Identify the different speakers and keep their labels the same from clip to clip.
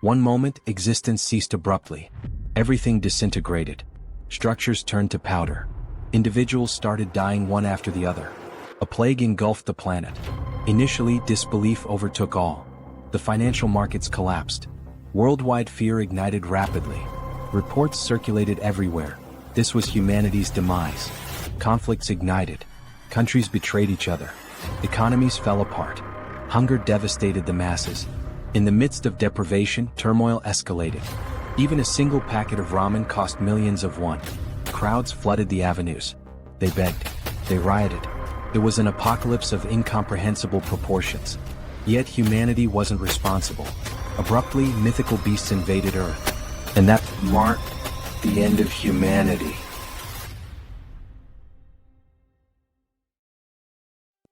Speaker 1: One moment, existence ceased abruptly. Everything disintegrated. Structures turned to powder. Individuals started dying one after the other. A plague engulfed the planet. Initially, disbelief overtook all. The financial markets collapsed. Worldwide fear ignited rapidly. Reports circulated everywhere. This was humanity's demise. Conflicts ignited. Countries betrayed each other. Economies fell apart. Hunger devastated the masses. In the midst of deprivation, turmoil escalated. Even a single packet of ramen cost millions of won. Crowds flooded the avenues. They begged. They rioted. It was an apocalypse of incomprehensible proportions. Yet humanity wasn't responsible. Abruptly, mythical beasts invaded Earth. And that marked the end of humanity.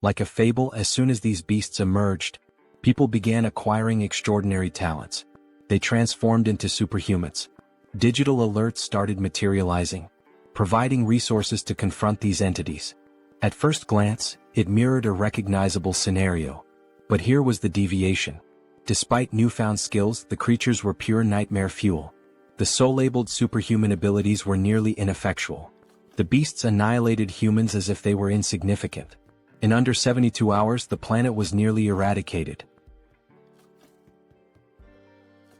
Speaker 1: Like a fable, as soon as these beasts emerged, people began acquiring extraordinary talents. They transformed into superhumans. Digital alerts started materializing, providing resources to confront these entities. At first glance, it mirrored a recognizable scenario. But here was the deviation. Despite newfound skills, the creatures were pure nightmare fuel. The soul-labeled superhuman abilities were nearly ineffectual. The beasts annihilated humans as if they were insignificant. In under 72 hours, the planet was nearly eradicated.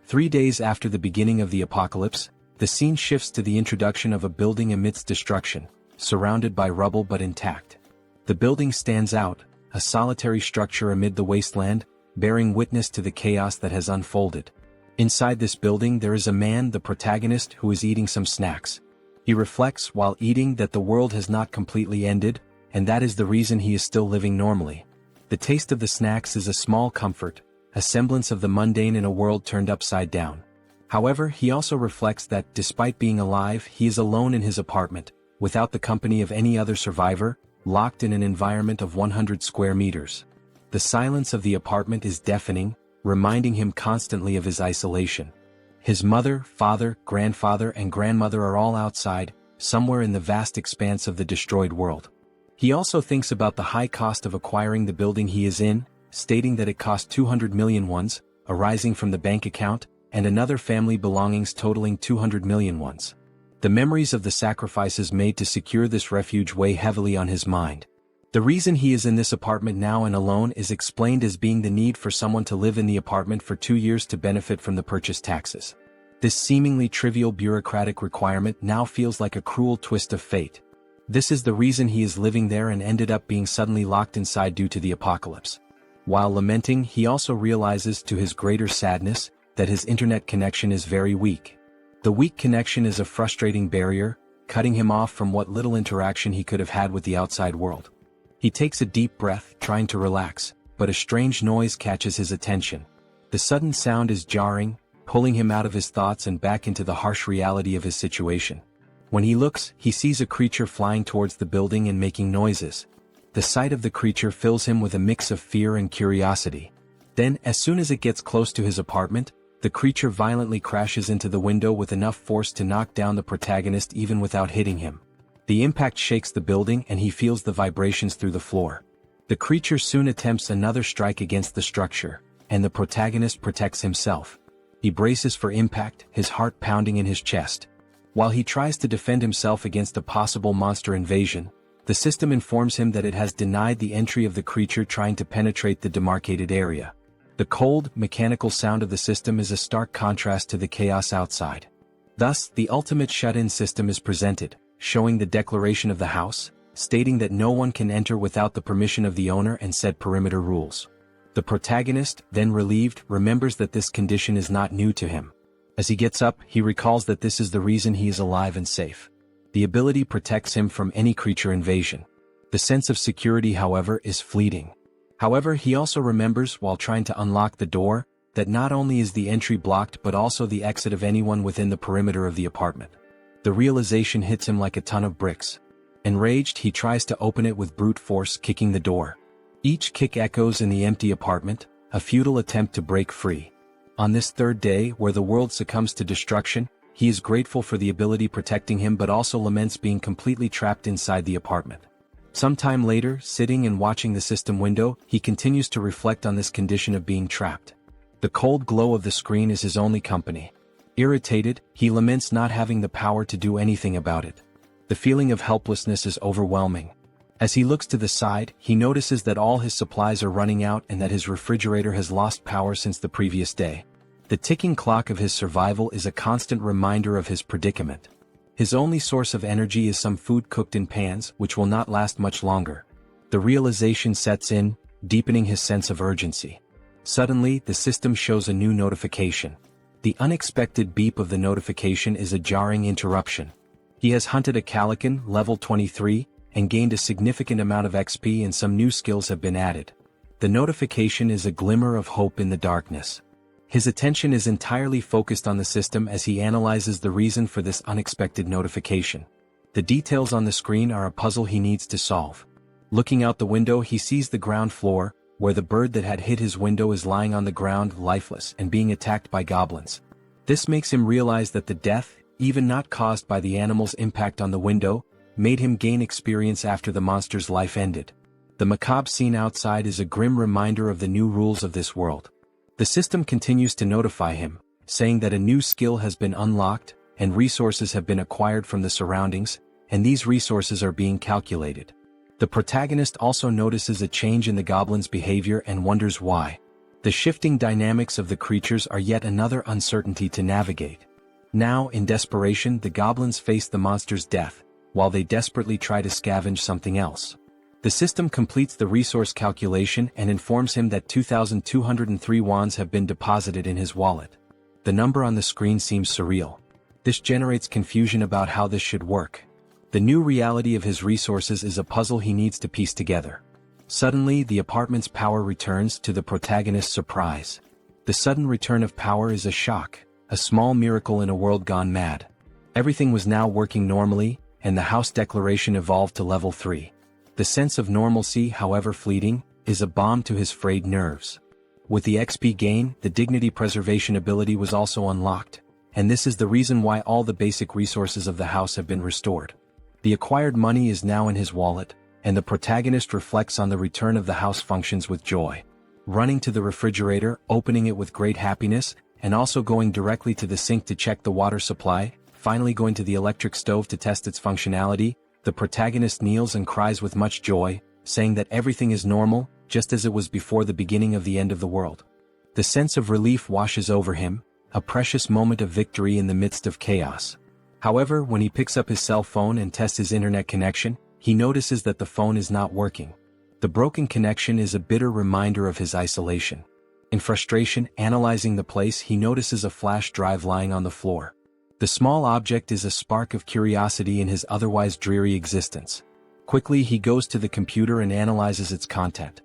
Speaker 1: 3 days after the beginning of the apocalypse, the scene shifts to the introduction of a building amidst destruction, surrounded by rubble but intact. The building stands out, a solitary structure amid the wasteland, bearing witness to the chaos that has unfolded. Inside this building there is a man, the protagonist, who is eating some snacks. He reflects while eating that the world has not completely ended, and that is the reason he is still living normally. The taste of the snacks is a small comfort, a semblance of the mundane in a world turned upside down. However, he also reflects that, despite being alive, he is alone in his apartment, without the company of any other survivor, locked in an environment of 100 square meters. The silence of the apartment is deafening, reminding him constantly of his isolation. His mother, father, grandfather, and grandmother are all outside, somewhere in the vast expanse of the destroyed world. He also thinks about the high cost of acquiring the building he is in, stating that it cost 200 million wons, arising from the bank account, and another family belongings totaling 200 million wons. The memories of the sacrifices made to secure this refuge weigh heavily on his mind. The reason he is in this apartment now and alone is explained as being the need for someone to live in the apartment for 2 years to benefit from the purchase taxes. This seemingly trivial bureaucratic requirement now feels like a cruel twist of fate. This is the reason he is living there and ended up being suddenly locked inside due to the apocalypse. While lamenting, he also realizes, to his greater sadness, that his internet connection is very weak. The weak connection is a frustrating barrier, cutting him off from what little interaction he could have had with the outside world. He takes a deep breath, trying to relax, but a strange noise catches his attention. The sudden sound is jarring, pulling him out of his thoughts and back into the harsh reality of his situation. When he looks, he sees a creature flying towards the building and making noises. The sight of the creature fills him with a mix of fear and curiosity. Then, as soon as it gets close to his apartment, the creature violently crashes into the window with enough force to knock down the protagonist even without hitting him. The impact shakes the building and he feels the vibrations through the floor. The creature soon attempts another strike against the structure, and the protagonist protects himself. He braces for impact, his heart pounding in his chest. While he tries to defend himself against a possible monster invasion, the system informs him that it has denied the entry of the creature trying to penetrate the demarcated area. The cold, mechanical sound of the system is a stark contrast to the chaos outside. Thus, the ultimate shut-in system is presented, showing the declaration of the house, stating that no one can enter without the permission of the owner and set perimeter rules. The protagonist, then relieved, remembers that this condition is not new to him. As he gets up, he recalls that this is the reason he is alive and safe. The ability protects him from any creature invasion. The sense of security, however, is fleeting. However, he also remembers, while trying to unlock the door, that not only is the entry blocked but also the exit of anyone within the perimeter of the apartment. The realization hits him like a ton of bricks. Enraged, he tries to open it with brute force, kicking the door. Each kick echoes in the empty apartment, a futile attempt to break free. On this third day, where the world succumbs to destruction, he is grateful for the ability protecting him but also laments being completely trapped inside the apartment. Sometime later, sitting and watching the system window, he continues to reflect on this condition of being trapped. The cold glow of the screen is his only company. Irritated, he laments not having the power to do anything about it. The feeling of helplessness is overwhelming. As he looks to the side, he notices that all his supplies are running out and that his refrigerator has lost power since the previous day. The ticking clock of his survival is a constant reminder of his predicament. His only source of energy is some food cooked in pans, which will not last much longer. The realization sets in, deepening his sense of urgency. Suddenly, the system shows a new notification. The unexpected beep of the notification is a jarring interruption. He has hunted a Calican, level 23, and gained a significant amount of XP and some new skills have been added. The notification is a glimmer of hope in the darkness. His attention is entirely focused on the system as he analyzes the reason for this unexpected notification. The details on the screen are a puzzle he needs to solve. Looking out the window, he sees the ground floor, where the bird that had hit his window is lying on the ground lifeless and being attacked by goblins. This makes him realize that the death, even not caused by the animal's impact on the window, made him gain experience after the monster's life ended. The macabre scene outside is a grim reminder of the new rules of this world. The system continues to notify him, saying that a new skill has been unlocked, and resources have been acquired from the surroundings, and these resources are being calculated. The protagonist also notices a change in the goblin's behavior and wonders why. The shifting dynamics of the creatures are yet another uncertainty to navigate. Now, in desperation, the goblins face the monster's death, while they desperately try to scavenge something else. The system completes the resource calculation and informs him that 2,203 wands have been deposited in his wallet. The number on the screen seems surreal. This generates confusion about how this should work. The new reality of his resources is a puzzle he needs to piece together. Suddenly, the apartment's power returns, to the protagonist's surprise. The sudden return of power is a shock, a small miracle in a world gone mad. Everything was now working normally, and the house declaration evolved to level 3. The sense of normalcy, however fleeting, is a balm to his frayed nerves. With the XP gain, the dignity preservation ability was also unlocked, and this is the reason why all the basic resources of the house have been restored. The acquired money is now in his wallet, and the protagonist reflects on the return of the house functions with joy. Running to the refrigerator, opening it with great happiness, and also going directly to the sink to check the water supply, finally going to the electric stove to test its functionality, the protagonist kneels and cries with much joy, saying that everything is normal, just as it was before the beginning of the end of the world. The sense of relief washes over him, a precious moment of victory in the midst of chaos. However, when he picks up his cell phone and tests his internet connection, he notices that the phone is not working. The broken connection is a bitter reminder of his isolation. In frustration, analyzing the place, he notices a flash drive lying on the floor. The small object is a spark of curiosity in his otherwise dreary existence. Quickly, he goes to the computer and analyzes its content.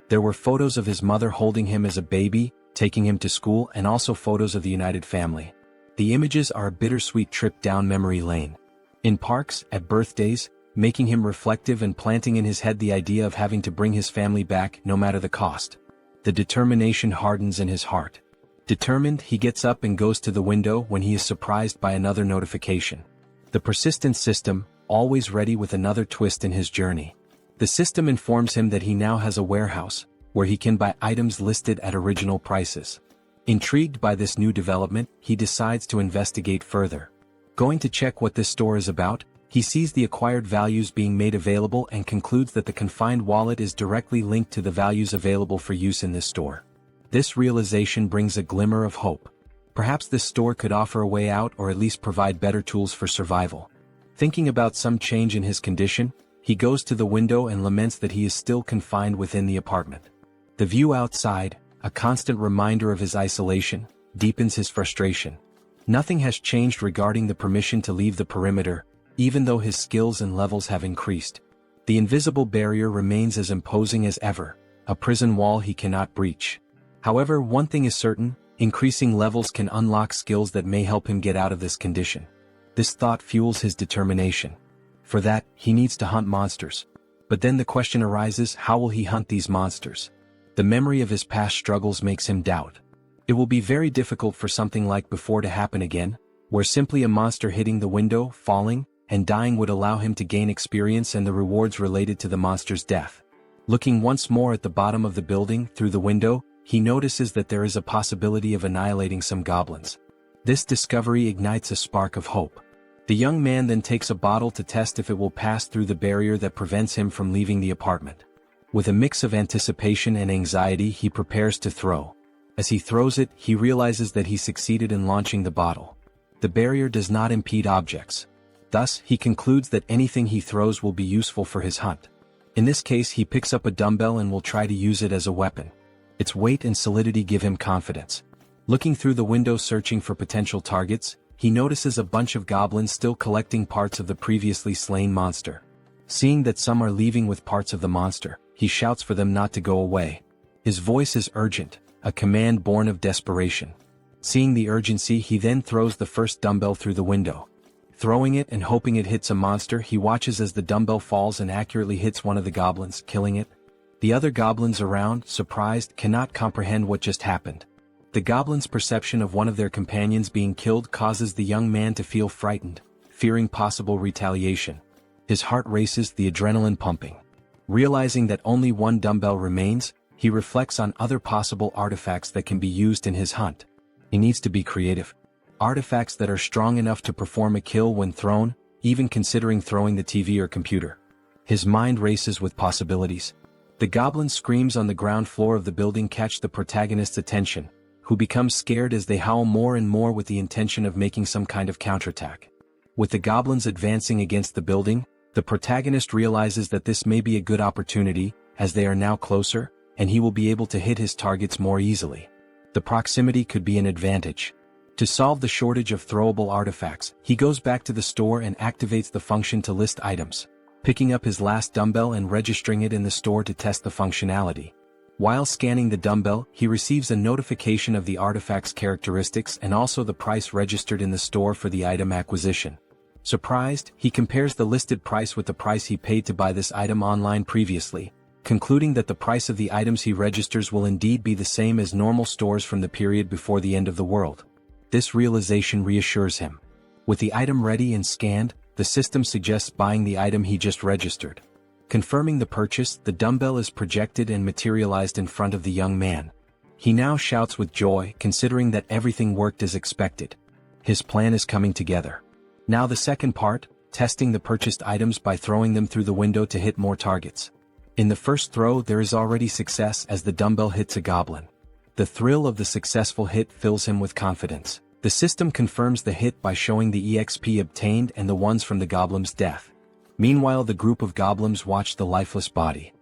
Speaker 1: There were photos of his mother holding him as a baby, taking him to school, and also photos of the united family. The images are a bittersweet trip down memory lane. In parks, at birthdays, making him reflective and planting in his head the idea of having to bring his family back no matter the cost. The determination hardens in his heart. Determined, he gets up and goes to the window when he is surprised by another notification. The persistent system, always ready with another twist in his journey. The system informs him that he now has a warehouse, where he can buy items listed at original prices. Intrigued by this new development, he decides to investigate further. Going to check what this store is about, he sees the acquired values being made available and concludes that the confined wallet is directly linked to the values available for use in this store. This realization brings a glimmer of hope. Perhaps this store could offer a way out or at least provide better tools for survival. Thinking about some change in his condition, he goes to the window and laments that he is still confined within the apartment. The view outside, a constant reminder of his isolation, deepens his frustration. Nothing has changed regarding the permission to leave the perimeter, even though his skills and levels have increased. The invisible barrier remains as imposing as ever, a prison wall he cannot breach. However, one thing is certain, increasing levels can unlock skills that may help him get out of this condition. This thought fuels his determination. For that, he needs to hunt monsters. But then the question arises, how will he hunt these monsters? The memory of his past struggles makes him doubt. It will be very difficult for something like before to happen again, where simply a monster hitting the window, falling, and dying would allow him to gain experience and the rewards related to the monster's death. Looking once more at the bottom of the building through the window, he notices that there is a possibility of annihilating some goblins. This discovery ignites a spark of hope. The young man then takes a bottle to test if it will pass through the barrier that prevents him from leaving the apartment. With a mix of anticipation and anxiety, he prepares to throw. As he throws it, he realizes that he succeeded in launching the bottle. The barrier does not impede objects. Thus, he concludes that anything he throws will be useful for his hunt. In this case, he picks up a dumbbell and will try to use it as a weapon. Its weight and solidity give him confidence. Looking through the window searching for potential targets, he notices a bunch of goblins still collecting parts of the previously slain monster. Seeing that some are leaving with parts of the monster, he shouts for them not to go away. His voice is urgent, a command born of desperation. Seeing the urgency, he then throws the first dumbbell through the window. Throwing it and hoping it hits a monster, he watches as the dumbbell falls and accurately hits one of the goblins, killing it. The other goblins around, surprised, cannot comprehend what just happened. The goblins' perception of one of their companions being killed causes the young man to feel frightened, fearing possible retaliation. His heart races, the adrenaline pumping. Realizing that only one dumbbell remains, he reflects on other possible artifacts that can be used in his hunt. He needs to be creative. Artifacts that are strong enough to perform a kill when thrown, even considering throwing the TV or computer. His mind races with possibilities. The goblin screams on the ground floor of the building catch the protagonist's attention, who becomes scared as they howl more and more with the intention of making some kind of counterattack. With the goblins advancing against the building, the protagonist realizes that this may be a good opportunity, as they are now closer, and he will be able to hit his targets more easily. The proximity could be an advantage. To solve the shortage of throwable artifacts, he goes back to the store and activates the function to list items, picking up his last dumbbell and registering it in the store to test the functionality. While scanning the dumbbell, he receives a notification of the artifact's characteristics and also the price registered in the store for the item acquisition. Surprised, he compares the listed price with the price he paid to buy this item online previously, concluding that the price of the items he registers will indeed be the same as normal stores from the period before the end of the world. This realization reassures him. With the item ready and scanned, the system suggests buying the item he just registered. Confirming the purchase, the dumbbell is projected and materialized in front of the young man. He now shouts with joy, considering that everything worked as expected. His plan is coming together. Now the second part, testing the purchased items by throwing them through the window to hit more targets. In the first throw, there is already success as the dumbbell hits a goblin. The thrill of the successful hit fills him with confidence. The system confirms the hit by showing the EXP obtained and the ones from the goblin's death. Meanwhile, the group of goblins watch the lifeless body.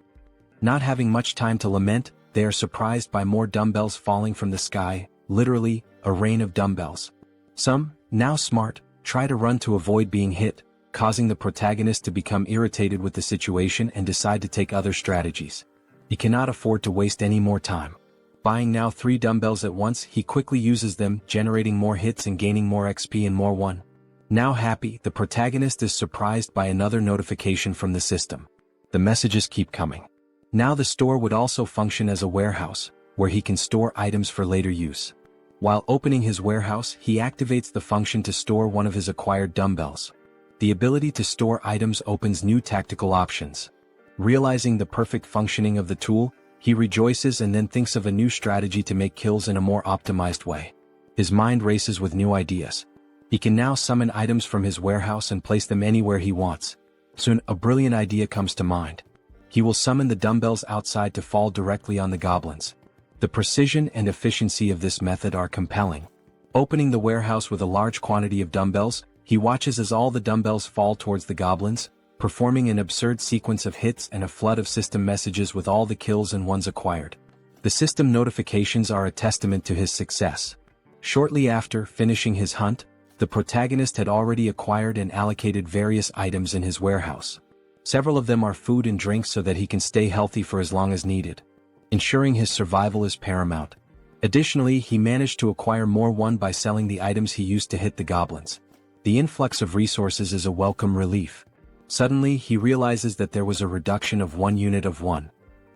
Speaker 1: Not having much time to lament, they are surprised by more dumbbells falling from the sky, literally, a rain of dumbbells. Some, now smart, try to run to avoid being hit, causing the protagonist to become irritated with the situation and decide to take other strategies. He cannot afford to waste any more time. Buying now 3 dumbbells at once, he quickly uses them, generating more hits and gaining more XP and more one. Now happy, the protagonist is surprised by another notification from the system. The messages keep coming. Now the store would also function as a warehouse, where he can store items for later use. While opening his warehouse, he activates the function to store one of his acquired dumbbells. The ability to store items opens new tactical options. Realizing the perfect functioning of the tool, he rejoices and then thinks of a new strategy to make kills in a more optimized way. His mind races with new ideas. He can now summon items from his warehouse and place them anywhere he wants. Soon, a brilliant idea comes to mind. He will summon the dumbbells outside to fall directly on the goblins. The precision and efficiency of this method are compelling. Opening the warehouse with a large quantity of dumbbells, he watches as all the dumbbells fall towards the goblins, performing an absurd sequence of hits and a flood of system messages with all the kills and ones acquired. The system notifications are a testament to his success. Shortly after finishing his hunt, the protagonist had already acquired and allocated various items in his warehouse. Several of them are food and drinks so that he can stay healthy for as long as needed. Ensuring his survival is paramount. Additionally, he managed to acquire more one by selling the items he used to hit the goblins. The influx of resources is a welcome relief. Suddenly, he realizes that there was a reduction of 1 unit of one.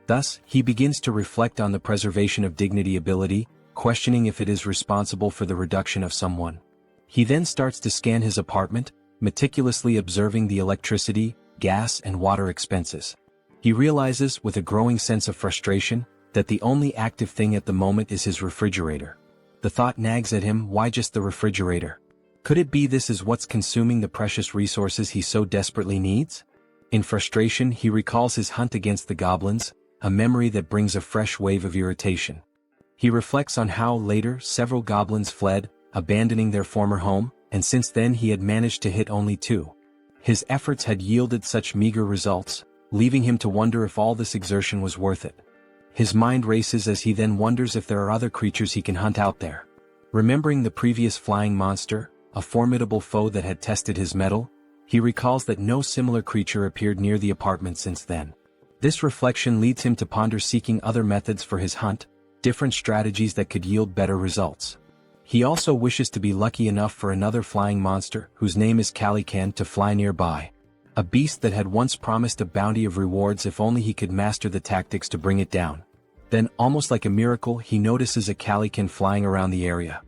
Speaker 1: Thus, he begins to reflect on the preservation of dignity ability, questioning if it is responsible for the reduction of someone. He then starts to scan his apartment, meticulously observing the electricity, gas and water expenses. He realizes, with a growing sense of frustration, that the only active thing at the moment is his refrigerator. The thought nags at him, why just the refrigerator? Could it be this is what's consuming the precious resources he so desperately needs? In frustration, he recalls his hunt against the goblins, a memory that brings a fresh wave of irritation. He reflects on how, later, several goblins fled, abandoning their former home, and since then he had managed to hit only 2. His efforts had yielded such meager results, leaving him to wonder if all this exertion was worth it. His mind races as he then wonders if there are other creatures he can hunt out there. Remembering the previous flying monster, a formidable foe that had tested his mettle, he recalls that no similar creature appeared near the apartment since then. This reflection leads him to ponder seeking other methods for his hunt, different strategies that could yield better results. He also wishes to be lucky enough for another flying monster, whose name is Calican, to fly nearby. A beast that had once promised a bounty of rewards if only he could master the tactics to bring it down. Then, almost like a miracle, he notices a Calican flying around the area.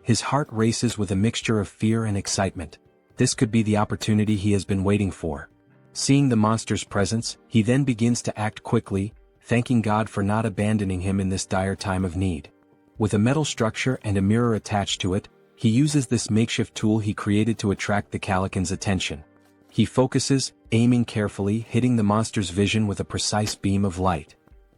Speaker 1: His heart races with a mixture of fear and excitement. This could be the opportunity he has been waiting for. Seeing the monster's presence, he then begins to act quickly, thanking God for not abandoning him in this dire time of need. With a metal structure and a mirror attached to it, he uses this makeshift tool he created to attract the Calican's attention. He focuses, aiming carefully, hitting the monster's vision with a precise beam of light.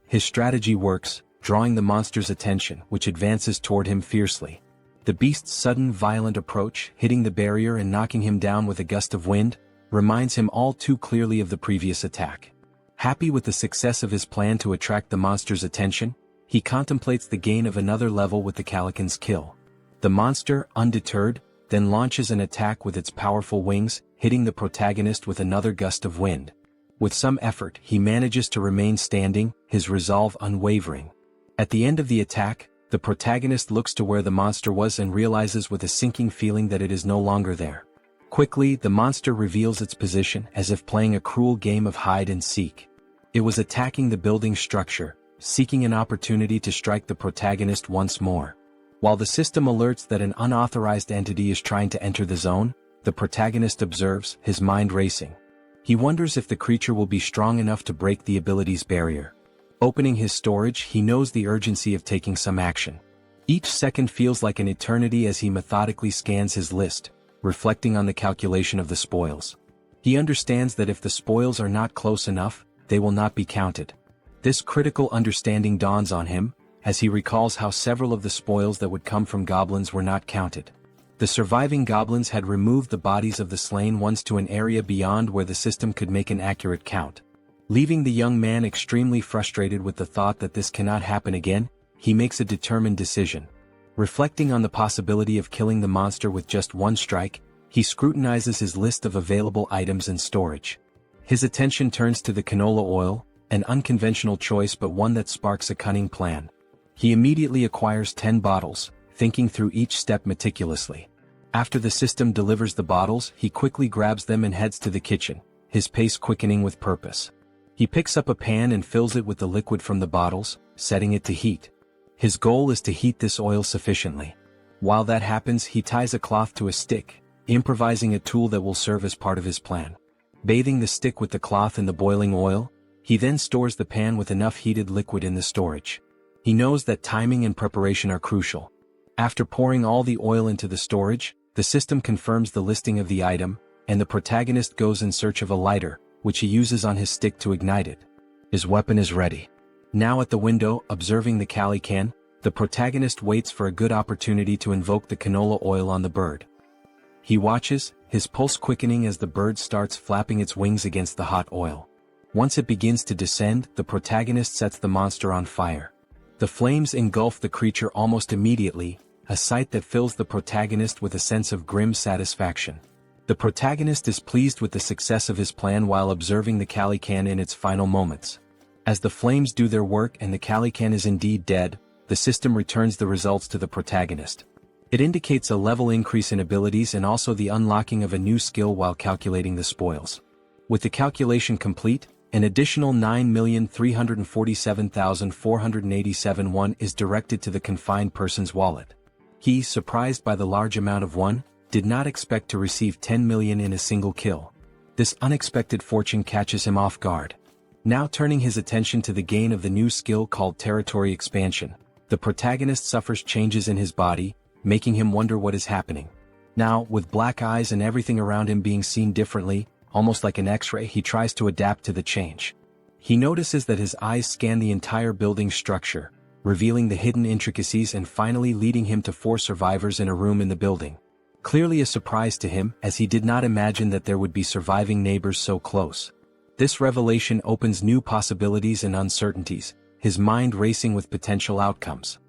Speaker 1: His strategy works, drawing the monster's attention, which advances toward him fiercely. The beast's sudden violent approach, hitting the barrier and knocking him down with a gust of wind, reminds him all too clearly of the previous attack. Happy with the success of his plan to attract the monster's attention, he contemplates the gain of another level with the Calican's kill. The monster, undeterred, then launches an attack with its powerful wings, hitting the protagonist with another gust of wind. With some effort, he manages to remain standing, his resolve unwavering. At the end of the attack, the protagonist looks to where the monster was and realizes with a sinking feeling that it is no longer there. Quickly, the monster reveals its position as if playing a cruel game of hide and seek. It was attacking the building structure, seeking an opportunity to strike the protagonist once more. While the system alerts that an unauthorized entity is trying to enter the zone, the protagonist observes, his mind racing. He wonders if the creature will be strong enough to break the ability's barrier. Opening his storage, he knows the urgency of taking some action. Each second feels like an eternity as he methodically scans his list, reflecting on the calculation of the spoils. He understands that if the spoils are not close enough, they will not be counted. This critical understanding dawns on him, as he recalls how several of the spoils that would come from goblins were not counted. The surviving goblins had removed the bodies of the slain ones to an area beyond where the system could make an accurate count. Leaving the young man extremely frustrated with the thought that this cannot happen again, he makes a determined decision. Reflecting on the possibility of killing the monster with just one strike, he scrutinizes his list of available items and storage. His attention turns to the canola oil, an unconventional choice but one that sparks a cunning plan. He immediately acquires 10 bottles, thinking through each step meticulously. After the system delivers the bottles, he quickly grabs them and heads to the kitchen, his pace quickening with purpose. He picks up a pan and fills it with the liquid from the bottles, setting it to heat. His goal is to heat this oil sufficiently. While that happens, he ties a cloth to a stick, improvising a tool that will serve as part of his plan. Bathing the stick with the cloth in the boiling oil, he then stores the pan with enough heated liquid in the storage. He knows that timing and preparation are crucial. After pouring all the oil into the storage, the system confirms the listing of the item, and the protagonist goes in search of a lighter, which he uses on his stick to ignite it. His weapon is ready. Now at the window, observing the Calican, the protagonist waits for a good opportunity to invoke the canola oil on the bird. He watches, his pulse quickening as the bird starts flapping its wings against the hot oil. Once it begins to descend, the protagonist sets the monster on fire. The flames engulf the creature almost immediately, a sight that fills the protagonist with a sense of grim satisfaction. The protagonist is pleased with the success of his plan while observing the Calican in its final moments. As the flames do their work and the Calican is indeed dead, the system returns the results to the protagonist. It indicates a level increase in abilities and also the unlocking of a new skill while calculating the spoils. With the calculation complete, an additional 9,347,487 won is directed to the confined person's wallet. He, surprised by the large amount of won, did not expect to receive 10 million in a single kill. This unexpected fortune catches him off guard. Now turning his attention to the gain of the new skill called territory expansion, the protagonist suffers changes in his body, making him wonder what is happening. Now, with black eyes and everything around him being seen differently, almost like an X-ray, he tries to adapt to the change. He notices that his eyes scan the entire building structure, revealing the hidden intricacies and finally leading him to 4 survivors in a room in the building. Clearly a surprise to him, as he did not imagine that there would be surviving neighbors so close. This revelation opens new possibilities and uncertainties, his mind racing with potential outcomes.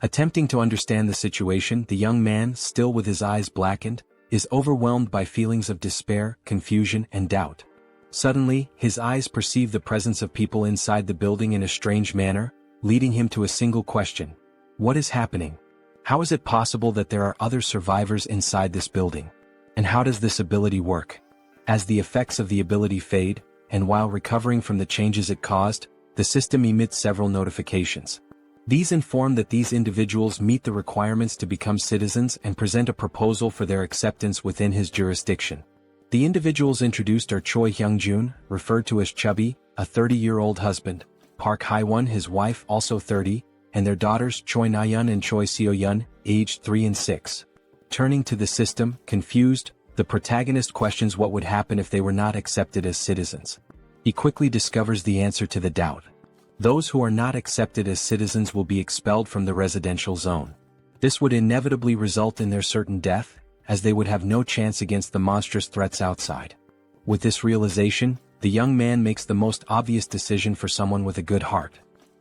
Speaker 1: Attempting to understand the situation, the young man, still with his eyes blackened, is overwhelmed by feelings of despair, confusion, and doubt. Suddenly, his eyes perceive the presence of people inside the building in a strange manner, leading him to a single question. What is happening? How is it possible that there are other survivors inside this building? And how does this ability work? As the effects of the ability fade, and while recovering from the changes it caused, the system emits several notifications. These inform that these individuals meet the requirements to become citizens and present a proposal for their acceptance within his jurisdiction. The individuals introduced are Choi Hyung-jun, referred to as Chubby, a 30-year-old husband, Park Hae-won, his wife, also 30, and their daughters Choi Na-yeon and Choi Seo-yeon, aged 3 and 6. Turning to the system, confused, the protagonist questions what would happen if they were not accepted as citizens. He quickly discovers the answer to the doubt. Those who are not accepted as citizens will be expelled from the residential zone. This would inevitably result in their certain death, as they would have no chance against the monstrous threats outside. With this realization, the young man makes the most obvious decision for someone with a good heart.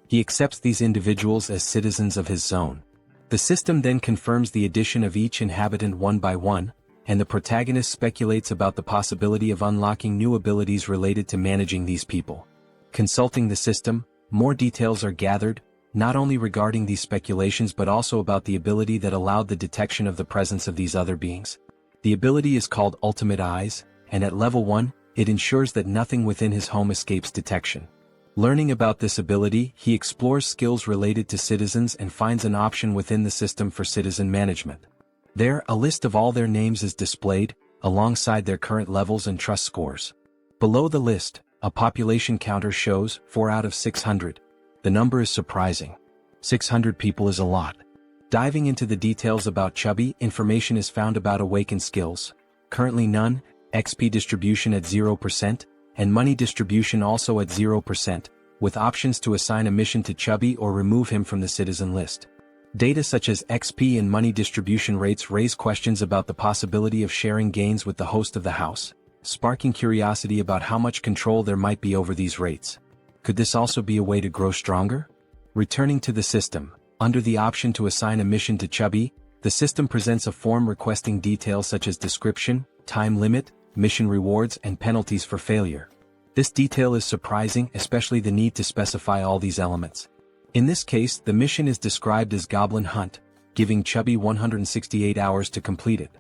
Speaker 1: He accepts these individuals as citizens of his zone. The system then confirms the addition of each inhabitant one by one, and the protagonist speculates about the possibility of unlocking new abilities related to managing these people. Consulting the system, more details are gathered, not only regarding these speculations but also about the ability that allowed the detection of the presence of these other beings. The ability is called Ultimate Eyes, and at level 1, it ensures that nothing within his home escapes detection. Learning about this ability, he explores skills related to citizens and finds an option within the system for citizen management. There, a list of all their names is displayed, alongside their current levels and trust scores. Below the list, a population counter shows 4 out of 600. The number is surprising. 600 people is a lot. Diving into the details about Chubby, information is found about awakened skills. Currently none, XP distribution at 0%, and money distribution also at 0%, with options to assign a mission to Chubby or remove him from the citizen list. Data such as XP and money distribution rates raise questions about the possibility of sharing gains with the host of the house, sparking curiosity about how much control there might be over these rates. Could this also be a way to grow stronger? Returning to the system, under the option to assign a mission to Chubby, the system presents a form requesting details such as description, time limit, mission rewards, and penalties for failure. This detail is surprising, especially the need to specify all these elements. In this case, the mission is described as Goblin Hunt, giving Chubby 168 hours to complete it.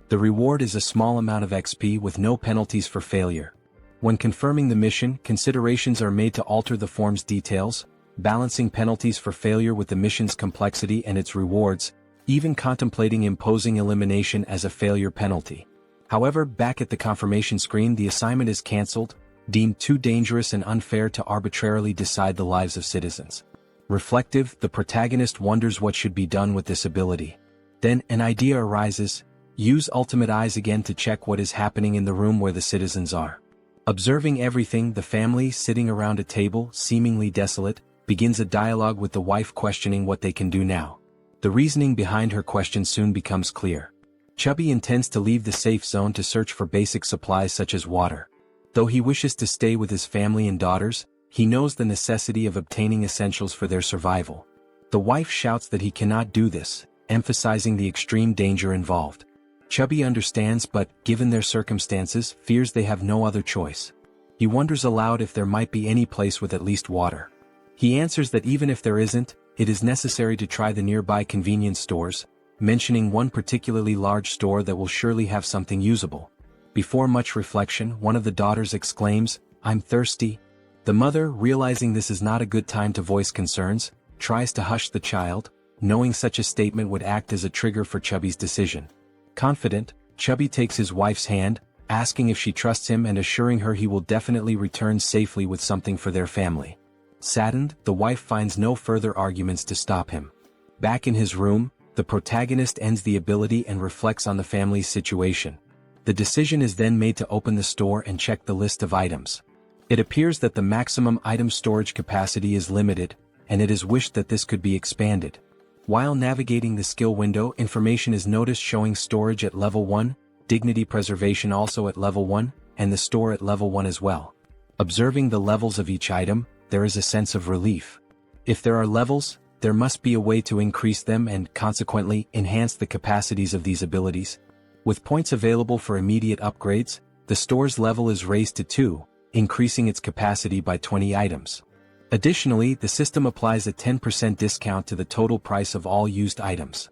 Speaker 1: The reward is a small amount of XP with no penalties for failure. When confirming the mission, considerations are made to alter the form's details, balancing penalties for failure with the mission's complexity and its rewards, even contemplating imposing elimination as a failure penalty. However, back at the confirmation screen, the assignment is cancelled, deemed too dangerous and unfair to arbitrarily decide the lives of citizens. Reflective, the protagonist wonders what should be done with this ability. Then, an idea arises: use Ultimate Eyes again to check what is happening in the room where the citizens are. Observing everything, the family, sitting around a table, seemingly desolate, begins a dialogue with the wife questioning what they can do now. The reasoning behind her question soon becomes clear. Chubby intends to leave the safe zone to search for basic supplies such as water. Though he wishes to stay with his family and daughters, he knows the necessity of obtaining essentials for their survival. The wife shouts that he cannot do this, emphasizing the extreme danger involved. Chubby understands but, given their circumstances, fears they have no other choice. He wonders aloud if there might be any place with at least water. He answers that even if there isn't, it is necessary to try the nearby convenience stores, mentioning one particularly large store that will surely have something usable. Before much reflection, one of the daughters exclaims, "I'm thirsty." The mother, realizing this is not a good time to voice concerns, tries to hush the child, knowing such a statement would act as a trigger for Chubby's decision. Confident, Chubby takes his wife's hand, asking if she trusts him and assuring her he will definitely return safely with something for their family. Saddened, the wife finds no further arguments to stop him. Back in his room, the protagonist ends the ability and reflects on the family's situation. The decision is then made to open the store and check the list of items. It appears that the maximum item storage capacity is limited, and it is wished that this could be expanded. While navigating the skill window, information is noticed showing storage at level 1, dignity preservation also at level 1, and the store at level 1 as well. Observing the levels of each item, there is a sense of relief. If there are levels, there must be a way to increase them and, consequently, enhance the capacities of these abilities. With points available for immediate upgrades, the store's level is raised to 2, increasing its capacity by 20 items. Additionally, the system applies a 10% discount to the total price of all used items.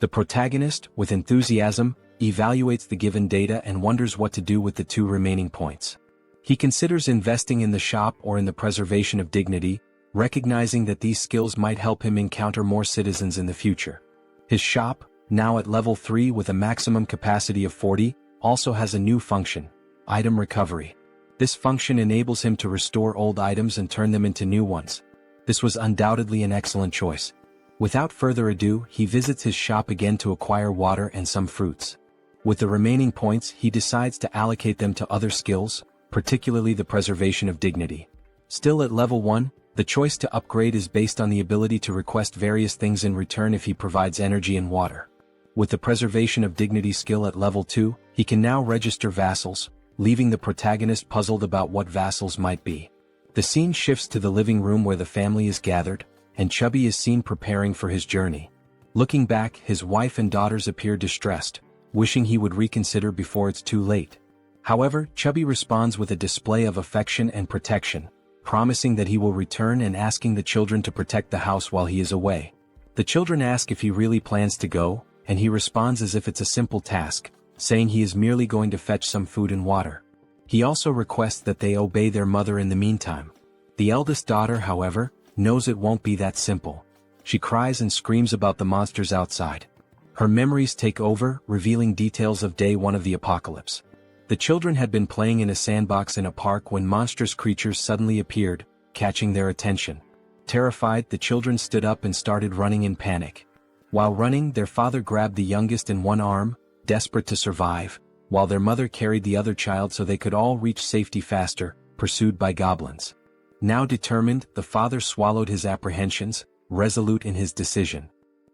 Speaker 1: The protagonist, with enthusiasm, evaluates the given data and wonders what to do with the 2 remaining points. He considers investing in the shop or in the preservation of dignity, recognizing that these skills might help him encounter more citizens in the future. His shop, now at level 3 with a maximum capacity of 40, also has a new function: item recovery. This function enables him to restore old items and turn them into new ones. This was undoubtedly an excellent choice. Without further ado, he visits his shop again to acquire water and some fruits. With the remaining points, he decides to allocate them to other skills, particularly the preservation of dignity. Still at level 1, the choice to upgrade is based on the ability to request various things in return if he provides energy and water. With the preservation of dignity skill at level 2, he can now register vassals, leaving the protagonist puzzled about what vassals might be. The scene shifts to the living room where the family is gathered, and Chubby is seen preparing for his journey. Looking back, his wife and daughters appear distressed, wishing he would reconsider before it's too late. However, Chubby responds with a display of affection and protection, promising that he will return and asking the children to protect the house while he is away. The children ask if he really plans to go, and he responds as if it's a simple task, saying he is merely going to fetch some food and water. He also requests that they obey their mother in the meantime. The eldest daughter, however, knows it won't be that simple. She cries and screams about the monsters outside. Her memories take over, revealing details of day 1 of the apocalypse. The children had been playing in a sandbox in a park when monstrous creatures suddenly appeared, catching their attention. Terrified, the children stood up and started running in panic. While running, their father grabbed the youngest in one arm, desperate to survive, while their mother carried the other child so they could all reach safety faster, pursued by goblins. Now determined, the father swallowed his apprehensions, resolute in his decision.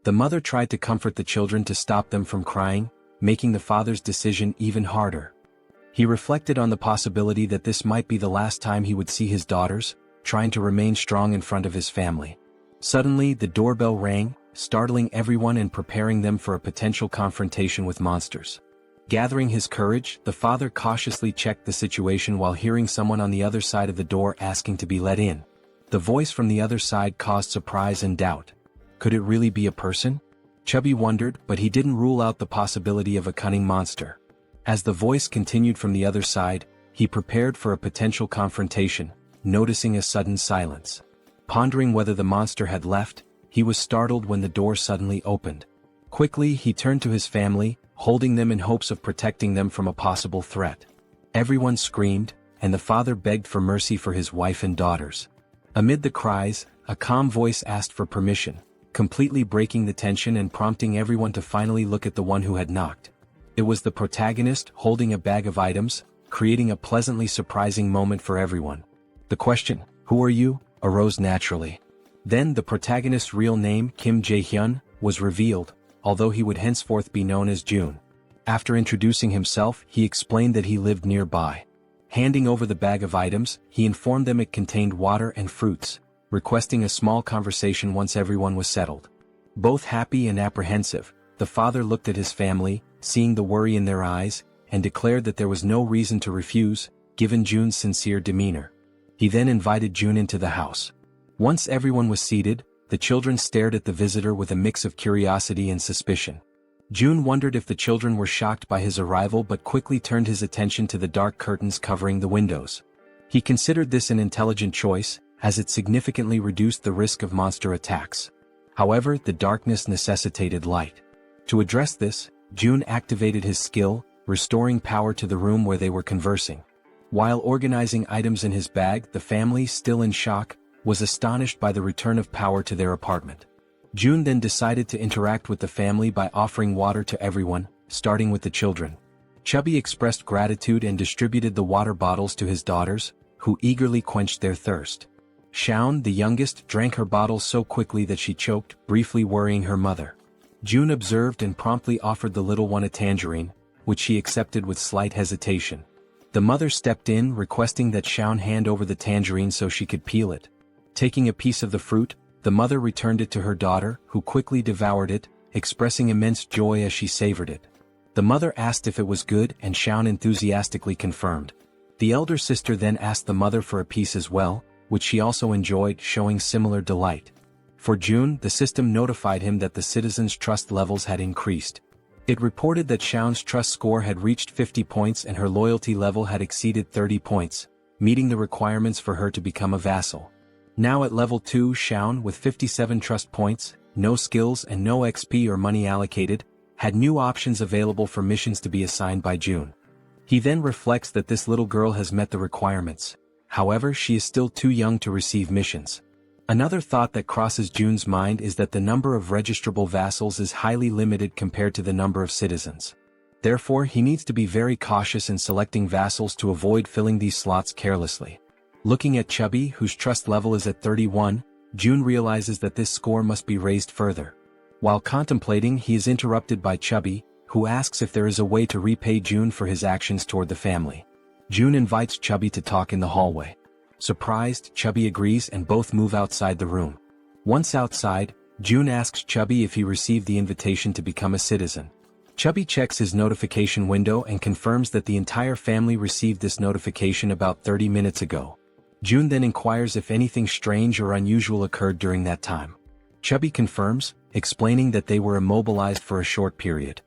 Speaker 1: The mother tried to comfort the children to stop them from crying, making the father's decision even harder. He reflected on the possibility that this might be the last time he would see his daughters, trying to remain strong in front of his family. Suddenly, the doorbell rang, startling everyone and preparing them for a potential confrontation with monsters. Gathering his courage, the father cautiously checked the situation while hearing someone on the other side of the door asking to be let in. The voice from the other side caused surprise and doubt. Could it really be a person? Chubby wondered, but he didn't rule out the possibility of a cunning monster. As the voice continued from the other side, he prepared for a potential confrontation, noticing a sudden silence. Pondering whether the monster had left, he was startled when the door suddenly opened. Quickly, he turned to his family, holding them in hopes of protecting them from a possible threat. Everyone screamed, and the father begged for mercy for his wife and daughters. Amid the cries, a calm voice asked for permission, completely breaking the tension and prompting everyone to finally look at the one who had knocked. It was the protagonist, holding a bag of items, creating a pleasantly surprising moment for everyone. The question, "Who are you?" arose naturally. Then the protagonist's real name, Kim Jaehyeon, was revealed, although he would henceforth be known as June. After introducing himself, he explained that he lived nearby. Handing over the bag of items, he informed them it contained water and fruits, requesting a small conversation once everyone was settled. Both happy and apprehensive, the father looked at his family, seeing the worry in their eyes, and declared that there was no reason to refuse, given June's sincere demeanor. He then invited June into the house. Once everyone was seated, the children stared at the visitor with a mix of curiosity and suspicion. June wondered if the children were shocked by his arrival but quickly turned his attention to the dark curtains covering the windows. He considered this an intelligent choice, as it significantly reduced the risk of monster attacks. However, the darkness necessitated light. To address this, June activated his skill, restoring power to the room where they were conversing. While organizing items in his bag, the family, still in shock, was astonished by the return of power to their apartment. June then decided to interact with the family by offering water to everyone, starting with the children. Chubby expressed gratitude and distributed the water bottles to his daughters, who eagerly quenched their thirst. Shaun, the youngest, drank her bottle so quickly that she choked, briefly worrying her mother. June observed and promptly offered the little one a tangerine, which she accepted with slight hesitation. The mother stepped in, requesting that Shaun hand over the tangerine so she could peel it. Taking a piece of the fruit, the mother returned it to her daughter, who quickly devoured it, expressing immense joy as she savored it. The mother asked if it was good, and Shaun enthusiastically confirmed. The elder sister then asked the mother for a piece as well, which she also enjoyed, showing similar delight. For June, the system notified him that the citizens' trust levels had increased. It reported that Shaun's trust score had reached 50 points and her loyalty level had exceeded 30 points, meeting the requirements for her to become a vassal. Now at level 2, Shaun, with 57 trust points, no skills and no XP or money allocated, had new options available for missions to be assigned by June. He then reflects that this little girl has met the requirements. However, she is still too young to receive missions. Another thought that crosses June's mind is that the number of registrable vassals is highly limited compared to the number of citizens. Therefore, he needs to be very cautious in selecting vassals to avoid filling these slots carelessly. Looking at Chubby, whose trust level is at 31, June realizes that this score must be raised further. While contemplating, he is interrupted by Chubby, who asks if there is a way to repay June for his actions toward the family. June invites Chubby to talk in the hallway. Surprised, Chubby agrees and both move outside the room. Once outside, June asks Chubby if he received the invitation to become a citizen. Chubby checks his notification window and confirms that the entire family received this notification about 30 minutes ago. June then inquires if anything strange or unusual occurred during that time. Chubby confirms, explaining that they were immobilized for a short period.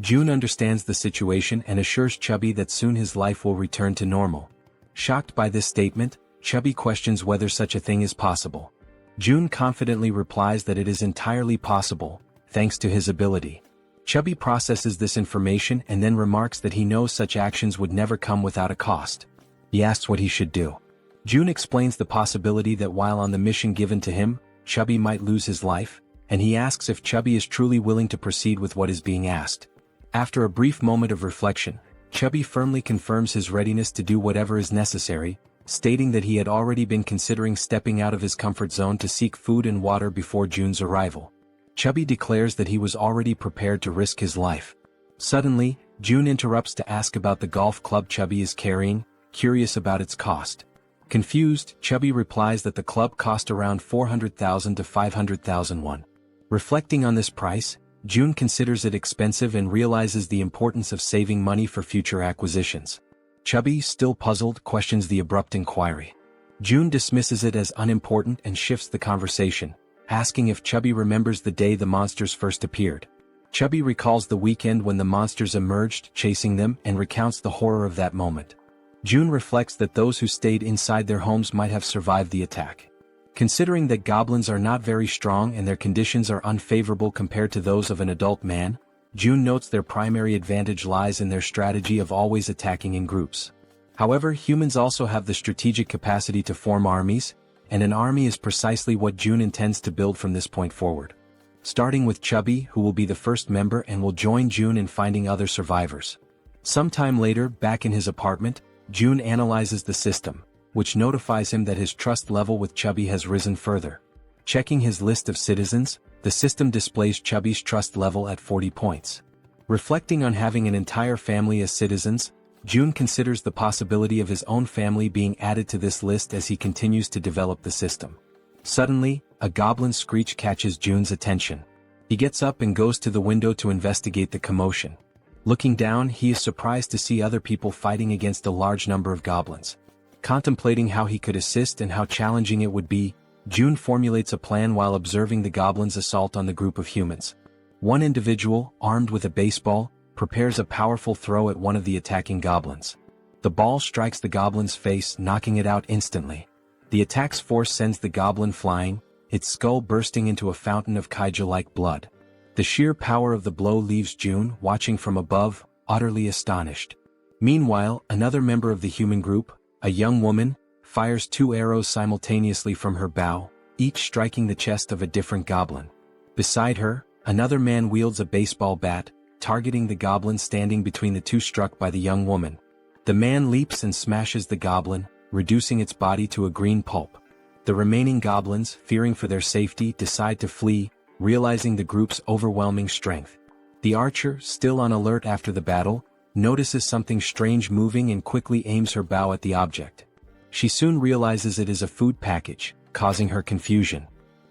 Speaker 1: June understands the situation and assures Chubby that soon his life will return to normal. Shocked by this statement, Chubby questions whether such a thing is possible. June confidently replies that it is entirely possible, thanks to his ability. Chubby processes this information and then remarks that he knows such actions would never come without a cost. He asks what he should do. June explains the possibility that while on the mission given to him, Chubby might lose his life, and he asks if Chubby is truly willing to proceed with what is being asked. After a brief moment of reflection, Chubby firmly confirms his readiness to do whatever is necessary, stating that he had already been considering stepping out of his comfort zone to seek food and water before June's arrival. Chubby declares that he was already prepared to risk his life. Suddenly, June interrupts to ask about the golf club Chubby is carrying, curious about its cost. Confused, Chubby replies that the club cost around 400,000 to 500,000 won. Reflecting on this price, June considers it expensive and realizes the importance of saving money for future acquisitions. Chubby, still puzzled, questions the abrupt inquiry. June dismisses it as unimportant and shifts the conversation, asking if Chubby remembers the day the monsters first appeared. Chubby recalls the weekend when the monsters emerged, chasing them, and recounts the horror of that moment. June reflects that those who stayed inside their homes might have survived the attack. Considering that goblins are not very strong and their conditions are unfavorable compared to those of an adult man, June notes their primary advantage lies in their strategy of always attacking in groups. However, humans also have the strategic capacity to form armies, and an army is precisely what June intends to build from this point forward. Starting with Chubby, who will be the first member and will join June in finding other survivors. Sometime later, back in his apartment, June analyzes the system, which notifies him that his trust level with Chubby has risen further. Checking his list of citizens, the system displays Chubby's trust level at 40 points. Reflecting on having an entire family as citizens, June considers the possibility of his own family being added to this list as he continues to develop the system. Suddenly, a goblin screech catches June's attention. He gets up and goes to the window to investigate the commotion. Looking down, he is surprised to see other people fighting against a large number of goblins. Contemplating how he could assist and how challenging it would be, June formulates a plan while observing the goblins' assault on the group of humans. One individual, armed with a baseball, prepares a powerful throw at one of the attacking goblins. The ball strikes the goblin's face, knocking it out instantly. The attack's force sends the goblin flying, its skull bursting into a fountain of kaiju-like blood. The sheer power of the blow leaves June, watching from above, utterly astonished. Meanwhile, another member of the human group, a young woman, fires 2 arrows simultaneously from her bow, each striking the chest of a different goblin. Beside her, another man wields a baseball bat, targeting the goblin standing between the 2 struck by the young woman. The man leaps and smashes the goblin, reducing its body to a green pulp. The remaining goblins, fearing for their safety, decide to flee, realizing the group's overwhelming strength. The archer, still on alert after the battle, notices something strange moving and quickly aims her bow at the object. She soon realizes it is a food package, causing her confusion.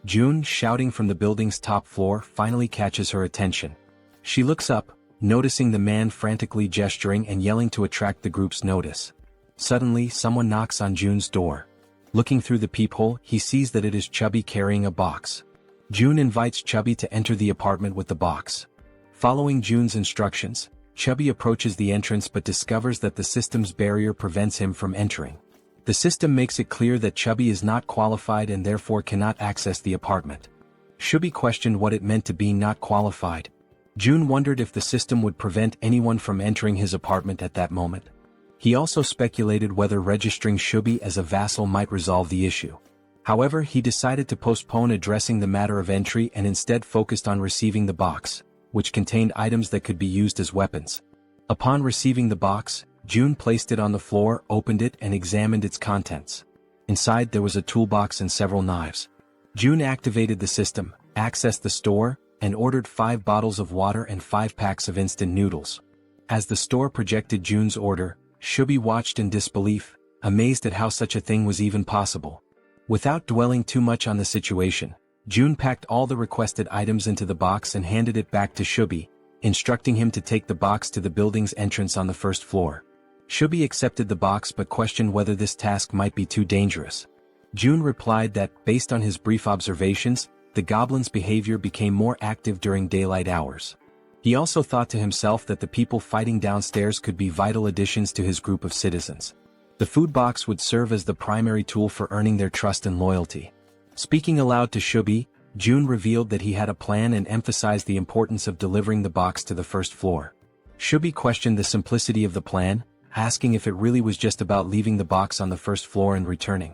Speaker 1: June, shouting from the building's top floor, finally catches her attention. She looks up, noticing the man frantically gesturing and yelling to attract the group's notice. Suddenly, someone knocks on June's door. Looking through the peephole, he sees that it is Chubby carrying a box. June invites Chubby to enter the apartment with the box. Following June's instructions, Chubby approaches the entrance but discovers that the system's barrier prevents him from entering. The system makes it clear that Chubby is not qualified and therefore cannot access the apartment. Chubby questioned what it meant to be not qualified. June wondered if the system would prevent anyone from entering his apartment at that moment. He also speculated whether registering Chubby as a vassal might resolve the issue. However, he decided to postpone addressing the matter of entry and instead focused on receiving the box, which contained items that could be used as weapons. Upon receiving the box, June placed it on the floor, opened it and examined its contents. Inside there was a toolbox and several knives. June activated the system, accessed the store, and ordered 5 bottles of water and 5 packs of instant noodles. As the store projected June's order, Chubby watched in disbelief, amazed at how such a thing was even possible. Without dwelling too much on the situation, June packed all the requested items into the box and handed it back to Chubby, instructing him to take the box to the building's entrance on the 1st floor. Chubby accepted the box but questioned whether this task might be too dangerous. June replied that, based on his brief observations, the goblin's behavior became more active during daylight hours. He also thought to himself that the people fighting downstairs could be vital additions to his group of citizens. The food box would serve as the primary tool for earning their trust and loyalty. Speaking aloud to Chubby, June revealed that he had a plan and emphasized the importance of delivering the box to the 1st floor. Chubby questioned the simplicity of the plan, asking if it really was just about leaving the box on the 1st floor and returning.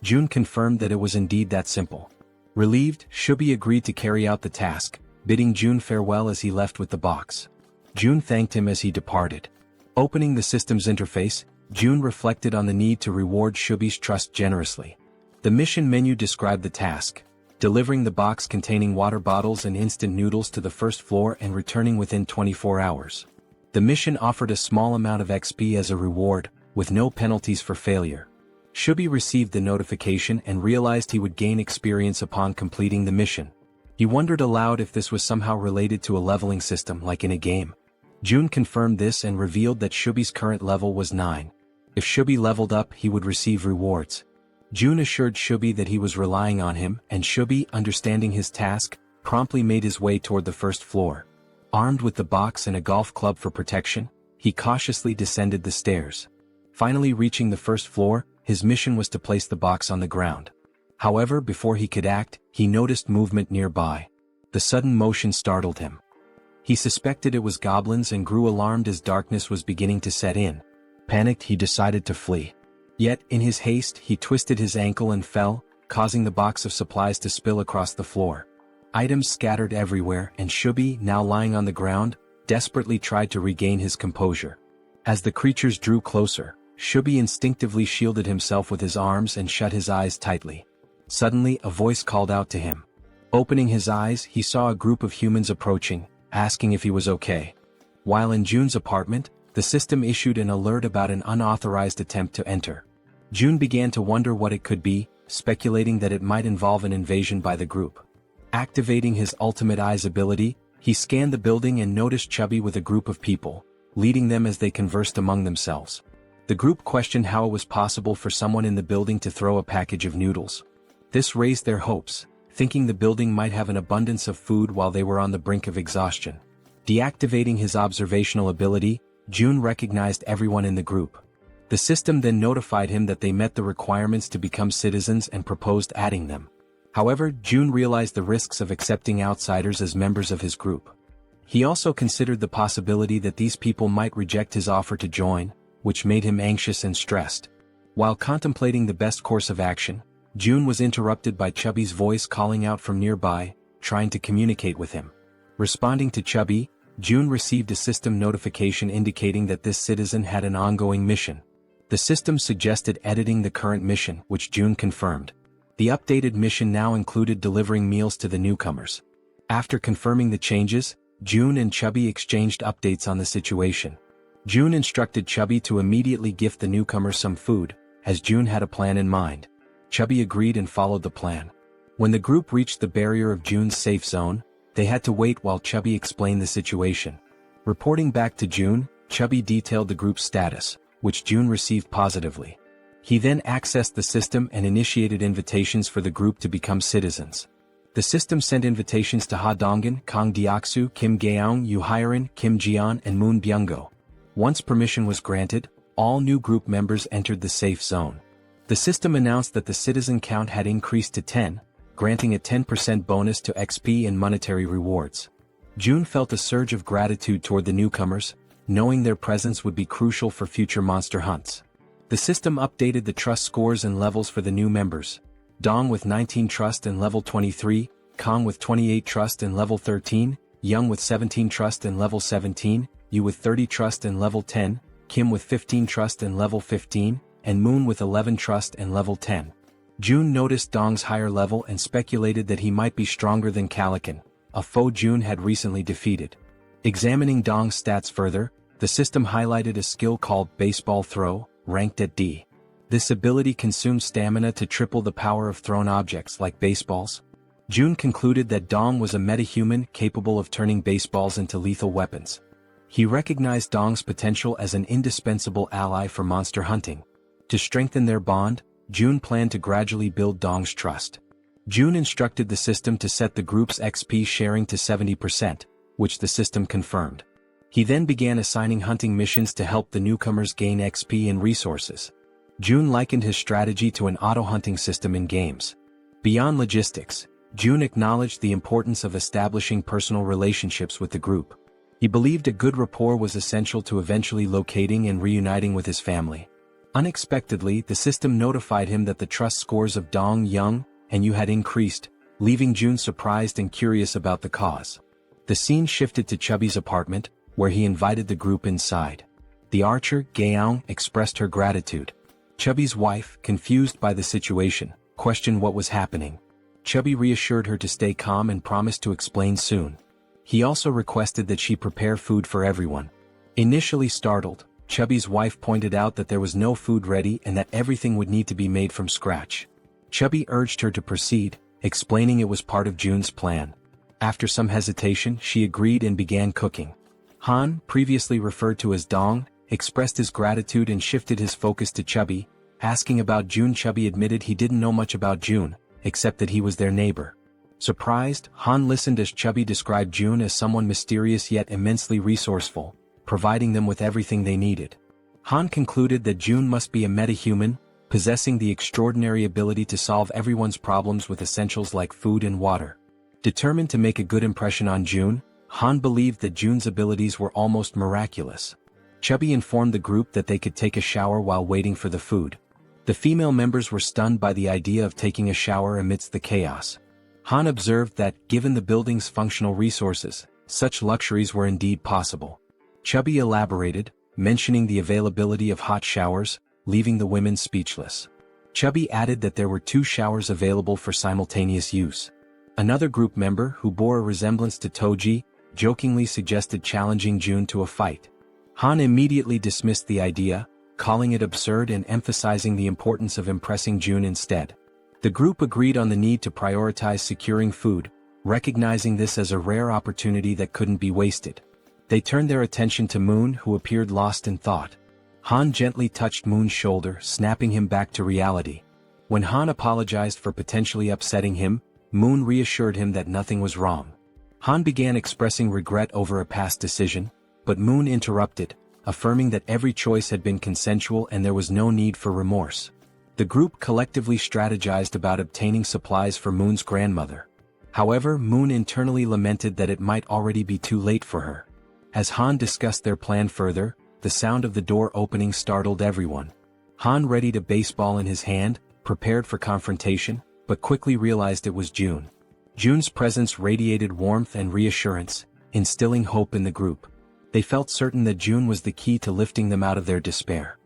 Speaker 1: June confirmed that it was indeed that simple. Relieved, Chubby agreed to carry out the task, bidding June farewell as he left with the box. June thanked him as he departed. Opening the system's interface, June reflected on the need to reward Chubby's trust generously. The mission menu described the task: delivering the box containing water bottles and instant noodles to the 1st floor and returning within 24 hours. The mission offered a small amount of XP as a reward, with no penalties for failure. Chubby received the notification and realized he would gain experience upon completing the mission. He wondered aloud if this was somehow related to a leveling system like in a game. June confirmed this and revealed that Chubby's current level was 9. If Chubby leveled up, he would receive rewards. June assured Chubby that he was relying on him, and Chubby, understanding his task, promptly made his way toward the 1st floor. Armed with the box and a golf club for protection, he cautiously descended the stairs. Finally reaching the 1st floor, his mission was to place the box on the ground. However, before he could act, he noticed movement nearby. The sudden motion startled him. He suspected it was goblins and grew alarmed as darkness was beginning to set in. Panicked, he decided to flee. Yet, in his haste, he twisted his ankle and fell, causing the box of supplies to spill across the floor. Items scattered everywhere, and Chubby, now lying on the ground, desperately tried to regain his composure. As the creatures drew closer, Chubby instinctively shielded himself with his arms and shut his eyes tightly. Suddenly, a voice called out to him. Opening his eyes, he saw a group of humans approaching, asking if he was okay. While in June's apartment, the system issued an alert about an unauthorized attempt to enter. June began to wonder what it could be, speculating that it might involve an invasion by the group. Activating his ultimate eyes ability, he scanned the building and noticed Chubby with a group of people, leading them as they conversed among themselves. The group questioned how it was possible for someone in the building to throw a package of noodles. This raised their hopes, thinking the building might have an abundance of food while they were on the brink of exhaustion. Deactivating his observational ability, June recognized everyone in the group. The system then notified him that they met the requirements to become citizens and proposed adding them. However, June realized the risks of accepting outsiders as members of his group. He also considered the possibility that these people might reject his offer to join, which made him anxious and stressed. While contemplating the best course of action, June was interrupted by Chubby's voice calling out from nearby, trying to communicate with him. Responding to Chubby, June received a system notification indicating that this citizen had an ongoing mission. The system suggested editing the current mission, which June confirmed. The updated mission now included delivering meals to the newcomers. After confirming the changes, June and Chubby exchanged updates on the situation. June instructed Chubby to immediately gift the newcomers some food, as June had a plan in mind. Chubby agreed and followed the plan. When the group reached the barrier of June's safe zone, they had to wait while Chubby explained the situation. Reporting back to June, Chubby detailed the group's status, which June received positively. He then accessed the system and initiated invitations for the group to become citizens. The system sent invitations to Ha Donggan, Kang Deoksu, Kim Gaeong, Yoo Hyerin, Kim Jeon, and Moon Byung-go. Once permission was granted, all new group members entered the safe zone. The system announced that the citizen count had increased to 10, granting a 10% bonus to XP and monetary rewards. June felt a surge of gratitude toward the newcomers, knowing their presence would be crucial for future monster hunts. The system updated the trust scores and levels for the new members. Dong with 19 trust and level 23, Kang with 28 trust and level 13, Young with 17 trust and level 17, Yu with 30 trust and level 10, Kim with 15 trust and level 15, and Moon with 11 trust and level 10. June noticed Dong's higher level and speculated that he might be stronger than Calican, a foe June had recently defeated. Examining Dong's stats further, the system highlighted a skill called Baseball Throw, ranked at D. This ability consumes stamina to triple the power of thrown objects like baseballs. June concluded that Dong was a metahuman capable of turning baseballs into lethal weapons. He recognized Dong's potential as an indispensable ally for monster hunting. To strengthen their bond, June planned to gradually build Dong's trust. June instructed the system to set the group's XP sharing to 70%, which the system confirmed. He then began assigning hunting missions to help the newcomers gain XP and resources. June likened his strategy to an auto-hunting system in games. Beyond logistics, June acknowledged the importance of establishing personal relationships with the group. He believed a good rapport was essential to eventually locating and reuniting with his family. Unexpectedly, the system notified him that the trust scores of Dong, Young, and Yu had increased, leaving June surprised and curious about the cause. The scene shifted to Chubby's apartment, where he invited the group inside. The archer, Gaeong, expressed her gratitude. Chubby's wife, confused by the situation, questioned what was happening. Chubby reassured her to stay calm and promised to explain soon. He also requested that she prepare food for everyone. Initially startled, Chubby's wife pointed out that there was no food ready and that everything would need to be made from scratch. Chubby urged her to proceed, explaining it was part of June's plan. After some hesitation, she agreed and began cooking. Han, previously referred to as Dong, expressed his gratitude and shifted his focus to Chubby, asking about June. Chubby admitted he didn't know much about June, except that he was their neighbor. Surprised, Han listened as Chubby described June as someone mysterious yet immensely resourceful, providing them with everything they needed. Han concluded that June must be a metahuman, possessing the extraordinary ability to solve everyone's problems with essentials like food and water. Determined to make a good impression on June, Han believed that June's abilities were almost miraculous. Chubby informed the group that they could take a shower while waiting for the food. The female members were stunned by the idea of taking a shower amidst the chaos. Han observed that, given the building's functional resources, such luxuries were indeed possible. Chubby elaborated, mentioning the availability of hot showers, leaving the women speechless. Chubby added that there were 2 showers available for simultaneous use. Another group member, who bore a resemblance to Toji, jokingly suggested challenging June to a fight. Han immediately dismissed the idea, calling it absurd and emphasizing the importance of impressing June instead. The group agreed on the need to prioritize securing food, recognizing this as a rare opportunity that couldn't be wasted. They turned their attention to Moon, who appeared lost in thought. Han gently touched Moon's shoulder, snapping him back to reality. When Han apologized for potentially upsetting him, Moon reassured him that nothing was wrong. Han began expressing regret over a past decision, but Moon interrupted, affirming that every choice had been consensual and there was no need for remorse. The group collectively strategized about obtaining supplies for Moon's grandmother. However, Moon internally lamented that it might already be too late for her. As Han discussed their plan further, the sound of the door opening startled everyone. Han readied a baseball in his hand, prepared for confrontation, but quickly realized it was June. June's presence radiated warmth and reassurance, instilling hope in the group. They felt certain that June was the key to lifting them out of their despair.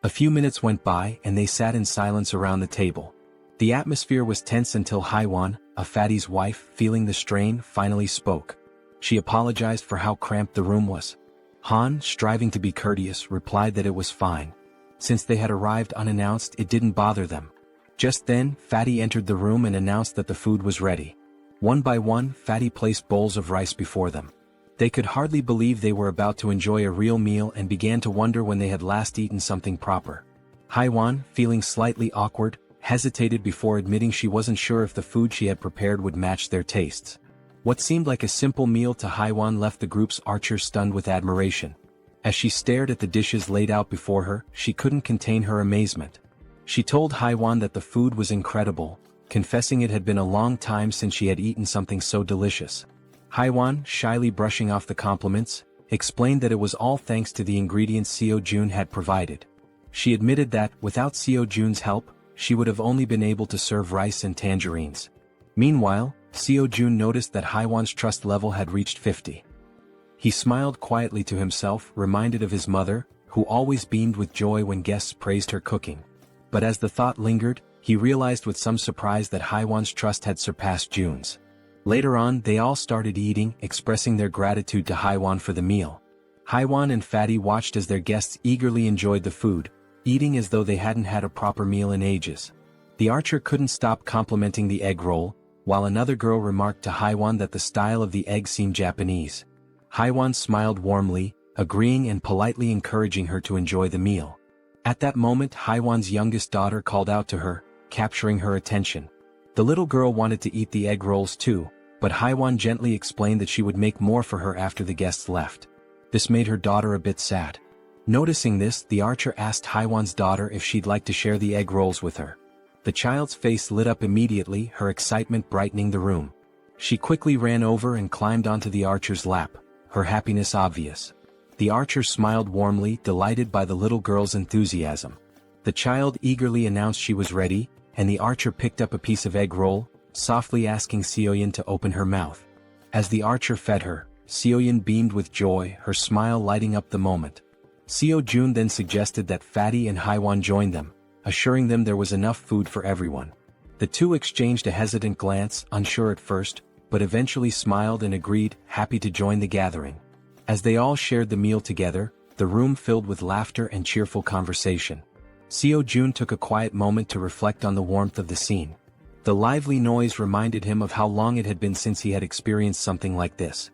Speaker 1: A few minutes went by and they sat in silence around the table. The atmosphere was tense until Haewon, a fatty's wife, feeling the strain, finally spoke. She apologized for how cramped the room was. Han, striving to be courteous, replied that it was fine. Since they had arrived unannounced, it didn't bother them. Just then, Fatty entered the room and announced that the food was ready. One by one, Fatty placed bowls of rice before them. They could hardly believe they were about to enjoy a real meal and began to wonder when they had last eaten something proper. Haewon, feeling slightly awkward, hesitated before admitting she wasn't sure if the food she had prepared would match their tastes. What seemed like a simple meal to Haewon left the group's archers stunned with admiration. As she stared at the dishes laid out before her, she couldn't contain her amazement. She told Haewon that the food was incredible, confessing it had been a long time since she had eaten something so delicious. Haewon, shyly brushing off the compliments, explained that it was all thanks to the ingredients Seo Jun had provided. She admitted that, without Seo Jun's help, she would have only been able to serve rice and tangerines. Meanwhile, Seo Jun noticed that Haewon's trust level had reached 50. He smiled quietly to himself, reminded of his mother, who always beamed with joy when guests praised her cooking. But as the thought lingered, he realized with some surprise that Haewon's trust had surpassed Jun's. Later on, they all started eating, expressing their gratitude to Haewon for the meal. Haewon and Fatty watched as their guests eagerly enjoyed the food, eating as though they hadn't had a proper meal in ages. The archer couldn't stop complimenting the egg roll, while another girl remarked to Haewon that the style of the egg seemed Japanese. Haewon smiled warmly, agreeing and politely encouraging her to enjoy the meal. At that moment, Haewon's youngest daughter called out to her, capturing her attention. The little girl wanted to eat the egg rolls too, but Haewon gently explained that she would make more for her after the guests left. This made her daughter a bit sad. Noticing this, the archer asked Haewon's daughter if she'd like to share the egg rolls with her. The child's face lit up immediately, her excitement brightening the room. She quickly ran over and climbed onto the archer's lap, her happiness obvious. The archer smiled warmly, delighted by the little girl's enthusiasm. The child eagerly announced she was ready, and the archer picked up a piece of egg roll, softly asking Seoyeon to open her mouth. As the archer fed her, Seoyeon beamed with joy, her smile lighting up the moment. Seo Jun then suggested that Fatty and Haewon join them, assuring them there was enough food for everyone. The two exchanged a hesitant glance, unsure at first, but eventually smiled and agreed, happy to join the gathering. As they all shared the meal together, the room filled with laughter and cheerful conversation. Seo Jun took a quiet moment to reflect on the warmth of the scene. The lively noise reminded him of how long it had been since he had experienced something like this.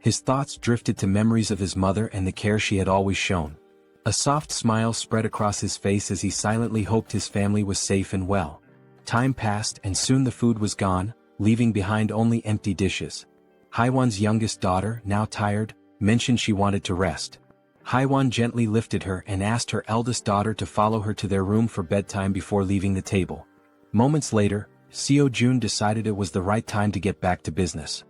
Speaker 1: His thoughts drifted to memories of his mother and the care she had always shown. A soft smile spread across his face as he silently hoped his family was safe and well. Time passed and soon the food was gone, leaving behind only empty dishes. Haewon's youngest daughter, now tired, mentioned she wanted to rest. Haewon gently lifted her and asked her eldest daughter to follow her to their room for bedtime before leaving the table. Moments later, Seo Jun decided it was the right time to get back to business.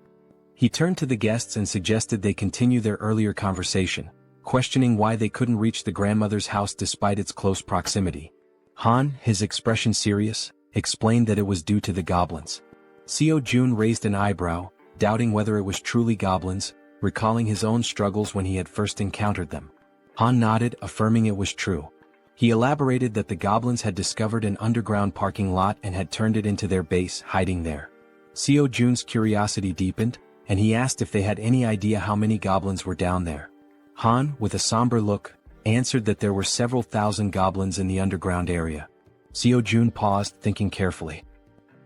Speaker 1: He turned to the guests and suggested they continue their earlier conversation, questioning why they couldn't reach the grandmother's house despite its close proximity. Han, his expression serious, explained that it was due to the goblins. Seo Jun raised an eyebrow, doubting whether it was truly goblins, recalling his own struggles when he had first encountered them. Han nodded, affirming it was true. He elaborated that the goblins had discovered an underground parking lot and had turned it into their base, hiding there. Seo Jun's curiosity deepened, and he asked if they had any idea how many goblins were down there. Han, with a somber look, answered that there were several thousand goblins in the underground area. Seo Jun paused, thinking carefully.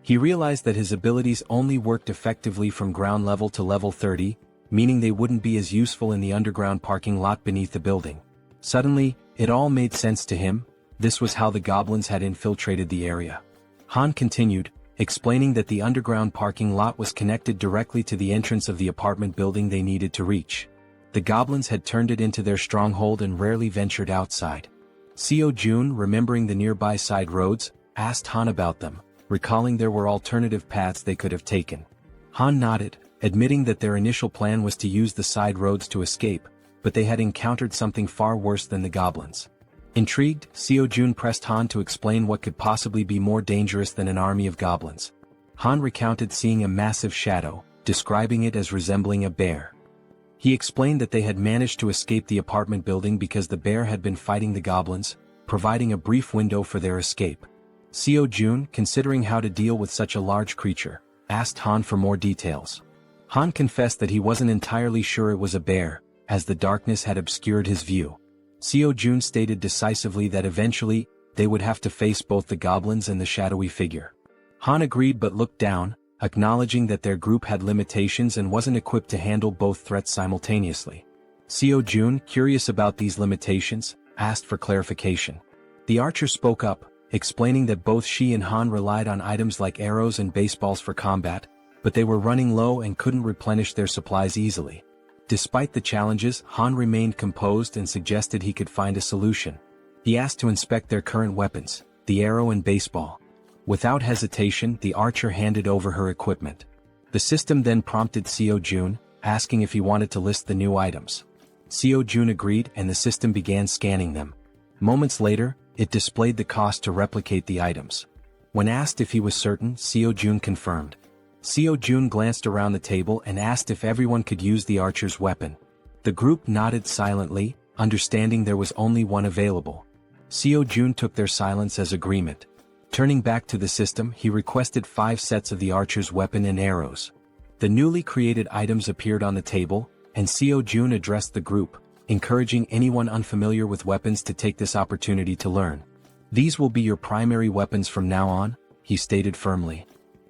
Speaker 1: He realized that his abilities only worked effectively from ground level to level 30, meaning they wouldn't be as useful in the underground parking lot beneath the building. Suddenly, it all made sense to him. This was how the goblins had infiltrated the area. Han continued, explaining that the underground parking lot was connected directly to the entrance of the apartment building they needed to reach. The goblins had turned it into their stronghold and rarely ventured outside. Seo Jun, remembering the nearby side roads, asked Han about them, recalling there were alternative paths they could have taken. Han nodded, admitting that their initial plan was to use the side roads to escape, but they had encountered something far worse than the goblins. Intrigued, Seo-jun pressed Han to explain what could possibly be more dangerous than an army of goblins. Han recounted seeing a massive shadow, describing it as resembling a bear. He explained that they had managed to escape the apartment building because the bear had been fighting the goblins, providing a brief window for their escape. Seo-jun, considering how to deal with such a large creature, asked Han for more details. Han confessed that he wasn't entirely sure it was a bear, as the darkness had obscured his view. Seo-jun stated decisively that eventually, they would have to face both the goblins and the shadowy figure. Han agreed but looked down, acknowledging that their group had limitations and wasn't equipped to handle both threats simultaneously. Seo-jun, curious about these limitations, asked for clarification. The archer spoke up, explaining that both she and Han relied on items like arrows and baseballs for combat, but they were running low and couldn't replenish their supplies easily. Despite the challenges, Han remained composed and suggested he could find a solution. He asked to inspect their current weapons, the arrow and baseball. Without hesitation, the archer handed over her equipment. The system then prompted Seo-jun, asking if he wanted to list the new items. Seo-jun agreed and the system began scanning them. Moments later, it displayed the cost to replicate the items. When asked if he was certain, Seo-jun confirmed. Seo-jun glanced around the table and asked if everyone could use the archer's weapon. The group nodded silently, understanding there was only one available. Seo-jun took their silence as agreement. Turning back to the system, he requested 5 sets of the archer's weapon and arrows. The newly created items appeared on the table, and Seo-jun addressed the group, encouraging anyone unfamiliar with weapons to take this opportunity to learn. "These will be your primary weapons from now on," he stated firmly.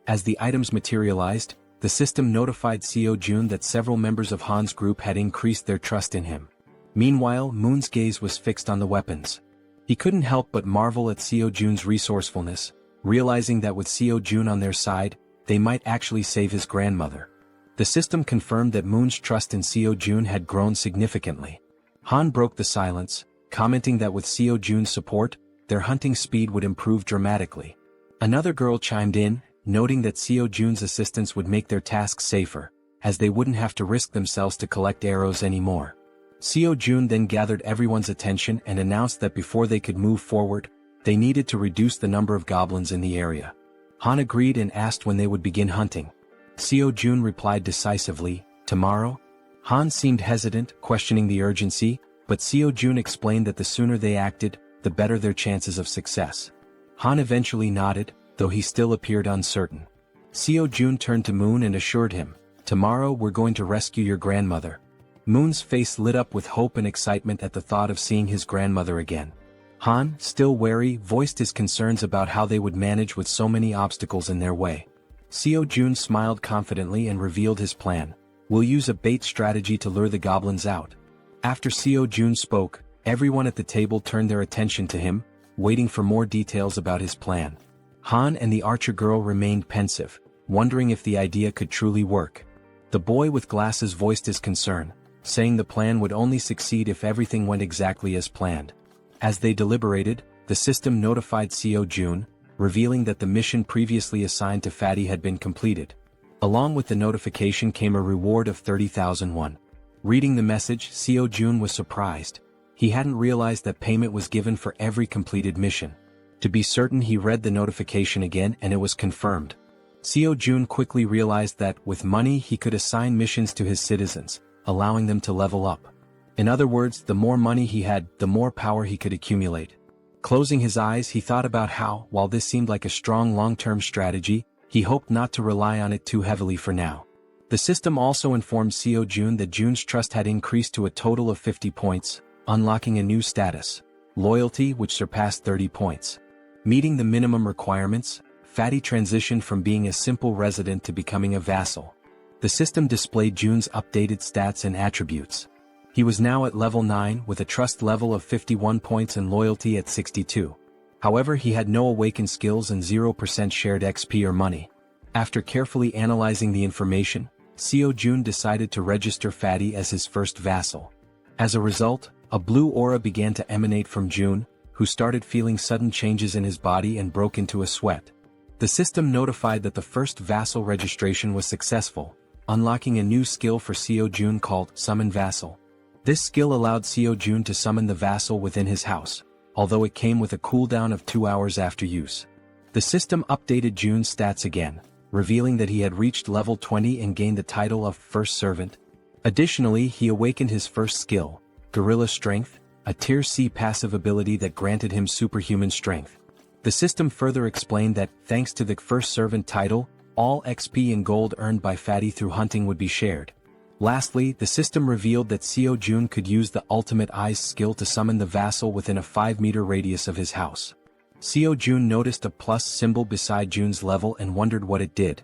Speaker 1: As the items materialized, the system notified Seo-jun that several members of Han's group had increased their trust in him. Meanwhile, Moon's gaze was fixed on the weapons. He couldn't help but marvel at Seo-jun's resourcefulness, realizing that with Seo-jun on their side, they might actually save his grandmother. The system confirmed that Moon's trust in Seo-jun had grown significantly. Han broke the silence, commenting that with Seo-jun's support, their hunting speed would improve dramatically. Another girl chimed in, noting that Seo-jun's assistance would make their tasks safer, as they wouldn't have to risk themselves to collect arrows anymore. Seo-jun then gathered everyone's attention and announced that before they could move forward, they needed to reduce the number of goblins in the area. Han agreed and asked when they would begin hunting. Seo-jun replied decisively, "Tomorrow?" Han seemed hesitant, questioning the urgency, but Seo-jun explained that the sooner they acted, the better their chances of success. Han eventually nodded, though he still appeared uncertain. Seo-jun turned to Moon and assured him, "Tomorrow we're going to rescue your grandmother." Moon's face lit up with hope and excitement at the thought of seeing his grandmother again. Han, still wary, voiced his concerns about how they would manage with so many obstacles in their way. Seo-jun smiled confidently and revealed his plan. "We'll use a bait strategy to lure the goblins out." After Seo-jun spoke, everyone at the table turned their attention to him, waiting for more details about his plan. Han and the archer girl remained pensive, wondering if the idea could truly work. The boy with glasses voiced his concern, saying the plan would only succeed if everything went exactly as planned. As they deliberated, the system notified Seo-jun, revealing that the mission previously assigned to Fatty had been completed. Along with the notification came a reward of 30,000 won. Reading the message, Seo-jun was surprised. He hadn't realized that payment was given for every completed mission. To be certain, he read the notification again and it was confirmed. Seo-jun quickly realized that, with money, he could assign missions to his citizens, allowing them to level up. In other words, the more money he had, the more power he could accumulate. Closing his eyes, he thought about how, while this seemed like a strong long-term strategy, he hoped not to rely on it too heavily for now. The system also informed Seo-jun that Jun's trust had increased to a total of 50 points, unlocking a new status, loyalty, which surpassed 30 points. Meeting the minimum requirements, Fatty transitioned from being a simple resident to becoming a vassal. The system displayed Jun's updated stats and attributes. He was now at level 9 with a trust level of 51 points and loyalty at 62. However, he had no awakened skills and 0% shared XP or money. After carefully analyzing the information, Seo-jun decided to register Fatty as his first vassal. As a result, a blue aura began to emanate from Jun, who started feeling sudden changes in his body and broke into a sweat. The system notified that the first vassal registration was successful, unlocking a new skill for Jaehyeon called Summon Vassal. This skill allowed Jaehyeon to summon the vassal within his house, although it came with a cooldown of 2 hours after use. The system updated Jun's stats again, revealing that he had reached level 20 and gained the title of First Servant. Additionally, he awakened his first skill, Gorilla Strength, a Tier C passive ability that granted him superhuman strength. The system further explained that, thanks to the First Servant title, all XP and gold earned by Fatty through hunting would be shared. Lastly, the system revealed that Jaehyeon could use the Ultimate Eyes skill to summon the vassal within a 5-meter radius of his house. Jaehyeon noticed a plus symbol beside Jun's level and wondered what it did.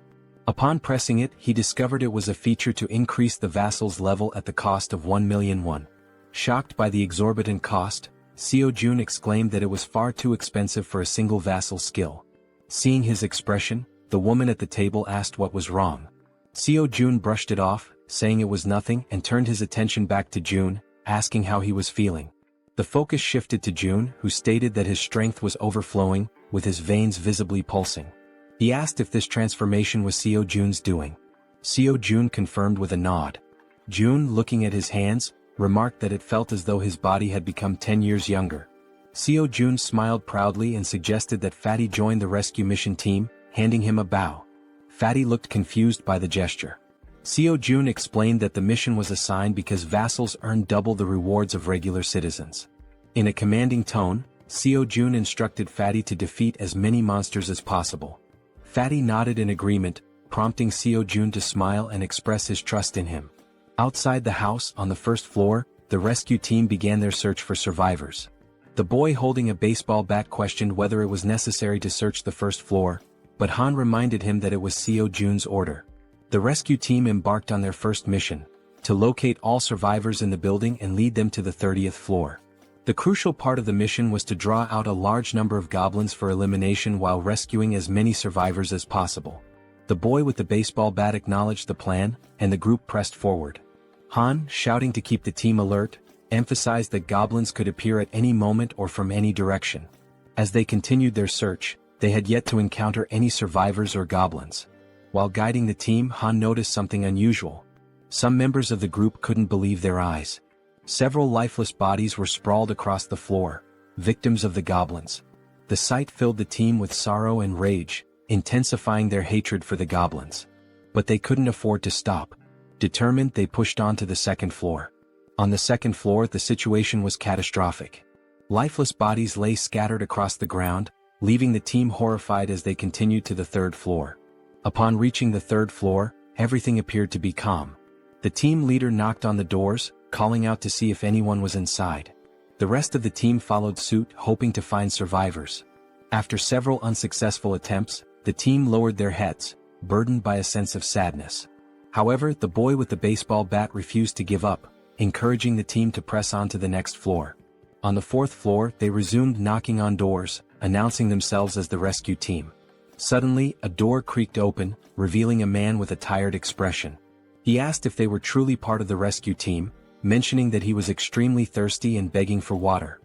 Speaker 1: Upon pressing it, he discovered it was a feature to increase the vassal's level at the cost of 1 million won. Shocked by the exorbitant cost, Jaehyeon exclaimed that it was far too expensive for a single vassal skill. Seeing his expression, the woman at the table asked what was wrong. Jaehyeon brushed it off, saying it was nothing, and turned his attention back to Jun, asking how he was feeling. The focus shifted to Jun, who stated that his strength was overflowing, with his veins visibly pulsing. He asked if this transformation was Jaehyeon's doing. Jaehyeon confirmed with a nod. Jun, looking at his hands, remarked that it felt as though his body had become 10 years younger. Jaehyeon smiled proudly and suggested that Fatty join the rescue mission team, handing him a bow. Fatty looked confused by the gesture. Jaehyeon explained that the mission was assigned because vassals earned double the rewards of regular citizens. In a commanding tone, Jaehyeon instructed Fatty to defeat as many monsters as possible. Fatty nodded in agreement, prompting Jaehyeon to smile and express his trust in him. Outside the house, on the first floor, the rescue team began their search for survivors. The boy holding a baseball bat questioned whether it was necessary to search the first floor, but Han reminded him that it was Jaehyeon's order. The rescue team embarked on their first mission, to locate all survivors in the building and lead them to the 30th floor. The crucial part of the mission was to draw out a large number of goblins for elimination while rescuing as many survivors as possible. The boy with the baseball bat acknowledged the plan, and the group pressed forward. Han, shouting to keep the team alert, emphasized that goblins could appear at any moment or from any direction. As they continued their search, they had yet to encounter any survivors or goblins. While guiding the team, Han noticed something unusual. Some members of the group couldn't believe their eyes. Several lifeless bodies were sprawled across the floor, victims of the goblins. The sight filled the team with sorrow and rage, intensifying their hatred for the goblins. But they couldn't afford to stop. Determined, they pushed on to the second floor. On the second floor, the situation was catastrophic. Lifeless bodies lay scattered across the ground, leaving the team horrified as they continued to the third floor. Upon reaching the third floor, everything appeared to be calm. The team leader knocked on the doors, calling out to see if anyone was inside. The rest of the team followed suit, hoping to find survivors. After several unsuccessful attempts, the team lowered their heads, burdened by a sense of sadness. However, the boy with the baseball bat refused to give up, encouraging the team to press on to the next floor. On the fourth floor, they resumed knocking on doors, announcing themselves as the rescue team. Suddenly, a door creaked open, revealing a man with a tired expression. He asked if they were truly part of the rescue team, mentioning that he was extremely thirsty and begging for water.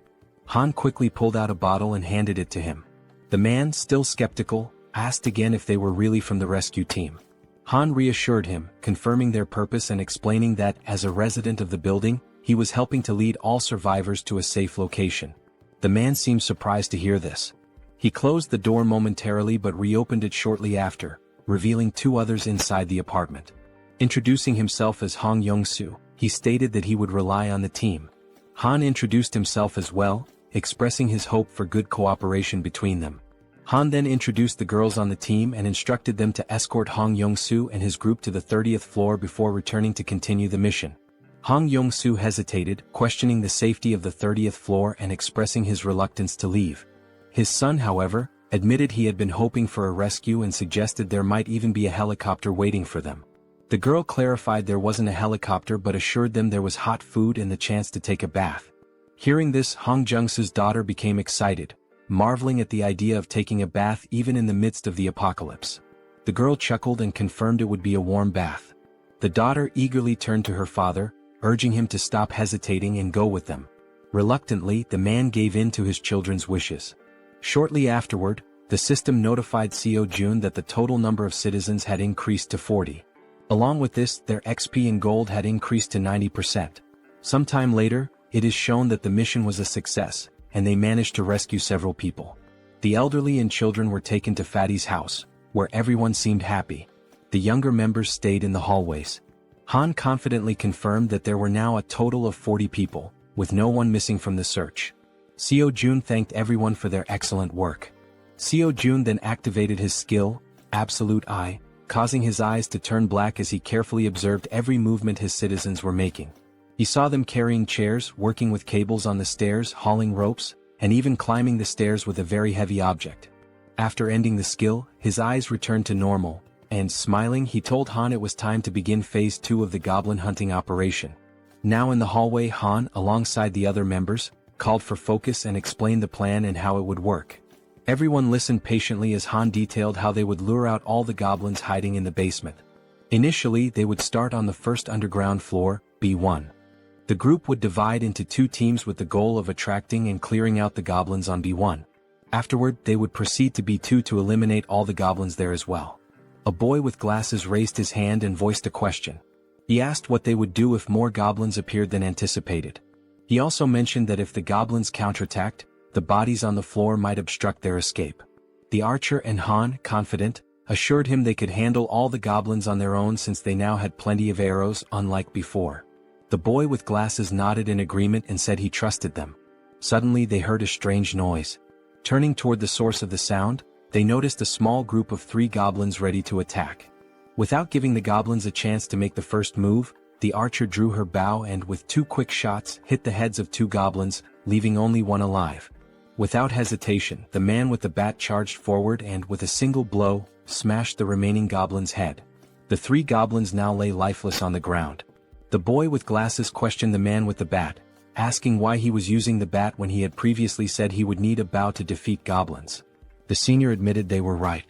Speaker 1: Han quickly pulled out a bottle and handed it to him. The man, still skeptical, asked again if they were really from the rescue team. Han reassured him, confirming their purpose and explaining that, as a resident of the building, he was helping to lead all survivors to a safe location. The man seemed surprised to hear this. He closed the door momentarily but reopened it shortly after, revealing 2 others inside the apartment. Introducing himself as Hong Young-soo, he stated that he would rely on the team. Han introduced himself as well, expressing his hope for good cooperation between them. Han then introduced the girls on the team and instructed them to escort Hong Young-soo and his group to the 30th floor before returning to continue the mission. Hong Young-soo hesitated, questioning the safety of the 30th floor and expressing his reluctance to leave. His son, however, admitted he had been hoping for a rescue and suggested there might even be a helicopter waiting for them. The girl clarified there wasn't a helicopter but assured them there was hot food and the chance to take a bath. Hearing this, Hong Jung-soo's daughter became excited, marveling at the idea of taking a bath even in the midst of the apocalypse. The girl chuckled and confirmed it would be a warm bath. The daughter eagerly turned to her father, urging him to stop hesitating and go with them. Reluctantly, the man gave in to his children's wishes. Shortly afterward, the system notified Jaehyeon that the total number of citizens had increased to 40. Along with this, their XP and gold had increased to 90%. Sometime later, it is shown that the mission was a success, and they managed to rescue several people. The elderly and children were taken to Fatty's house, where everyone seemed happy. The younger members stayed in the hallways. Han confidently confirmed that there were now a total of 40 people, with no one missing from the search. Jaehyeon thanked everyone for their excellent work. Jaehyeon then activated his skill, Absolute Eye, causing his eyes to turn black as he carefully observed every movement his citizens were making. He saw them carrying chairs, working with cables on the stairs, hauling ropes, and even climbing the stairs with a very heavy object. After ending the skill, his eyes returned to normal, and smiling he told Han it was time to begin phase 2 of the goblin hunting operation. Now in the hallway, Han, alongside the other members, called for focus and explained the plan and how it would work. Everyone listened patiently as Han detailed how they would lure out all the goblins hiding in the basement. Initially, they would start on the first underground floor, B1. The group would divide into 2 teams with the goal of attracting and clearing out the goblins on B1. Afterward, they would proceed to B2 to eliminate all the goblins there as well. A boy with glasses raised his hand and voiced a question. He asked what they would do if more goblins appeared than anticipated. He also mentioned that if the goblins counterattacked, the bodies on the floor might obstruct their escape. The archer and Han, confident, assured him they could handle all the goblins on their own since they now had plenty of arrows, unlike before. The boy with glasses nodded in agreement and said he trusted them. Suddenly they heard a strange noise. Turning toward the source of the sound, they noticed a small group of 3 goblins ready to attack. Without giving the goblins a chance to make the first move, the archer drew her bow and with 2 quick shots hit the heads of 2 goblins, leaving only one alive. Without hesitation, the man with the bat charged forward and with a single blow, smashed the remaining goblin's head. The 3 goblins now lay lifeless on the ground. The boy with glasses questioned the man with the bat, asking why he was using the bat when he had previously said he would need a bow to defeat goblins. The senior admitted they were right.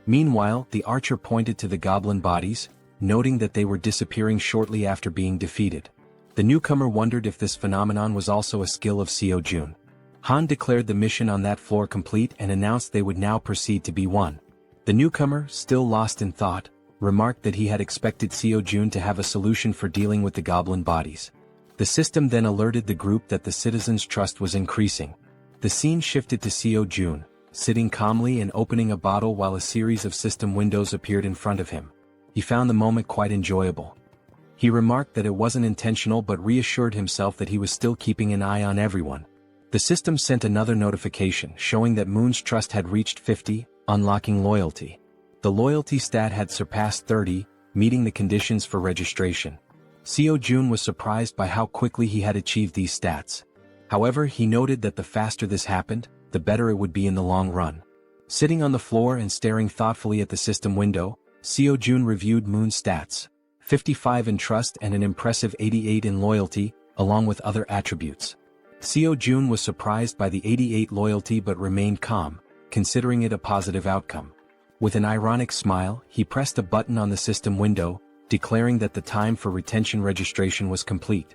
Speaker 1: Meanwhile, the archer pointed to the goblin bodies, noting that they were disappearing shortly after being defeated. The newcomer wondered if this phenomenon was also a skill of Jaehyeon. Han declared the mission on that floor complete and announced they would now proceed to B1. The newcomer, still lost in thought, remarked that he had expected Jaehyeon to have a solution for dealing with the goblin bodies. The system then alerted the group that the citizens' trust was increasing. The scene shifted to Jaehyeon, sitting calmly and opening a bottle while a series of system windows appeared in front of him. He found the moment quite enjoyable. He remarked that it wasn't intentional but reassured himself that he was still keeping an eye on everyone. The system sent another notification showing that Moon's trust had reached 50, unlocking loyalty. The loyalty stat had surpassed 30, meeting the conditions for registration. Jaehyeon was surprised by how quickly he had achieved these stats. However, he noted that the faster this happened, the better it would be in the long run. Sitting on the floor and staring thoughtfully at the system window, Jaehyeon reviewed Moon's stats, 55 in trust and an impressive 88 in loyalty, along with other attributes. Jaehyeon was surprised by the 88 loyalty but remained calm, considering it a positive outcome. With an ironic smile, he pressed a button on the system window, declaring that the time for retention registration was complete.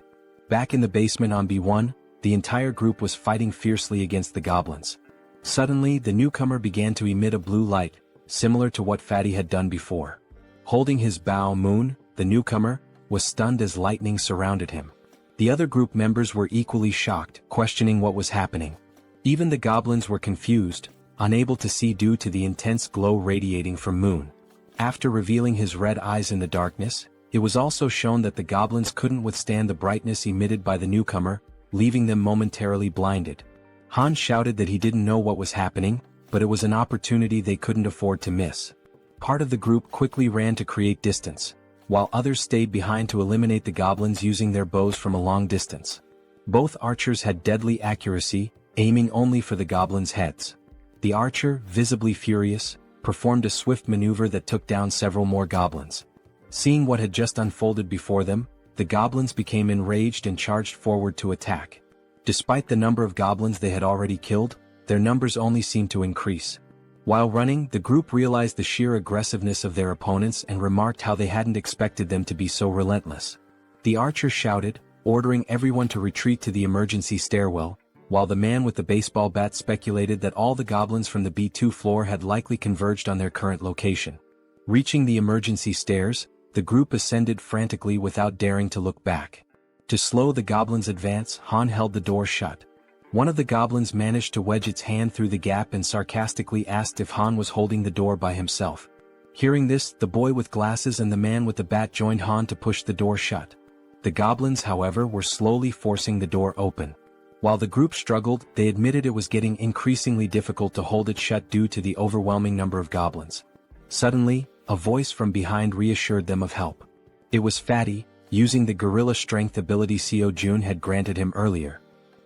Speaker 1: Back in the basement on B1, the entire group was fighting fiercely against the goblins. Suddenly, the newcomer began to emit a blue light, similar to what Fatty had done before. Holding his bow, Moon, the newcomer, was stunned as lightning surrounded him. The other group members were equally shocked, questioning what was happening. Even the goblins were confused, unable to see due to the intense glow radiating from Moon. After revealing his red eyes in the darkness, it was also shown that the goblins couldn't withstand the brightness emitted by the newcomer, leaving them momentarily blinded. Han shouted that he didn't know what was happening, but it was an opportunity they couldn't afford to miss. Part of the group quickly ran to create distance, while others stayed behind to eliminate the goblins using their bows from a long distance. Both archers had deadly accuracy, aiming only for the goblins' heads. The archer, visibly furious, performed a swift maneuver that took down several more goblins. Seeing what had just unfolded before them, the goblins became enraged and charged forward to attack. Despite the number of goblins they had already killed, their numbers only seemed to increase. While running, the group realized the sheer aggressiveness of their opponents and remarked how they hadn't expected them to be so relentless. The archer shouted, ordering everyone to retreat to the emergency stairwell, while the man with the baseball bat speculated that all the goblins from the B2 floor had likely converged on their current location. Reaching the emergency stairs, the group ascended frantically without daring to look back. To slow the goblins' advance, Han held the door shut. One of the goblins managed to wedge its hand through the gap and sarcastically asked if Han was holding the door by himself. Hearing this, the boy with glasses and the man with the bat joined Han to push the door shut. The goblins, however, were slowly forcing the door open. While the group struggled, they admitted it was getting increasingly difficult to hold it shut due to the overwhelming number of goblins. Suddenly, a voice from behind reassured them of help. It was Fatty, using the gorilla strength ability Jaehyeon had granted him earlier.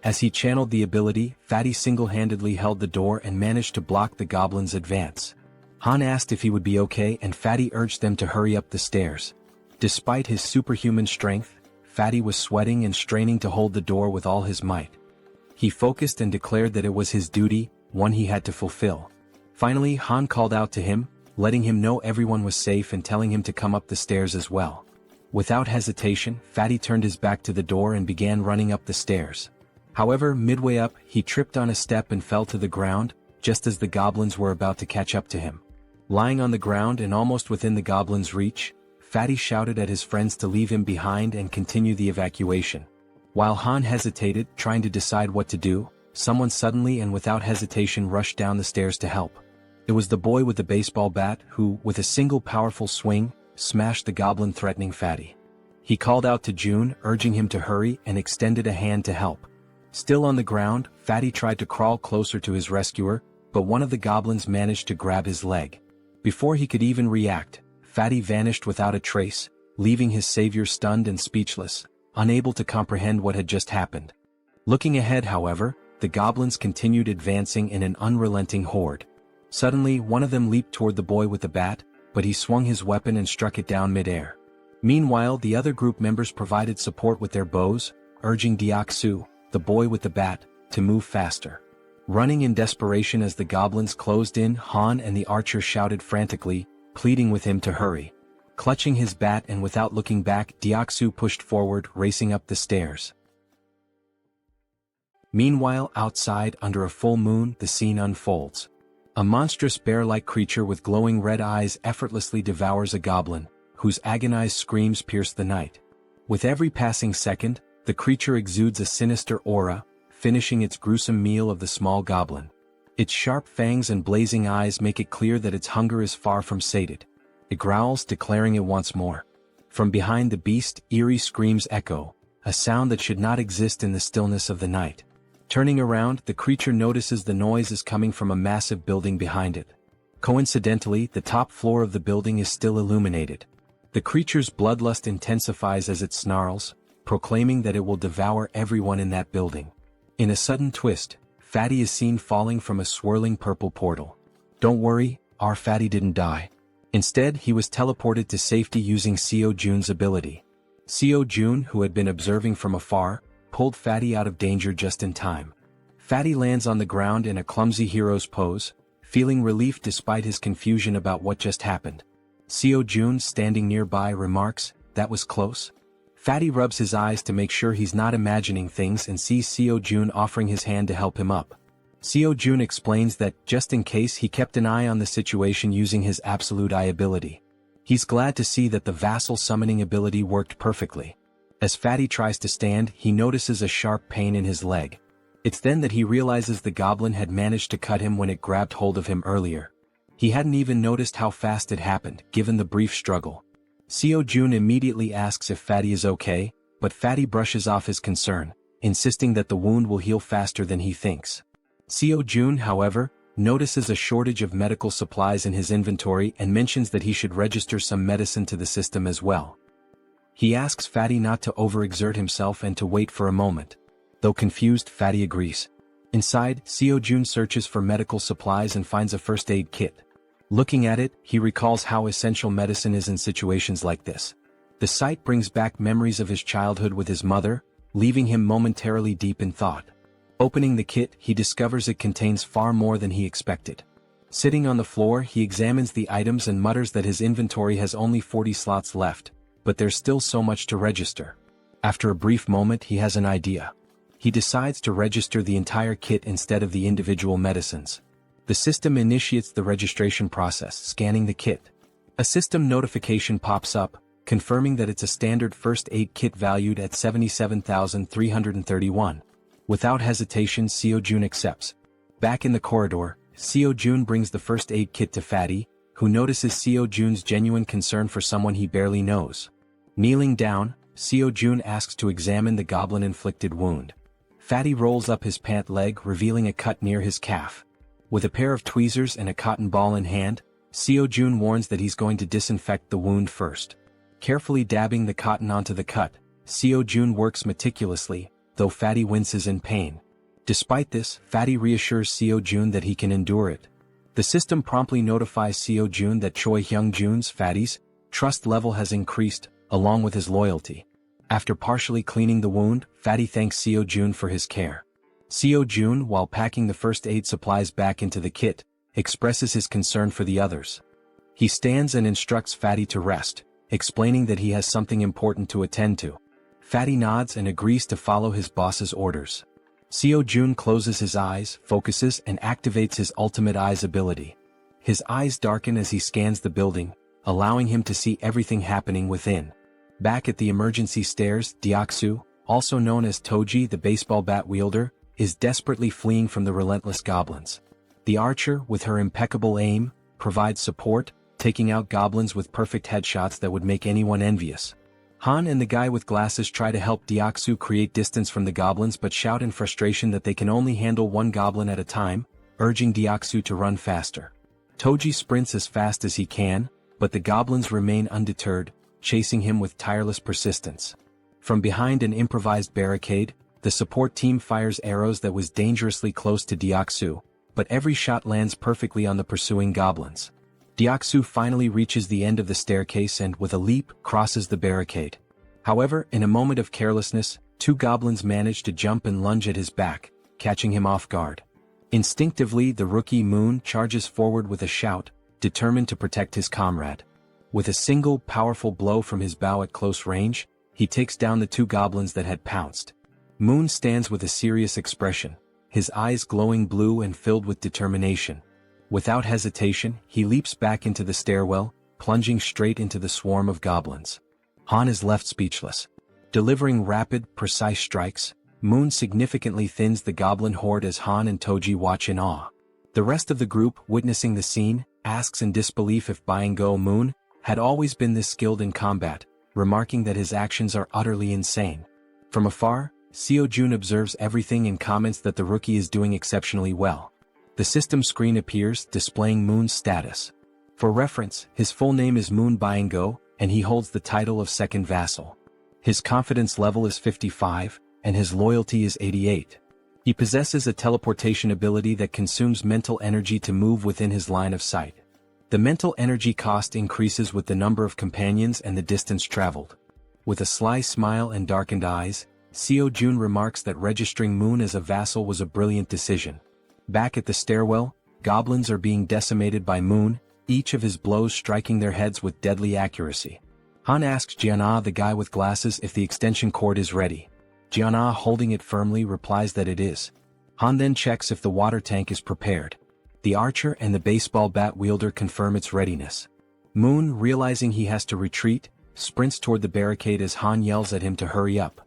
Speaker 1: As he channeled the ability, Fatty single-handedly held the door and managed to block the goblins' advance. Han asked if he would be okay and Fatty urged them to hurry up the stairs. Despite his superhuman strength, Fatty was sweating and straining to hold the door with all his might. He focused and declared that it was his duty, one he had to fulfill. Finally, Han called out to him, letting him know everyone was safe and telling him to come up the stairs as well. Without hesitation, Fatty turned his back to the door and began running up the stairs. However, midway up, he tripped on a step and fell to the ground, just as the goblins were about to catch up to him. Lying on the ground and almost within the goblins' reach, Fatty shouted at his friends to leave him behind and continue the evacuation. While Han hesitated, trying to decide what to do, someone suddenly and without hesitation rushed down the stairs to help. It was the boy with the baseball bat who, with a single powerful swing, smashed the goblin threatening Fatty. He called out to June, urging him to hurry, and extended a hand to help. Still on the ground, Fatty tried to crawl closer to his rescuer, but one of the goblins managed to grab his leg. Before he could even react, Fatty vanished without a trace, leaving his savior stunned and speechless, unable to comprehend what had just happened. Looking ahead, however, the goblins continued advancing in an unrelenting horde. Suddenly, one of them leaped toward the boy with the bat, but he swung his weapon and struck it down mid-air. Meanwhile, the other group members provided support with their bows, urging Deok-su, the boy with the bat, to move faster. Running in desperation as the goblins closed in, Han and the archer shouted frantically, pleading with him to hurry. Clutching his bat and without looking back, Deok-su pushed forward, racing up the stairs. Meanwhile, outside, under a full moon, the scene unfolds. A monstrous bear-like creature with glowing red eyes effortlessly devours a goblin, whose agonized screams pierce the night. With every passing second, the creature exudes a sinister aura, finishing its gruesome meal of the small goblin. Its sharp fangs and blazing eyes make it clear that its hunger is far from sated. It growls, declaring it wants more. From behind the beast, eerie screams echo, a sound that should not exist in the stillness of the night. Turning around, the creature notices the noise is coming from a massive building behind it. Coincidentally, the top floor of the building is still illuminated. The creature's bloodlust intensifies as it snarls, proclaiming that it will devour everyone in that building. In a sudden twist, Fatty is seen falling from a swirling purple portal. Don't worry, our Fatty didn't die. Instead, he was teleported to safety using Jaehyeon's ability. Jaehyeon, who had been observing from afar, pulled Fatty out of danger just in time. Fatty lands on the ground in a clumsy hero's pose, feeling relief despite his confusion about what just happened. Jaehyeon, standing nearby, remarks, "That was close." Fatty rubs his eyes to make sure he's not imagining things and sees Jaehyeon offering his hand to help him up. Jaehyeon explains that, just in case, he kept an eye on the situation using his absolute eye ability. He's glad to see that the vassal summoning ability worked perfectly. As Fatty tries to stand, he notices a sharp pain in his leg. It's then that he realizes the goblin had managed to cut him when it grabbed hold of him earlier. He hadn't even noticed how fast it happened, given the brief struggle. Jaehyeon immediately asks if Fatty is okay, but Fatty brushes off his concern, insisting that the wound will heal faster than he thinks. Jaehyeon, however, notices a shortage of medical supplies in his inventory and mentions that he should register some medicine to the system as well. He asks Fatty not to overexert himself and to wait for a moment. Though confused, Fatty agrees. Inside, Jaehyeon searches for medical supplies and finds a first aid kit. Looking at it, he recalls how essential medicine is in situations like this. The sight brings back memories of his childhood with his mother, leaving him momentarily deep in thought. Opening the kit, he discovers it contains far more than he expected. Sitting on the floor, he examines the items and mutters that his inventory has only 40 slots left, but there's still so much to register. After a brief moment, he has an idea. he decides to register the entire kit instead of the individual medicines. The system initiates the registration process, scanning the kit. A system notification pops up, confirming that it's a standard first aid kit valued at 77,331. Without hesitation, Seo-jun accepts. Back in the corridor, Seo-jun brings the first aid kit to Fatty, who notices Seo-jun's genuine concern for someone he barely knows. Kneeling down, Seo-jun asks to examine the goblin-inflicted wound. Fatty rolls up his pant leg, revealing a cut near his calf. With a pair of tweezers and a cotton ball in hand, Seo-jun warns that he's going to disinfect the wound first. Carefully dabbing the cotton onto the cut, Seo-jun works meticulously, though Fatty winces in pain. Despite this, Fatty reassures Seo-jun that he can endure it. The system promptly notifies Seo-jun that Choi Hyung-jun's, Fatty's, trust level has increased, along with his loyalty. After partially cleaning the wound, Fatty thanks Seo-jun for his care. Seo-jun, while packing the first aid supplies back into the kit, expresses his concern for the others. He stands and instructs Fatty to rest, explaining that he has something important to attend to. Fatty nods and agrees to follow his boss's orders. Seo-jun closes his eyes, focuses, and activates his ultimate eyes ability. His eyes darken as he scans the building, allowing him to see everything happening within. Back at the emergency stairs, Deoksu, also known as Toji the baseball bat wielder, is desperately fleeing from the relentless goblins. The archer, with her impeccable aim, provides support, taking out goblins with perfect headshots that would make anyone envious. Han and the guy with glasses try to help Deoksu create distance from the goblins but shout in frustration that they can only handle one goblin at a time, urging Deoksu to run faster. Toji sprints as fast as he can, but the goblins remain undeterred, chasing him with tireless persistence. From behind an improvised barricade, the support team fires arrows that was dangerously close to Deoksu, but every shot lands perfectly on the pursuing goblins. Deoksu finally reaches the end of the staircase and, with a leap, crosses the barricade. However, in a moment of carelessness, two goblins manage to jump and lunge at his back, catching him off guard. Instinctively, the rookie Moon charges forward with a shout, determined to protect his comrade. With a single powerful blow from his bow at close range, he takes down the two goblins that had pounced. Moon stands with a serious expression, his eyes glowing blue and filled with determination. Without hesitation, he leaps back into the stairwell, plunging straight into the swarm of goblins. Han is left speechless. Delivering rapid, precise strikes, Moon significantly thins the goblin horde as Han and Toji watch in awe. The rest of the group, witnessing the scene, asks in disbelief if Byung-go Moon had always been this skilled in combat, remarking that his actions are utterly insane. From afar, Seo-jun observes everything and comments that the rookie is doing exceptionally well. The system screen appears, displaying Moon's status. For reference, his full name is Moon Byung-go, and he holds the title of second vassal. His confidence level is 55, and his loyalty is 88. He possesses a teleportation ability that consumes mental energy to move within his line of sight. The mental energy cost increases with the number of companions and the distance traveled. With a sly smile and darkened eyes, Seo-jun remarks that registering Moon as a vassal was a brilliant decision. Back at the stairwell, goblins are being decimated by Moon, each of his blows striking their heads with deadly accuracy. Han asks Jaehyeon, the guy with glasses, if the extension cord is ready. Jaehyeon, holding it firmly, replies that it is. Han then checks if the water tank is prepared. The archer and the baseball bat wielder confirm its readiness. Moon, realizing he has to retreat, sprints toward the barricade as Han yells at him to hurry up.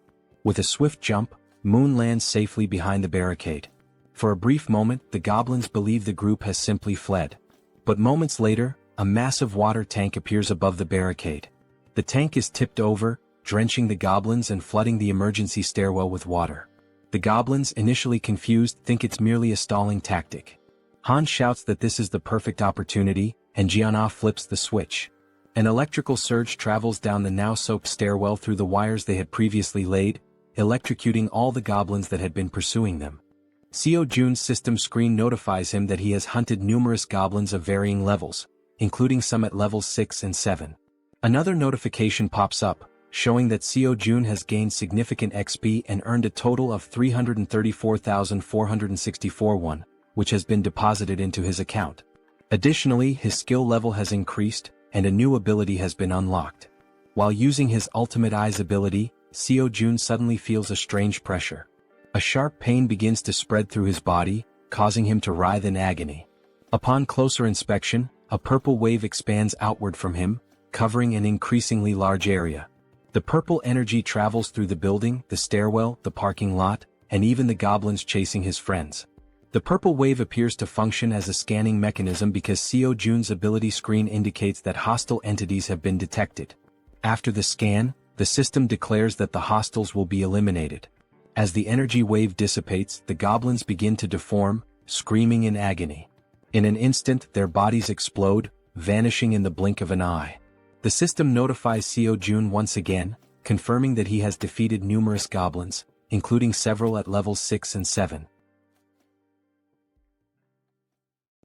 Speaker 1: With a swift jump, Moon lands safely behind the barricade. For a brief moment, the goblins believe the group has simply fled. But moments later, a massive water tank appears above the barricade. The tank is tipped over, drenching the goblins and flooding the emergency stairwell with water. The goblins, initially confused, think it's merely a stalling tactic. Han shouts that this is the perfect opportunity, and Jaehyeon flips the switch. An electrical surge travels down the now-soaked stairwell through the wires they had previously laid, electrocuting all the goblins that had been pursuing them. Seo-jun's system screen notifies him that he has hunted numerous goblins of varying levels, including some at levels 6 and 7. Another notification pops up, showing that Seo-jun has gained significant XP and earned a total of 334,464 won, which has been deposited into his account. Additionally, his skill level has increased, and a new ability has been unlocked. While using his ultimate eyes ability, Seo-jun suddenly feels a strange pressure. A sharp pain begins to spread through his body, causing him to writhe in agony. Upon closer inspection, a purple wave expands outward from him, covering an increasingly large area. The purple energy travels through the building, the stairwell, the parking lot, and even the goblins chasing his friends. The purple wave appears to function as a scanning mechanism because Seo Jun's ability screen indicates that hostile entities have been detected. After the scan, the system declares that the hostiles will be eliminated. As the energy wave dissipates, the goblins begin to deform, screaming in agony. In an instant, their bodies explode, vanishing in the blink of an eye. The system notifies Seo Jun once again, confirming that he has defeated numerous goblins, including several at levels 6 and 7.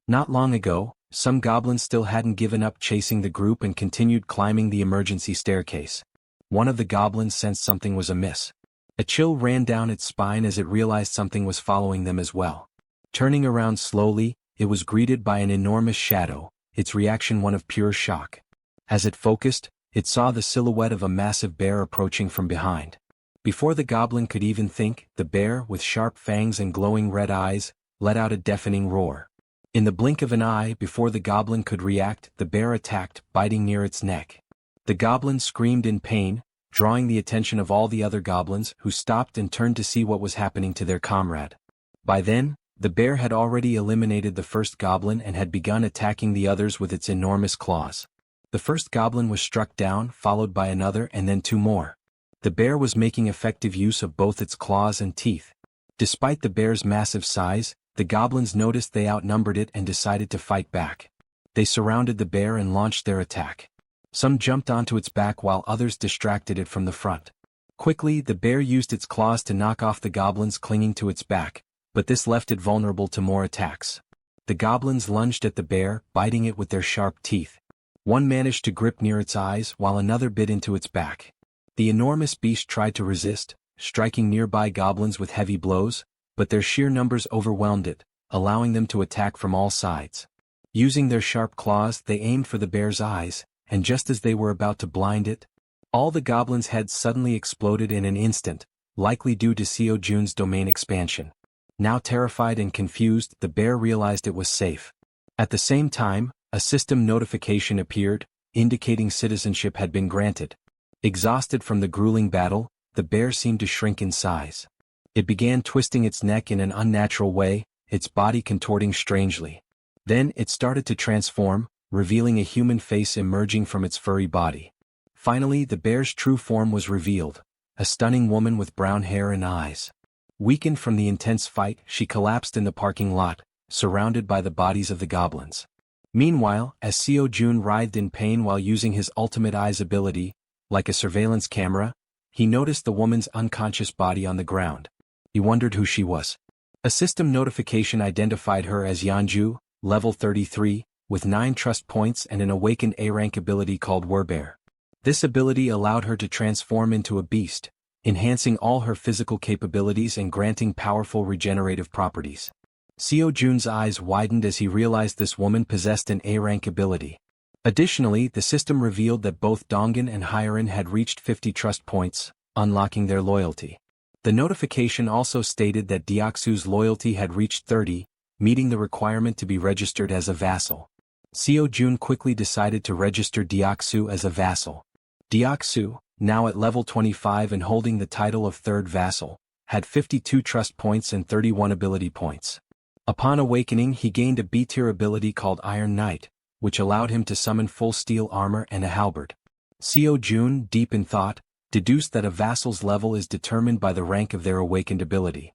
Speaker 1: Not long ago, some goblins still hadn't given up chasing the group and continued climbing the emergency staircase. One of the goblins sensed something was amiss. A chill ran down its spine as it realized something was following them as well. Turning around slowly, it was greeted by an enormous shadow, its reaction one of pure shock. As it focused, it saw the silhouette of a massive bear approaching from behind. Before the goblin could even think, the bear, with sharp fangs and glowing red eyes, let out a deafening roar. In the blink of an eye, before the goblin could react, the bear attacked, biting near its neck. The goblin screamed in pain, drawing the attention of all the other goblins, who stopped and turned to see what was happening to their comrade. By then, the bear had already eliminated the first goblin and had begun attacking the others with its enormous claws. The first goblin was struck down, followed by another and then 2 more. The bear was making effective use of both its claws and teeth. Despite the bear's massive size, the goblins noticed they outnumbered it and decided to fight back. They surrounded the bear and launched their attack. Some jumped onto its back while others distracted it from the front. Quickly, the bear used its claws to knock off the goblins clinging to its back, but this left it vulnerable to more attacks. The goblins lunged at the bear, biting it with their sharp teeth. One managed to grip near its eyes while another bit into its back. The enormous beast tried to resist, striking nearby goblins with heavy blows, but their sheer numbers overwhelmed it, allowing them to attack from all sides. Using their sharp claws, they aimed for the bear's eyes, and just as they were about to blind it, all the goblins' heads suddenly exploded in an instant, likely due to Seo Jun's domain expansion. Now terrified and confused, the bear realized it was safe. At the same time, a system notification appeared, indicating citizenship had been granted. Exhausted from the grueling battle, the bear seemed to shrink in size. It began twisting its neck in an unnatural way, its body contorting strangely. Then it started to transform, revealing a human face emerging from its furry body. Finally, the bear's true form was revealed, a stunning woman with brown hair and eyes. Weakened from the intense fight, she collapsed in the parking lot, surrounded by the bodies of the goblins. Meanwhile, as Seo Jun writhed in pain while using his ultimate eyes ability, like a surveillance camera, he noticed the woman's unconscious body on the ground. He wondered who she was. A system notification identified her as Yeonju, level 33, with 9 trust points and an awakened A-rank ability called Werbear. This ability allowed her to transform into a beast, enhancing all her physical capabilities and granting powerful regenerative properties. Seo Jun's eyes widened as he realized this woman possessed an A-rank ability. Additionally, the system revealed that both Dongan and Hyerin had reached 50 trust points, unlocking their loyalty. The notification also stated that Deoksu's loyalty had reached 30, meeting the requirement to be registered as a vassal. Seo Jun quickly decided to register Deoksu as a vassal. Deoksu, now at level 25 and holding the title of third vassal, had 52 trust points and 31 ability points. Upon awakening, he gained a B-tier ability called Iron Knight, which allowed him to summon full steel armor and a halberd. Seo Jun, deep in thought, deduced that a vassal's level is determined by the rank of their awakened ability.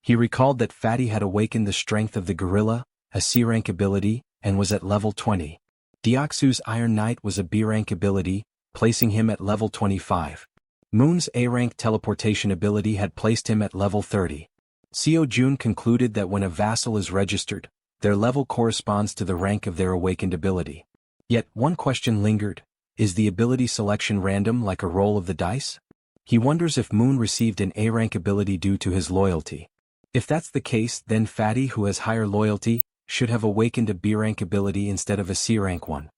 Speaker 1: He recalled that Fatty had awakened the strength of the gorilla, a C-rank ability, and was at level 20. Deoksu's Iron Knight was a B-rank ability, placing him at level 25. Moon's A-rank teleportation ability had placed him at level 30. Seo Jun concluded that when a vassal is registered, their level corresponds to the rank of their awakened ability. Yet, one question lingered: is the ability selection random like a roll of the dice? He wonders if Moon received an A-rank ability due to his loyalty. If that's the case, then Fatty, who has higher loyalty, should have awakened a B-rank ability instead of a C-rank one.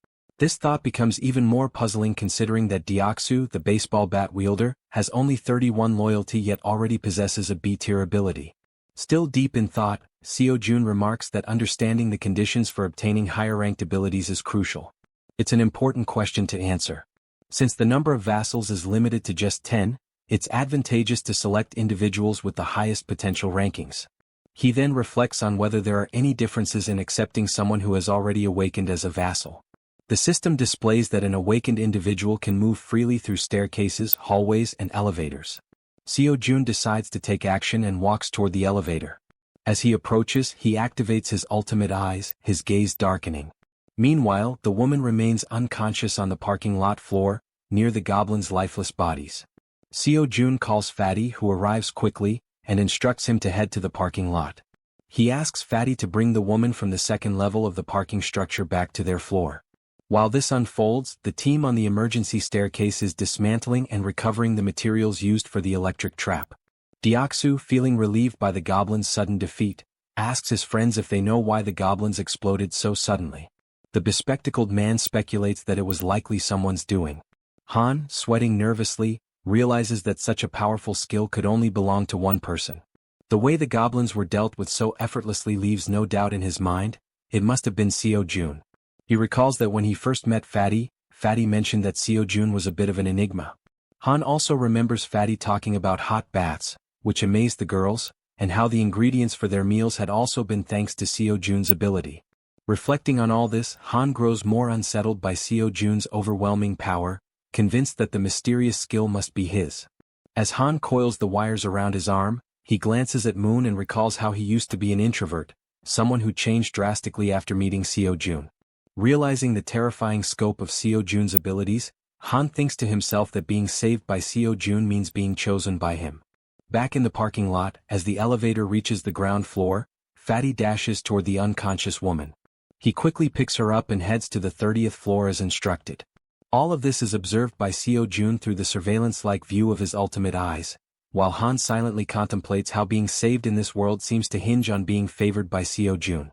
Speaker 1: This thought becomes even more puzzling considering that Deoksu, the baseball bat wielder, has only 31 loyalty yet already possesses a B-tier ability. Still deep in thought, Seo-jun remarks that understanding the conditions for obtaining higher-ranked abilities is crucial. It's an important question to answer. Since the number of vassals is limited to just 10, it's advantageous to select individuals with the highest potential rankings. He then reflects on whether there are any differences in accepting someone who has already awakened as a vassal. The system displays that an awakened individual can move freely through staircases, hallways, and elevators. Seo-jun decides to take action and walks toward the elevator. As he approaches, he activates his ultimate eyes, his gaze darkening. Meanwhile, the woman remains unconscious on the parking lot floor, near the goblins' lifeless bodies. Seo-jun calls Fatty, who arrives quickly, and instructs him to head to the parking lot. He asks Fatty to bring the woman from the second level of the parking structure back to their floor. While this unfolds, the team on the emergency staircase is dismantling and recovering the materials used for the electric trap. Deoksu, feeling relieved by the goblins' sudden defeat, asks his friends if they know why the goblins exploded so suddenly. The bespectacled man speculates that it was likely someone's doing. Han, sweating nervously, realizes that such a powerful skill could only belong to one person. The way the goblins were dealt with so effortlessly leaves no doubt in his mind. It must have been Seo-jun. He recalls that when he first met Fatty, Fatty mentioned that Seo-jun was a bit of an enigma. Han also remembers Fatty talking about hot baths, which amazed the girls, and how the ingredients for their meals had also been thanks to Seo-jun's ability. Reflecting on all this, Han grows more unsettled by Seo-jun's overwhelming power, convinced that the mysterious skill must be his. As Han coils the wires around his arm, he glances at Moon and recalls how he used to be an introvert, someone who changed drastically after meeting Seo-jun. Realizing the terrifying scope of Seo-jun's abilities, Han thinks to himself that being saved by Seo-jun means being chosen by him. Back in the parking lot, as the elevator reaches the ground floor, Fatty dashes toward the unconscious woman. He quickly picks her up and heads to the 30th floor as instructed. All of this is observed by Seo-jun through the surveillance-like view of his ultimate eyes, while Han silently contemplates how being saved in this world seems to hinge on being favored by Seo-jun.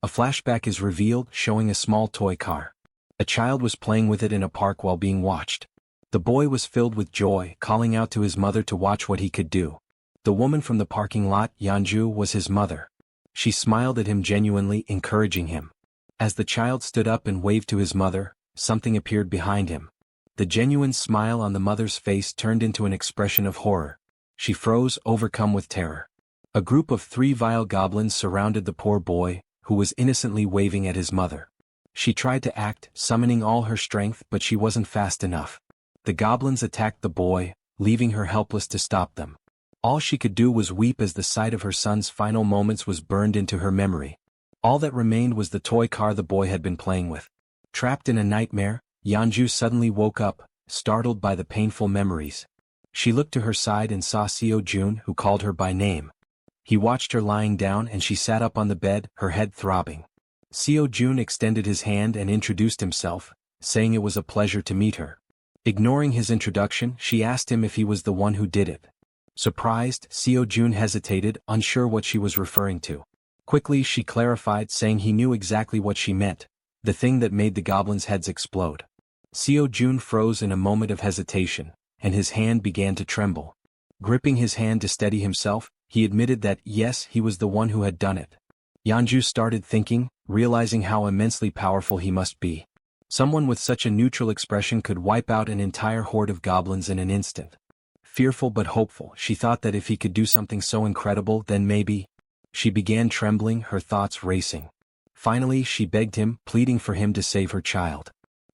Speaker 1: A flashback is revealed, showing a small toy car. A child was playing with it in a park while being watched. The boy was filled with joy, calling out to his mother to watch what he could do. The woman from the parking lot, Yeonju, was his mother. She smiled at him genuinely, encouraging him. As the child stood up and waved to his mother, something appeared behind him. The genuine smile on the mother's face turned into an expression of horror. She froze, overcome with terror. A group of 3 vile goblins surrounded the poor boy, who was innocently waving at his mother. She tried to act, summoning all her strength, but she wasn't fast enough. The goblins attacked the boy, leaving her helpless to stop them. All she could do was weep as the sight of her son's final moments was burned into her memory. All that remained was the toy car the boy had been playing with. Trapped in a nightmare, Yeonju suddenly woke up, startled by the painful memories. She looked to her side and saw Seo-jun, who called her by name. He watched her lying down and she sat up on the bed, her head throbbing. Seo-jun extended his hand and introduced himself, saying it was a pleasure to meet her. Ignoring his introduction, she asked him if he was the one who did it. Surprised, Seo-jun hesitated, unsure what she was referring to. Quickly she clarified, saying he knew exactly what she meant, the thing that made the goblins' heads explode. Seo-jun froze in a moment of hesitation, and his hand began to tremble. Gripping his hand to steady himself, he admitted that, yes, he was the one who had done it. Yeonju started thinking, realizing how immensely powerful he must be. Someone with such a neutral expression could wipe out an entire horde of goblins in an instant. Fearful but hopeful, she thought that if he could do something so incredible, then maybe. She began trembling, her thoughts racing. Finally, she begged him, pleading for him to save her child.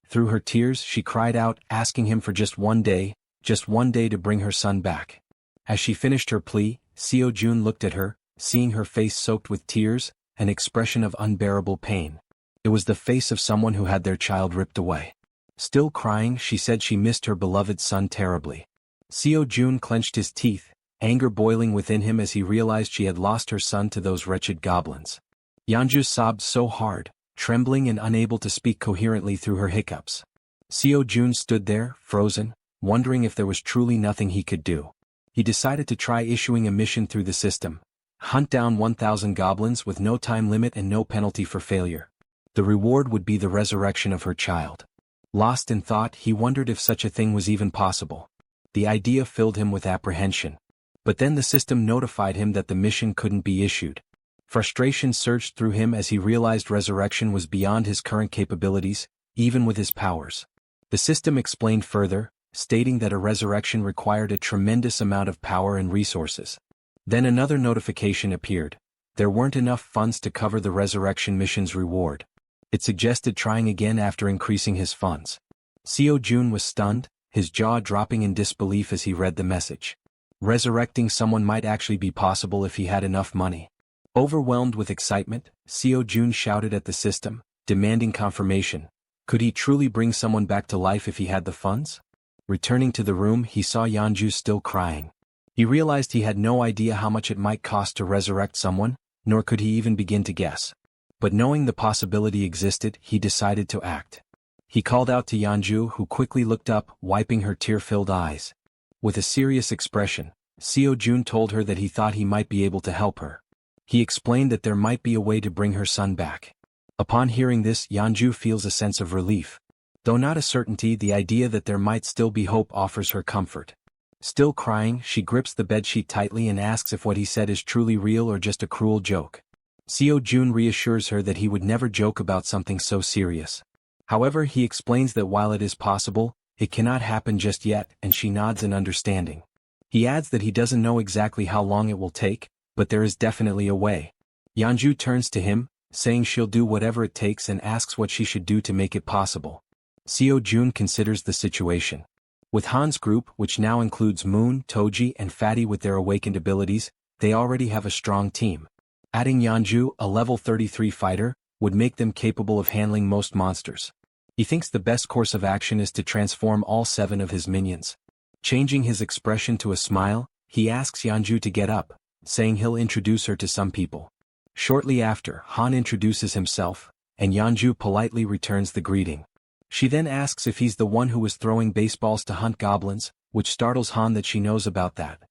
Speaker 1: Through her tears, she cried out, asking him for just one day to bring her son back. As she finished her plea, Seo-jun looked at her, seeing her face soaked with tears, an expression of unbearable pain. It was the face of someone who had their child ripped away. Still crying, she said she missed her beloved son terribly. Seo-jun clenched his teeth, anger boiling within him as he realized she had lost her son to those wretched goblins. Yeonju sobbed so hard, trembling and unable to speak coherently through her hiccups. Seo-jun stood there, frozen, wondering if there was truly nothing he could do. He decided to try issuing a mission through the system. Hunt down 1,000 goblins with no time limit and no penalty for failure. The reward would be the resurrection of her child. Lost in thought, he wondered if such a thing was even possible. The idea filled him with apprehension. But then the system notified him that the mission couldn't be issued. Frustration surged through him as he realized resurrection was beyond his current capabilities, even with his powers. The system explained further, stating that a resurrection required a tremendous amount of power and resources. Then another notification appeared. There weren't enough funds to cover the resurrection mission's reward. It suggested trying again after increasing his funds. Seo-jun was stunned, his jaw dropping in disbelief as he read the message. Resurrecting someone might actually be possible if he had enough money. Overwhelmed with excitement, Seo-jun shouted at the system, demanding confirmation. Could he truly bring someone back to life if he had the funds? Returning to the room, he saw Yeonju still crying. He realized he had no idea how much it might cost to resurrect someone, nor could he even begin to guess. But knowing the possibility existed, he decided to act. He called out to Yeonju, who quickly looked up, wiping her tear-filled eyes. With a serious expression, Seo-jun told her that he thought he might be able to help her. He explained that there might be a way to bring her son back. Upon hearing this, Yeonju feels a sense of relief. Though not a certainty, the idea that there might still be hope offers her comfort. Still crying, she grips the bedsheet tightly and asks if what he said is truly real or just a cruel joke. Seo-jun reassures her that he would never joke about something so serious. However, he explains that while it is possible, it cannot happen just yet, and she nods in understanding. He adds that he doesn't know exactly how long it will take, but there is definitely a way. Yeonju turns to him, saying she'll do whatever it takes and asks what she should do to make it possible. Seo-jun considers the situation. With Han's group, which now includes Moon, Toji and Fatty with their awakened abilities, they already have a strong team. Adding Yeonju, a level 33 fighter, would make them capable of handling most monsters. He thinks the best course of action is to transform all 7 of his minions. Changing his expression to a smile, he asks Yeonju to get up, saying he'll introduce her to some people. Shortly after, Han introduces himself, and Yeonju politely returns the greeting. She then asks if he's the one who was throwing baseballs to hunt goblins, which startles Han that she knows about that.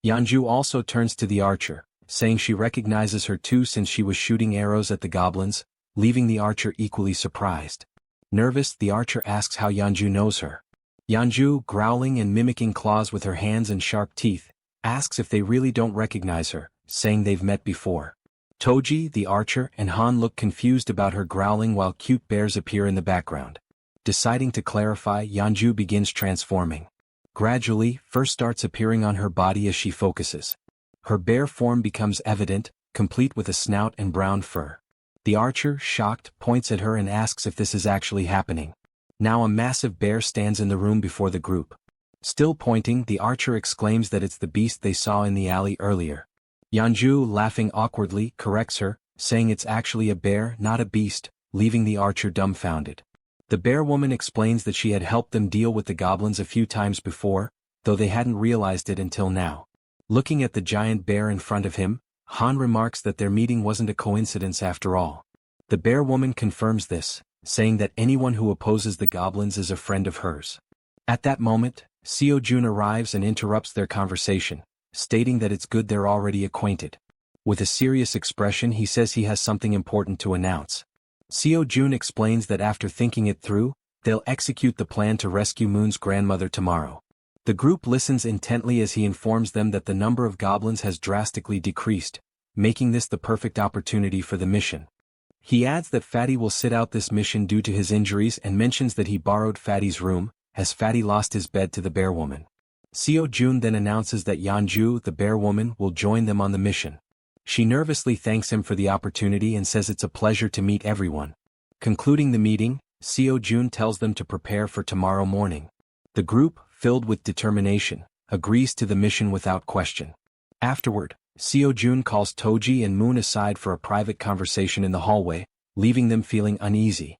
Speaker 1: Yeonju also turns to the archer, saying she recognizes her too since she was shooting arrows at the goblins, leaving the archer equally surprised. Nervous, the archer asks how Yeonju knows her. Yeonju, growling and mimicking claws with her hands and sharp teeth, asks if they really don't recognize her, saying they've met before. Toji, the archer, and Han look confused about her growling while cute bears appear in the background. Deciding to clarify, Yeonju begins transforming. Gradually, fur starts appearing on her body as she focuses. Her bear form becomes evident, complete with a snout and brown fur. The archer, shocked, points at her and asks if this is actually happening. Now a massive bear stands in the room before the group. Still pointing, the archer exclaims that it's the beast they saw in the alley earlier. Yeonju, laughing awkwardly, corrects her, saying it's actually a bear, not a beast, leaving the archer dumbfounded. The bear woman explains that she had helped them deal with the goblins a few times before, though they hadn't realized it until now. Looking at the giant bear in front of him, Han remarks that their meeting wasn't a coincidence after all. The bear woman confirms this, saying that anyone who opposes the goblins is a friend of hers. At that moment, Seo-jun arrives and interrupts their conversation, stating that it's good they're already acquainted. With a serious expression, he says he has something important to announce. Seo-jun explains that after thinking it through, they'll execute the plan to rescue Moon's grandmother tomorrow. The group listens intently as he informs them that the number of goblins has drastically decreased, making this the perfect opportunity for the mission. He adds that Fatty will sit out this mission due to his injuries and mentions that he borrowed Fatty's room, as Fatty lost his bed to the bear woman. Seo-jun then announces that Yeonju, the bear woman, will join them on the mission. She nervously thanks him for the opportunity and says it's a pleasure to meet everyone. Concluding the meeting, Seo-jun tells them to prepare for tomorrow morning. The group, filled with determination, agrees to the mission without question. Afterward, Seo-jun calls Toji and Moon aside for a private conversation in the hallway, leaving them feeling uneasy.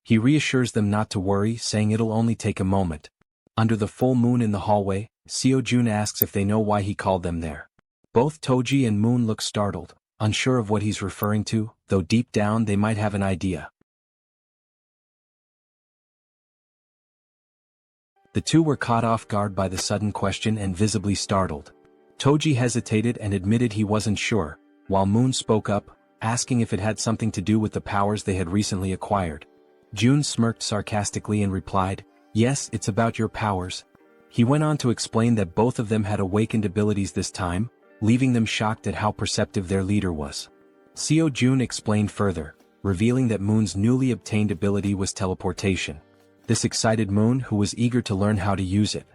Speaker 1: He reassures them not to worry, saying it'll only take a moment. Under the full moon in the hallway, Seo-jun asks if they know why he called them there. Both Toji and Moon look startled, unsure of what he's referring to, though deep down they might have an idea. The two were caught off guard by the sudden question and visibly startled. Toji hesitated and admitted he wasn't sure, while Moon spoke up, asking if it had something to do with the powers they had recently acquired. June smirked sarcastically and replied, "Yes, it's about your powers." He went on to explain that both of them had awakened abilities this time, leaving them shocked at how perceptive their leader was. Seo Jun explained further, revealing that Moon's newly obtained ability was teleportation. This excited Moon, who was eager to learn how to use it.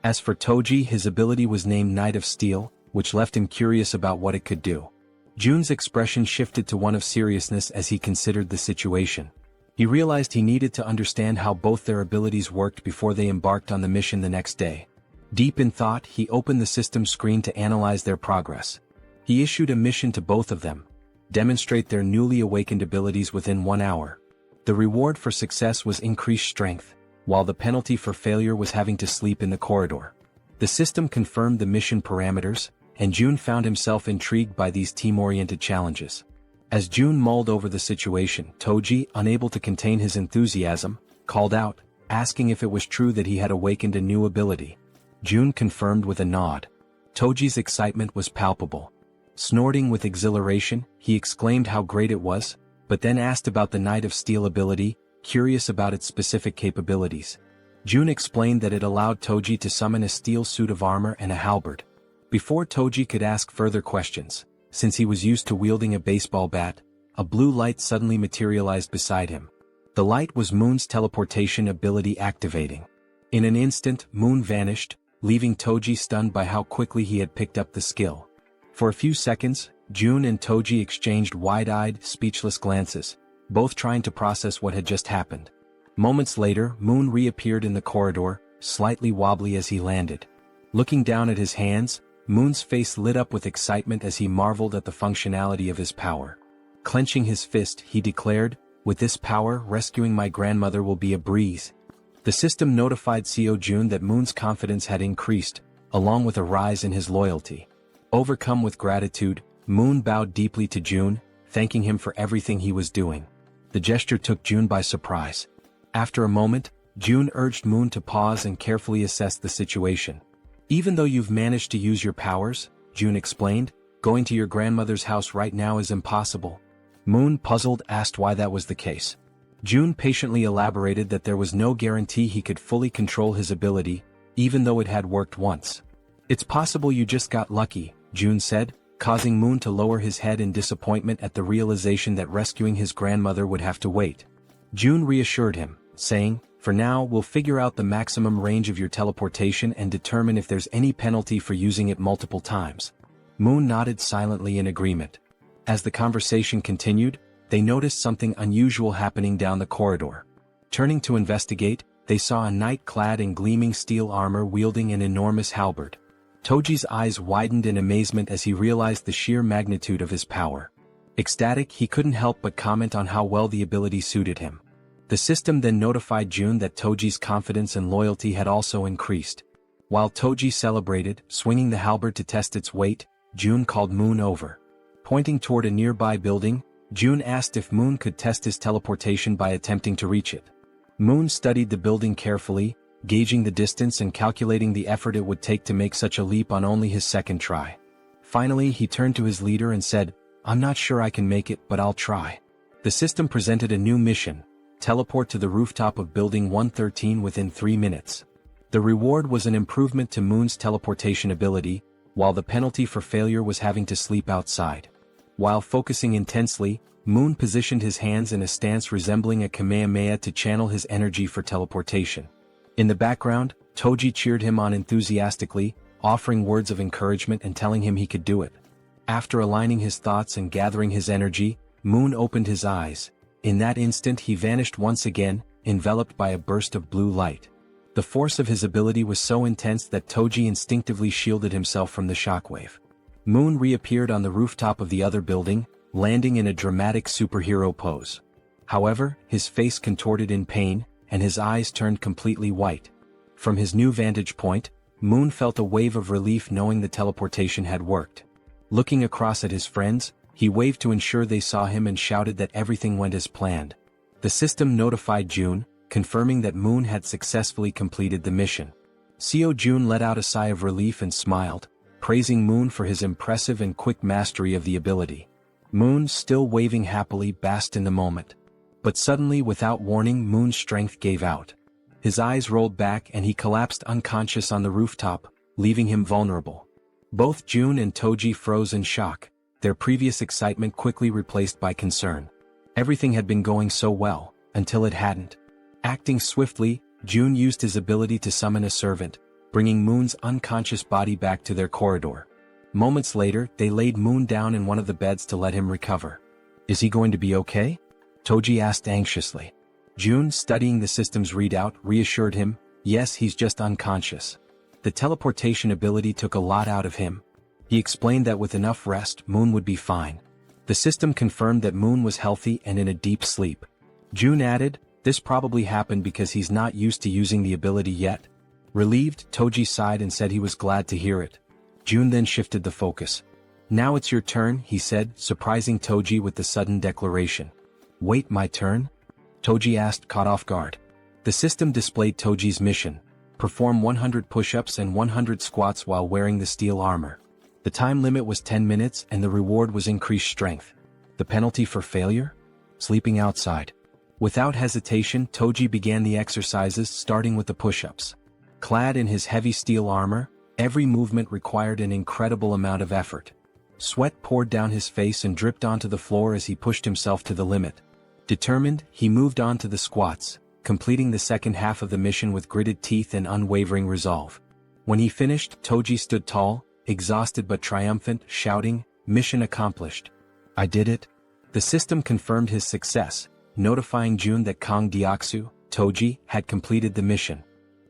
Speaker 1: As for Toji, his ability was named Knight of Steel, which left him curious about what it could do. Jun's expression shifted to one of seriousness as he considered the situation. He realized he needed to understand how both their abilities worked before they embarked on the mission the next day. Deep in thought, he opened the system screen to analyze their progress. He issued a mission to both of them: demonstrate their newly awakened abilities within 1 hour. The reward for success was increased strength, while the penalty for failure was having to sleep in the corridor. The system confirmed the mission parameters, and Jun found himself intrigued by these team-oriented challenges. As Jun mulled over the situation, Toji, unable to contain his enthusiasm, called out, asking if it was true that he had awakened a new ability. Jun confirmed with a nod. Toji's excitement was palpable. Snorting with exhilaration, he exclaimed how great it was, but then asked about the Knight of Steel ability, curious about its specific capabilities. Jun explained that it allowed Toji to summon a steel suit of armor and a halberd. Before Toji could ask further questions, since he was used to wielding a baseball bat, a blue light suddenly materialized beside him. The light was Moon's teleportation ability activating. In an instant, Moon vanished, leaving Toji stunned by how quickly he had picked up the skill. For a few seconds, Jun and Toji exchanged wide-eyed, speechless glances, both trying to process what had just happened. Moments later, Moon reappeared in the corridor, slightly wobbly as he landed. Looking down at his hands, Moon's face lit up with excitement as he marveled at the functionality of his power. Clenching his fist, he declared, "With this power, rescuing my grandmother will be a breeze." The system notified Seo Jun that Moon's confidence had increased, along with a rise in his loyalty. Overcome with gratitude, Moon bowed deeply to Jun, thanking him for everything he was doing. The gesture took Jun by surprise. After a moment, Jun urged Moon to pause and carefully assess the situation. "Even though you've managed to use your powers," Jun explained, "going to your grandmother's house right now is impossible." Moon, puzzled, asked why that was the case. Jun patiently elaborated that there was no guarantee he could fully control his ability, even though it had worked once. "It's possible you just got lucky," Jun said, causing Moon to lower his head in disappointment at the realization that rescuing his grandmother would have to wait. Jun reassured him, saying, "For now, we'll figure out the maximum range of your teleportation and determine if there's any penalty for using it multiple times." Moon nodded silently in agreement. As the conversation continued, they noticed something unusual happening down the corridor. Turning to investigate, they saw a knight clad in gleaming steel armor wielding an enormous halberd. Toji's eyes widened in amazement as he realized the sheer magnitude of his power. Ecstatic, he couldn't help but comment on how well the ability suited him. The system then notified Jun that Toji's confidence and loyalty had also increased. While Toji celebrated, swinging the halberd to test its weight, Jun called Moon over. Pointing toward a nearby building, Jun asked if Moon could test his teleportation by attempting to reach it. Moon studied the building carefully, gauging the distance and calculating the effort it would take to make such a leap on only his second try. Finally, he turned to his leader and said, "I'm not sure I can make it, but I'll try." The system presented a new mission: teleport to the rooftop of Building 113 within 3 minutes. The reward was an improvement to Moon's teleportation ability, while the penalty for failure was having to sleep outside. While focusing intensely, Moon positioned his hands in a stance resembling a Kamehameha to channel his energy for teleportation. In the background, Toji cheered him on enthusiastically, offering words of encouragement and telling him he could do it. After aligning his thoughts and gathering his energy, Moon opened his eyes. In that instant he vanished once again, enveloped by a burst of blue light. The force of his ability was so intense that Toji instinctively shielded himself from the shockwave. Moon reappeared on the rooftop of the other building, landing in a dramatic superhero pose. However, his face contorted in pain, and his eyes turned completely white. From his new vantage point, Moon felt a wave of relief knowing the teleportation had worked. Looking across at his friends, he waved to ensure they saw him and shouted that everything went as planned. The system notified Jun, confirming that Moon had successfully completed the mission. Seo Jun let out a sigh of relief and smiled, praising Moon for his impressive and quick mastery of the ability. Moon, still waving happily, basked in the moment. But suddenly, without warning, Moon's strength gave out. His eyes rolled back and he collapsed unconscious on the rooftop, leaving him vulnerable. Both June and Toji froze in shock, their previous excitement quickly replaced by concern. Everything had been going so well, until it hadn't. Acting swiftly, June used his ability to summon a servant, bringing Moon's unconscious body back to their corridor. Moments later, they laid Moon down in one of the beds to let him recover. "Is he going to be okay?" Toji asked anxiously. June, studying the system's readout, reassured him, "Yes, he's just unconscious. The teleportation ability took a lot out of him." He explained that with enough rest, Moon would be fine. The system confirmed that Moon was healthy and in a deep sleep. June added, "This probably happened because he's not used to using the ability yet." Relieved, Toji sighed and said he was glad to hear it. June then shifted the focus. "Now it's your turn," he said, surprising Toji with the sudden declaration. "Wait, my turn?" Toji asked, caught off guard. The system displayed Toji's mission: perform 100 push-ups and 100 squats while wearing the steel armor. The time limit was 10 minutes and the reward was increased strength. The penalty for failure? Sleeping outside. Without hesitation, Toji began the exercises, starting with the push-ups. Clad in his heavy steel armor, every movement required an incredible amount of effort. Sweat poured down his face and dripped onto the floor as he pushed himself to the limit. Determined, he moved on to the squats, completing the second half of the mission with gritted teeth and unwavering resolve. When he finished, Toji stood tall, exhausted but triumphant, shouting, "Mission accomplished. I did it." The system confirmed his success, notifying June that Kang Deoksu, Toji, had completed the mission.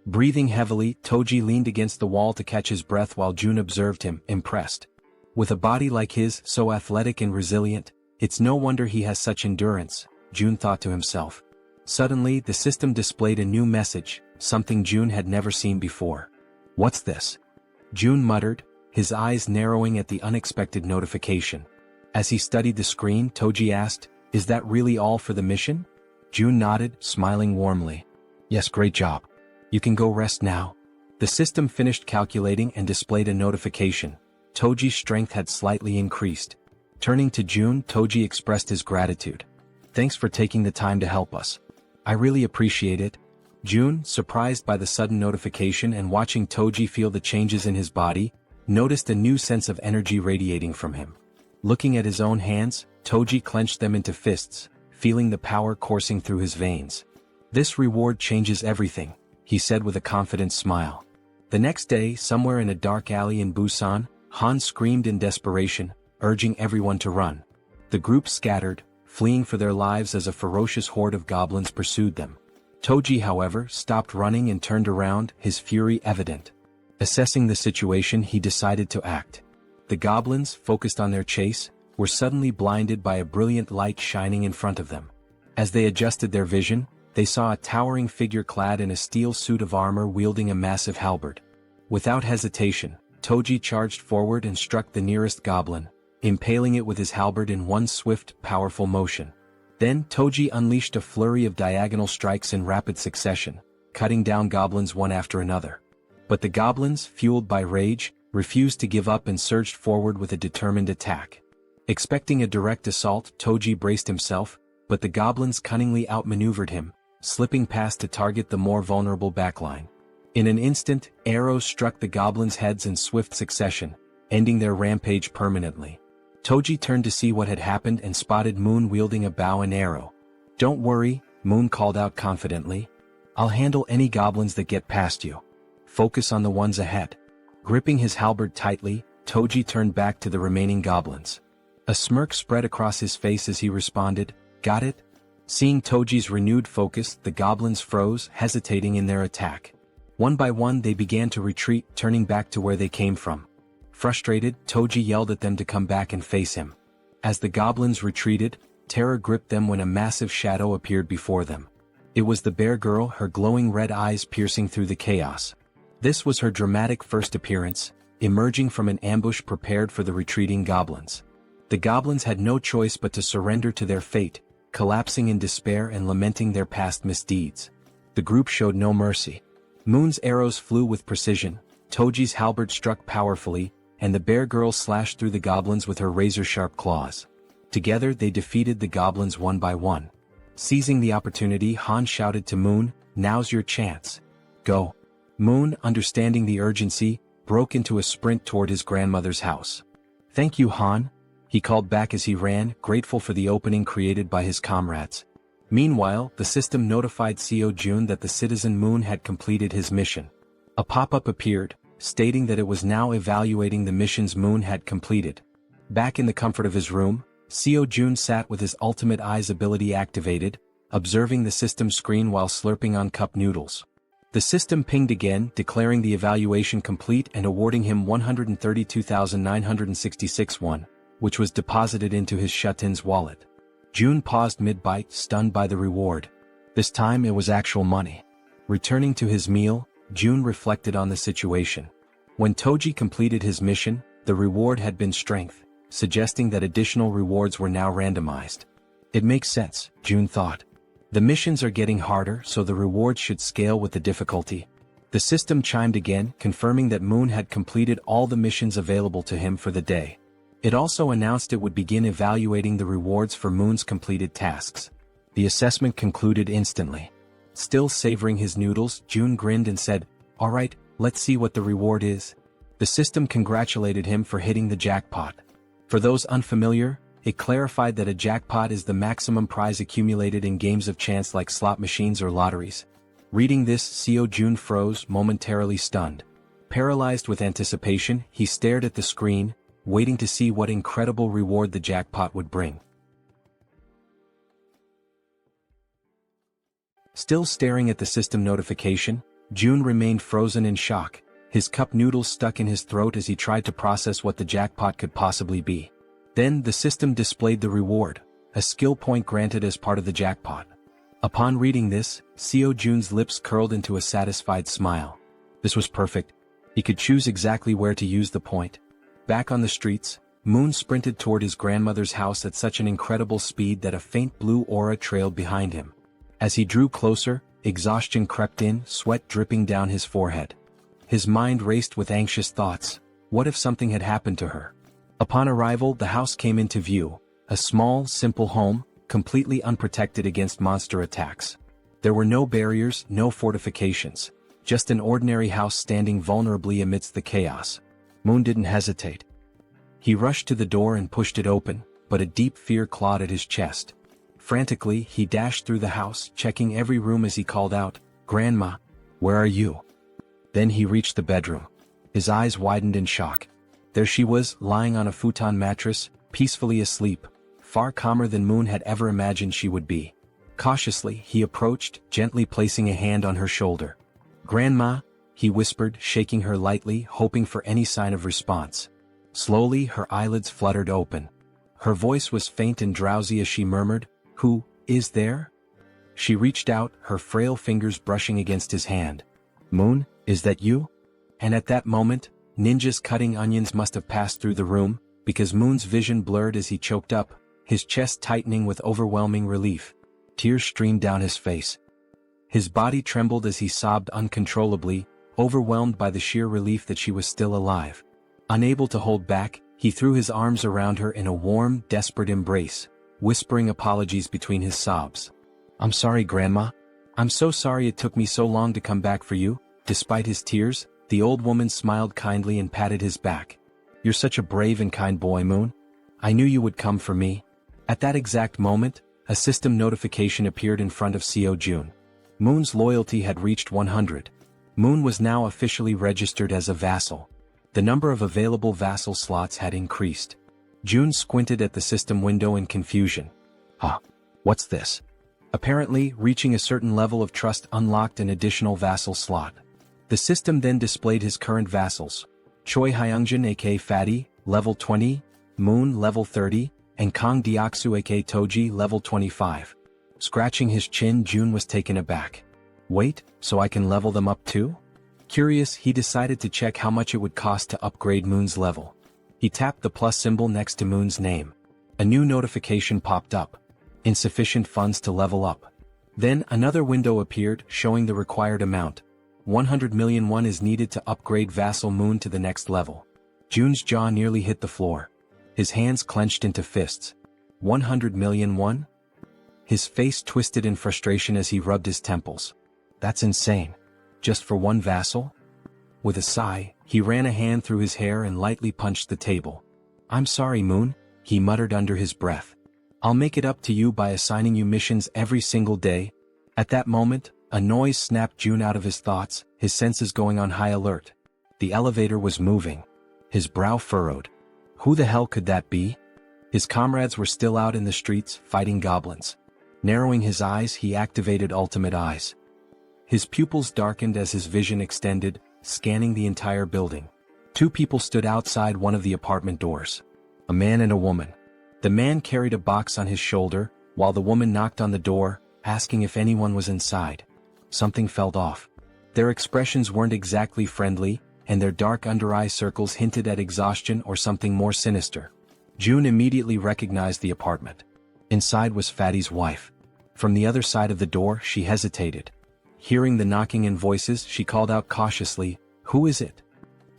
Speaker 1: Breathing heavily, Toji leaned against the wall to catch his breath while June observed him, impressed. With a body like his, so athletic and resilient, it's no wonder he has such endurance, June thought to himself. Suddenly, the system displayed a new message, something June had never seen before. "What's this?" June muttered, his eyes narrowing at the unexpected notification. As he studied the screen, Toji asked, "Is that really all for the mission?" June nodded, smiling warmly. "Yes, great job. You can go rest now." The system finished calculating and displayed a notification. Toji's strength had slightly increased. Turning to June, Toji expressed his gratitude. "Thanks for taking the time to help us. I really appreciate it." June, surprised by the sudden notification and watching Toji feel the changes in his body, noticed a new sense of energy radiating from him. Looking at his own hands, Toji clenched them into fists, feeling the power coursing through his veins. "This reward changes everything," he said with a confident smile. The next day, somewhere in a dark alley in Busan, Han screamed in desperation, urging everyone to run. The group scattered, fleeing for their lives as a ferocious horde of goblins pursued them. Toji, however, stopped running and turned around, his fury evident. Assessing the situation, he decided to act. The goblins, focused on their chase, were suddenly blinded by a brilliant light shining in front of them. As they adjusted their vision, they saw a towering figure clad in a steel suit of armor wielding a massive halberd. Without hesitation, Toji charged forward and struck the nearest goblin, impaling it with his halberd in one swift, powerful motion. Then Toji unleashed a flurry of diagonal strikes in rapid succession, cutting down goblins one after another. But the goblins, fueled by rage, refused to give up and surged forward with a determined attack. Expecting a direct assault, Toji braced himself, but the goblins cunningly outmaneuvered him, slipping past to target the more vulnerable backline. In an instant, arrows struck the goblins' heads in swift succession, ending their rampage permanently. Toji turned to see what had happened and spotted Moon wielding a bow and arrow. "Don't worry," Moon called out confidently. "I'll handle any goblins that get past you. Focus on the ones ahead." Gripping his halberd tightly, Toji turned back to the remaining goblins. A smirk spread across his face as he responded, "Got it?" Seeing Toji's renewed focus, the goblins froze, hesitating in their attack. One by one they began to retreat, turning back to where they came from. Frustrated, Toji yelled at them to come back and face him. As the goblins retreated, terror gripped them when a massive shadow appeared before them. It was the bear girl, her glowing red eyes piercing through the chaos. This was her dramatic first appearance, emerging from an ambush prepared for the retreating goblins. The goblins had no choice but to surrender to their fate, collapsing in despair and lamenting their past misdeeds. The group showed no mercy. Moon's arrows flew with precision, Toji's halberd struck powerfully, and the bear girl slashed through the goblins with her razor-sharp claws. Together they defeated the goblins one by one. Seizing the opportunity, Han shouted to Moon, "Now's your chance. Go." Moon, understanding the urgency, broke into a sprint toward his grandmother's house. "Thank you, Han," he called back as he ran, grateful for the opening created by his comrades. Meanwhile, the system notified Jaehyeon that the citizen Moon had completed his mission. A pop-up appeared, stating that it was now evaluating the missions Moon had completed. Back in the comfort of his room, Jaehyeon sat with his ultimate eyes ability activated, observing the system screen while slurping on cup noodles. The system pinged again, declaring the evaluation complete and awarding him 132,966 won, which was deposited into his Shutin's wallet. June paused mid-bite, stunned by the reward. This time it was actual money. Returning to his meal, June reflected on the situation. When Toji completed his mission, the reward had been strength, suggesting that additional rewards were now randomized. It makes sense, June thought. The missions are getting harder, so the rewards should scale with the difficulty. The system chimed again, confirming that Moon had completed all the missions available to him for the day. It also announced it would begin evaluating the rewards for Moon's completed tasks. The assessment concluded instantly. Still savoring his noodles, June grinned and said, "All right, let's see what the reward is." The system congratulated him for hitting the jackpot. For those unfamiliar, it clarified that a jackpot is the maximum prize accumulated in games of chance like slot machines or lotteries. Reading this, Jaehyeon froze, momentarily stunned. Paralyzed with anticipation, he stared at the screen, waiting to see what incredible reward the jackpot would bring. Still staring at the system notification, June remained frozen in shock, his cup noodles stuck in his throat as he tried to process what the jackpot could possibly be. Then the system displayed the reward, a skill point granted as part of the jackpot. Upon reading this, Jaehyeon's lips curled into a satisfied smile. This was perfect. He could choose exactly where to use the point. Back on the streets, Moon sprinted toward his grandmother's house at such an incredible speed that a faint blue aura trailed behind him. As he drew closer, exhaustion crept in, sweat dripping down his forehead. His mind raced with anxious thoughts. What if something had happened to her? Upon arrival, the house came into view, a small, simple home, completely unprotected against monster attacks. There were no barriers, no fortifications, just an ordinary house standing vulnerably amidst the chaos. Moon didn't hesitate. He rushed to the door and pushed it open, but a deep fear clawed at his chest. Frantically, he dashed through the house, checking every room as he called out, "Grandma, where are you?" Then he reached the bedroom. His eyes widened in shock. There she was, lying on a futon mattress, peacefully asleep, far calmer than Moon had ever imagined she would be. Cautiously, he approached, gently placing a hand on her shoulder. "Grandma," he whispered, shaking her lightly, hoping for any sign of response. Slowly, her eyelids fluttered open. Her voice was faint and drowsy as she murmured, "Who is there?" She reached out, her frail fingers brushing against his hand. "Moon, is that you?" And at that moment, ninjas cutting onions must have passed through the room, because Moon's vision blurred as he choked up, his chest tightening with overwhelming relief. Tears streamed down his face. His body trembled as he sobbed uncontrollably, overwhelmed by the sheer relief that she was still alive. Unable to hold back, he threw his arms around her in a warm, desperate embrace, whispering apologies between his sobs. "I'm sorry, Grandma. I'm so sorry it took me so long to come back for you." Despite his tears, the old woman smiled kindly and patted his back. "You're such a brave and kind boy, Moon. I knew you would come for me." At that exact moment, a system notification appeared in front of Jaehyeon. Moon's loyalty had reached 100. Moon was now officially registered as a vassal. The number of available vassal slots had increased. June squinted at the system window in confusion. What's this? Apparently, reaching a certain level of trust unlocked an additional vassal slot. The system then displayed his current vassals. Choi Hyungjin aka Fatty, level 20, Moon level 30, and Kang Deoksu aka Toji level 25. Scratching his chin, June was taken aback. Wait, so I can level them up too? Curious, he decided to check how much it would cost to upgrade Moon's level. He tapped the plus symbol next to Moon's name. A new notification popped up. Insufficient funds to level up. Then another window appeared, showing the required amount. 100 million won is needed to upgrade vassal Moon to the next level. June's jaw nearly hit the floor. His hands clenched into fists. 100 million won? His face twisted in frustration as he rubbed his temples. That's insane. Just for one vassal? With a sigh, he ran a hand through his hair and lightly punched the table. I'm sorry, Moon, he muttered under his breath. I'll make it up to you by assigning you missions every single day. At that moment, a noise snapped June out of his thoughts, his senses going on high alert. The elevator was moving. His brow furrowed. Who the hell could that be? His comrades were still out in the streets, fighting goblins. Narrowing his eyes, he activated Ultimate Eyes. His pupils darkened as his vision extended, scanning the entire building. Two people stood outside one of the apartment doors. A man and a woman. The man carried a box on his shoulder, while the woman knocked on the door, asking if anyone was inside. Something felt off. Their expressions weren't exactly friendly, and their dark under-eye circles hinted at exhaustion or something more sinister. June immediately recognized the apartment. Inside was Fatty's wife. From the other side of the door, she hesitated. Hearing the knocking and voices, she called out cautiously, "Who is it?"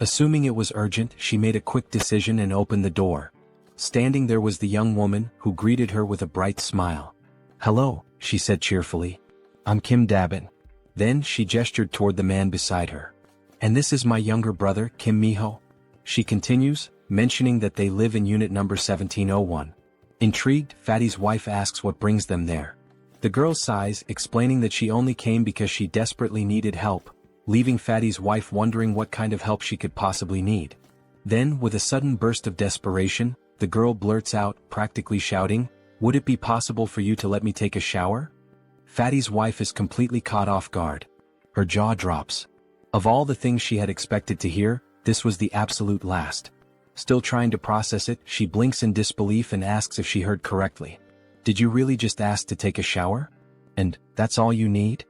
Speaker 1: Assuming it was urgent, she made a quick decision and opened the door. Standing there was the young woman, who greeted her with a bright smile. "Hello," she said cheerfully. "I'm Kim Dabin." Then she gestured toward the man beside her. "And this is my younger brother, Kim Miho." She continues, mentioning that they live in unit number 1701. Intrigued, Fatty's wife asks what brings them there. The girl sighs, explaining that she only came because she desperately needed help, leaving Fatty's wife wondering what kind of help she could possibly need. Then, with a sudden burst of desperation, the girl blurts out, practically shouting, "Would it be possible for you to let me take a shower?" Fatty's wife is completely caught off guard. Her jaw drops. Of all the things she had expected to hear, this was the absolute last. Still trying to process it, she blinks in disbelief and asks if she heard correctly. "Did you really just ask to take a shower? And that's all you need?"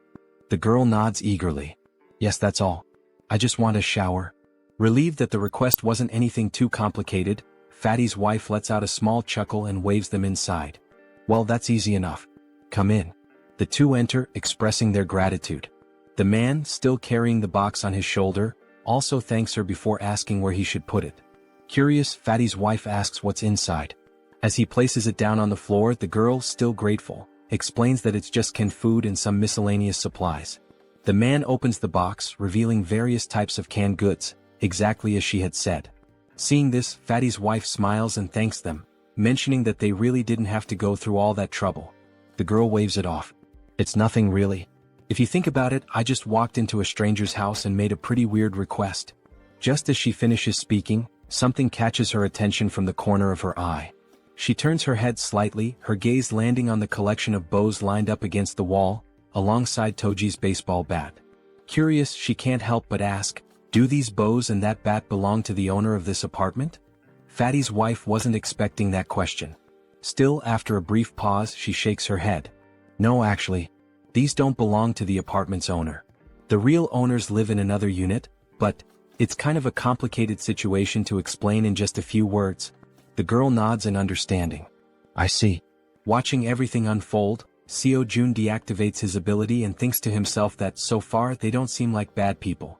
Speaker 1: The girl nods eagerly. "Yes, that's all. I just want a shower." Relieved that the request wasn't anything too complicated, Fatty's wife lets out a small chuckle and waves them inside. "Well, that's easy enough. Come in." The two enter, expressing their gratitude. The man, still carrying the box on his shoulder, also thanks her before asking where he should put it. Curious, Fatty's wife asks what's inside. As he places it down on the floor, the girl, still grateful, explains that it's just canned food and some miscellaneous supplies. The man opens the box, revealing various types of canned goods, exactly as she had said. Seeing this, Fatty's wife smiles and thanks them, mentioning that they really didn't have to go through all that trouble. The girl waves it off. "It's nothing really. If you think about it, I just walked into a stranger's house and made a pretty weird request." Just as she finishes speaking, something catches her attention from the corner of her eye. She turns her head slightly, her gaze landing on the collection of bows lined up against the wall, alongside Toji's baseball bat. Curious, she can't help but ask, "Do these bows and that bat belong to the owner of this apartment?" Fatty's wife wasn't expecting that question. Still, after a brief pause, she shakes her head. "No, actually. These don't belong to the apartment's owner. The real owners live in another unit, but it's kind of a complicated situation to explain in just a few words." The girl nods in understanding. "I see." Watching everything unfold, Seo Jun deactivates his ability and thinks to himself that so far they don't seem like bad people.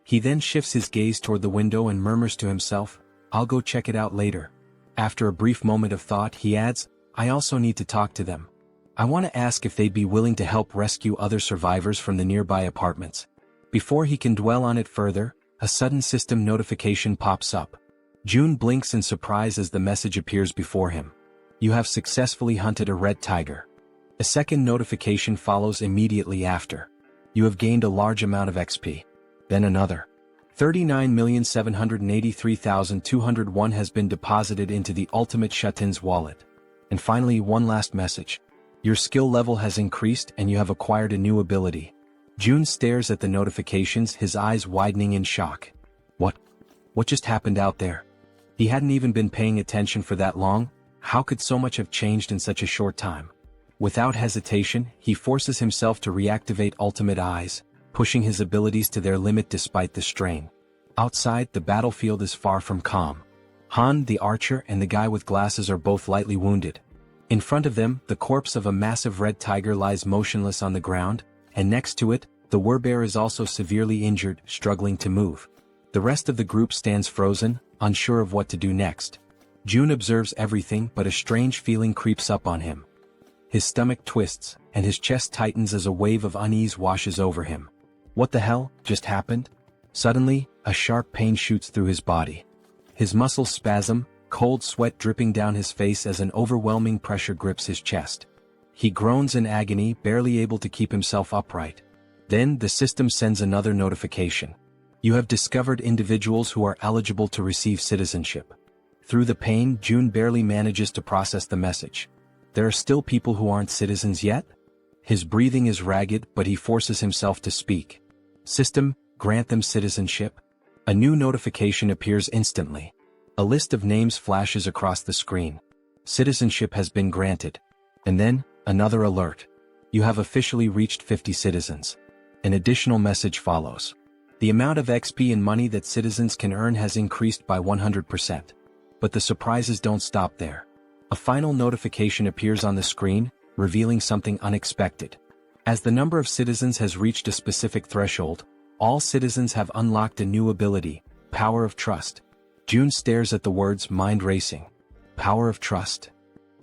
Speaker 1: He then shifts his gaze toward the window and murmurs to himself, "I'll go check it out later." After a brief moment of thought, he adds, "I also need to talk to them. I want to ask if they'd be willing to help rescue other survivors from the nearby apartments." Before he can dwell on it further, a sudden system notification pops up. June blinks in surprise as the message appears before him. "You have successfully hunted a red tiger." A second notification follows immediately after. "You have gained a large amount of XP." Then another. 39,783,201 has been deposited into the Ultimate Shatin's wallet. And finally, one last message. "Your skill level has increased and you have acquired a new ability." June stares at the notifications, his eyes widening in shock. What just happened out there? He hadn't even been paying attention for that long. How could so much have changed in such a short time? Without hesitation, he forces himself to reactivate Ultimate Eyes, pushing his abilities to their limit despite the strain. Outside, the battlefield is far from calm. Han, the archer, and the guy with glasses are both lightly wounded. In front of them, the corpse of a massive red tiger lies motionless on the ground, and next to it, the werebear is also severely injured, struggling to move. The rest of the group stands frozen, unsure of what to do next. June observes everything, but a strange feeling creeps up on him. His stomach twists, and his chest tightens as a wave of unease washes over him. What the hell just happened? Suddenly, a sharp pain shoots through his body. His muscles spasm, cold sweat dripping down his face as an overwhelming pressure grips his chest. He groans in agony, barely able to keep himself upright. Then the system sends another notification. You have discovered individuals who are eligible to receive citizenship. Through the pain, June barely manages to process the message. There are still people who aren't citizens yet? His breathing is ragged, but he forces himself to speak. System, grant them citizenship. A new notification appears instantly. A list of names flashes across the screen. Citizenship has been granted. And then, another alert. You have officially reached 50 citizens. An additional message follows. The amount of XP and money that citizens can earn has increased by 100%. But the surprises don't stop there. A final notification appears on the screen, revealing something unexpected. As the number of citizens has reached a specific threshold, all citizens have unlocked a new ability, Power of Trust. June stares at the words mind racing. Power of Trust.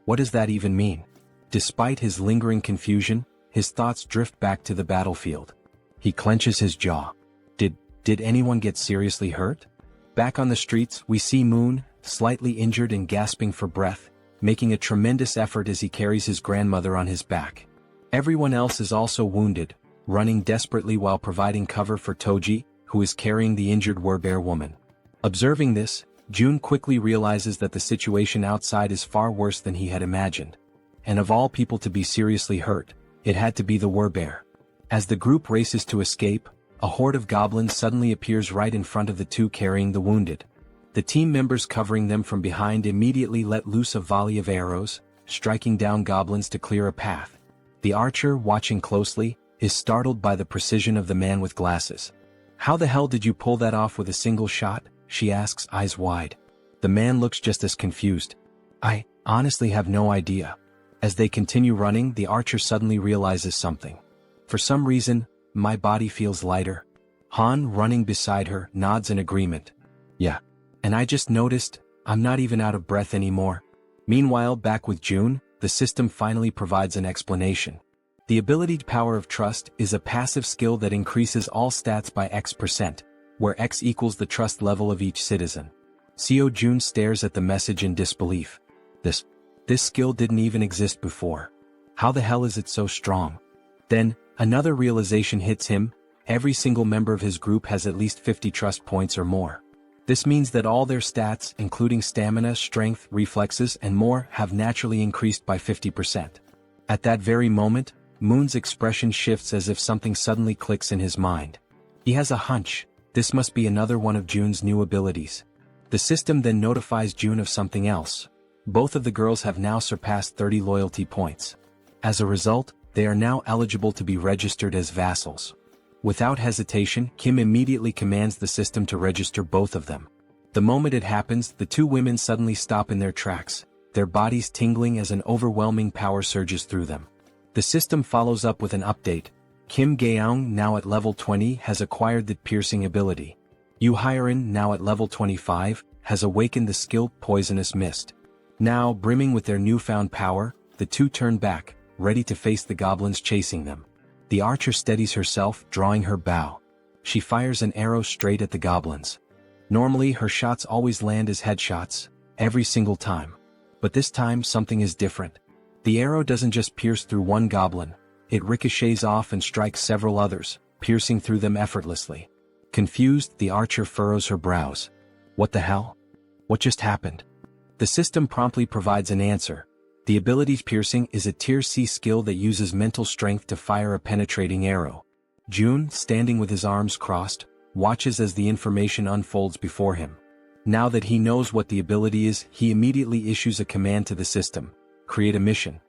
Speaker 1: What does that even mean? Despite his lingering confusion, his thoughts drift back to the battlefield. He clenches his jaw. Did anyone get seriously hurt? Back on the streets, we see Moon, slightly injured and gasping for breath, making a tremendous effort as he carries his grandmother on his back. Everyone else is also wounded, running desperately while providing cover for Toji, who is carrying the injured Werbear woman. Observing this, June quickly realizes that the situation outside is far worse than he had imagined. And of all people to be seriously hurt, it had to be the Werbear. As the group races to escape, a horde of goblins suddenly appears right in front of the two carrying the wounded. The team members covering them from behind immediately let loose a volley of arrows, striking down goblins to clear a path. The archer, watching closely, is startled by the precision of the man with glasses. How the hell did you pull that off with a single shot? She asks, eyes wide. The man looks just as confused. I honestly have no idea. As they continue running, the archer suddenly realizes something. For some reason, my body feels lighter. Han, running beside her, nods in agreement. Yeah. And I just noticed, I'm not even out of breath anymore. Meanwhile, back with June, the system finally provides an explanation. The ability Power of Trust is a passive skill that increases all stats by X%, where X equals the trust level of each citizen. Seo June stares at the message in disbelief. This skill didn't even exist before. How the hell is it so strong? Then, another realization hits him. Every single member of his group has at least 50 trust points or more. This means that all their stats, including stamina, strength, reflexes, and more, have naturally increased by 50%. At that very moment, Moon's expression shifts as if something suddenly clicks in his mind. He has a hunch. This must be another one of June's new abilities. The system then notifies June of something else. Both of the girls have now surpassed 30 loyalty points. As a result, they are now eligible to be registered as vassals. Without hesitation, Kim immediately commands the system to register both of them. The moment it happens, the two women suddenly stop in their tracks, their bodies tingling as an overwhelming power surges through them. The system follows up with an update. Kim Gaeong, now at level 20, has acquired the piercing ability. Yu Hyerin, now at level 25, has awakened the skill Poisonous Mist. Now, brimming with their newfound power, the two turn back, ready to face the goblins chasing them. The archer steadies herself, drawing her bow. She fires an arrow straight at the goblins. Normally, her shots always land as headshots, every single time. But this time, something is different. The arrow doesn't just pierce through one goblin, it ricochets off and strikes several others, piercing through them effortlessly. Confused, the archer furrows her brows. What the hell? What just happened? The system promptly provides an answer. The ability Piercing is a tier C skill that uses mental strength to fire a penetrating arrow. June, standing with his arms crossed, watches as the information unfolds before him. Now that he knows what the ability is, he immediately issues a command to the system. Create a mission.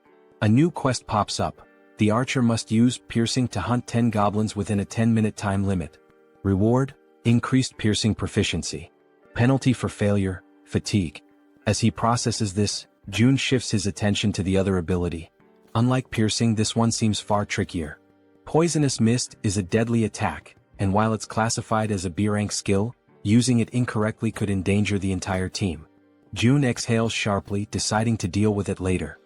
Speaker 1: A new quest pops up. The archer must use Piercing to hunt 10 goblins within a 10-minute time limit. Reward: increased piercing proficiency. Penalty for failure: fatigue. As he processes this, June shifts his attention to the other ability. Unlike piercing, this one seems far trickier. Poisonous Mist is a deadly attack, and while it's classified as a B rank skill, using it incorrectly could endanger the entire team. June exhales sharply, deciding to deal with it later.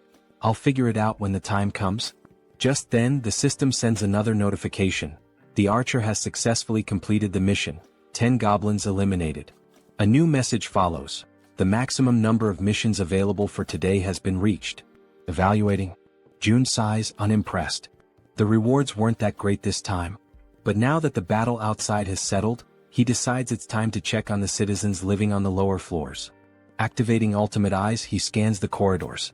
Speaker 1: I'll figure it out when the time comes. Just then, the system sends another notification. The archer has successfully completed the mission. 10 goblins eliminated. A new message follows. The maximum number of missions available for today has been reached. Evaluating. June sighs, unimpressed. The rewards weren't that great this time. But now that the battle outside has settled, he decides it's time to check on the citizens living on the lower floors. Activating ultimate eyes, he scans the corridors.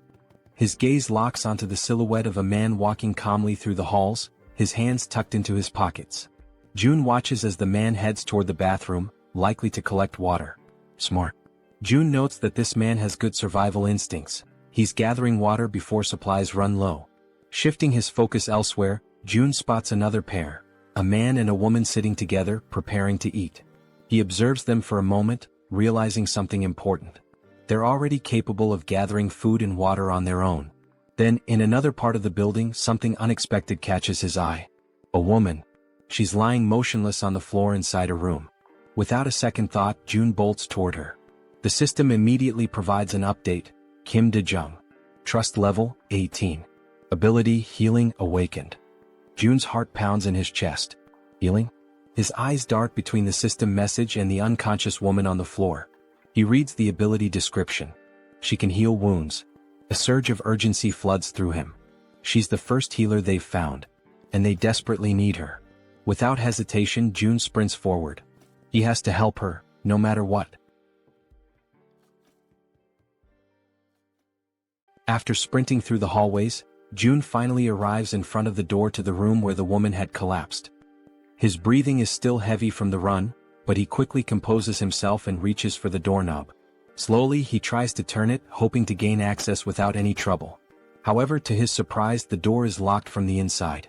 Speaker 1: His gaze locks onto the silhouette of a man walking calmly through the halls, his hands tucked into his pockets. June watches as the man heads toward the bathroom, likely to collect water. Smart. June notes that this man has good survival instincts. He's gathering water before supplies run low. Shifting his focus elsewhere, June spots another pair, a man and a woman sitting together, preparing to eat. He observes them for a moment, realizing something important. They're already capable of gathering food and water on their own. Then, in another part of the building, something unexpected catches his eye. A woman. She's lying motionless on the floor inside a room. Without a second thought, June bolts toward her. The system immediately provides an update. Kim De-jung. Trust level, 18. Ability, healing, awakened. June's heart pounds in his chest. Healing? His eyes dart between the system message and the unconscious woman on the floor. He reads the ability description. She can heal wounds. A surge of urgency floods through him. She's the first healer they've found, and they desperately need her. Without hesitation, June sprints forward. He has to help her, no matter what. After sprinting through the hallways, June finally arrives in front of the door to the room where the woman had collapsed. His breathing is still heavy from the run, but he quickly composes himself and reaches for the doorknob. Slowly, he tries to turn it, hoping to gain access without any trouble. However, to his surprise, the door is locked from the inside.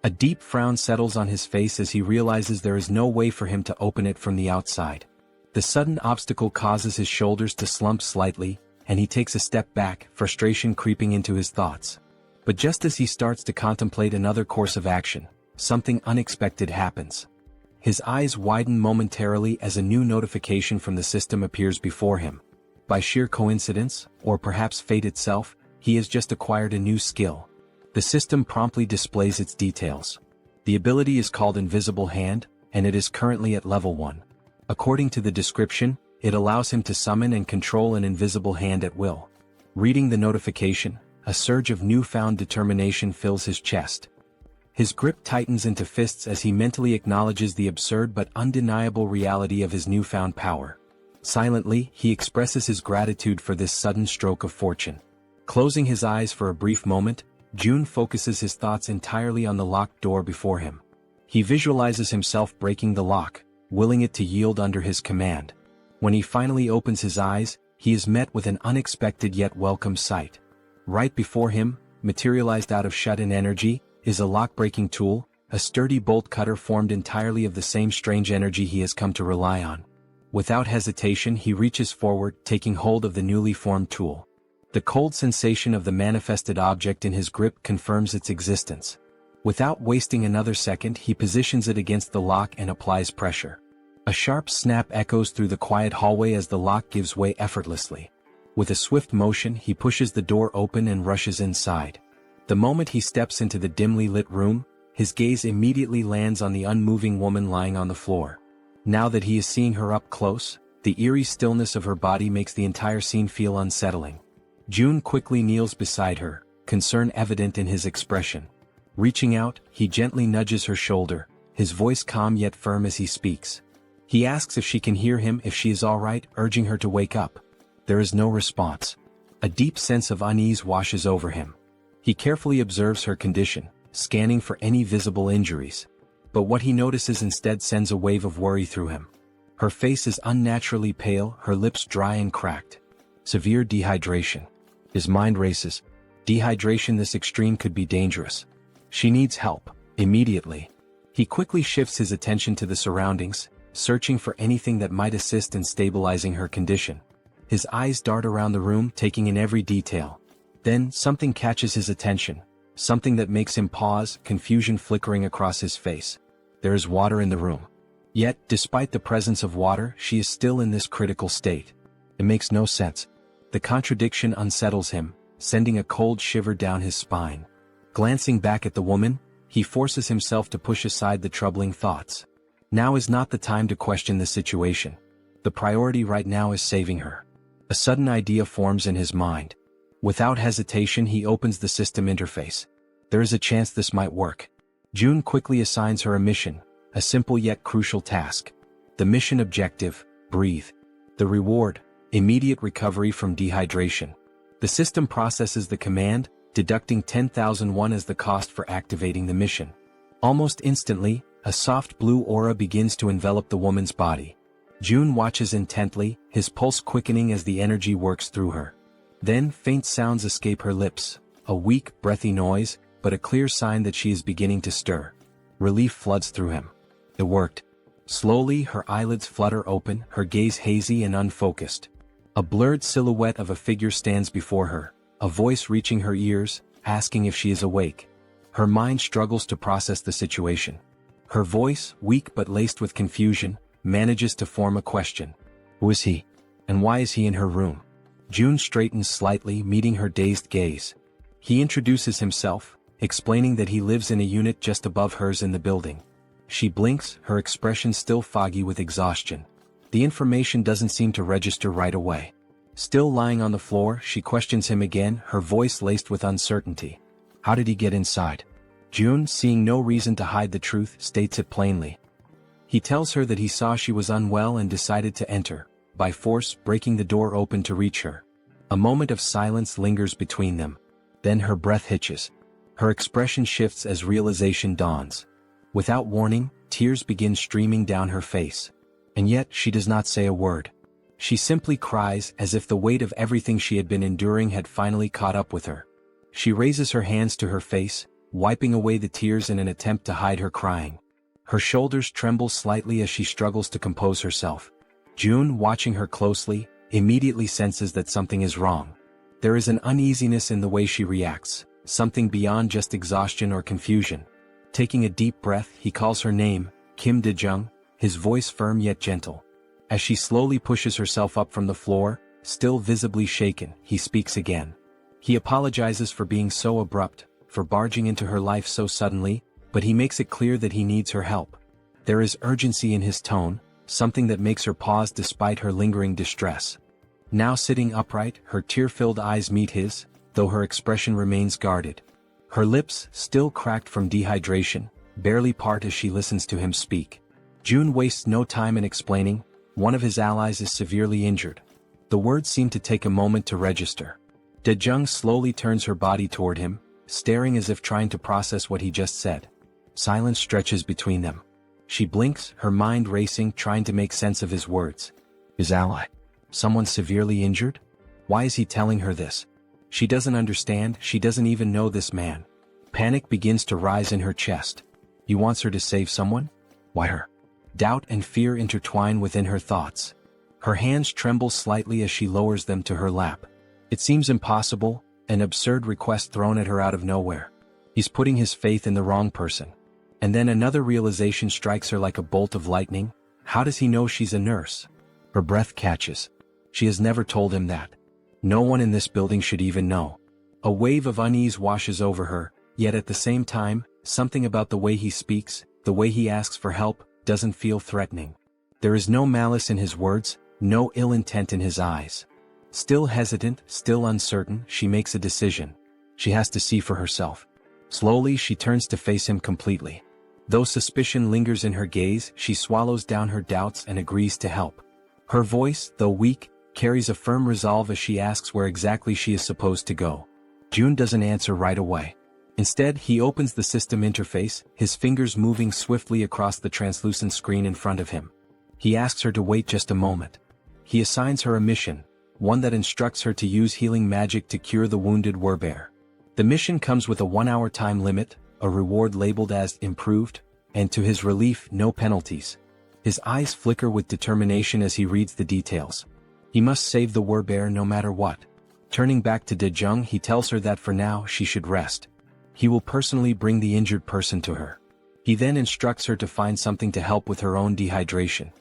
Speaker 1: A deep frown settles on his face as he realizes there is no way for him to open it from the outside. The sudden obstacle causes his shoulders to slump slightly, and he takes a step back, frustration creeping into his thoughts. But just as he starts to contemplate another course of action, something unexpected happens. His eyes widen momentarily as a new notification from the system appears before him. By sheer coincidence, or perhaps fate itself, he has just acquired a new skill. The system promptly displays its details. The ability is called Invisible Hand, and it is currently at level 1. According to the description, it allows him to summon and control an invisible hand at will. Reading the notification, a surge of newfound determination fills his chest. His grip tightens into fists as he mentally acknowledges the absurd but undeniable reality of his newfound power. Silently, he expresses his gratitude for this sudden stroke of fortune. Closing his eyes for a brief moment, June focuses his thoughts entirely on the locked door before him. He visualizes himself breaking the lock, willing it to yield under his command. When he finally opens his eyes, he is met with an unexpected yet welcome sight. Right before him, materialized out of shut-in energy, is a lock-breaking tool, a sturdy bolt cutter formed entirely of the same strange energy he has come to rely on. Without hesitation, he reaches forward, taking hold of the newly formed tool. The cold sensation of the manifested object in his grip confirms its existence. Without wasting another second, he positions it against the lock and applies pressure. A sharp snap echoes through the quiet hallway as the lock gives way effortlessly. With a swift motion, he pushes the door open and rushes inside. The moment he steps into the dimly lit room, his gaze immediately lands on the unmoving woman lying on the floor. Now that he is seeing her up close, the eerie stillness of her body makes the entire scene feel unsettling. June quickly kneels beside her, concern evident in his expression. Reaching out, he gently nudges her shoulder, his voice calm yet firm as he speaks. He asks if she can hear him, if she is all right, urging her to wake up. There is no response. A deep sense of unease washes over him. He carefully observes her condition, scanning for any visible injuries. But what he notices instead sends a wave of worry through him. Her face is unnaturally pale, her lips dry and cracked. Severe dehydration. His mind races. Dehydration this extreme could be dangerous. She needs help, immediately. He quickly shifts his attention to the surroundings, searching for anything that might assist in stabilizing her condition. His eyes dart around the room, taking in every detail. Then, something catches his attention, something that makes him pause, confusion flickering across his face. There is water in the room. Yet, despite the presence of water, she is still in this critical state. It makes no sense. The contradiction unsettles him, sending a cold shiver down his spine. Glancing back at the woman, he forces himself to push aside the troubling thoughts. Now is not the time to question the situation. The priority right now is saving her. A sudden idea forms in his mind. Without hesitation, he opens the system interface. There is a chance this might work. June quickly assigns her a mission, a simple yet crucial task. The mission objective: breathe. The reward: immediate recovery from dehydration. The system processes the command, deducting 10,000 won as the cost for activating the mission. Almost instantly, a soft blue aura begins to envelop the woman's body. June watches intently, his pulse quickening as the energy works through her. Then faint sounds escape her lips, a weak, breathy noise, but a clear sign that she is beginning to stir. Relief floods through him. It worked. Slowly, her eyelids flutter open, her gaze hazy and unfocused. A blurred silhouette of a figure stands before her, a voice reaching her ears, asking if she is awake. Her mind struggles to process the situation. Her voice, weak but laced with confusion, manages to form a question. Who is he? And why is he in her room? June straightens slightly, meeting her dazed gaze. He introduces himself, explaining that he lives in a unit just above hers in the building. She blinks, her expression still foggy with exhaustion. The information doesn't seem to register right away. Still lying on the floor, she questions him again, her voice laced with uncertainty. How did he get inside? June, seeing no reason to hide the truth, states it plainly. He tells her that he saw she was unwell and decided to enter, by force breaking the door open to reach her. A moment of silence lingers between them. Then her breath hitches. Her expression shifts as realization dawns. Without warning, tears begin streaming down her face. And yet she does not say a word. She simply cries as if the weight of everything she had been enduring had finally caught up with her. She raises her hands to her face, wiping away the tears in an attempt to hide her crying. Her shoulders tremble slightly as she struggles to compose herself. June, watching her closely, immediately senses that something is wrong. There is an uneasiness in the way she reacts, something beyond just exhaustion or confusion. Taking a deep breath, he calls her name, Kim Dae-jung, his voice firm yet gentle. As she slowly pushes herself up from the floor, still visibly shaken, he speaks again. He apologizes for being so abrupt, for barging into her life so suddenly, but he makes it clear that he needs her help. There is urgency in his tone, something that makes her pause despite her lingering distress. Now sitting upright, her tear-filled eyes meet his, though her expression remains guarded. Her lips, still cracked from dehydration, barely part as she listens to him speak. June wastes no time in explaining, one of his allies is severely injured. The words seem to take a moment to register. Dae-jung slowly turns her body toward him, staring as if trying to process what he just said. Silence stretches between them. She blinks, her mind racing, trying to make sense of his words. His ally? Someone severely injured? Why is he telling her this? She doesn't understand, she doesn't even know this man. Panic begins to rise in her chest. He wants her to save someone? Why her? Doubt and fear intertwine within her thoughts. Her hands tremble slightly as she lowers them to her lap. It seems impossible, an absurd request thrown at her out of nowhere. He's putting his faith in the wrong person. And then another realization strikes her like a bolt of lightning. How does he know she's a nurse? Her breath catches. She has never told him that. No one in this building should even know. A wave of unease washes over her, yet at the same time, something about the way he speaks, the way he asks for help, doesn't feel threatening. There is no malice in his words, no ill intent in his eyes. Still hesitant, still uncertain, she makes a decision. She has to see for herself. Slowly she turns to face him completely. Though suspicion lingers in her gaze, she swallows down her doubts and agrees to help. Her voice, though weak, carries a firm resolve as she asks where exactly she is supposed to go. June doesn't answer right away. Instead, he opens the system interface, his fingers moving swiftly across the translucent screen in front of him. He asks her to wait just a moment. He assigns her a mission, one that instructs her to use healing magic to cure the wounded werbear. The mission comes with a 1-hour time limit, a reward labeled as improved, and to his relief, no penalties. His eyes flicker with determination as he reads the details. He must save the werbear no matter what. Turning back to Dae-jung, he tells her that for now she should rest. He will personally bring the injured person to her. He then instructs her to find something to help with her own dehydration.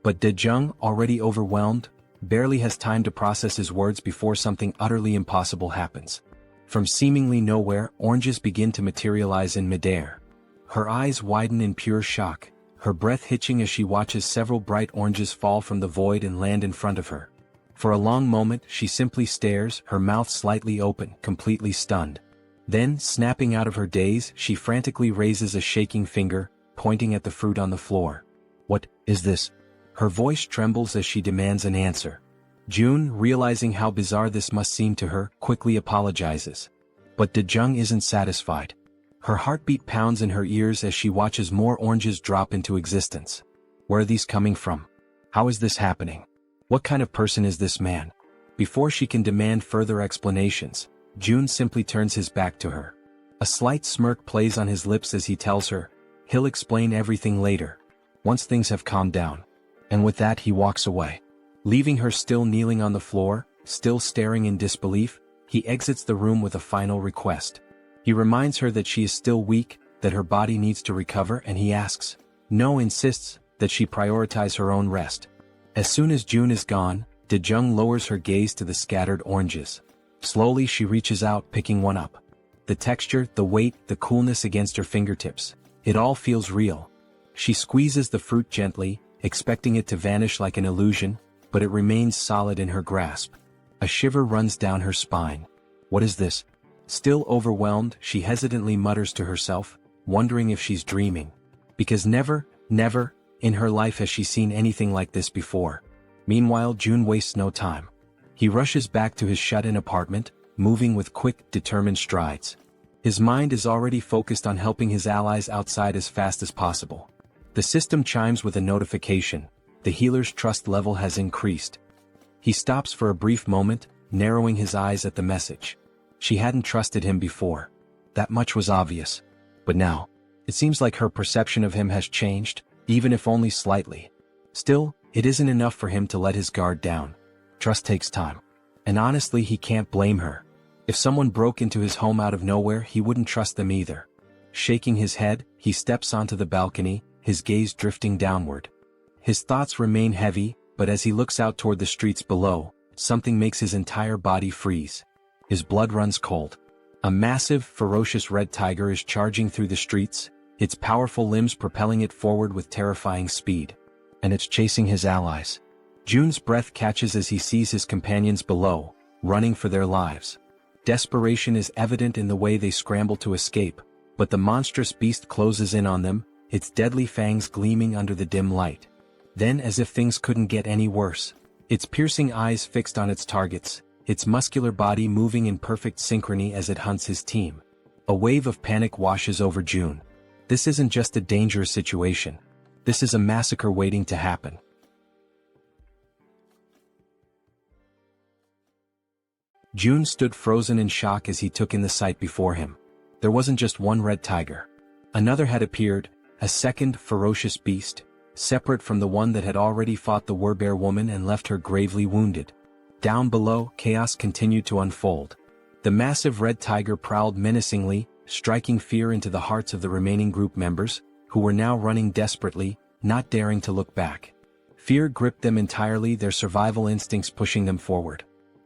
Speaker 1: But Dae-jung, already overwhelmed, barely has time to process his words before something utterly impossible happens. From seemingly nowhere, oranges begin to materialize in midair. Her eyes widen in pure shock, her breath hitching as she watches several bright oranges fall from the void and land in front of her. For a long moment she simply stares, her mouth slightly open, completely stunned. Then, snapping out of her daze, she frantically raises a shaking finger, pointing at the fruit on the floor. "What is this?" Her voice trembles as she demands an answer. June, realizing how bizarre this must seem to her, quickly apologizes. But Daejung isn't satisfied. Her heartbeat pounds in her ears as she watches more oranges drop into existence. Where are these coming from? How is this happening? What kind of person is this man? Before she can demand further explanations, June simply turns his back to her. A slight smirk plays on his lips as he tells her, he'll explain everything later, once things have calmed down. And with that he walks away. Leaving her still kneeling on the floor, still staring in disbelief, he exits the room with a final request. He reminds her that she is still weak, that her body needs to recover, and he asks, no, insists, that she prioritize her own rest. As soon as June is gone, Daejung lowers her gaze to the scattered oranges. Slowly she reaches out, picking one up. The texture, the weight, the coolness against her fingertips. It all feels real. She squeezes the fruit gently, expecting it to vanish like an illusion, but it remains solid in her grasp. A shiver runs down her spine. What is this? Still overwhelmed, she hesitantly mutters to herself, wondering if she's dreaming. Because never, in her life has she seen anything like this before. Meanwhile, June wastes no time. He rushes back to his shut-in apartment, moving with quick, determined strides. His mind is already focused on helping his allies outside as fast as possible. The system chimes with a notification. The healer's trust level has increased. He stops for a brief moment, narrowing his eyes at the message. She hadn't trusted him before. That much was obvious. But now, it seems like her perception of him has changed, even if only slightly. Still, it isn't enough for him to let his guard down. Trust takes time. And honestly, he can't blame her. If someone broke into his home out of nowhere, he wouldn't trust them either. Shaking his head, he steps onto the balcony, his gaze drifting downward. His thoughts remain heavy, but as he looks out toward the streets below, something makes his entire body freeze. His blood runs cold. A massive, ferocious red tiger is charging through the streets, its powerful limbs propelling it forward with terrifying speed. And it's chasing his allies. June's breath catches as he sees his companions below, running for their lives. Desperation is evident in the way they scramble to escape, but the monstrous beast closes in on them, its deadly fangs gleaming under the dim light. Then, as if things couldn't get any worse, its piercing eyes fixed on its targets, its muscular body moving in perfect synchrony as it hunts his team. A wave of panic washes over June. This isn't just a dangerous situation. This is a massacre waiting to happen. June stood frozen in shock as he took in the sight before him. There wasn't just one red tiger. Another had appeared, a second ferocious beast, separate from the one that had already fought the Werbear woman and left her gravely wounded. Down below, chaos continued to unfold. The massive red tiger prowled menacingly, striking fear into the hearts of the remaining group members, who were now running desperately, not daring to look back. Fear gripped them entirely, their survival instincts pushing them forward.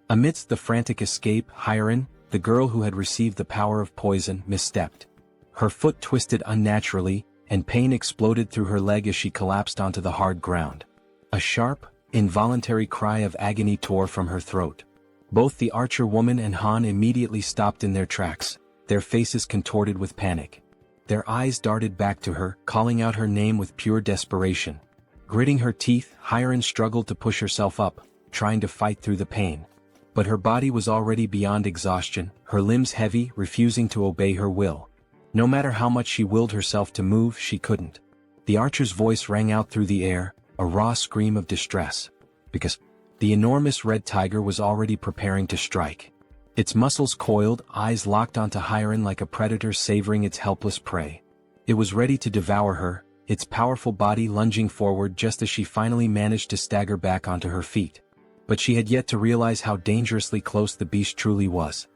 Speaker 1: Amidst the frantic escape, Jaehyeon, the girl who had received the power of poison, misstepped. Her foot twisted unnaturally, and pain exploded through her leg as she collapsed onto the hard ground. A sharp, involuntary cry of agony tore from her throat. Both the archer woman and Han immediately stopped in their tracks, their faces contorted with panic. Their eyes darted back to her, calling out her name with pure desperation. Gritting her teeth, Jaehyeon struggled to push herself up, trying to fight through the pain. But her body was already beyond exhaustion, her limbs heavy, refusing to obey her will. No matter how much she willed herself to move, she couldn't. The archer's voice rang out through the air, a raw scream of distress. Because the enormous red tiger was already preparing to strike. Its muscles coiled, eyes locked onto Jaehyeon like a predator savoring its helpless prey. It was ready to devour her, its powerful body lunging forward just as she finally managed to stagger back onto her feet. But she had yet to realize how dangerously close the beast truly was.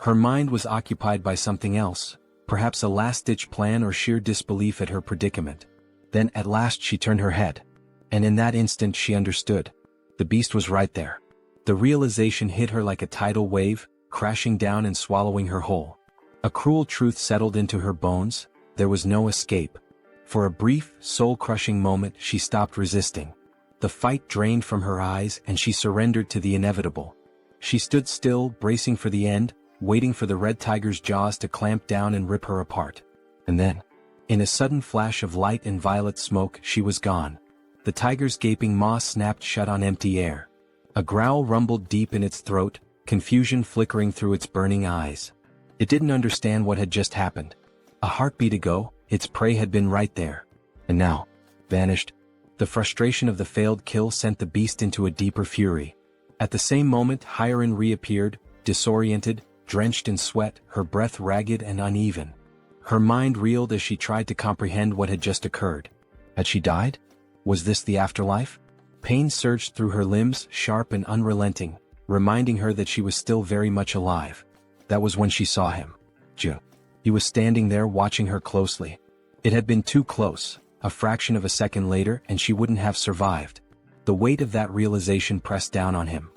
Speaker 1: Her mind was occupied by something else, perhaps a last-ditch plan or sheer disbelief at her predicament. Then at last she turned her head. And in that instant she understood. The beast was right there. The realization hit her like a tidal wave, crashing down and swallowing her whole. A cruel truth settled into her bones: there was no escape. For a brief, soul-crushing moment she stopped resisting. The fight drained from her eyes and she surrendered to the inevitable. She stood still, bracing for the end, waiting for the red tiger's jaws to clamp down and rip her apart. And then, in a sudden flash of light and violet smoke, she was gone. The tiger's gaping maw snapped shut on empty air. A growl rumbled deep in its throat, confusion flickering through its burning eyes. It didn't understand what had just happened. A heartbeat ago, its prey had been right there. And now, vanished. The frustration of the failed kill sent the beast into a deeper fury. At the same moment, Jaehyeon reappeared, disoriented, drenched in sweat, her breath ragged and uneven. Her mind reeled as she tried to comprehend what had just occurred. Had she died? Was this the afterlife? Pain surged through her limbs, sharp and unrelenting, reminding her that she was still very much alive. That was when she saw him. Jaehyeon. He was standing there watching her closely. It had been too close. A fraction of a second later and she wouldn't have survived. The weight of that realization pressed down on him.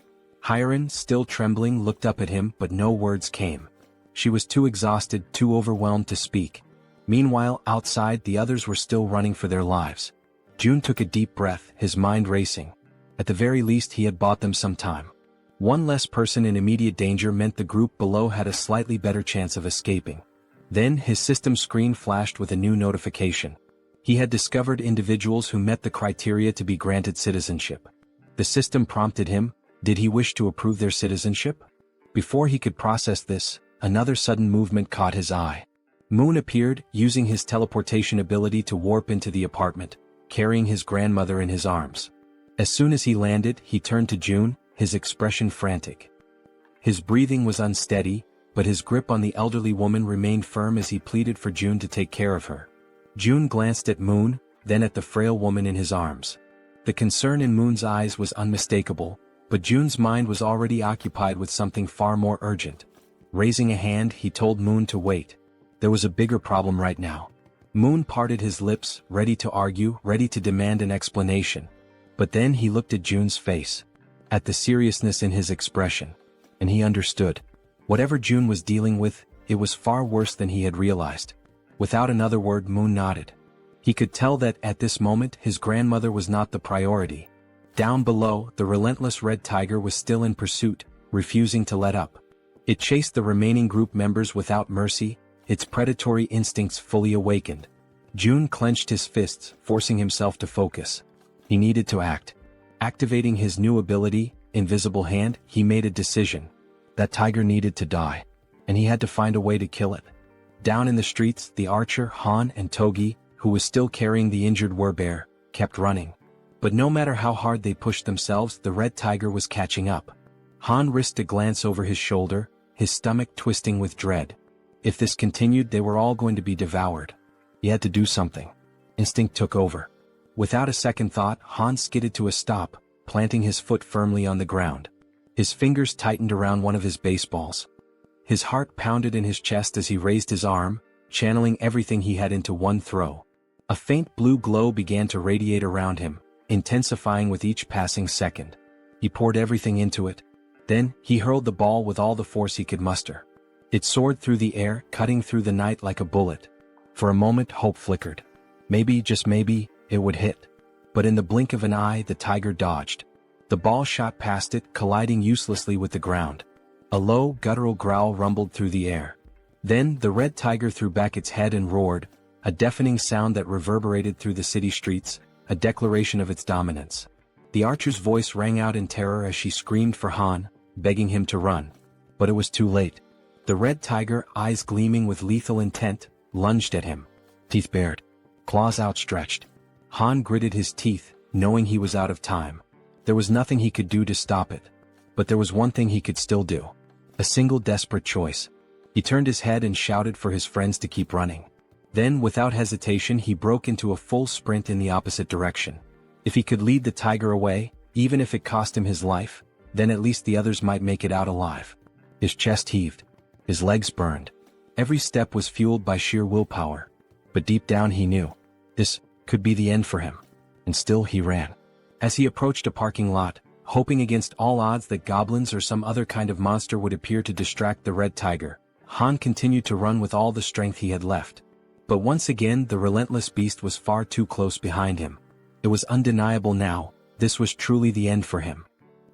Speaker 1: Jaehyeon, still trembling, looked up at him, but no words came. She was too exhausted, too overwhelmed to speak. Meanwhile, outside, the others were still running for their lives. Jaehyeon took a deep breath, his mind racing. At the very least, he had bought them some time. One less person in immediate danger meant the group below had a slightly better chance of escaping. Then his system screen flashed with a new notification. He had discovered individuals who met the criteria to be granted citizenship. The system prompted him: did he wish to approve their citizenship? Before he could process this, another sudden movement caught his eye. Moon appeared, using his teleportation ability to warp into the apartment, carrying his grandmother in his arms. As soon as he landed, he turned to Jaehyeon, his expression frantic. His breathing was unsteady, but his grip on the elderly woman remained firm as he pleaded for Jaehyeon to take care of her. Jaehyeon glanced at Moon, then at the frail woman in his arms. The concern in Moon's eyes was unmistakable, but Jaehyeon's mind was already occupied with something far more urgent. Raising a hand, he told Moon to wait. There was a bigger problem right now. Moon parted his lips, ready to argue, ready to demand an explanation. But then he looked at Jaehyeon's face, at the seriousness in his expression, and he understood. Whatever Jaehyeon was dealing with, it was far worse than he had realized. Without another word, Moon nodded. He could tell that, at this moment, his grandmother was not the priority. Down below, the relentless red tiger was still in pursuit, refusing to let up. It chased the remaining group members without mercy, its predatory instincts fully awakened. Jaehyeon clenched his fists, forcing himself to focus. He needed to act. Activating his new ability, Invisible Hand, he made a decision. That tiger needed to die, and he had to find a way to kill it. Down in the streets, the archer, Han, and Togi, who was still carrying the injured werbear, kept running. But no matter how hard they pushed themselves, the red tiger was catching up. Han risked a glance over his shoulder, his stomach twisting with dread. If this continued, they were all going to be devoured. He had to do something. Instinct took over. Without a second thought, Han skidded to a stop, planting his foot firmly on the ground. His fingers tightened around one of his baseballs. His heart pounded in his chest as he raised his arm, channeling everything he had into one throw. A faint blue glow began to radiate around him, intensifying with each passing second. He poured everything into it. Then, he hurled the ball with all the force he could muster. It soared through the air, cutting through the night like a bullet. For a moment, hope flickered. Maybe, just maybe, it would hit. But in the blink of an eye, the tiger dodged. The ball shot past it, colliding uselessly with the ground. A low, guttural growl rumbled through the air. Then, the red tiger threw back its head and roared, a deafening sound that reverberated through the city streets, a declaration of its dominance. The archer's voice rang out in terror as she screamed for Han, begging him to run. But it was too late. The red tiger, eyes gleaming with lethal intent, lunged at him. Teeth bared, claws outstretched. Han gritted his teeth, knowing he was out of time. There was nothing he could do to stop it. But there was one thing he could still do. A single desperate choice. He turned his head and shouted for his friends to keep running. Then, without hesitation, he broke into a full sprint in the opposite direction. If he could lead the tiger away, even if it cost him his life, then at least the others might make it out alive. His chest heaved. His legs burned. Every step was fueled by sheer willpower. But deep down he knew. This could be the end for him. And still he ran. As he approached a parking lot, hoping against all odds that goblins or some other kind of monster would appear to distract the red tiger. Han continued to run with all the strength he had left. But once again the relentless beast was far too close behind him. It was undeniable now, this was truly the end for him.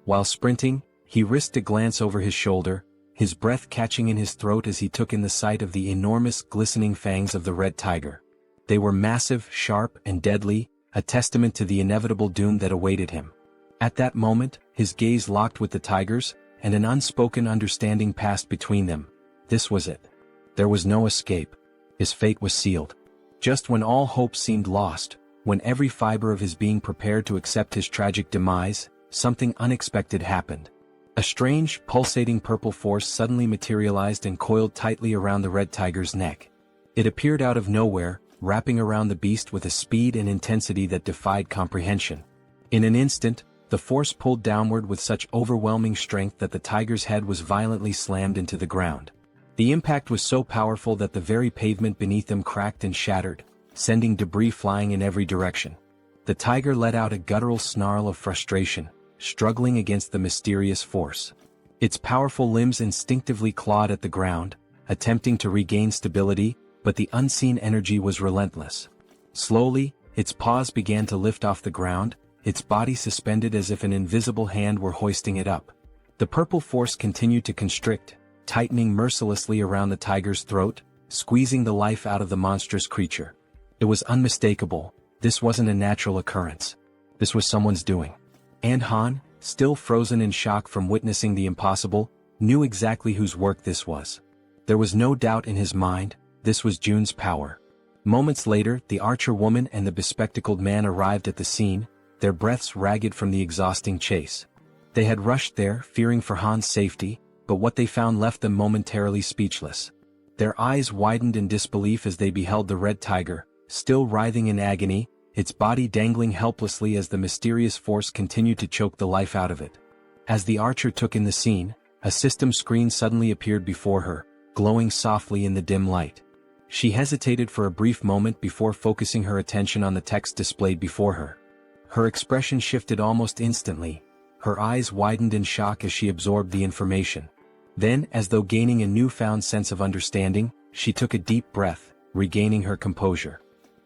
Speaker 1: While sprinting, he risked a glance over his shoulder, his breath catching in his throat as he took in the sight of the enormous glistening fangs of the red tiger. They were massive, sharp, and deadly, a testament to the inevitable doom that awaited him. At that moment, his gaze locked with the tiger's, and an unspoken understanding passed between them. This was it. There was no escape. His fate was sealed. Just when all hope seemed lost, when every fiber of his being prepared to accept his tragic demise, something unexpected happened. A strange, pulsating purple force suddenly materialized and coiled tightly around the red tiger's neck. It appeared out of nowhere, wrapping around the beast with a speed and intensity that defied comprehension. In an instant, the force pulled downward with such overwhelming strength that the tiger's head was violently slammed into the ground. The impact was so powerful that the very pavement beneath them cracked and shattered, sending debris flying in every direction. The tiger let out a guttural snarl of frustration, struggling against the mysterious force. Its powerful limbs instinctively clawed at the ground, attempting to regain stability, but the unseen energy was relentless. Slowly, its paws began to lift off the ground, its body suspended as if an invisible hand were hoisting it up. The purple force continued to constrict, tightening mercilessly around the tiger's throat, squeezing the life out of the monstrous creature. It was unmistakable. This wasn't a natural occurrence. This was someone's doing. And Han, still frozen in shock from witnessing the impossible, knew exactly whose work this was. There was no doubt in his mind, this was Jun's power. Moments later, the archer woman and the bespectacled man arrived at the scene, their breaths ragged from the exhausting chase. They had rushed there, fearing for Han's safety, but what they found left them momentarily speechless. Their eyes widened in disbelief as they beheld the red tiger, still writhing in agony, its body dangling helplessly as the mysterious force continued to choke the life out of it. As the archer took in the scene, a system screen suddenly appeared before her, glowing softly in the dim light. She hesitated for a brief moment before focusing her attention on the text displayed before her. Her expression shifted almost instantly. Her eyes widened in shock as she absorbed the information. Then, as though gaining a newfound sense of understanding, she took a deep breath, regaining her composure.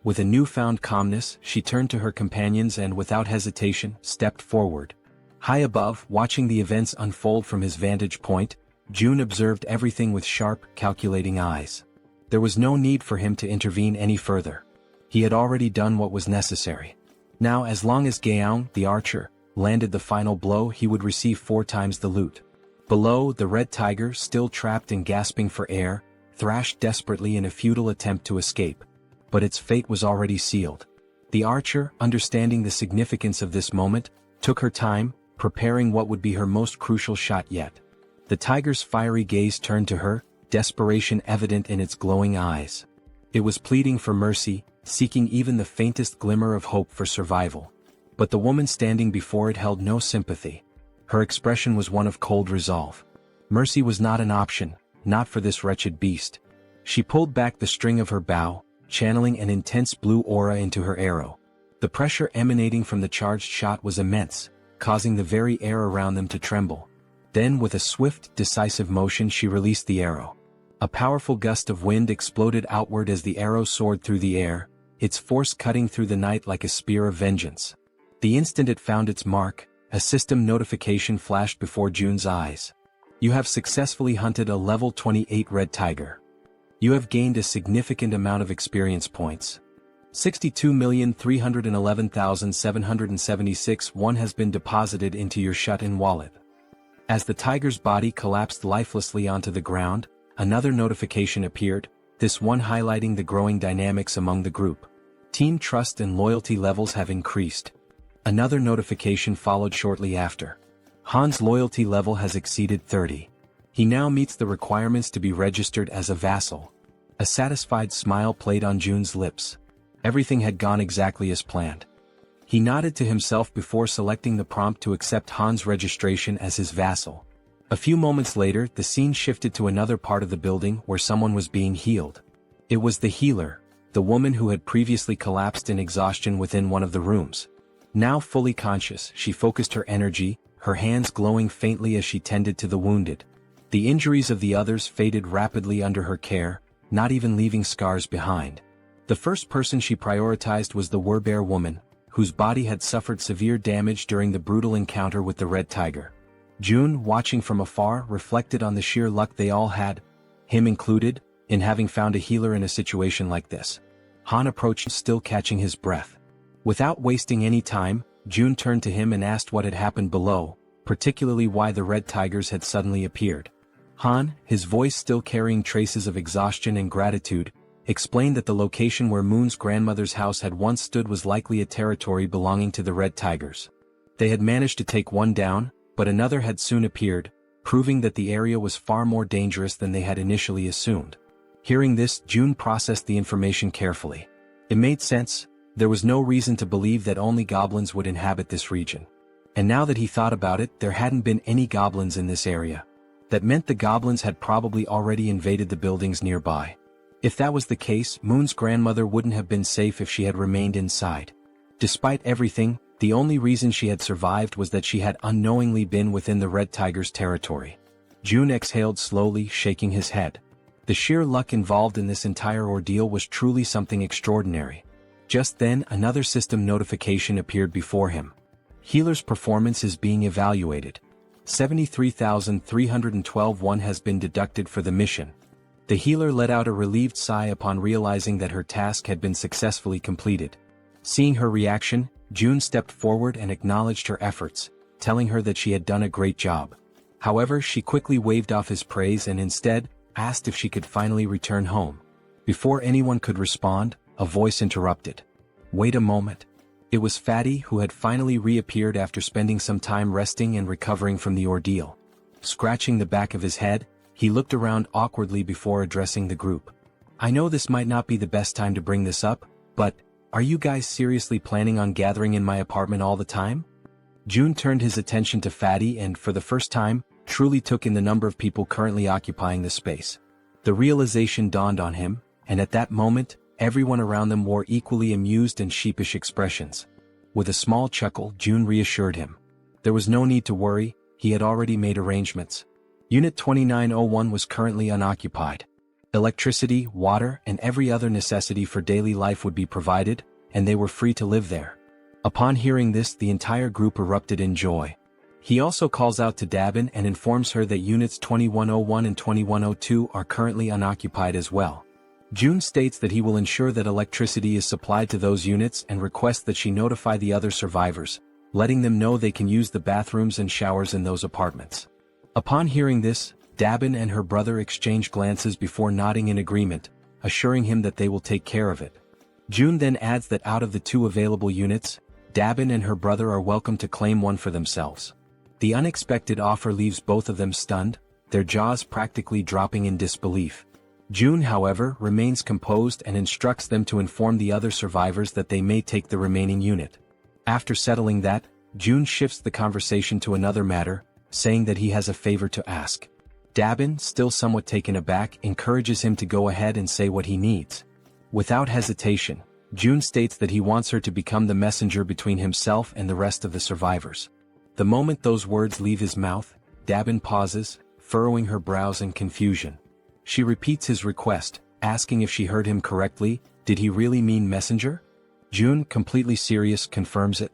Speaker 1: With a newfound calmness, she turned to her companions and without hesitation, stepped forward. High above, watching the events unfold from his vantage point, Jun observed everything with sharp, calculating eyes. There was no need for him to intervene any further. He had already done what was necessary. Now, as long as Jaehyeon, the archer, landed the final blow, he would receive 4 times the loot. Below, the red tiger, still trapped and gasping for air, thrashed desperately in a futile attempt to escape. But its fate was already sealed. The archer, understanding the significance of this moment, took her time, preparing what would be her most crucial shot yet. The tiger's fiery gaze turned to her, desperation evident in its glowing eyes. It was pleading for mercy, seeking even the faintest glimmer of hope for survival. But the woman standing before it held no sympathy. Her expression was one of cold resolve. Mercy was not an option, not for this wretched beast. She pulled back the string of her bow, channeling an intense blue aura into her arrow. The pressure emanating from the charged shot was immense, causing the very air around them to tremble. Then with a swift, decisive motion she released the arrow. A powerful gust of wind exploded outward as the arrow soared through the air, its force cutting through the night like a spear of vengeance. The instant it found its mark, a system notification flashed before Jun's eyes. You have successfully hunted a level 28 red tiger. You have gained a significant amount of experience points. 62,311,776 one has been deposited into your shut-in wallet. As the tiger's body collapsed lifelessly onto the ground, another notification appeared, this one highlighting the growing dynamics among the group. Team trust and loyalty levels have increased. Another notification followed shortly after. Han's loyalty level has exceeded 30. He now meets the requirements to be registered as a vassal. A satisfied smile played on Jun's lips. Everything had gone exactly as planned. He nodded to himself before selecting the prompt to accept Han's registration as his vassal. A few moments later, the scene shifted to another part of the building where someone was being healed. It was the healer, the woman who had previously collapsed in exhaustion within one of the rooms. Now fully conscious, she focused her energy, her hands glowing faintly as she tended to the wounded. The injuries of the others faded rapidly under her care, not even leaving scars behind. The first person she prioritized was the Werbear woman, whose body had suffered severe damage during the brutal encounter with the red tiger. June, watching from afar, reflected on the sheer luck they all had, him included, in having found a healer in a situation like this. Han approached, still catching his breath. Without wasting any time, June turned to him and asked what had happened below, particularly why the red tigers had suddenly appeared. Han, his voice still carrying traces of exhaustion and gratitude, explained that the location where Moon's grandmother's house had once stood was likely a territory belonging to the red tigers. They had managed to take one down, but another had soon appeared, proving that the area was far more dangerous than they had initially assumed. Hearing this, June processed the information carefully. It made sense. There was no reason to believe that only goblins would inhabit this region. And now that he thought about it, there hadn't been any goblins in this area. That meant the goblins had probably already invaded the buildings nearby. If that was the case, Moon's grandmother wouldn't have been safe if she had remained inside. Despite everything, the only reason she had survived was that she had unknowingly been within the red tiger's territory. June exhaled slowly, shaking his head. The sheer luck involved in this entire ordeal was truly something extraordinary. Just then, another system notification appeared before him. Healer's performance is being evaluated. 73,312 has been deducted for the mission. The healer let out a relieved sigh upon realizing that her task had been successfully completed. Seeing her reaction, June stepped forward and acknowledged her efforts, telling her that she had done a great job. However, she quickly waved off his praise and instead asked if she could finally return home. Before anyone could respond, a voice interrupted. Wait a moment. It was Fatty, who had finally reappeared after spending some time resting and recovering from the ordeal. Scratching the back of his head, he looked around awkwardly before addressing the group. I know this might not be the best time to bring this up, but are you guys seriously planning on gathering in my apartment all the time? June turned his attention to Fatty and, for the first time, truly took in the number of people currently occupying the space. The realization dawned on him, and at that moment, everyone around them wore equally amused and sheepish expressions. With a small chuckle, June reassured him. There was no need to worry, he had already made arrangements. Unit 2901 was currently unoccupied. Electricity, water, and every other necessity for daily life would be provided, and they were free to live there. Upon hearing this, the entire group erupted in joy. He also calls out to Dabin and informs her that Units 2101 and 2102 are currently unoccupied as well. June states that he will ensure that electricity is supplied to those units and requests that she notify the other survivors, letting them know they can use the bathrooms and showers in those apartments. Upon hearing this, Dabin and her brother exchange glances before nodding in agreement, assuring him that they will take care of it. June then adds that out of the two available units, Dabin and her brother are welcome to claim one for themselves. The unexpected offer leaves both of them stunned, their jaws practically dropping in disbelief. June, however, remains composed and instructs them to inform the other survivors that they may take the remaining unit. After settling that, June shifts the conversation to another matter, saying that he has a favor to ask. Dabin, still somewhat taken aback, encourages him to go ahead and say what he needs. Without hesitation, June states that he wants her to become the messenger between himself and the rest of the survivors. The moment those words leave his mouth, Dabin pauses, furrowing her brows in confusion. She repeats his request, asking if she heard him correctly. Did he really mean messenger? June, completely serious, confirms it.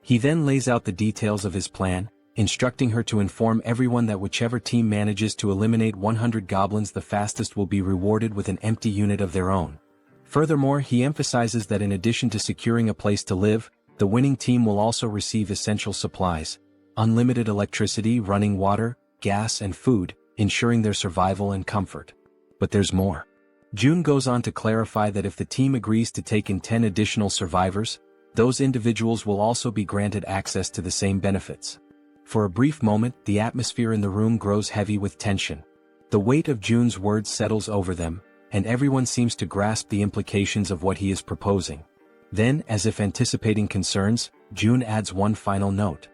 Speaker 1: He then lays out the details of his plan, instructing her to inform everyone that whichever team manages to eliminate 100 goblins the fastest will be rewarded with an empty unit of their own. Furthermore, he emphasizes that in addition to securing a place to live, the winning team will also receive essential supplies, unlimited electricity, running water, gas, and food, ensuring their survival and comfort. But there's more. June goes on to clarify that if the team agrees to take in 10 additional survivors, those individuals will also be granted access to the same benefits. For a brief moment, the atmosphere in the room grows heavy with tension. The weight of June's words settles over them, and everyone seems to grasp the implications of what he is proposing. Then, as if anticipating concerns, June adds one final note.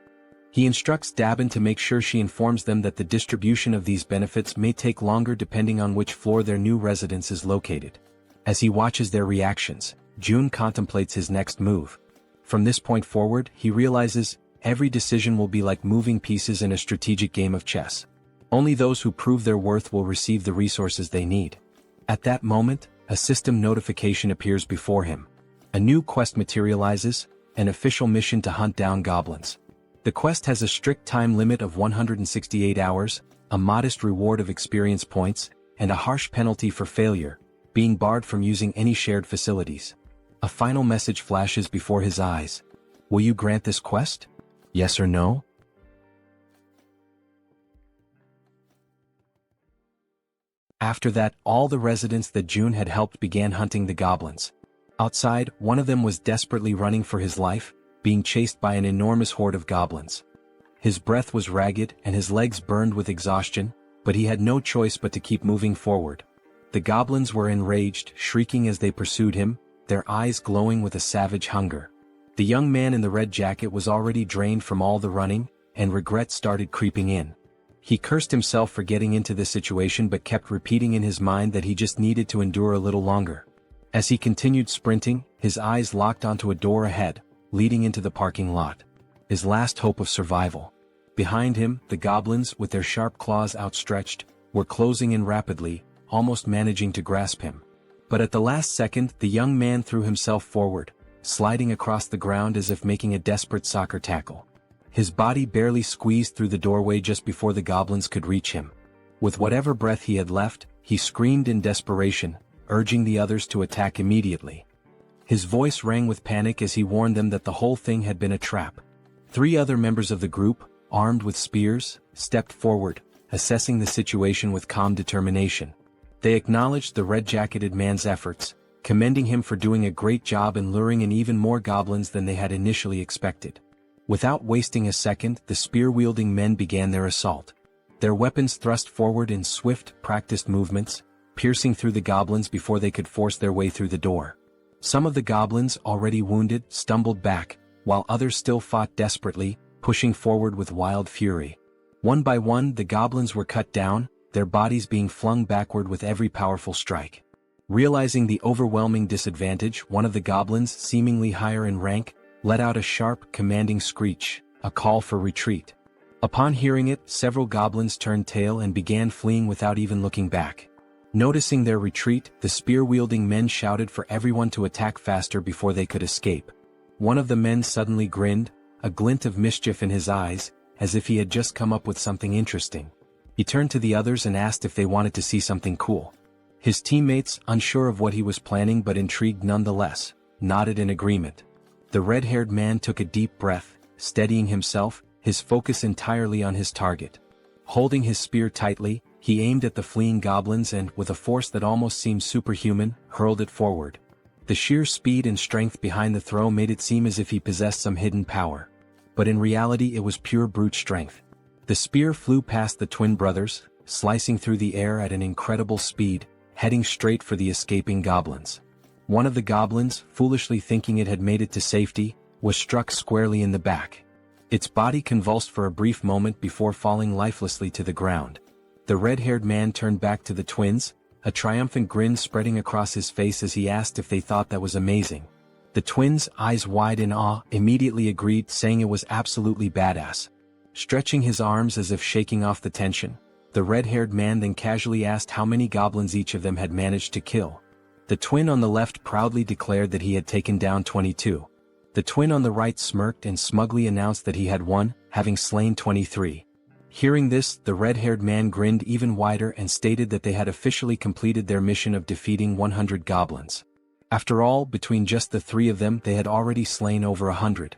Speaker 1: He instructs Dabin to make sure she informs them that the distribution of these benefits may take longer depending on which floor their new residence is located. As he watches their reactions, June contemplates his next move. From this point forward, he realizes, every decision will be like moving pieces in a strategic game of chess. Only those who prove their worth will receive the resources they need. At that moment, a system notification appears before him. A new quest materializes, an official mission to hunt down goblins. The quest has a strict time limit of 168 hours, a modest reward of experience points, and a harsh penalty for failure, being barred from using any shared facilities. A final message flashes before his eyes. Will you grant this quest? Yes or no? After that, all the residents that June had helped began hunting the goblins. Outside, one of them was desperately running for his life, being chased by an enormous horde of goblins. His breath was ragged and his legs burned with exhaustion, but he had no choice but to keep moving forward. The goblins were enraged, shrieking as they pursued him, their eyes glowing with a savage hunger. The young man in the red jacket was already drained from all the running, and regret started creeping in. He cursed himself for getting into this situation but kept repeating in his mind that he just needed to endure a little longer. As he continued sprinting, his eyes locked onto a door ahead, leading into the parking lot. His last hope of survival. Behind him, the goblins, with their sharp claws outstretched, were closing in rapidly, almost managing to grasp him. But at the last second, the young man threw himself forward, sliding across the ground as if making a desperate soccer tackle. His body barely squeezed through the doorway just before the goblins could reach him. With whatever breath he had left, he screamed in desperation, urging the others to attack immediately. His voice rang with panic as he warned them that the whole thing had been a trap. 3 other members of the group, armed with spears, stepped forward, assessing the situation with calm determination. They acknowledged the red-jacketed man's efforts, commending him for doing a great job in luring in even more goblins than they had initially expected. Without wasting a second, the spear-wielding men began their assault. Their weapons thrust forward in swift, practiced movements, piercing through the goblins before they could force their way through the door. Some of the goblins, already wounded, stumbled back, while others still fought desperately, pushing forward with wild fury. One by one, the goblins were cut down, their bodies being flung backward with every powerful strike. Realizing the overwhelming disadvantage, one of the goblins, seemingly higher in rank, let out a sharp, commanding screech, a call for retreat. Upon hearing it, several goblins turned tail and began fleeing without even looking back. Noticing their retreat, the spear-wielding men shouted for everyone to attack faster before they could escape. One of the men suddenly grinned, a glint of mischief in his eyes, as if he had just come up with something interesting. He turned to the others and asked if they wanted to see something cool. His teammates, unsure of what he was planning but intrigued nonetheless, nodded in agreement. The red-haired man took a deep breath, steadying himself, his focus entirely on his target. Holding his spear tightly, he aimed at the fleeing goblins and, with a force that almost seemed superhuman, hurled it forward. The sheer speed and strength behind the throw made it seem as if he possessed some hidden power. But in reality it was pure brute strength. The spear flew past the twin brothers, slicing through the air at an incredible speed, heading straight for the escaping goblins. One of the goblins, foolishly thinking it had made it to safety, was struck squarely in the back. Its body convulsed for a brief moment before falling lifelessly to the ground. The red-haired man turned back to the twins, a triumphant grin spreading across his face as he asked if they thought that was amazing. The twins, eyes wide in awe, immediately agreed, saying it was absolutely badass. Stretching his arms as if shaking off the tension, the red-haired man then casually asked how many goblins each of them had managed to kill. The twin on the left proudly declared that he had taken down 22. The twin on the right smirked and smugly announced that he had won, having slain 23. Hearing this, the red-haired man grinned even wider and stated that they had officially completed their mission of defeating 100 goblins. After all, between just the 3 of them they had already slain over 100.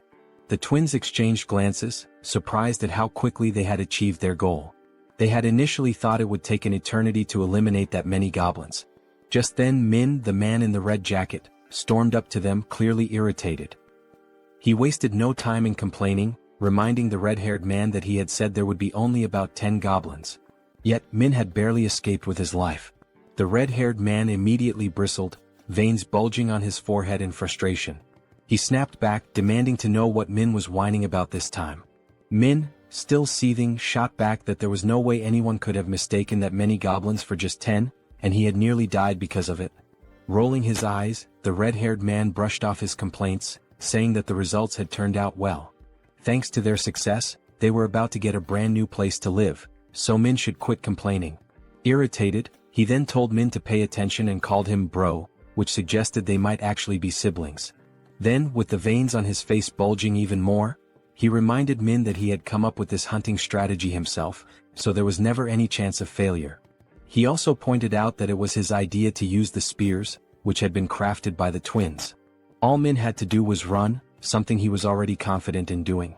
Speaker 1: The twins exchanged glances, surprised at how quickly they had achieved their goal. They had initially thought it would take an eternity to eliminate that many goblins. Just then Min, the man in the red jacket, stormed up to them, clearly irritated. He wasted no time in complaining, reminding the red-haired man that he had said there would be only about 10 goblins. Yet Min had barely escaped with his life. The red-haired man immediately bristled, veins bulging on his forehead in frustration. He snapped back, demanding to know what Min was whining about this time. Min, still seething, shot back that there was no way anyone could have mistaken that many goblins for just 10, and he had nearly died because of it. Rolling his eyes, the red-haired man brushed off his complaints, saying that the results had turned out well. Thanks to their success, they were about to get a brand new place to live, so Min should quit complaining. Irritated, he then told Min to pay attention and called him bro, which suggested they might actually be siblings. Then, with the veins on his face bulging even more, he reminded Min that he had come up with this hunting strategy himself, so there was never any chance of failure. He also pointed out that it was his idea to use the spears, which had been crafted by the twins. All Min had to do was run, something he was already confident in doing.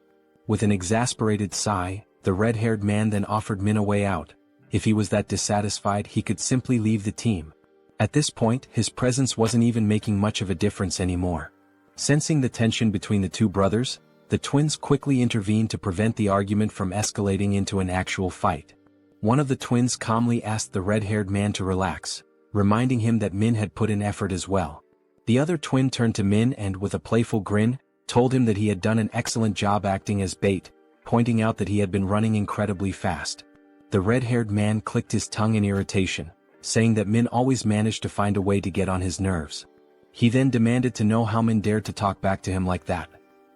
Speaker 1: With an exasperated sigh, the red-haired man then offered Min a way out. If he was that dissatisfied, he could simply leave the team. At this point, his presence wasn't even making much of a difference anymore. Sensing the tension between the two brothers, the twins quickly intervened to prevent the argument from escalating into an actual fight. One of the twins calmly asked the red-haired man to relax, reminding him that Min had put in effort as well. The other twin turned to Min and, with a playful grin, told him that he had done an excellent job acting as bait, pointing out that he had been running incredibly fast. The red-haired man clicked his tongue in irritation, saying that Min always managed to find a way to get on his nerves. He then demanded to know how Min dared to talk back to him like that.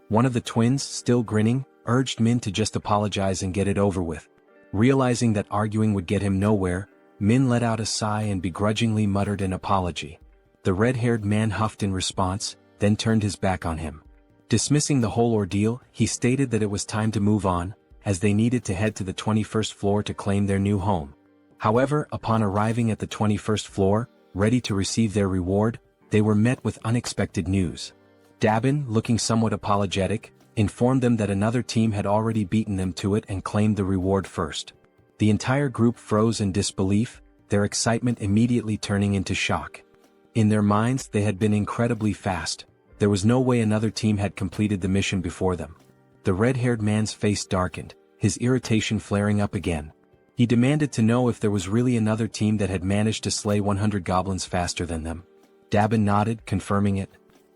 Speaker 1: One of the twins, still grinning, urged Min to just apologize and get it over with. Realizing that arguing would get him nowhere, Min let out a sigh and begrudgingly muttered an apology. The red-haired man huffed in response, then turned his back on him. Dismissing the whole ordeal, he stated that it was time to move on, as they needed to head to the 21st floor to claim their new home. However, upon arriving at the 21st floor, ready to receive their reward, they were met with unexpected news. Dabin, looking somewhat apologetic, informed them that another team had already beaten them to it and claimed the reward first. The entire group froze in disbelief, their excitement immediately turning into shock. In their minds, they had been incredibly fast. There was no way another team had completed the mission before them. The red-haired man's face darkened, his irritation flaring up again. He demanded to know if there was really another team that had managed to slay 100 goblins faster than them. Dabin nodded, confirming it.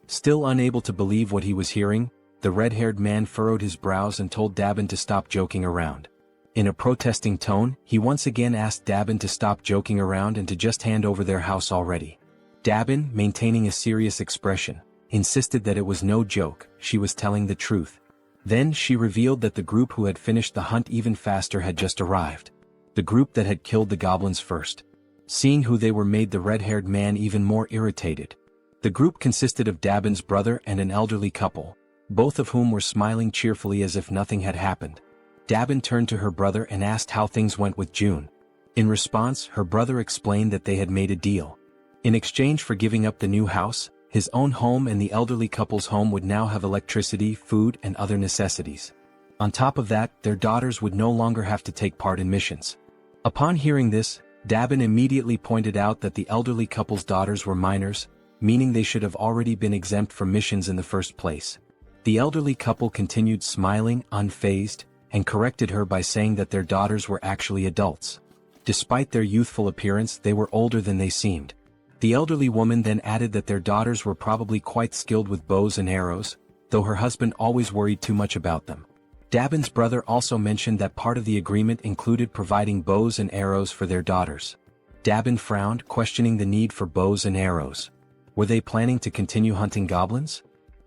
Speaker 1: Still unable to believe what he was hearing, the red-haired man furrowed his brows and told Dabin to stop joking around. In a protesting tone, he once again asked Dabin to stop joking around and to just hand over their house already. Dabin, maintaining a serious expression, insisted that it was no joke, she was telling the truth. Then she revealed that the group who had finished the hunt even faster had just arrived. The group that had killed the goblins first. Seeing who they were made the red-haired man even more irritated. The group consisted of Dabin's brother and an elderly couple, both of whom were smiling cheerfully as if nothing had happened. Dabin turned to her brother and asked how things went with June. In response, her brother explained that they had made a deal. In exchange for giving up the new house, his own home and the elderly couple's home would now have electricity, food, and other necessities. On top of that, their daughters would no longer have to take part in missions. Upon hearing this, Dabin immediately pointed out that the elderly couple's daughters were minors, meaning they should have already been exempt from missions in the first place. The elderly couple continued smiling, unfazed, and corrected her by saying that their daughters were actually adults. Despite their youthful appearance, they were older than they seemed. The elderly woman then added that their daughters were probably quite skilled with bows and arrows, though her husband always worried too much about them. Dabin's brother also mentioned that part of the agreement included providing bows and arrows for their daughters. Dabin frowned, questioning the need for bows and arrows. Were they planning to continue hunting goblins?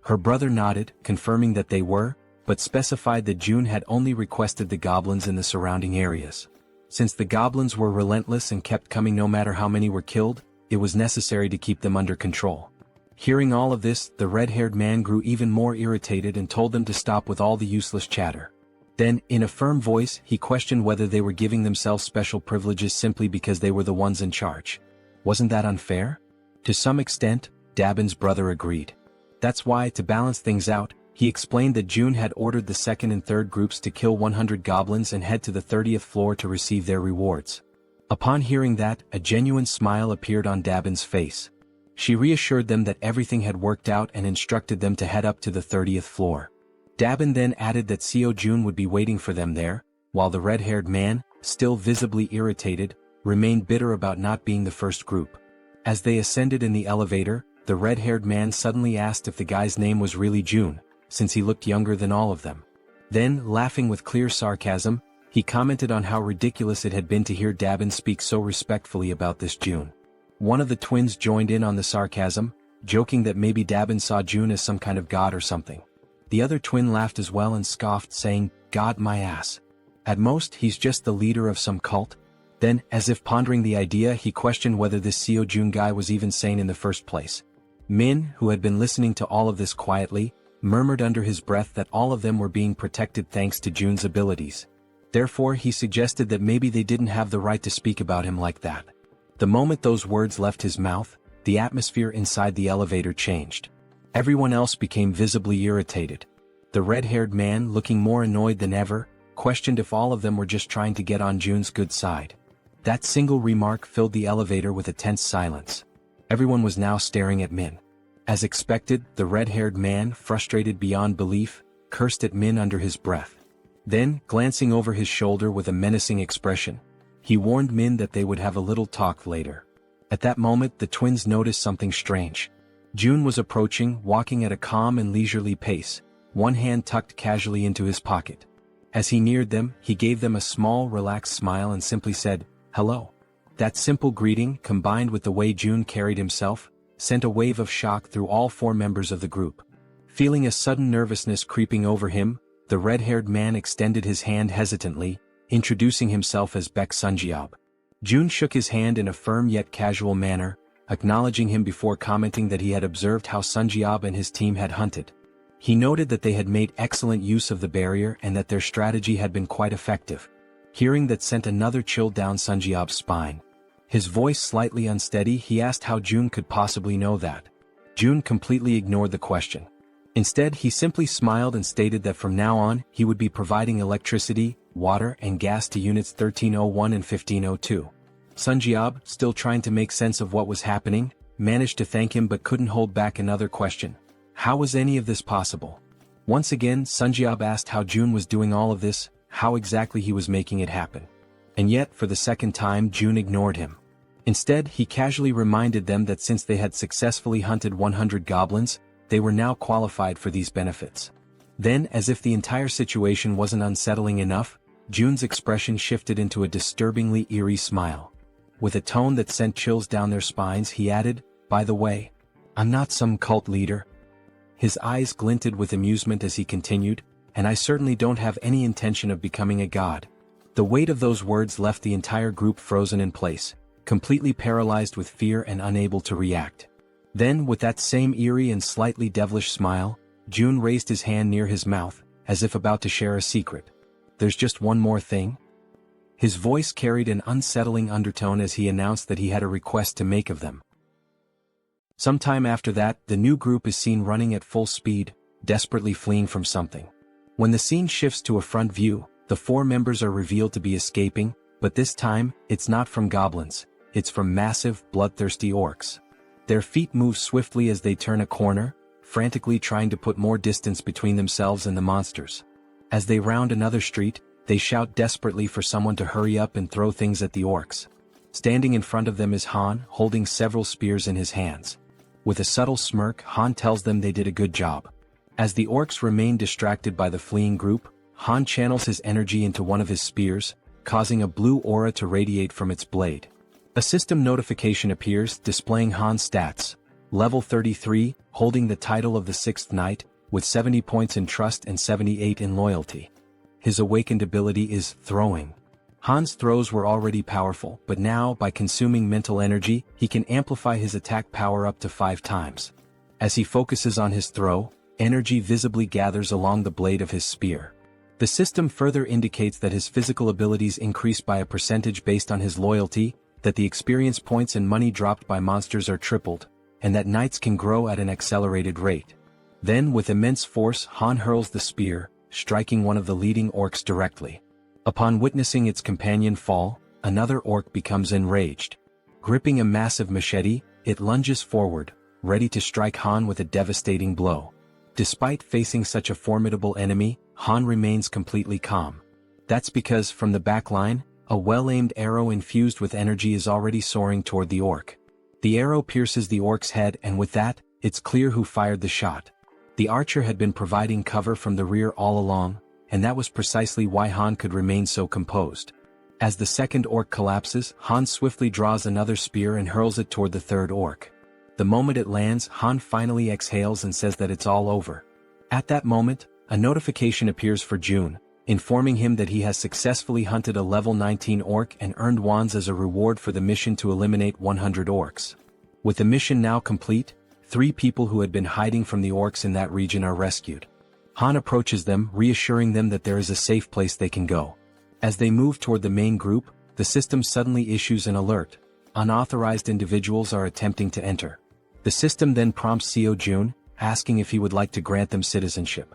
Speaker 1: Her brother nodded, confirming that they were, but specified that June had only requested the goblins in the surrounding areas. Since the goblins were relentless and kept coming no matter how many were killed, it was necessary to keep them under control. Hearing all of this, the red-haired man grew even more irritated and told them to stop with all the useless chatter. Then, in a firm voice, he questioned whether they were giving themselves special privileges simply because they were the ones in charge. Wasn't that unfair? To some extent, Dabin's brother agreed. That's why, to balance things out, he explained that June had ordered the second and third groups to kill 100 goblins and head to the 30th floor to receive their rewards. Upon hearing that, a genuine smile appeared on Dabin's face. She reassured them that everything had worked out and instructed them to head up to the 30th floor. Dabin then added that Seo Jun would be waiting for them there, while the red-haired man, still visibly irritated, remained bitter about not being the first group. As they ascended in the elevator, the red-haired man suddenly asked if the guy's name was really Jun, since he looked younger than all of them. Then, laughing with clear sarcasm, he commented on how ridiculous it had been to hear Dabin speak so respectfully about this June. One of the twins joined in on the sarcasm, joking that maybe Dabin saw June as some kind of god or something. The other twin laughed as well and scoffed, saying, "God my ass. At most he's just the leader of some cult." Then, as if pondering the idea, he questioned whether this Seo Jun guy was even sane in the first place. Min, who had been listening to all of this quietly, murmured under his breath that all of them were being protected thanks to Jun's abilities. Therefore he suggested that maybe they didn't have the right to speak about him like that. The moment those words left his mouth, the atmosphere inside the elevator changed. Everyone else became visibly irritated. The red-haired man, looking more annoyed than ever, questioned if all of them were just trying to get on Jun's good side. That single remark filled the elevator with a tense silence. Everyone was now staring at Min. As expected, the red-haired man, frustrated beyond belief, cursed at Min under his breath. Then, glancing over his shoulder with a menacing expression, he warned Min that they would have a little talk later. At that moment the twins noticed something strange. Jun was approaching, walking at a calm and leisurely pace, one hand tucked casually into his pocket. As he neared them, he gave them a small, relaxed smile and simply said, "Hello." That simple greeting, combined with the way Jun carried himself, sent a wave of shock through all four members of the group. Feeling a sudden nervousness creeping over him, the red-haired man extended his hand hesitantly, introducing himself as Baek Sunjeob. Jun shook his hand in a firm yet casual manner, acknowledging him before commenting that he had observed how Sunjeob and his team had hunted. He noted that they had made excellent use of the barrier and that their strategy had been quite effective. Hearing that sent another chill down Sunjeob's spine. His voice slightly unsteady, he asked how Jun could possibly know that. Jun completely ignored the question. Instead, he simply smiled and stated that from now on, he would be providing electricity, water and gas to units 1301 and 1502. Sunjeob, still trying to make sense of what was happening, managed to thank him but couldn't hold back another question. How was any of this possible? Once again, Sunjeob asked how Jun was doing all of this, how exactly he was making it happen. And yet, for the second time, Jun ignored him. Instead, he casually reminded them that since they had successfully hunted 100 goblins, they were now qualified for these benefits. Then, as if the entire situation wasn't unsettling enough, Jun's expression shifted into a disturbingly eerie smile. With a tone that sent chills down their spines, he added, "By the way, I'm not some cult leader." His eyes glinted with amusement as he continued, "And I certainly don't have any intention of becoming a god." The weight of those words left the entire group frozen in place, completely paralyzed with fear and unable to react. Then, with that same eerie and slightly devilish smile, Jun raised his hand near his mouth, as if about to share a secret. "There's just one more thing." His voice carried an unsettling undertone as he announced that he had a request to make of them. Sometime after that, the new group is seen running at full speed, desperately fleeing from something. When the scene shifts to a front view, the four members are revealed to be escaping, but this time, it's not from goblins, it's from massive, bloodthirsty orcs. Their feet move swiftly as they turn a corner, frantically trying to put more distance between themselves and the monsters. As they round another street, they shout desperately for someone to hurry up and throw things at the orcs. Standing in front of them is Han, holding several spears in his hands. With a subtle smirk, Han tells them they did a good job. As the orcs remain distracted by the fleeing group, Han channels his energy into one of his spears, causing a blue aura to radiate from its blade. A system notification appears, displaying Han's stats. Level 33, holding the title of the 6th Knight, with 70 points in trust and 78 in loyalty. His awakened ability is throwing. Han's throws were already powerful, but now, by consuming mental energy, he can amplify his attack power up to 5 times. As he focuses on his throw, energy visibly gathers along the blade of his spear. The system further indicates that his physical abilities increase by a percentage based on his loyalty, that the experience points and money dropped by monsters are tripled, and that knights can grow at an accelerated rate. Then, with immense force, Han hurls the spear, striking one of the leading orcs directly. Upon witnessing its companion fall, another orc becomes enraged. Gripping a massive machete, it lunges forward, ready to strike Han with a devastating blow. Despite facing such a formidable enemy, Han remains completely calm. That's because, from the back line, a well-aimed arrow infused with energy is already soaring toward the orc. The arrow pierces the orc's head, and with that, it's clear who fired the shot. The archer had been providing cover from the rear all along, and that was precisely why Han could remain so composed. As the second orc collapses, Han swiftly draws another spear and hurls it toward the third orc. The moment it lands, Han finally exhales and says that it's all over. At that moment, a notification appears for June, informing him that he has successfully hunted a level 19 orc and earned wands as a reward for the mission to eliminate 100 orcs. With the mission now complete, 3 people who had been hiding from the orcs in that region are rescued. Han approaches them, reassuring them that there is a safe place they can go. As they move toward the main group, the system suddenly issues an alert. Unauthorized individuals are attempting to enter. The system then prompts Seo Jun, asking if he would like to grant them citizenship.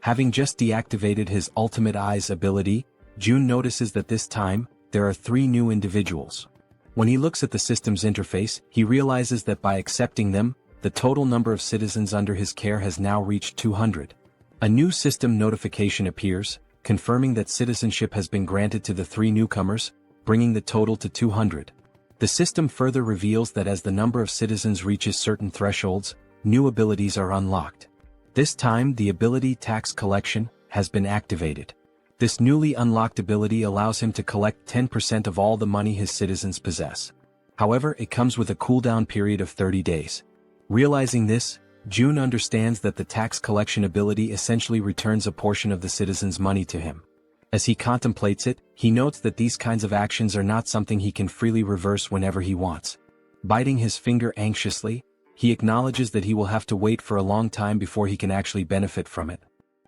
Speaker 1: Having just deactivated his Ultimate Eyes ability, Jun notices that this time, there are 3 new individuals. When he looks at the system's interface, he realizes that by accepting them, the total number of citizens under his care has now reached 200. A new system notification appears, confirming that citizenship has been granted to the 3 newcomers, bringing the total to 200. The system further reveals that as the number of citizens reaches certain thresholds, new abilities are unlocked. This time the ability Tax Collection has been activated. This newly unlocked ability allows him to collect 10% of all the money his citizens possess. However, it comes with a cooldown period of 30 days. Realizing this, Jun understands that the tax collection ability essentially returns a portion of the citizens' money to him. As he contemplates it, he notes that these kinds of actions are not something he can freely reverse whenever he wants. Biting his finger anxiously, he acknowledges that he will have to wait for a long time before he can actually benefit from it.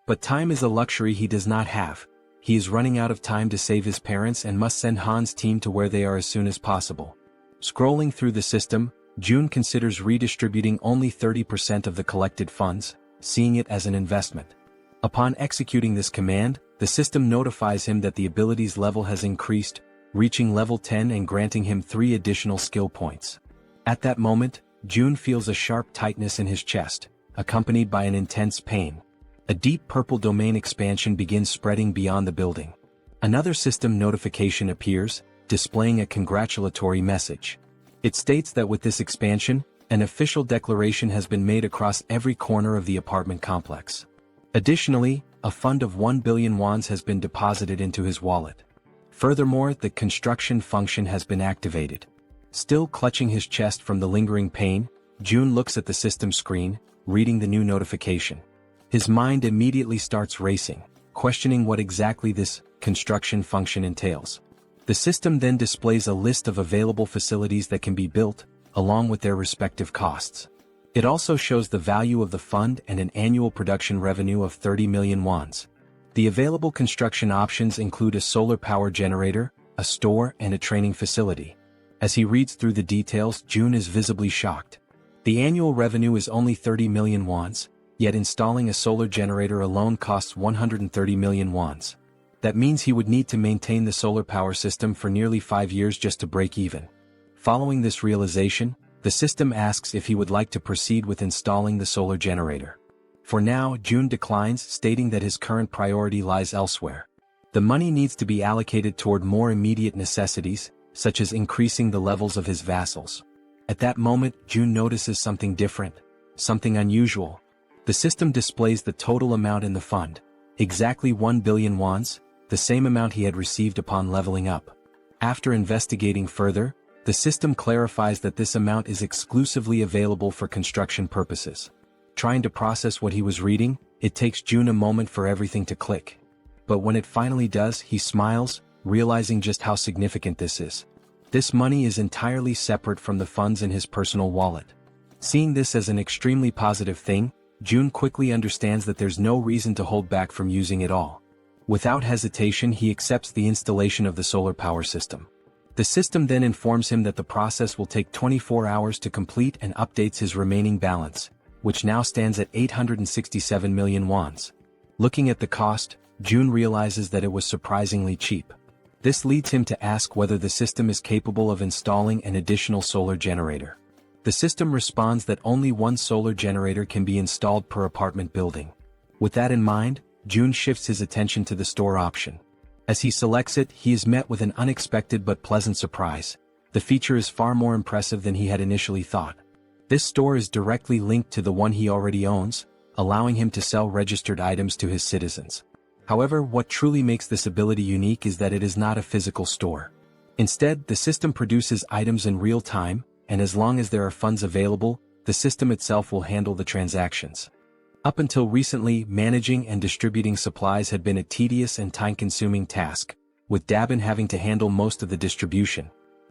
Speaker 1: But time is a luxury he does not have. He is running out of time to save his parents and must send Han's team to where they are as soon as possible. Scrolling through the system, Jun considers redistributing only 30% of the collected funds, seeing it as an investment. Upon executing this command, the system notifies him that the ability's level has increased, reaching level 10 and granting him 3 additional skill points. At that moment, Jun feels a sharp tightness in his chest, accompanied by an intense pain. A deep purple domain expansion begins spreading beyond the building. Another system notification appears, displaying a congratulatory message. It states that with this expansion, an official declaration has been made across every corner of the apartment complex. Additionally, a fund of 1 billion wands has been deposited into his wallet. Furthermore, the construction function has been activated. Still clutching his chest from the lingering pain, Jun looks at the system screen, reading the new notification. His mind immediately starts racing, questioning what exactly this construction function entails. The system then displays a list of available facilities that can be built, along with their respective costs. It also shows the value of the fund and an annual production revenue of 30 million wands. The available construction options include a solar power generator, a store, and a training facility. As he reads through the details, Jun is visibly shocked. The annual revenue is only 30 million wands, yet installing a solar generator alone costs 130 million wands. That means he would need to maintain the solar power system for nearly 5 years just to break even. Following this realization, the system asks if he would like to proceed with installing the solar generator. For now, Jun declines, stating that his current priority lies elsewhere. The money needs to be allocated toward more immediate necessities, such as increasing the levels of his vassals. At that moment, Jun notices something different, something unusual. The system displays the total amount in the fund, exactly 1 billion wands, the same amount he had received upon leveling up. After investigating further, the system clarifies that this amount is exclusively available for construction purposes. Trying to process what he was reading, it takes Jun a moment for everything to click. But when it finally does, he smiles, realizing just how significant this is. This money is entirely separate from the funds in his personal wallet. Seeing this as an extremely positive thing, Jun quickly understands that there's no reason to hold back from using it all. Without hesitation, he accepts the installation of the solar power system. The system then informs him that the process will take 24 hours to complete and updates his remaining balance, which now stands at 867 million wands. Looking at the cost, Jun realizes that it was surprisingly cheap. This leads him to ask whether the system is capable of installing an additional solar generator. The system responds that only 1 solar generator can be installed per apartment building. With that in mind, Jun shifts his attention to the store option. As he selects it, he is met with an unexpected but pleasant surprise. The feature is far more impressive than he had initially thought. This store is directly linked to the one he already owns, allowing him to sell registered items to his citizens. However, what truly makes this ability unique is that it is not a physical store. Instead, the system produces items in real time, and as long as there are funds available, the system itself will handle the transactions. Up until recently, managing and distributing supplies had been a tedious and time-consuming task, with Dabin having to handle most of the distribution.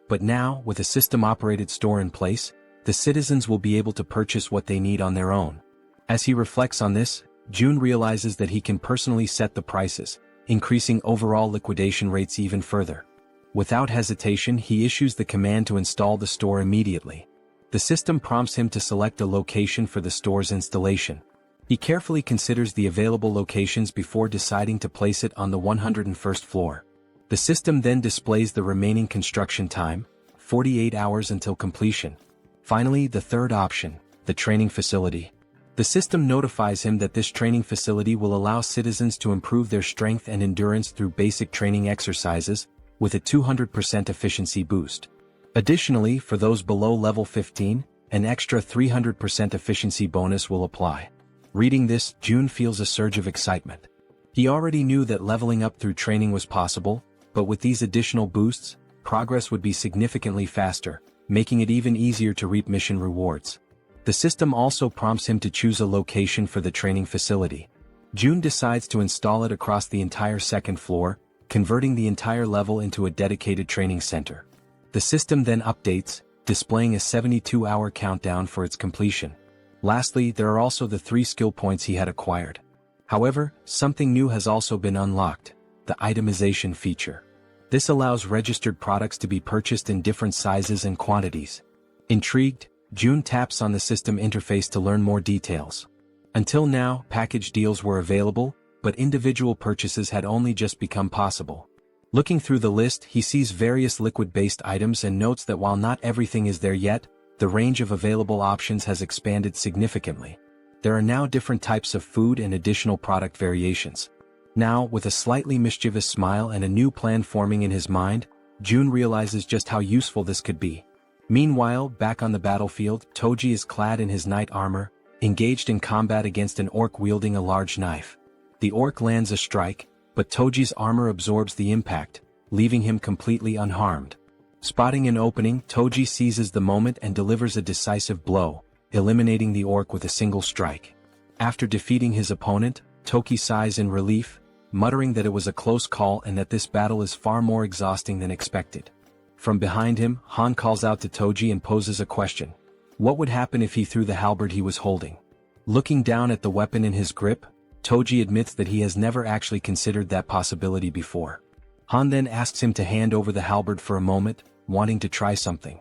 Speaker 1: But now, with a system-operated store in place, the citizens will be able to purchase what they need on their own. As he reflects on this, Jun realizes that he can personally set the prices, increasing overall liquidation rates even further. Without hesitation, he issues the command to install the store immediately. The system prompts him to select a location for the store's installation. He carefully considers the available locations before deciding to place it on the 101st floor. The system then displays the remaining construction time, 48 hours until completion. Finally, the third option, the training facility. The system notifies him that this training facility will allow citizens to improve their strength and endurance through basic training exercises, with a 200% efficiency boost. Additionally, for those below level 15, an extra 300% efficiency bonus will apply. Reading this, Jun feels a surge of excitement. He already knew that leveling up through training was possible, but with these additional boosts, progress would be significantly faster, making it even easier to reap mission rewards. The system also prompts him to choose a location for the training facility. Jun decides to install it across the entire second floor, converting the entire level into a dedicated training center. The system then updates, displaying a 72-hour countdown for its completion. Lastly, there are also the 3 skill points he had acquired. However, something new has also been unlocked, the itemization feature. This allows registered products to be purchased in different sizes and quantities. Intrigued, Jun taps on the system interface to learn more details. Until now, package deals were available, but individual purchases had only just become possible. Looking through the list, he sees various liquid-based items and notes that while not everything is there yet, the range of available options has expanded significantly. There are now different types of food and additional product variations. Now, with a slightly mischievous smile and a new plan forming in his mind, Jun realizes just how useful this could be. Meanwhile, back on the battlefield, Toji is clad in his knight armor, engaged in combat against an orc wielding a large knife. The orc lands a strike, but Toji's armor absorbs the impact, leaving him completely unharmed. Spotting an opening, Toji seizes the moment and delivers a decisive blow, eliminating the orc with a single strike. After defeating his opponent, Toki sighs in relief, muttering that it was a close call and that this battle is far more exhausting than expected. From behind him, Han calls out to Toji and poses a question. What would happen if he threw the halberd he was holding? Looking down at the weapon in his grip, Toji admits that he has never actually considered that possibility before. Han then asks him to hand over the halberd for a moment, wanting to try something.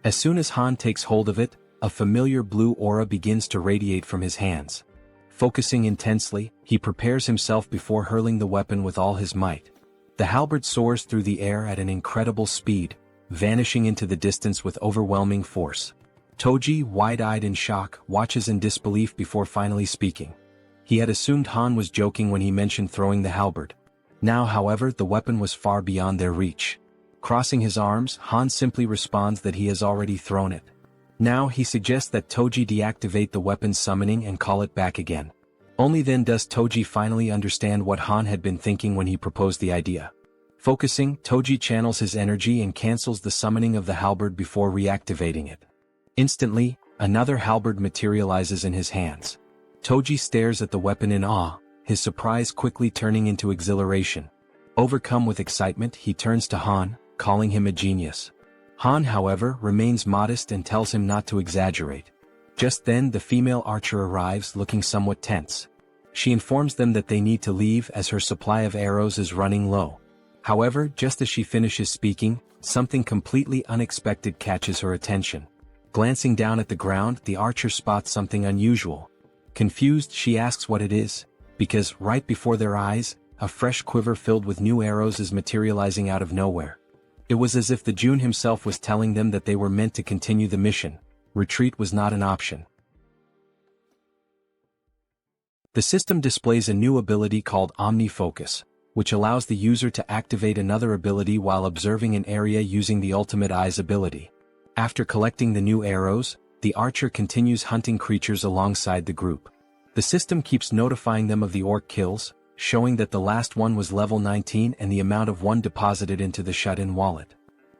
Speaker 1: As soon as Han takes hold of it, a familiar blue aura begins to radiate from his hands. Focusing intensely, he prepares himself before hurling the weapon with all his might. The halberd soars through the air at an incredible speed, vanishing into the distance with overwhelming force. Toji, wide-eyed in shock, watches in disbelief before finally speaking. He had assumed Han was joking when he mentioned throwing the halberd. Now, however, the weapon was far beyond their reach. Crossing his arms, Han simply responds that he has already thrown it. Now he suggests that Toji deactivate the weapon's summoning and call it back again. Only then does Toji finally understand what Han had been thinking when he proposed the idea. Focusing, Toji channels his energy and cancels the summoning of the halberd before reactivating it. Instantly, another halberd materializes in his hands. Toji stares at the weapon in awe, his surprise quickly turning into exhilaration. Overcome with excitement, he turns to Han, calling him a genius. Han, however, remains modest and tells him not to exaggerate. Just then, the female archer arrives looking somewhat tense. She informs them that they need to leave as her supply of arrows is running low. However, just as she finishes speaking, something completely unexpected catches her attention. Glancing down at the ground, the archer spots something unusual. Confused, she asks what it is, because right before their eyes, a fresh quiver filled with new arrows is materializing out of nowhere. It was as if the Jun himself was telling them that they were meant to continue the mission. Retreat was not an option. The system displays a new ability called Omni-Focus, which allows the user to activate another ability while observing an area using the Ultimate Eyes ability. After collecting the new arrows, the archer continues hunting creatures alongside the group. The system keeps notifying them of the orc kills, showing that the last one was level 19 and the amount of one deposited into the shut-in wallet.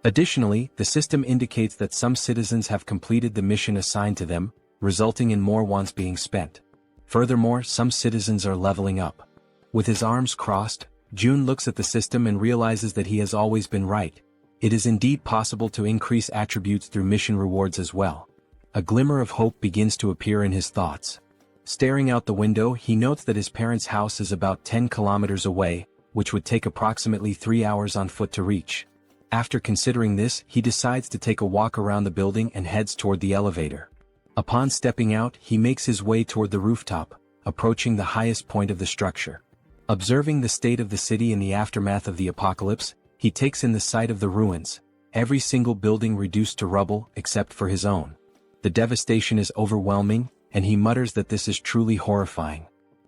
Speaker 1: Additionally, the system indicates that some citizens have completed the mission assigned to them, resulting in more ones being spent. Furthermore, some citizens are leveling up. With his arms crossed, Jun looks at the system and realizes that he has always been right. It is indeed possible to increase attributes through mission rewards as well. A glimmer of hope begins to appear in his thoughts. Staring out the window, he notes that his parents' house is about 10 kilometers away, which would take approximately 3 hours on foot to reach. After considering this, he decides to take a walk around the building and heads toward the elevator. Upon stepping out, he makes his way toward the rooftop, approaching the highest point of the structure. Observing the state of the city in the aftermath of the apocalypse, he takes in the sight of the ruins, every single building reduced to rubble except for his own. The devastation is overwhelming, and he mutters that this is truly horrifying.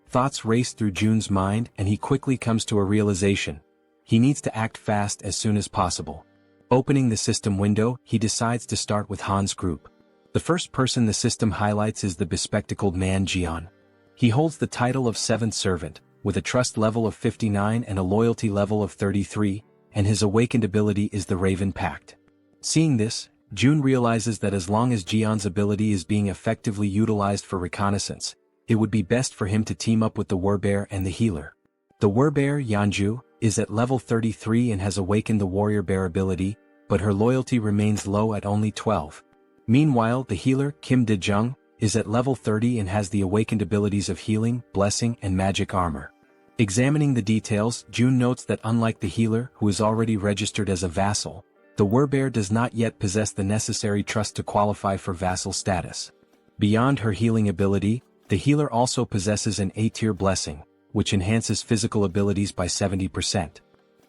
Speaker 1: Thoughts race through Jun's mind and he quickly comes to a realization. He needs to act fast as soon as possible. Opening the system window, he decides to start with Han's group. The first person the system highlights is the bespectacled man Jaehyeon. He holds the title of 7th Servant, with a trust level of 59 and a loyalty level of 33, and his awakened ability is the Raven Pact. Seeing this, Jun realizes that as long as Jaehyeon's ability is being effectively utilized for reconnaissance, it would be best for him to team up with the Warbear and the healer. The Warbear, Yeonju, is at level 33 and has awakened the Warrior Bear ability, but her loyalty remains low at only 12. Meanwhile, the healer, Kim De-jung, is at level 30 and has the awakened abilities of healing, blessing, and magic armor. Examining the details, Jun notes that unlike the healer, who is already registered as a vassal, the Warbear does not yet possess the necessary trust to qualify for vassal status. Beyond her healing ability, the healer also possesses an A-tier blessing, which enhances physical abilities by 70%.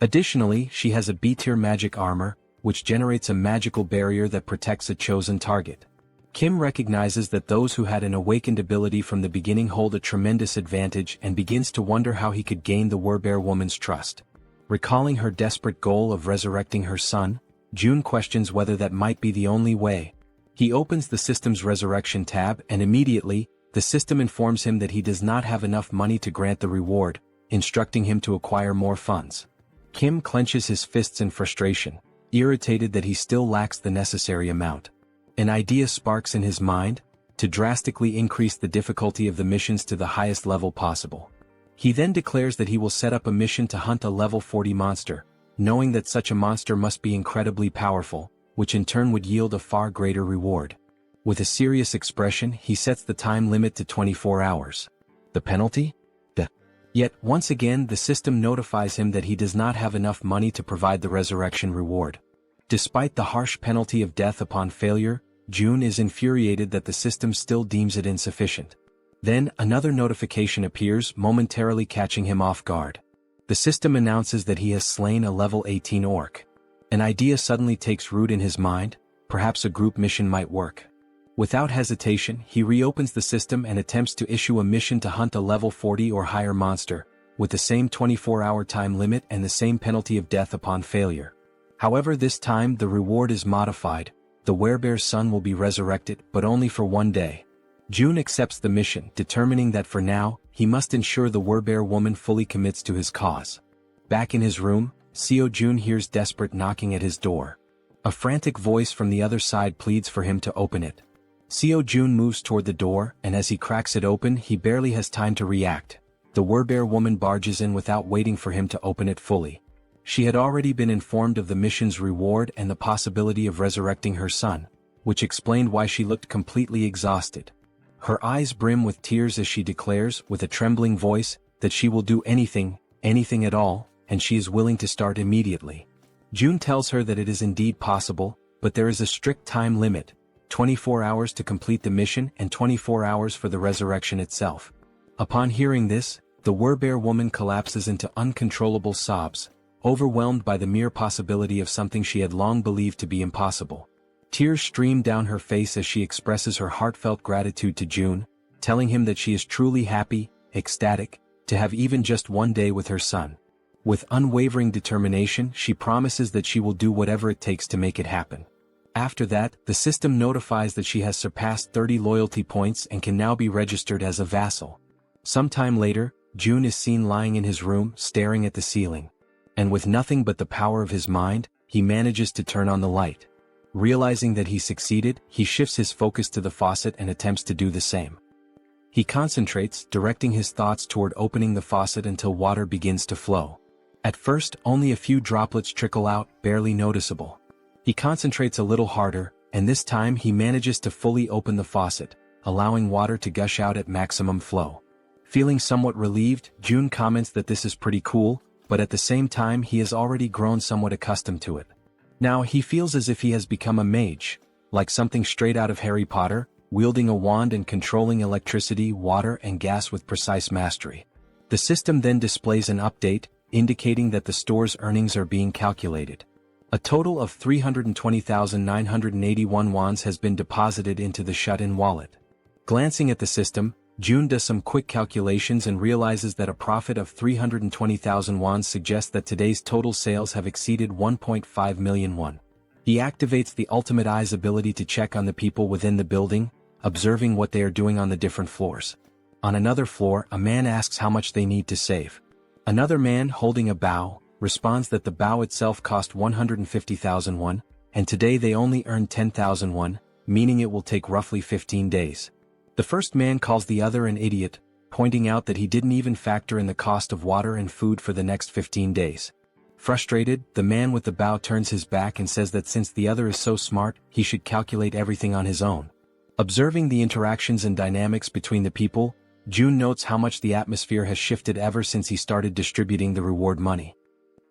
Speaker 1: Additionally, she has a B-tier magic armor, which generates a magical barrier that protects a chosen target. Kim recognizes that those who had an awakened ability from the beginning hold a tremendous advantage and begins to wonder how he could gain the Warbear woman's trust. Recalling her desperate goal of resurrecting her son, Jun questions whether that might be the only way. He opens the system's resurrection tab and immediately, the system informs him that he does not have enough money to grant the reward, instructing him to acquire more funds. Kim clenches his fists in frustration, irritated that he still lacks the necessary amount. An idea sparks in his mind, to drastically increase the difficulty of the missions to the highest level possible. He then declares that he will set up a mission to hunt a level 40 monster, knowing that such a monster must be incredibly powerful, which in turn would yield a far greater reward. With a serious expression, he sets the time limit to 24 hours. The penalty? Death. Yet, once again, the system notifies him that he does not have enough money to provide the resurrection reward. Despite the harsh penalty of death upon failure, Jun is infuriated that the system still deems it insufficient. Then, another notification appears, momentarily catching him off guard. The system announces that he has slain a level 18 orc. An idea suddenly takes root in his mind, perhaps a group mission might work. Without hesitation, he reopens the system and attempts to issue a mission to hunt a level 40 or higher monster, with the same 24-hour time limit and the same penalty of death upon failure. However, this time the reward is modified. The Werebear's son will be resurrected, but only for 1 day. Jun accepts the mission, determining that for now, he must ensure the Werebear woman fully commits to his cause. Back in his room, Seo Jun hears desperate knocking at his door. A frantic voice from the other side pleads for him to open it. Seo Jun moves toward the door, and as he cracks it open, he barely has time to react. The Werebear woman barges in without waiting for him to open it fully. She had already been informed of the mission's reward and the possibility of resurrecting her son, which explained why she looked completely exhausted. Her eyes brim with tears as she declares, with a trembling voice, that she will do anything at all, and she is willing to start immediately. Jun tells her that it is indeed possible, but there is a strict time limit, 24 hours to complete the mission and 24 hours for the resurrection itself. Upon hearing this, the Werebear woman collapses into uncontrollable sobs, overwhelmed by the mere possibility of something she had long believed to be impossible. Tears stream down her face as she expresses her heartfelt gratitude to Jun, telling him that she is truly happy, ecstatic, to have even just 1 day with her son. With unwavering determination, she promises that she will do whatever it takes to make it happen. After that, the system notifies that she has surpassed 30 loyalty points and can now be registered as a vassal. Sometime later, Jun is seen lying in his room, staring at the ceiling. And with nothing but the power of his mind, he manages to turn on the light. Realizing that he succeeded, he shifts his focus to the faucet and attempts to do the same. He concentrates, directing his thoughts toward opening the faucet until water begins to flow. At first, only a few droplets trickle out, barely noticeable. He concentrates a little harder, and this time he manages to fully open the faucet, allowing water to gush out at maximum flow. Feeling somewhat relieved, June comments that this is pretty cool, but at the same time he has already grown somewhat accustomed to it. Now he feels as if he has become a mage, like something straight out of Harry Potter, wielding a wand and controlling electricity, water and gas with precise mastery. The system then displays an update, indicating that the store's earnings are being calculated. A total of 320,981 wons has been deposited into the shut-in wallet. Glancing at the system, June does some quick calculations and realizes that a profit of 320,000 wons suggests that today's total sales have exceeded 1.5 million won. He activates the Ultimate Eye's ability to check on the people within the building, observing what they are doing on the different floors. On another floor, a man asks how much they need to save. Another man, holding a bow, responds that the bow itself cost 150,000 won, and today they only earn 10,000 won, meaning it will take roughly 15 days. The first man calls the other an idiot, pointing out that he didn't even factor in the cost of water and food for the next 15 days. Frustrated, the man with the bow turns his back and says that since the other is so smart, he should calculate everything on his own. Observing the interactions and dynamics between the people, June notes how much the atmosphere has shifted ever since he started distributing the reward money.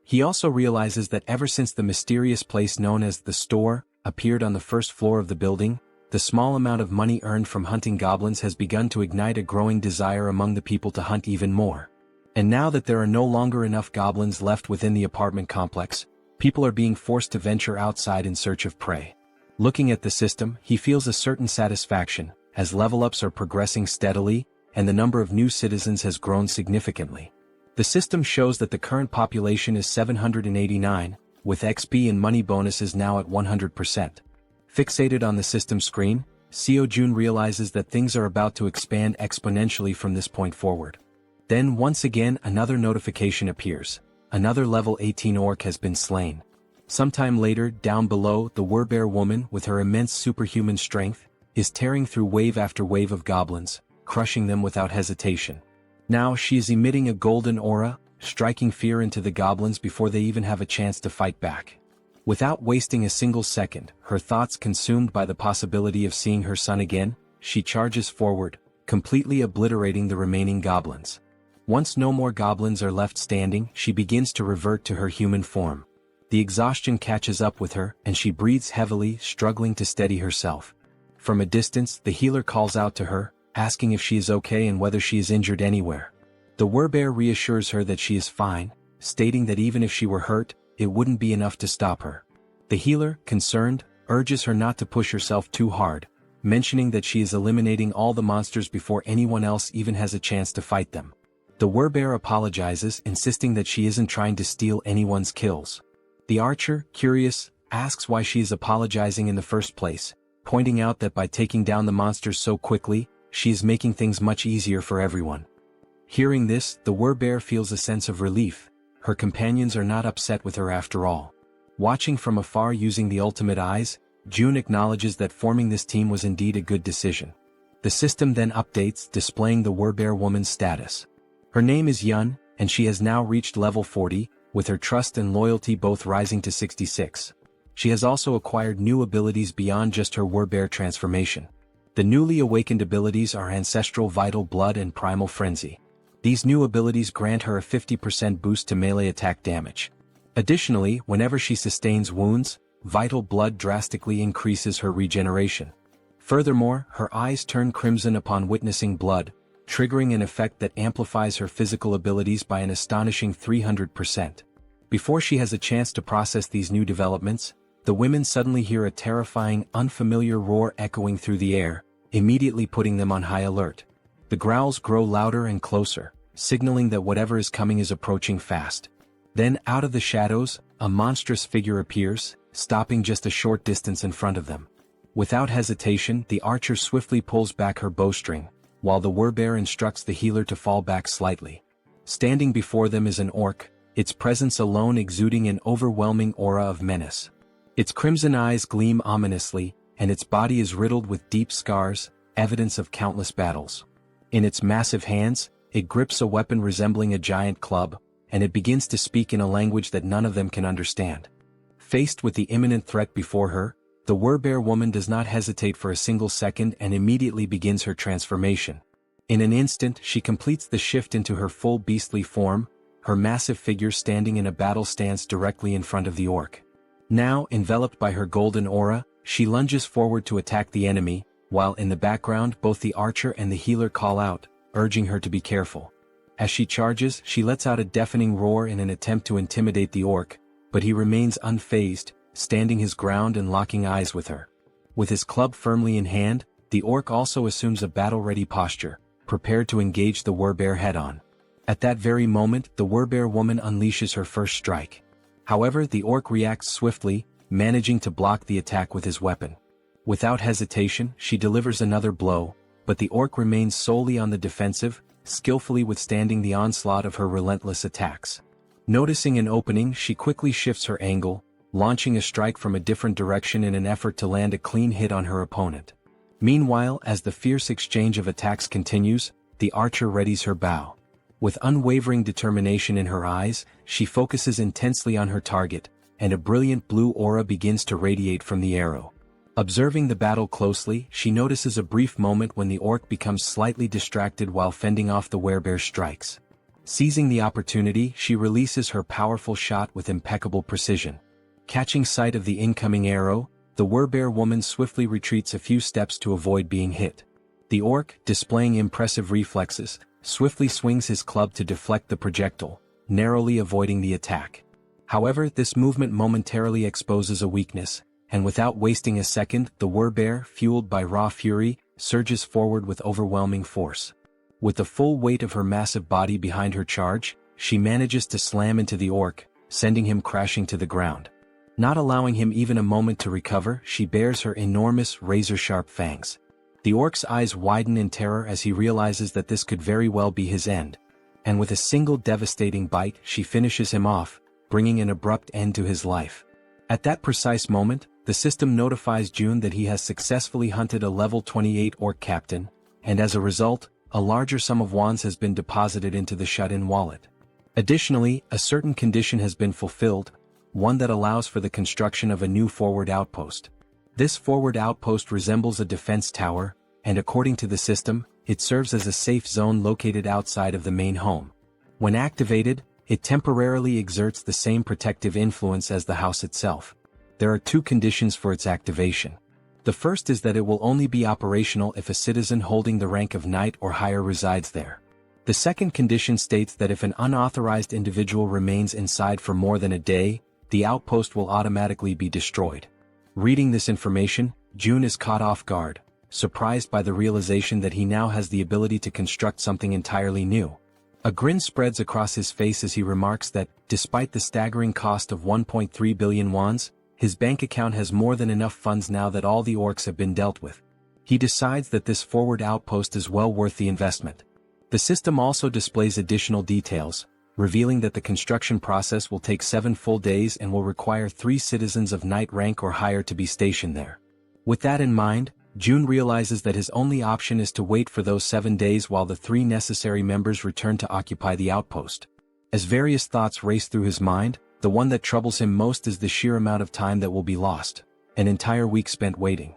Speaker 1: He also realizes that ever since the mysterious place known as the store appeared on the first floor of the building, the small amount of money earned from hunting goblins has begun to ignite a growing desire among the people to hunt even more. And now that there are no longer enough goblins left within the apartment complex, people are being forced to venture outside in search of prey. Looking at the system, he feels a certain satisfaction, as level-ups are progressing steadily, and the number of new citizens has grown significantly. The system shows that the current population is 789, with XP and money bonuses now at 100%. Fixated on the system screen, Seo Jun realizes that things are about to expand exponentially from this point forward. Then once again another notification appears. Another level 18 orc has been slain. Sometime later, down below, the Werbear woman, with her immense superhuman strength, is tearing through wave after wave of goblins, crushing them without hesitation. Now she is emitting a golden aura, striking fear into the goblins before they even have a chance to fight back. Without wasting a single second, her thoughts consumed by the possibility of seeing her son again, she charges forward, completely obliterating the remaining goblins. Once no more goblins are left standing, she begins to revert to her human form. The exhaustion catches up with her, and she breathes heavily, struggling to steady herself. From a distance, the healer calls out to her, asking if she is okay and whether she is injured anywhere. The Werbear reassures her that she is fine, stating that even if she were hurt, it wouldn't be enough to stop her. The healer, concerned, urges her not to push herself too hard, mentioning that she is eliminating all the monsters before anyone else even has a chance to fight them. The Werbear apologizes, insisting that she isn't trying to steal anyone's kills. The archer, curious, asks why she is apologizing in the first place, pointing out that by taking down the monsters so quickly, she is making things much easier for everyone. Hearing this, the Werbear feels a sense of relief. Her companions are not upset with her after all. Watching from afar using the ultimate eyes, June acknowledges that forming this team was indeed a good decision. The system then updates, displaying the Werbear woman's status. Her name is Yun, and she has now reached level 40, with her trust and loyalty both rising to 66. She has also acquired new abilities beyond just her Werbear transformation. The newly awakened abilities are Ancestral Vital Blood and Primal Frenzy. These new abilities grant her a 50% boost to melee attack damage. Additionally, whenever she sustains wounds, Vital Blood drastically increases her regeneration. Furthermore, her eyes turn crimson upon witnessing blood, triggering an effect that amplifies her physical abilities by an astonishing 300%. Before she has a chance to process these new developments, the women suddenly hear a terrifying, unfamiliar roar echoing through the air, immediately putting them on high alert. The growls grow louder and closer, signaling that whatever is coming is approaching fast. Then, out of the shadows, a monstrous figure appears, stopping just a short distance in front of them. Without hesitation, the archer swiftly pulls back her bowstring, while the Werbear instructs the healer to fall back slightly. Standing before them is an orc, its presence alone exuding an overwhelming aura of menace. Its crimson eyes gleam ominously, and its body is riddled with deep scars, evidence of countless battles. In its massive hands, it grips a weapon resembling a giant club, and it begins to speak in a language that none of them can understand. Faced with the imminent threat before her, the Werbear woman does not hesitate for a single second and immediately begins her transformation. In an instant she completes the shift into her full beastly form, her massive figure standing in a battle stance directly in front of the orc. Now, enveloped by her golden aura, she lunges forward to attack the enemy, while in the background both the archer and the healer call out, urging her to be careful. As she charges, she lets out a deafening roar in an attempt to intimidate the orc, but he remains unfazed, standing his ground and locking eyes with her. With his club firmly in hand, the orc also assumes a battle-ready posture, prepared to engage the Werbear head-on. At that very moment, the Werbear woman unleashes her first strike. However, the orc reacts swiftly, managing to block the attack with his weapon. Without hesitation, she delivers another blow, but the orc remains solely on the defensive, skillfully withstanding the onslaught of her relentless attacks. Noticing an opening, she quickly shifts her angle, launching a strike from a different direction in an effort to land a clean hit on her opponent. Meanwhile, as the fierce exchange of attacks continues, the archer readies her bow. With unwavering determination in her eyes, she focuses intensely on her target, and a brilliant blue aura begins to radiate from the arrow. Observing the battle closely, she notices a brief moment when the orc becomes slightly distracted while fending off the Werbear's strikes. Seizing the opportunity, she releases her powerful shot with impeccable precision. Catching sight of the incoming arrow, the Werbear woman swiftly retreats a few steps to avoid being hit. The orc, displaying impressive reflexes, swiftly swings his club to deflect the projectile, narrowly avoiding the attack. However, this movement momentarily exposes a weakness, and without wasting a second, the Werbear, fueled by raw fury, surges forward with overwhelming force. With the full weight of her massive body behind her charge, she manages to slam into the orc, sending him crashing to the ground. Not allowing him even a moment to recover, she bares her enormous, razor-sharp fangs. The orc's eyes widen in terror as he realizes that this could very well be his end, and with a single devastating bite she finishes him off, bringing an abrupt end to his life. At that precise moment, the system notifies June that he has successfully hunted a level 28 orc captain, and as a result, a larger sum of wands has been deposited into the shut-in wallet. Additionally, a certain condition has been fulfilled, one that allows for the construction of a new forward outpost. This forward outpost resembles a defense tower, and according to the system, it serves as a safe zone located outside of the main home. When activated, it temporarily exerts the same protective influence as the house itself. There are two conditions for its activation. The first is that it will only be operational if a citizen holding the rank of knight or higher resides there. The second condition states that if an unauthorized individual remains inside for more than a day, the outpost will automatically be destroyed. Reading this information, June is caught off guard, surprised by the realization that he now has the ability to construct something entirely new. A grin spreads across his face as he remarks that, despite the staggering cost of 1.3 billion wands, his bank account has more than enough funds now that all the orcs have been dealt with. He decides that this forward outpost is well worth the investment. The system also displays additional details, revealing that the construction process will take 7 full days and will require 3 citizens of knight rank or higher to be stationed there. With that in mind, June realizes that his only option is to wait for those 7 days while the 3 necessary members return to occupy the outpost. As various thoughts race through his mind, the one that troubles him most is the sheer amount of time that will be lost, an entire week spent waiting.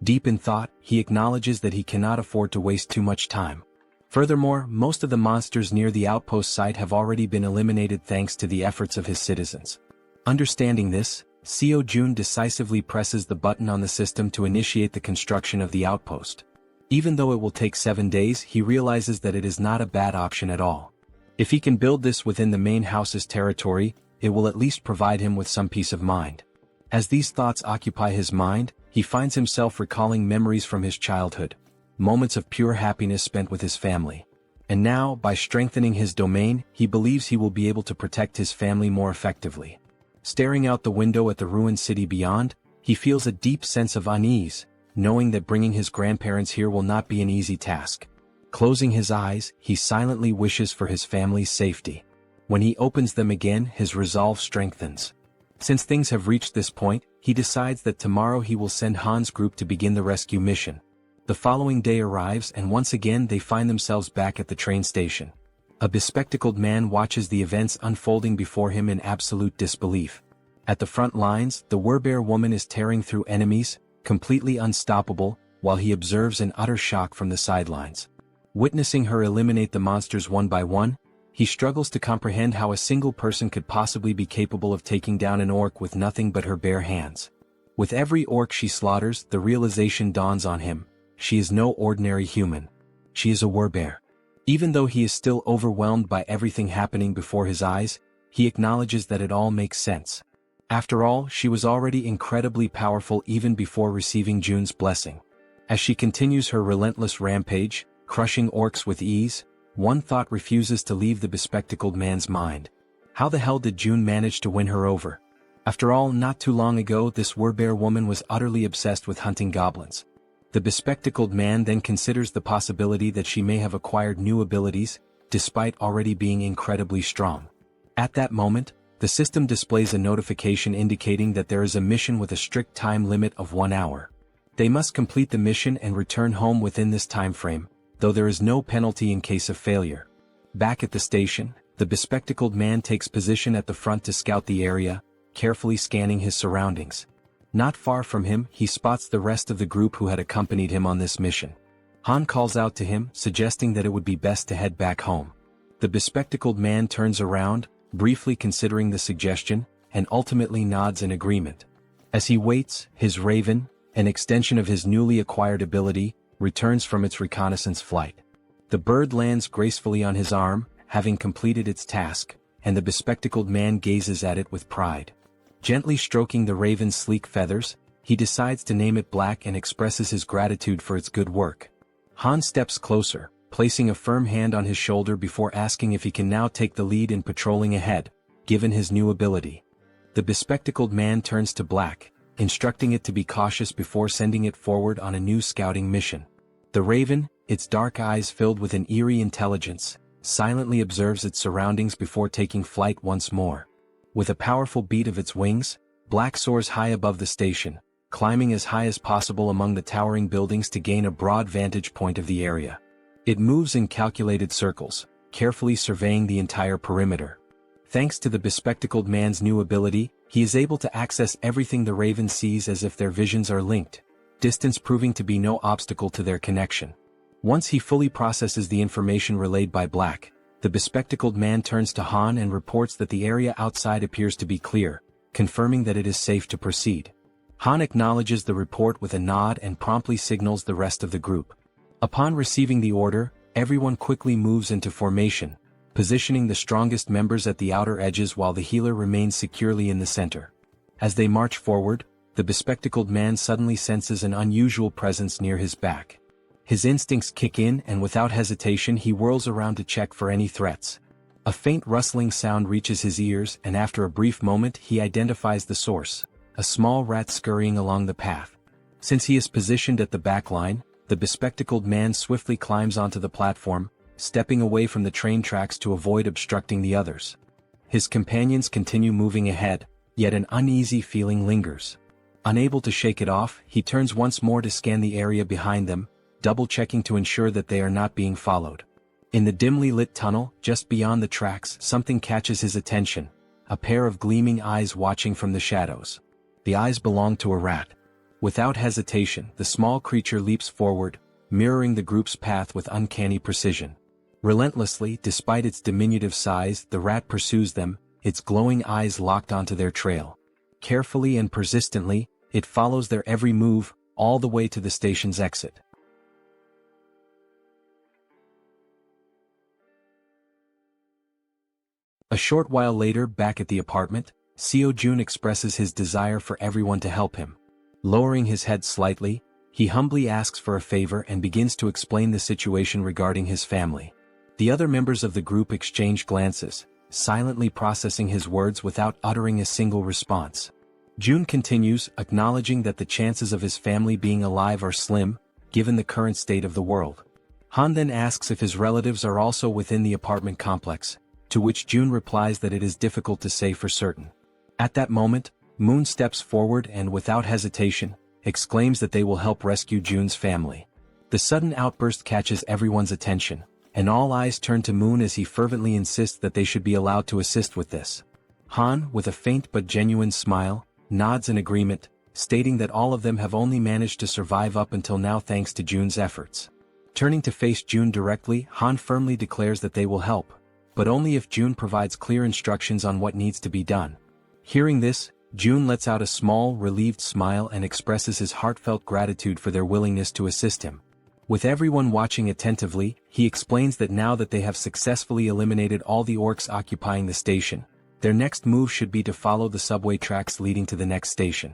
Speaker 1: Deep in thought, he acknowledges that he cannot afford to waste too much time. Furthermore, most of the monsters near the outpost site have already been eliminated thanks to the efforts of his citizens. Understanding this, Seo Jun decisively presses the button on the system to initiate the construction of the outpost. Even though it will take 7 days, he realizes that it is not a bad option at all. If he can build this within the main house's territory, it will at least provide him with some peace of mind. As these thoughts occupy his mind, he finds himself recalling memories from his childhood, moments of pure happiness spent with his family. And now, by strengthening his domain, he believes he will be able to protect his family more effectively. Staring out the window at the ruined city beyond, he feels a deep sense of unease, knowing that bringing his grandparents here will not be an easy task. Closing his eyes, he silently wishes for his family's safety. When he opens them again, his resolve strengthens. Since things have reached this point, he decides that tomorrow he will send Han's group to begin the rescue mission. The following day arrives and once again they find themselves back at the train station. A bespectacled man watches the events unfolding before him in absolute disbelief. At the front lines, the Werbear woman is tearing through enemies, completely unstoppable, while he observes in utter shock from the sidelines. Witnessing her eliminate the monsters one by one, he struggles to comprehend how a single person could possibly be capable of taking down an orc with nothing but her bare hands. With every orc she slaughters, the realization dawns on him: she is no ordinary human. She is a Werbear. Even though he is still overwhelmed by everything happening before his eyes, he acknowledges that it all makes sense. After all, she was already incredibly powerful even before receiving June's blessing. As she continues her relentless rampage, crushing orcs with ease, one thought refuses to leave the bespectacled man's mind. How the hell did June manage to win her over? After all, not too long ago this Werbear woman was utterly obsessed with hunting goblins. The bespectacled man then considers the possibility that she may have acquired new abilities, despite already being incredibly strong. At that moment, the system displays a notification indicating that there is a mission with a strict time limit of 1 hour. They must complete the mission and return home within this time frame, though there is no penalty in case of failure. Back at the station, the bespectacled man takes position at the front to scout the area, carefully scanning his surroundings. Not far from him, he spots the rest of the group who had accompanied him on this mission. Han calls out to him, suggesting that it would be best to head back home. The bespectacled man turns around, briefly considering the suggestion, and ultimately nods in agreement. As he waits, his raven, an extension of his newly acquired ability, returns from its reconnaissance flight. The bird lands gracefully on his arm, having completed its task, and the bespectacled man gazes at it with pride. Gently stroking the raven's sleek feathers, he decides to name it Black and expresses his gratitude for its good work. Han steps closer, placing a firm hand on his shoulder before asking if he can now take the lead in patrolling ahead, given his new ability. The bespectacled man turns to Black, instructing it to be cautious before sending it forward on a new scouting mission. The raven, its dark eyes filled with an eerie intelligence, silently observes its surroundings before taking flight once more. With a powerful beat of its wings, Black soars high above the station, climbing as high as possible among the towering buildings to gain a broad vantage point of the area. It moves in calculated circles, carefully surveying the entire perimeter. Thanks to the bespectacled man's new ability, he is able to access everything the raven sees as if their visions are linked, distance proving to be no obstacle to their connection. Once he fully processes the information relayed by Black, the bespectacled man turns to Han and reports that the area outside appears to be clear, confirming that it is safe to proceed. Han acknowledges the report with a nod and promptly signals the rest of the group. Upon receiving the order, everyone quickly moves into formation, positioning the strongest members at the outer edges while the healer remains securely in the center. As they march forward, the bespectacled man suddenly senses an unusual presence near his back. His instincts kick in and without hesitation he whirls around to check for any threats. A faint rustling sound reaches his ears and after a brief moment he identifies the source, a small rat scurrying along the path. Since he is positioned at the back line, the bespectacled man swiftly climbs onto the platform, stepping away from the train tracks to avoid obstructing the others. His companions continue moving ahead, yet an uneasy feeling lingers. Unable to shake it off, he turns once more to scan the area behind them, double-checking to ensure that they are not being followed. In the dimly lit tunnel, just beyond the tracks, something catches his attention, a pair of gleaming eyes watching from the shadows. The eyes belong to a rat. Without hesitation, the small creature leaps forward, mirroring the group's path with uncanny precision. Relentlessly, despite its diminutive size, the rat pursues them, its glowing eyes locked onto their trail. Carefully and persistently, it follows their every move, all the way to the station's exit. A short while later, back at the apartment, Seo Jun expresses his desire for everyone to help him. Lowering his head slightly, he humbly asks for a favor and begins to explain the situation regarding his family. The other members of the group exchange glances, silently processing his words without uttering a single response. Jun continues, acknowledging that the chances of his family being alive are slim, given the current state of the world. Han then asks if his relatives are also within the apartment complex, to which Jun replies that it is difficult to say for certain. At that moment, Moon steps forward and without hesitation, exclaims that they will help rescue Jun's family. The sudden outburst catches everyone's attention, and all eyes turn to Moon as he fervently insists that they should be allowed to assist with this. Han, with a faint but genuine smile, nods in agreement, stating that all of them have only managed to survive up until now thanks to Jun's efforts. Turning to face Jun directly, Han firmly declares that they will help, but only if Jun provides clear instructions on what needs to be done. Hearing this, Jun lets out a small, relieved smile and expresses his heartfelt gratitude for their willingness to assist him. With everyone watching attentively, he explains that now that they have successfully eliminated all the orcs occupying the station, their next move should be to follow the subway tracks leading to the next station.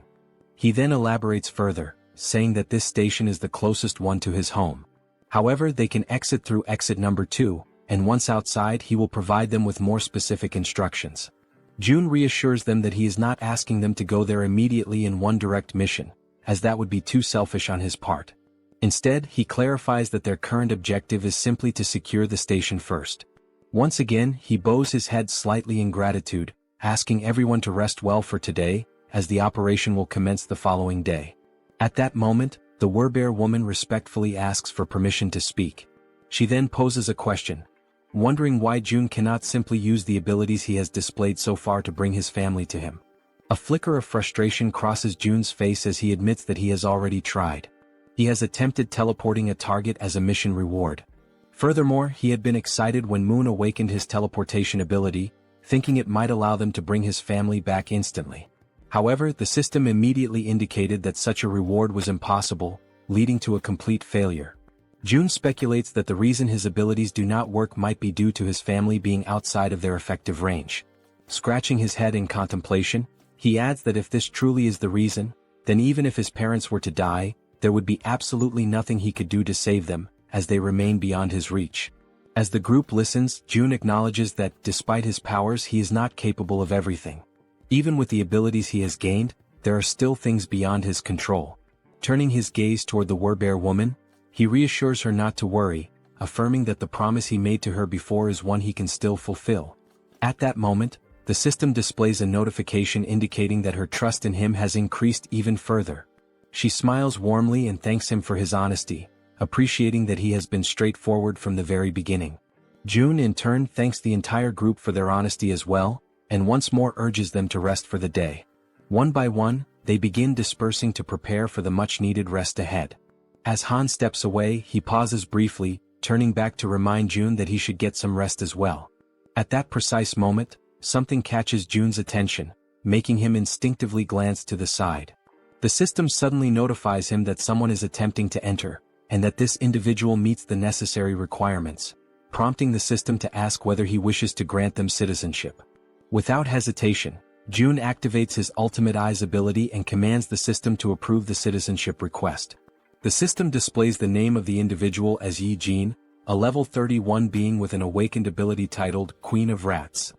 Speaker 1: He then elaborates further, saying that this station is the closest one to his home. However, they can exit through exit number 2, and once outside he will provide them with more specific instructions. Jun reassures them that he is not asking them to go there immediately in one direct mission, as that would be too selfish on his part. Instead, he clarifies that their current objective is simply to secure the station first. Once again, he bows his head slightly in gratitude, asking everyone to rest well for today, as the operation will commence the following day. At that moment, the Werbear woman respectfully asks for permission to speak. She then poses a question, wondering why Jun cannot simply use the abilities he has displayed so far to bring his family to him. A flicker of frustration crosses Jun's face as he admits that he has already tried. He has attempted teleporting a target as a mission reward. Furthermore, he had been excited when Moon awakened his teleportation ability, thinking it might allow them to bring his family back instantly. However, the system immediately indicated that such a reward was impossible, leading to a complete failure. Jun speculates that the reason his abilities do not work might be due to his family being outside of their effective range. Scratching his head in contemplation, he adds that if this truly is the reason, then even if his parents were to die, there would be absolutely nothing he could do to save them, as they remain beyond his reach. As the group listens, Jun acknowledges that, despite his powers, he is not capable of everything. Even with the abilities he has gained, there are still things beyond his control. Turning his gaze toward the Werbear woman, he reassures her not to worry, affirming that the promise he made to her before is one he can still fulfill. At that moment, the system displays a notification indicating that her trust in him has increased even further. She smiles warmly and thanks him for his honesty, appreciating that he has been straightforward from the very beginning. Jun in turn thanks the entire group for their honesty as well, and once more urges them to rest for the day. One by one, they begin dispersing to prepare for the much-needed rest ahead. As Han steps away, he pauses briefly, turning back to remind Jun that he should get some rest as well. At that precise moment, something catches Jun's attention, making him instinctively glance to the side. The system suddenly notifies him that someone is attempting to enter, and that this individual meets the necessary requirements, prompting the system to ask whether he wishes to grant them citizenship. Without hesitation, Jun activates his Ultimate Eyes ability and commands the system to approve the citizenship request. The system displays the name of the individual as Yi Jin, a level 31 being with an awakened ability titled Queen of Rats.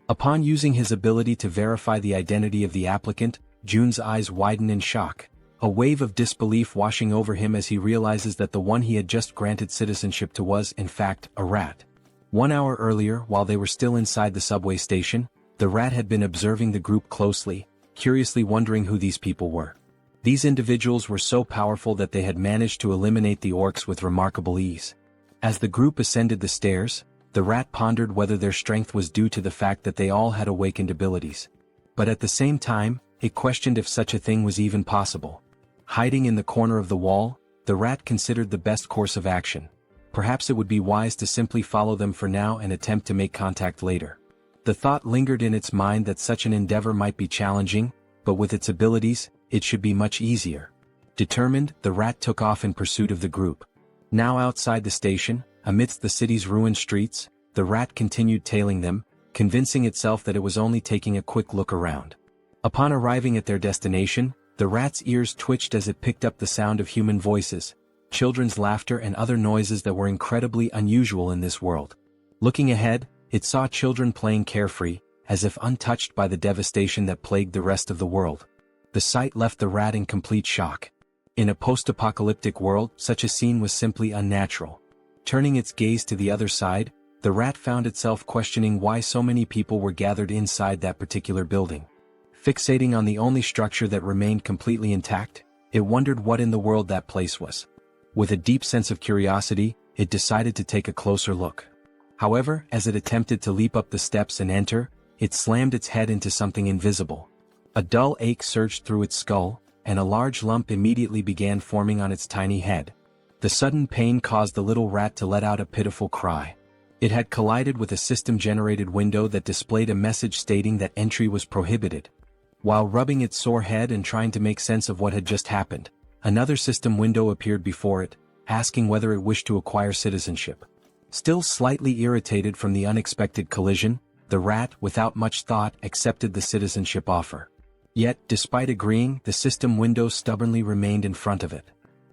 Speaker 1: Upon using his ability to verify the identity of the applicant, Jun's eyes widen in shock, a wave of disbelief washing over him as he realizes that the one he had just granted citizenship to was, in fact, a rat. 1 hour earlier, while they were still inside the subway station, the rat had been observing the group closely, curiously wondering who these people were. These individuals were so powerful that they had managed to eliminate the orcs with remarkable ease. As the group ascended the stairs, the rat pondered whether their strength was due to the fact that they all had awakened abilities. But at the same time, it questioned if such a thing was even possible. Hiding in the corner of the wall, the rat considered the best course of action. Perhaps it would be wise to simply follow them for now and attempt to make contact later. The thought lingered in its mind that such an endeavor might be challenging, but with its abilities, it should be much easier. Determined, the rat took off in pursuit of the group. Now outside the station, amidst the city's ruined streets, the rat continued tailing them, convincing itself that it was only taking a quick look around. Upon arriving at their destination, the rat's ears twitched as it picked up the sound of human voices, children's laughter and other noises that were incredibly unusual in this world. Looking ahead, it saw children playing carefree, as if untouched by the devastation that plagued the rest of the world. The sight left the rat in complete shock. In a post-apocalyptic world, such a scene was simply unnatural. Turning its gaze to the other side, the rat found itself questioning why so many people were gathered inside that particular building. Fixating on the only structure that remained completely intact, it wondered what in the world that place was. With a deep sense of curiosity, it decided to take a closer look. However, as it attempted to leap up the steps and enter, it slammed its head into something invisible. A dull ache surged through its skull, and a large lump immediately began forming on its tiny head. The sudden pain caused the little rat to let out a pitiful cry. It had collided with a system-generated window that displayed a message stating that entry was prohibited. While rubbing its sore head and trying to make sense of what had just happened, another system window appeared before it, asking whether it wished to acquire citizenship. Still slightly irritated from the unexpected collision, the rat, without much thought, accepted the citizenship offer. Yet, despite agreeing, the system window stubbornly remained in front of it.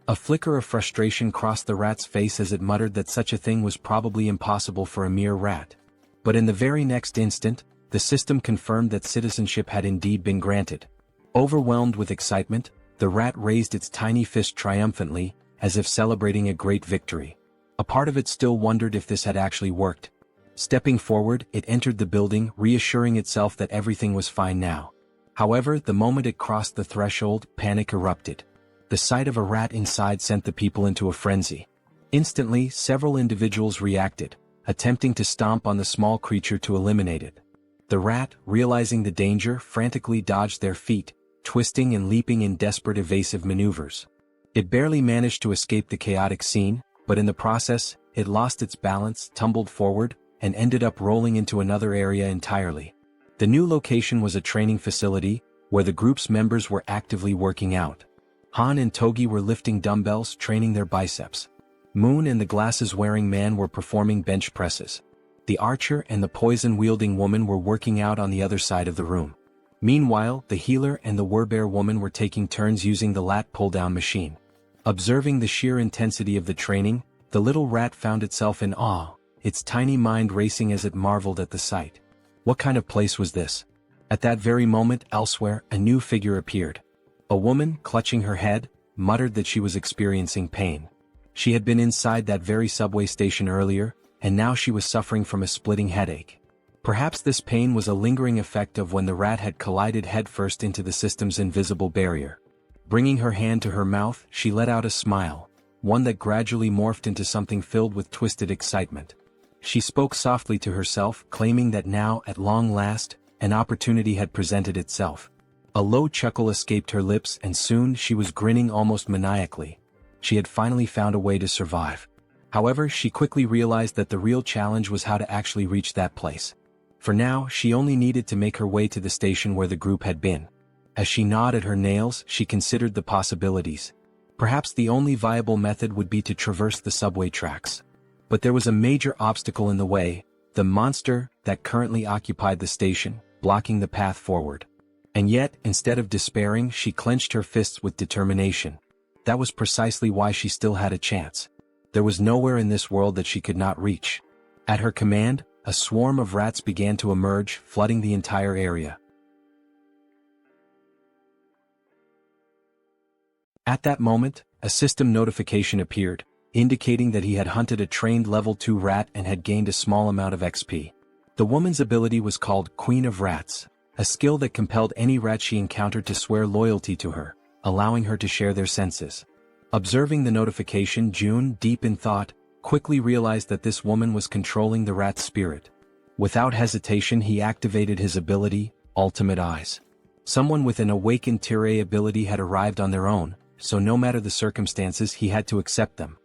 Speaker 1: A flicker of frustration crossed the rat's face as it muttered that such a thing was probably impossible for a mere rat. But in the very next instant, the system confirmed that citizenship had indeed been granted. Overwhelmed with excitement, the rat raised its tiny fist triumphantly, as if celebrating a great victory. A part of it still wondered if this had actually worked. Stepping forward, it entered the building, reassuring itself that everything was fine now. However, the moment it crossed the threshold, panic erupted. The sight of a rat inside sent the people into a frenzy. Instantly, several individuals reacted, attempting to stomp on the small creature to eliminate it. The rat, realizing the danger, frantically dodged their feet, twisting and leaping in desperate evasive maneuvers. It barely managed to escape the chaotic scene, but in the process, it lost its balance, tumbled forward, and ended up rolling into another area entirely. The new location was a training facility, where the group's members were actively working out. Han and Togi were lifting dumbbells, training their biceps. Moon and the glasses-wearing man were performing bench presses. The archer and the poison-wielding woman were working out on the other side of the room. Meanwhile, the healer and the werbear woman were taking turns using the lat pull-down machine. Observing the sheer intensity of the training, the little rat found itself in awe, its tiny mind racing as it marveled at the sight. What kind of place was this? At that very moment, elsewhere, a new figure appeared. A woman, clutching her head, muttered that she was experiencing pain. She had been inside that very subway station earlier, and now she was suffering from a splitting headache. Perhaps this pain was a lingering effect of when the rat had collided headfirst into the system's invisible barrier. Bringing her hand to her mouth, she let out a smile, one that gradually morphed into something filled with twisted excitement. She spoke softly to herself, claiming that now, at long last, an opportunity had presented itself. A low chuckle escaped her lips, and soon she was grinning almost maniacally. She had finally found a way to survive. However, she quickly realized that the real challenge was how to actually reach that place. For now, she only needed to make her way to the station where the group had been. As she gnawed at her nails, she considered the possibilities. Perhaps the only viable method would be to traverse the subway tracks. But there was a major obstacle in the way, the monster that currently occupied the station, blocking the path forward. And yet, instead of despairing, she clenched her fists with determination. That was precisely why she still had a chance. There was nowhere in this world that she could not reach. At her command, a swarm of rats began to emerge, flooding the entire area. At that moment, a system notification appeared, indicating that he had hunted a trained level 2 rat and had gained a small amount of XP. The woman's ability was called Queen of Rats, a skill that compelled any rat she encountered to swear loyalty to her, allowing her to share their senses. Observing the notification, June, deep in thought, quickly realized that this woman was controlling the rat's spirit. Without hesitation, he activated his ability, Ultimate Eyes. Someone with an awakened Tirei ability had arrived on their own, so no matter the circumstances, he had to accept them.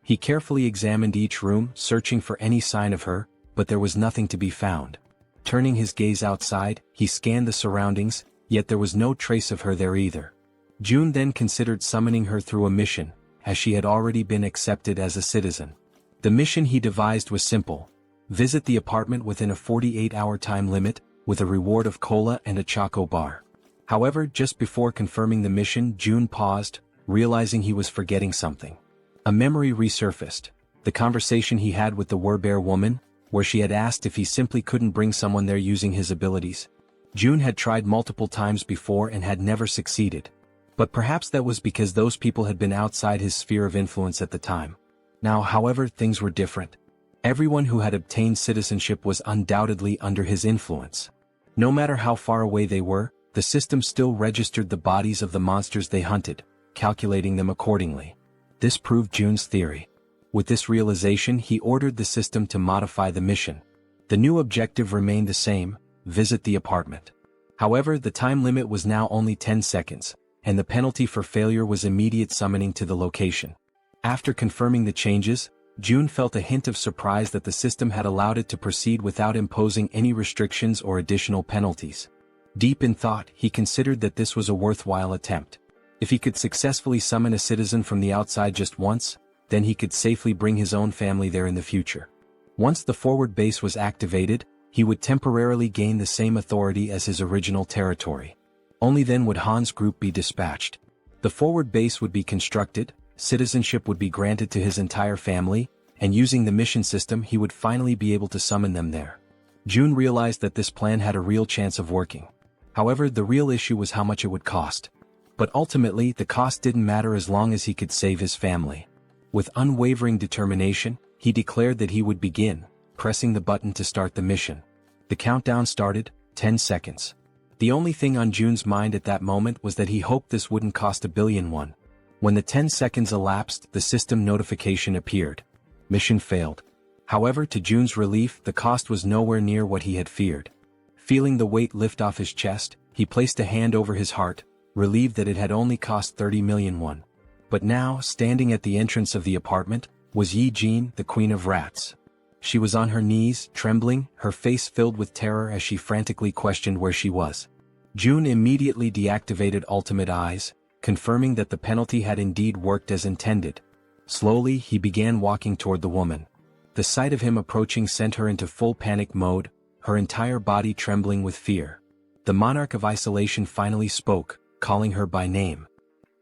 Speaker 1: He carefully examined each room, searching for any sign of her, but there was nothing to be found. Turning his gaze outside, he scanned the surroundings, yet there was no trace of her there either. June then considered summoning her through a mission, as she had already been accepted as a citizen. The mission he devised was simple: visit the apartment within a 48-hour time limit, with a reward of cola and a choco bar. However, just before confirming the mission, June paused, realizing he was forgetting something. A memory resurfaced, the conversation he had with the werbear woman, where she had asked if he simply couldn't bring someone there using his abilities. June had tried multiple times before and had never succeeded. But perhaps that was because those people had been outside his sphere of influence at the time. Now, however, things were different. Everyone who had obtained citizenship was undoubtedly under his influence. No matter how far away they were, the system still registered the bodies of the monsters they hunted, calculating them accordingly. This proved Jun's theory. With this realization, he ordered the system to modify the mission. The new objective remained the same: visit the apartment. However, the time limit was now only 10 seconds, and the penalty for failure was immediate summoning to the location. After confirming the changes, Jun felt a hint of surprise that the system had allowed it to proceed without imposing any restrictions or additional penalties. Deep in thought, he considered that this was a worthwhile attempt. If he could successfully summon a citizen from the outside just once, then he could safely bring his own family there in the future. Once the forward base was activated, he would temporarily gain the same authority as his original territory. Only then would Han's group be dispatched. The forward base would be constructed, citizenship would be granted to his entire family, and using the mission system he would finally be able to summon them there. Jun realized that this plan had a real chance of working. However, the real issue was how much it would cost. But ultimately, the cost didn't matter as long as he could save his family. With unwavering determination, he declared that he would begin, pressing the button to start the mission. The countdown started, 10 seconds. The only thing on Jun's mind at that moment was that he hoped this wouldn't cost $1 billion. When the 10 seconds elapsed, the system notification appeared. Mission failed. However, to Jun's relief, the cost was nowhere near what he had feared. Feeling the weight lift off his chest, he placed a hand over his heart, relieved that it had only cost 30 million won. But now, standing at the entrance of the apartment, was Jaehyeon, the Queen of Rats. She was on her knees, trembling, her face filled with terror as she frantically questioned where she was. Jun immediately deactivated Ultimate Eyes, confirming that the penalty had indeed worked as intended. Slowly, he began walking toward the woman. The sight of him approaching sent her into full panic mode, her entire body trembling with fear. The monarch of isolation finally spoke, calling her by name.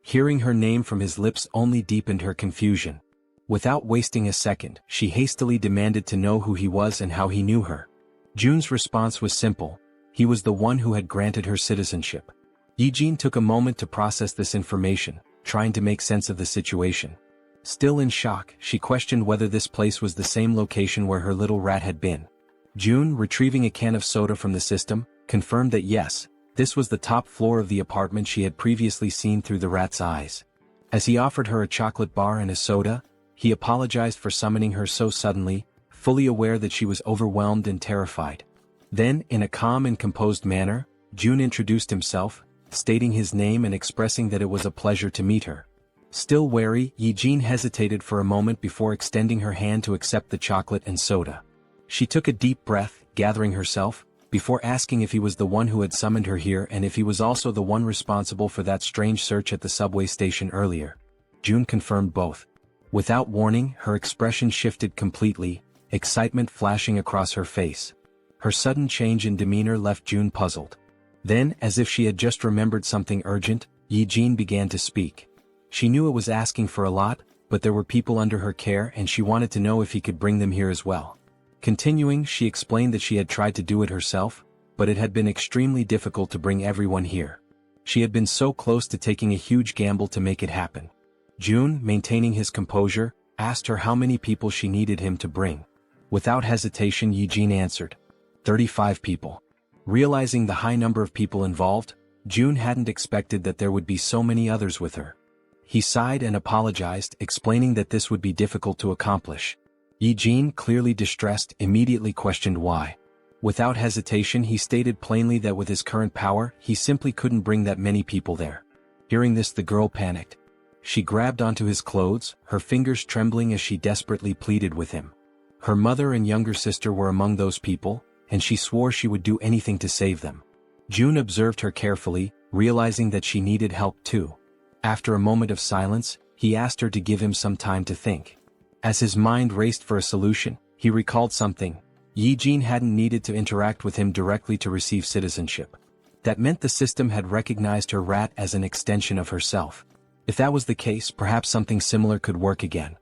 Speaker 1: Hearing her name from his lips only deepened her confusion. Without wasting a second, she hastily demanded to know who he was and how he knew her. Jun's response was simple: he was the one who had granted her citizenship. Jaehyeon took a moment to process this information, trying to make sense of the situation. Still in shock, she questioned whether this place was the same location where her little rat had been. Jun, retrieving a can of soda from the system, confirmed that yes, this was the top floor of the apartment she had previously seen through the rat's eyes. As he offered her a chocolate bar and a soda, he apologized for summoning her so suddenly, fully aware that she was overwhelmed and terrified. Then, in a calm and composed manner, Jun introduced himself, stating his name and expressing that it was a pleasure to meet her. Still wary, Jaehyeon hesitated for a moment before extending her hand to accept the chocolate and soda. She took a deep breath, gathering herself, before asking if he was the one who had summoned her here and if he was also the one responsible for that strange search at the subway station earlier. Jun confirmed both. Without warning, her expression shifted completely, excitement flashing across her face. Her sudden change in demeanor left Jun puzzled. Then, as if she had just remembered something urgent, Jaehyeon began to speak. She knew it was asking for a lot, but there were people under her care and she wanted to know if he could bring them here as well. Continuing, she explained that she had tried to do it herself, but it had been extremely difficult to bring everyone here. She had been so close to taking a huge gamble to make it happen. Jun, maintaining his composure, asked her how many people she needed him to bring. Without hesitation, Jaehyeon answered, 35 people. Realizing the high number of people involved, Jun hadn't expected that there would be so many others with her. He sighed and apologized, explaining that this would be difficult to accomplish. Jaehyeon, clearly distressed, immediately questioned why. Without hesitation, he stated plainly that with his current power, he simply couldn't bring that many people there. Hearing this, the girl panicked. She grabbed onto his clothes, her fingers trembling as she desperately pleaded with him. Her mother and younger sister were among those people, and she swore she would do anything to save them. Jun observed her carefully, realizing that she needed help too. After a moment of silence, he asked her to give him some time to think. As his mind raced for a solution, he recalled something. Jaehyeon hadn't needed to interact with him directly to receive citizenship. That meant the system had recognized her rat as an extension of herself. If that was the case, perhaps something similar could work again.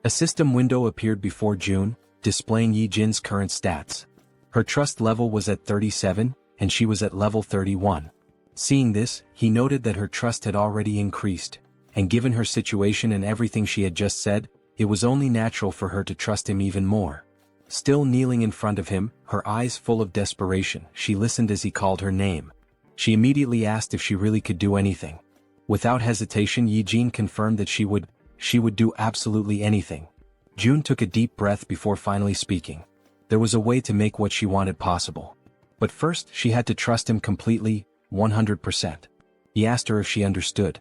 Speaker 1: A system window appeared before Jun, displaying Jaehyeon's current stats. Her trust level was at 37, and she was at level 31. Seeing this, he noted that her trust had already increased, and given her situation and everything she had just said, it was only natural for her to trust him even more. Still kneeling in front of him, her eyes full of desperation, she listened as he called her name. She immediately asked if she really could do anything. Without hesitation, Jaehyeon confirmed that she would, She would do absolutely anything. June took a deep breath before finally speaking. There was a way to make what she wanted possible. But first she had to trust him completely, 100%. He asked her if she understood.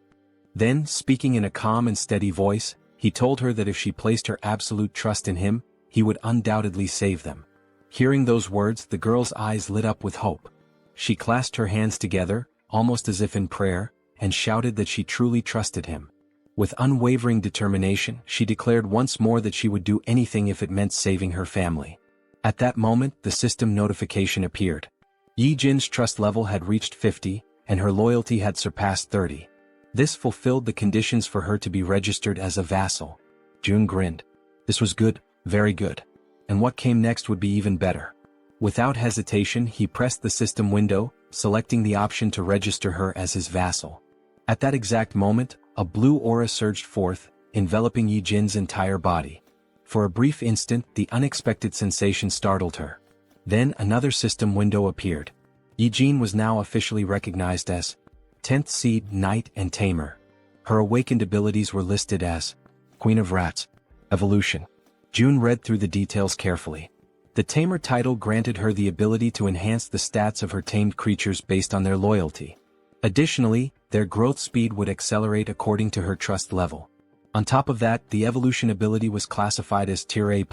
Speaker 1: Then, speaking in a calm and steady voice, he told her that if she placed her absolute trust in him, he would undoubtedly save them. Hearing those words, the girl's eyes lit up with hope. She clasped her hands together, almost as if in prayer, and shouted that she truly trusted him. With unwavering determination, she declared once more that she would do anything if it meant saving her family. At that moment, the system notification appeared. Yi-jin's trust level had reached 50, and her loyalty had surpassed 30. This fulfilled the conditions for her to be registered as a vassal. June grinned. This was good, very good. And what came next would be even better. Without hesitation, he pressed the system window, selecting the option to register her as his vassal. At that exact moment, a blue aura surged forth, enveloping Yi-jin's entire body. For a brief instant, the unexpected sensation startled her. Then another system window appeared. Yi-jin was now officially recognized as 10th Seed, Knight and Tamer. Her awakened abilities were listed as Queen of Rats, Evolution. June read through the details carefully. The Tamer title granted her the ability to enhance the stats of her tamed creatures based on their loyalty. Additionally, their growth speed would accelerate according to her trust level. On top of that, the evolution ability was classified as Tier A+.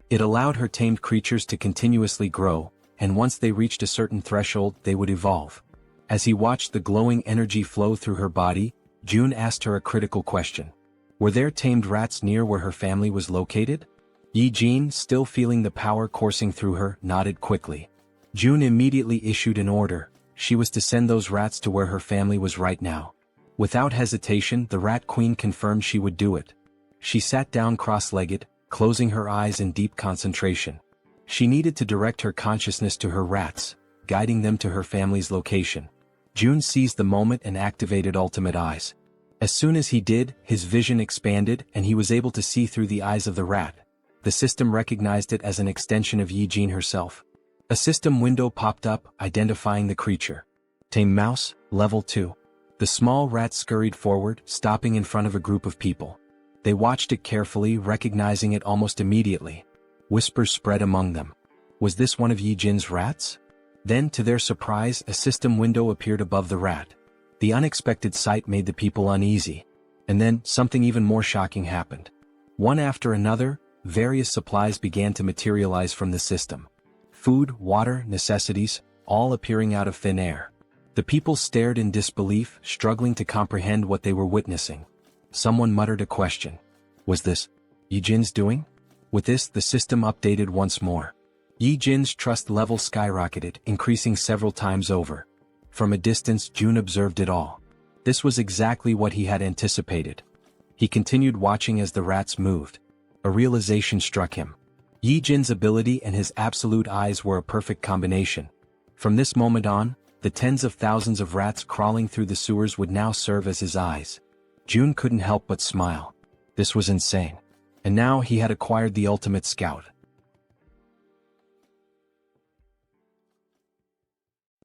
Speaker 1: It allowed her tamed creatures to continuously grow, and once they reached a certain threshold, they would evolve. As he watched the glowing energy flow through her body, June asked her a critical question. Were there tamed rats near where her family was located? Yi-jin, still feeling the power coursing through her, nodded quickly. June immediately issued an order. She was to send those rats to where her family was right now. Without hesitation, the Rat Queen confirmed she would do it. She sat down cross-legged, closing her eyes in deep concentration. She needed to direct her consciousness to her rats, guiding them to her family's location. June seized the moment and activated Ultimate Eyes. As soon as he did, his vision expanded and he was able to see through the eyes of the rat. The system recognized it as an extension of Yi-jin herself. A system window popped up, identifying the creature. Tame Mouse, Level 2. The small rat scurried forward, stopping in front of a group of people. They watched it carefully, recognizing it almost immediately. Whispers spread among them. Was this one of Yi-jin's rats? Then, to their surprise, a system window appeared above the rat. The unexpected sight made the people uneasy. And then, something even more shocking happened. One after another, various supplies began to materialize from the system. Food, water, necessities, all appearing out of thin air. The people stared in disbelief, struggling to comprehend what they were witnessing. Someone muttered a question. Was this Yi-jin's doing? With this, the system updated once more. Yi-jin's trust level skyrocketed, increasing several times over. From a distance, June observed it all. This was exactly what he had anticipated. He continued watching as the rats moved. A realization struck him. Yi-jin's ability and his absolute eyes were a perfect combination. From this moment on, the tens of thousands of rats crawling through the sewers would now serve as his eyes. June couldn't help but smile. This was insane. And now he had acquired the ultimate scout.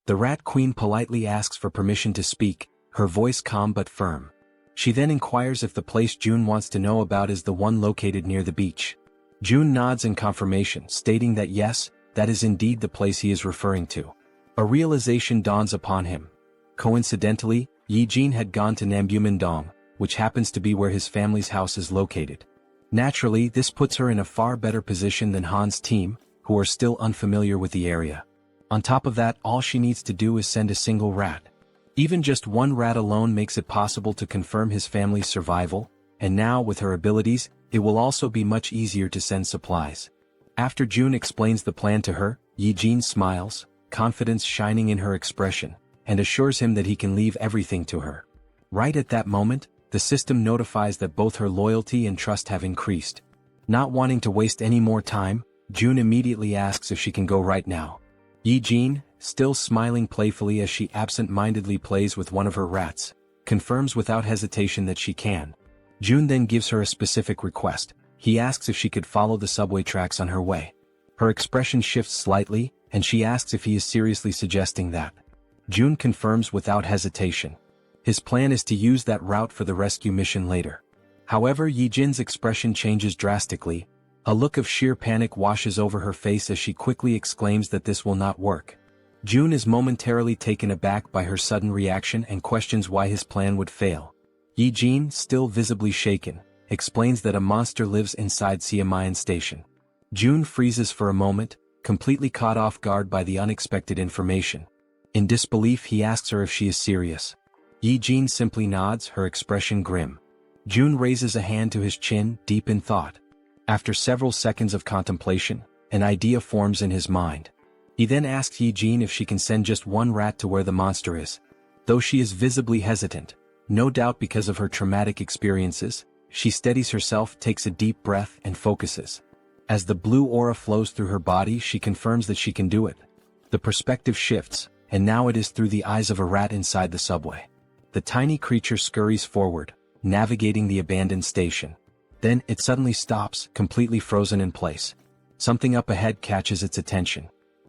Speaker 1: The Rat Queen politely asks for permission to speak, her voice calm but firm. She then inquires if the place June wants to know about is the one located near the beach. June nods in confirmation, stating that yes, that is indeed the place he is referring to. A realization dawns upon him. Coincidentally, Yi-jin had gone to Nambu-Mindong, which happens to be where his family's house is located. Naturally, this puts her in a far better position than Han's team, who are still unfamiliar with the area. On top of that, all she needs to do is send a single rat. Even just one rat alone makes it possible to confirm his family's survival, and now with her abilities, it will also be much easier to send supplies. After June explains the plan to her, Yi-jin smiles, confidence shining in her expression, and assures him that he can leave everything to her. Right at that moment, the system notifies that both her loyalty and trust have increased. Not wanting to waste any more time, June immediately asks if she can go right now. Yi-jin, still smiling playfully as she absent-mindedly plays with one of her rats, confirms without hesitation that she can. June then gives her a specific request. He asks if she could follow the subway tracks on her way. Her expression shifts slightly, and she asks if he is seriously suggesting that. June confirms without hesitation. His plan is to use that route for the rescue mission later. However, Yijin's expression changes drastically. A look of sheer panic washes over her face as she quickly exclaims that this will not work. June is momentarily taken aback by her sudden reaction and questions why his plan would fail. Yijin, still visibly shaken, explains that a monster lives inside Siamayan Station. June freezes for a moment, completely caught off guard by the unexpected information. In disbelief, he asks her if she is serious. Yijin simply nods, her expression grim. June raises a hand to his chin, deep in thought. After several seconds of contemplation, an idea forms in his mind. He then asks Yijin if she can send just one rat to where the monster is. Though she is visibly hesitant, no doubt because of her traumatic experiences, she steadies herself, takes a deep breath, and focuses. As the blue aura flows through her body, she confirms that she can do it. The perspective shifts, and now it is through the eyes of a rat inside the subway. The tiny creature scurries forward, navigating the abandoned station. Then, it suddenly stops, completely frozen in place. Something up ahead catches its attention.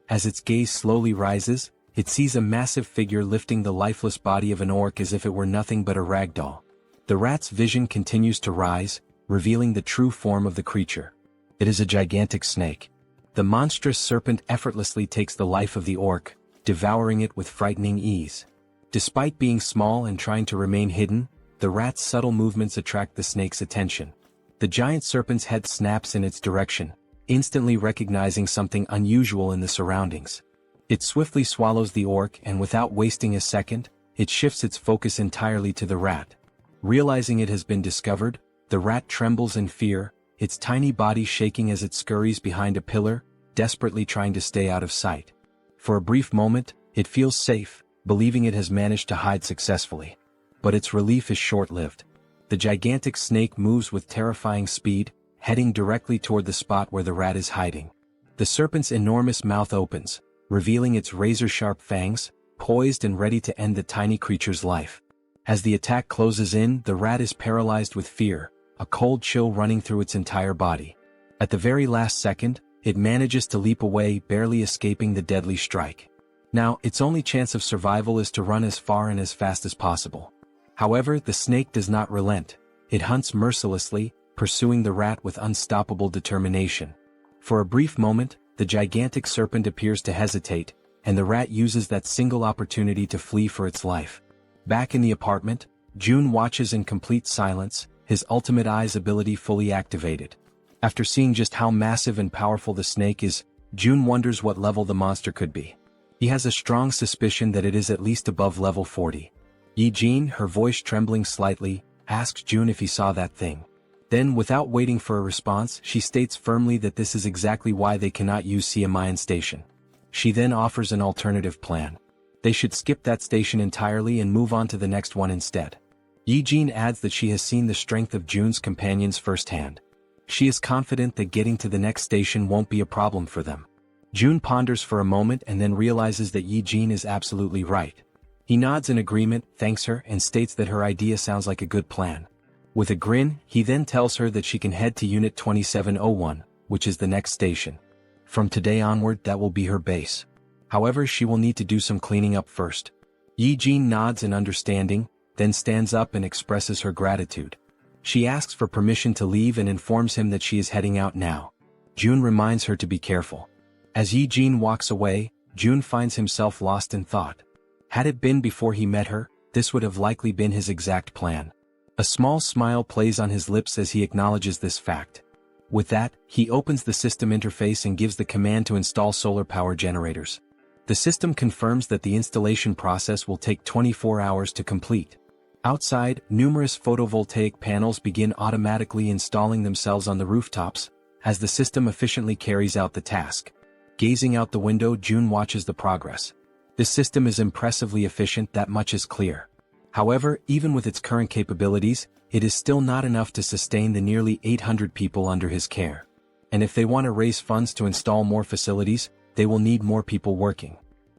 Speaker 1: As its gaze slowly rises, it sees a massive figure lifting the lifeless body of an orc as if it were nothing but a rag doll. The rat's vision continues to rise, revealing the true form of the creature. It is a gigantic snake. The monstrous serpent effortlessly takes the life of the orc, devouring it with frightening ease. Despite being small and trying to remain hidden, the rat's subtle movements attract the snake's attention. The giant serpent's head snaps in its direction, instantly recognizing something unusual in the surroundings. It swiftly swallows the orc, and without wasting a second, it shifts its focus entirely to the rat. Realizing it has been discovered, the rat trembles in fear, its tiny body shaking as it scurries behind a pillar, desperately trying to stay out of sight. For a brief moment, it feels safe, believing it has managed to hide successfully. But its relief is short-lived. The gigantic snake moves with terrifying speed, heading directly toward the spot where the rat is hiding. The serpent's enormous mouth opens, revealing its razor-sharp fangs, poised and ready to end the tiny creature's life. As the attack closes in, the rat is paralyzed with fear, a cold chill running through its entire body. At the very last second, it manages to leap away, barely escaping the deadly strike. Now, its only chance of survival is to run as far and as fast as possible. However, the snake does not relent. It hunts mercilessly, pursuing the rat with unstoppable determination. For a brief moment, the gigantic serpent appears to hesitate, and the rat uses that single opportunity to flee for its life. Back in the apartment, June watches in complete silence, his ultimate eyes ability fully activated. After seeing just how massive and powerful the snake is, June wonders what level the monster could be. He has a strong suspicion that it is at least above level 40. Yijin, her voice trembling slightly, asks June if he saw that thing. Then, without waiting for a response, she states firmly that this is exactly why they cannot use Siamayan Station. She then offers an alternative plan. They should skip that station entirely and move on to the next one instead. Yijin adds that she has seen the strength of June's companions firsthand. She is confident that getting to the next station won't be a problem for them. June ponders for a moment and then realizes that Yijin is absolutely right. He nods in agreement, thanks her, and states that her idea sounds like a good plan. With a grin, he then tells her that she can head to Unit 2701, which is the next station. From today onward, that will be her base. However, she will need to do some cleaning up first. Yijin nods in understanding, then stands up and expresses her gratitude. She asks for permission to leave and informs him that she is heading out now. June reminds her to be careful. As Yijin walks away, June finds himself lost in thought. Had it been before he met her, this would have likely been his exact plan. A small smile plays on his lips as he acknowledges this fact. With that, he opens the system interface and gives the command to install solar power generators. The system confirms that the installation process will take 24 hours to complete. Outside, numerous photovoltaic panels begin automatically installing themselves on the rooftops, as the system efficiently carries out the task. Gazing out the window, June watches the progress. This system is impressively efficient, that much is clear. However, even with its current capabilities, it is still not enough to sustain the nearly 800 people under his care. And if they want to raise funds to install more facilities, they will need more people working.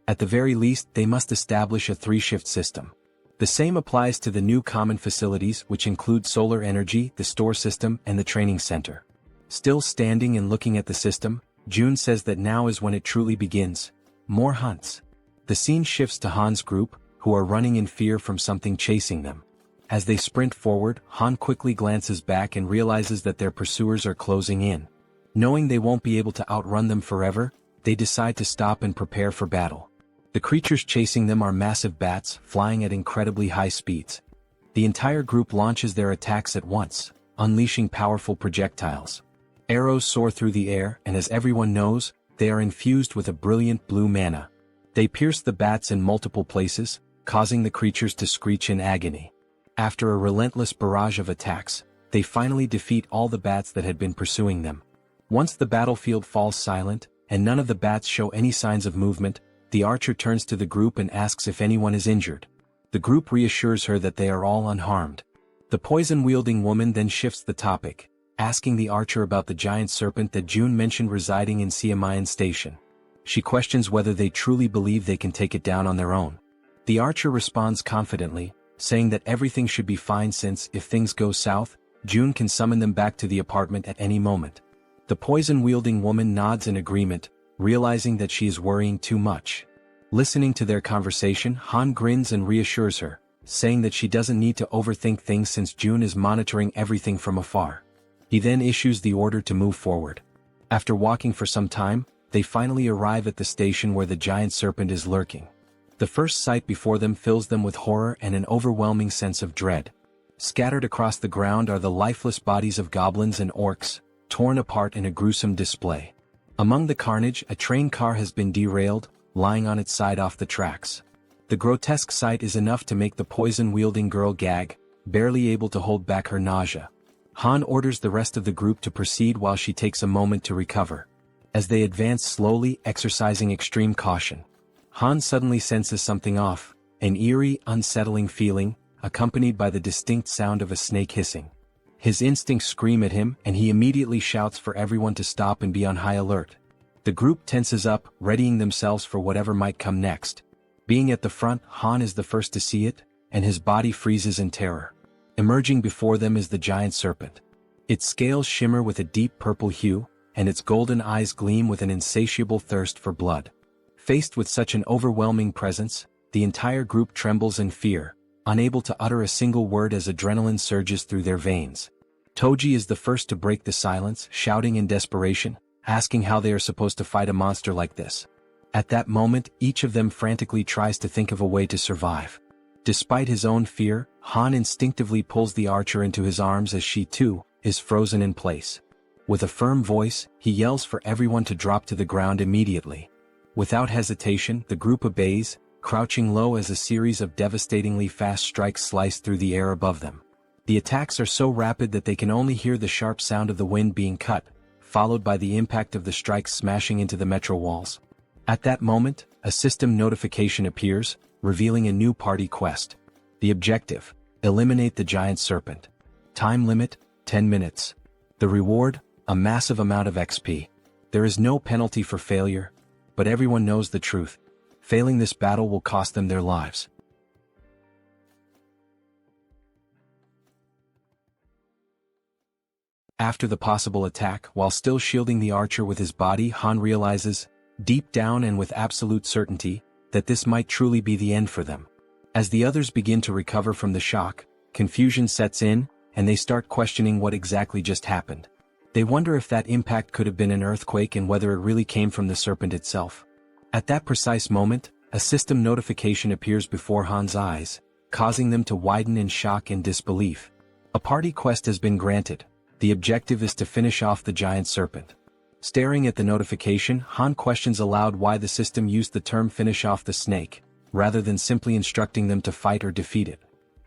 Speaker 1: At the very least, they must establish a 3-shift system. The same applies to the new common facilities, which include solar energy, the store system, and the training center. Still standing and looking at the system, June says that now is when it truly begins. More hunts. The scene shifts to Han's group, who are running in fear from something chasing them. As they sprint forward, Han quickly glances back and realizes that their pursuers are closing in. Knowing they won't be able to outrun them forever, they decide to stop and prepare for battle. The creatures chasing them are massive bats, flying at incredibly high speeds. The entire group launches their attacks at once, unleashing powerful projectiles. Arrows soar through the air, and as everyone knows, they are infused with a brilliant blue mana. They pierce the bats in multiple places, causing the creatures to screech in agony. After a relentless barrage of attacks, they finally defeat all the bats that had been pursuing them. Once the battlefield falls silent, and none of the bats show any signs of movement, the archer turns to the group and asks if anyone is injured. The group reassures her that they are all unharmed. The poison-wielding woman then shifts the topic, asking the archer about the giant serpent that June mentioned residing in Siamayan Station. She questions whether they truly believe they can take it down on their own. The archer responds confidently, saying that everything should be fine since, if things go south, June can summon them back to the apartment at any moment. The poison-wielding woman nods in agreement, realizing that she is worrying too much. Listening to their conversation, Han grins and reassures her, saying that she doesn't need to overthink things since June is monitoring everything from afar. He then issues the order to move forward. After walking for some time, they finally arrive at the station where the giant serpent is lurking. The first sight before them fills them with horror and an overwhelming sense of dread. Scattered across the ground are the lifeless bodies of goblins and orcs, torn apart in a gruesome display. Among the carnage, a train car has been derailed, lying on its side off the tracks. The grotesque sight is enough to make the poison-wielding girl gag, barely able to hold back her nausea. Han orders the rest of the group to proceed while she takes a moment to recover. As they advance slowly, exercising extreme caution, Han suddenly senses something off, an eerie, unsettling feeling, accompanied by the distinct sound of a snake hissing. His instincts scream at him, and he immediately shouts for everyone to stop and be on high alert. The group tenses up, readying themselves for whatever might come next. Being at the front, Han is the first to see it, and his body freezes in terror. Emerging before them is the giant serpent. Its scales shimmer with a deep purple hue, and its golden eyes gleam with an insatiable thirst for blood. Faced with such an overwhelming presence, the entire group trembles in fear, unable to utter a single word as adrenaline surges through their veins. Toji is the first to break the silence, shouting in desperation, asking how they are supposed to fight a monster like this. At that moment, each of them frantically tries to think of a way to survive. Despite his own fear, Han instinctively pulls the archer into his arms as she, too, is frozen in place. With a firm voice, he yells for everyone to drop to the ground immediately. Without hesitation, the group obeys, crouching low as a series of devastatingly fast strikes slice through the air above them. The attacks are so rapid that they can only hear the sharp sound of the wind being cut, followed by the impact of the strikes smashing into the metro walls. At that moment, a system notification appears, revealing a new party quest. The objective: eliminate the giant serpent. Time limit: 10 minutes. The reward: a massive amount of XP. There is no penalty for failure, but everyone knows the truth. Failing this battle will cost them their lives. After the possible attack, while still shielding the archer with his body, Han realizes, deep down and with absolute certainty, that this might truly be the end for them. As the others begin to recover from the shock, confusion sets in, and they start questioning what exactly just happened. They wonder if that impact could have been an earthquake and whether it really came from the serpent itself. At that precise moment, a system notification appears before Han's eyes, causing them to widen in shock and disbelief. A party quest has been granted. The objective is to finish off the giant serpent. Staring at the notification, Han questions aloud why the system used the term "finish off the snake," rather than simply instructing them to fight or defeat it.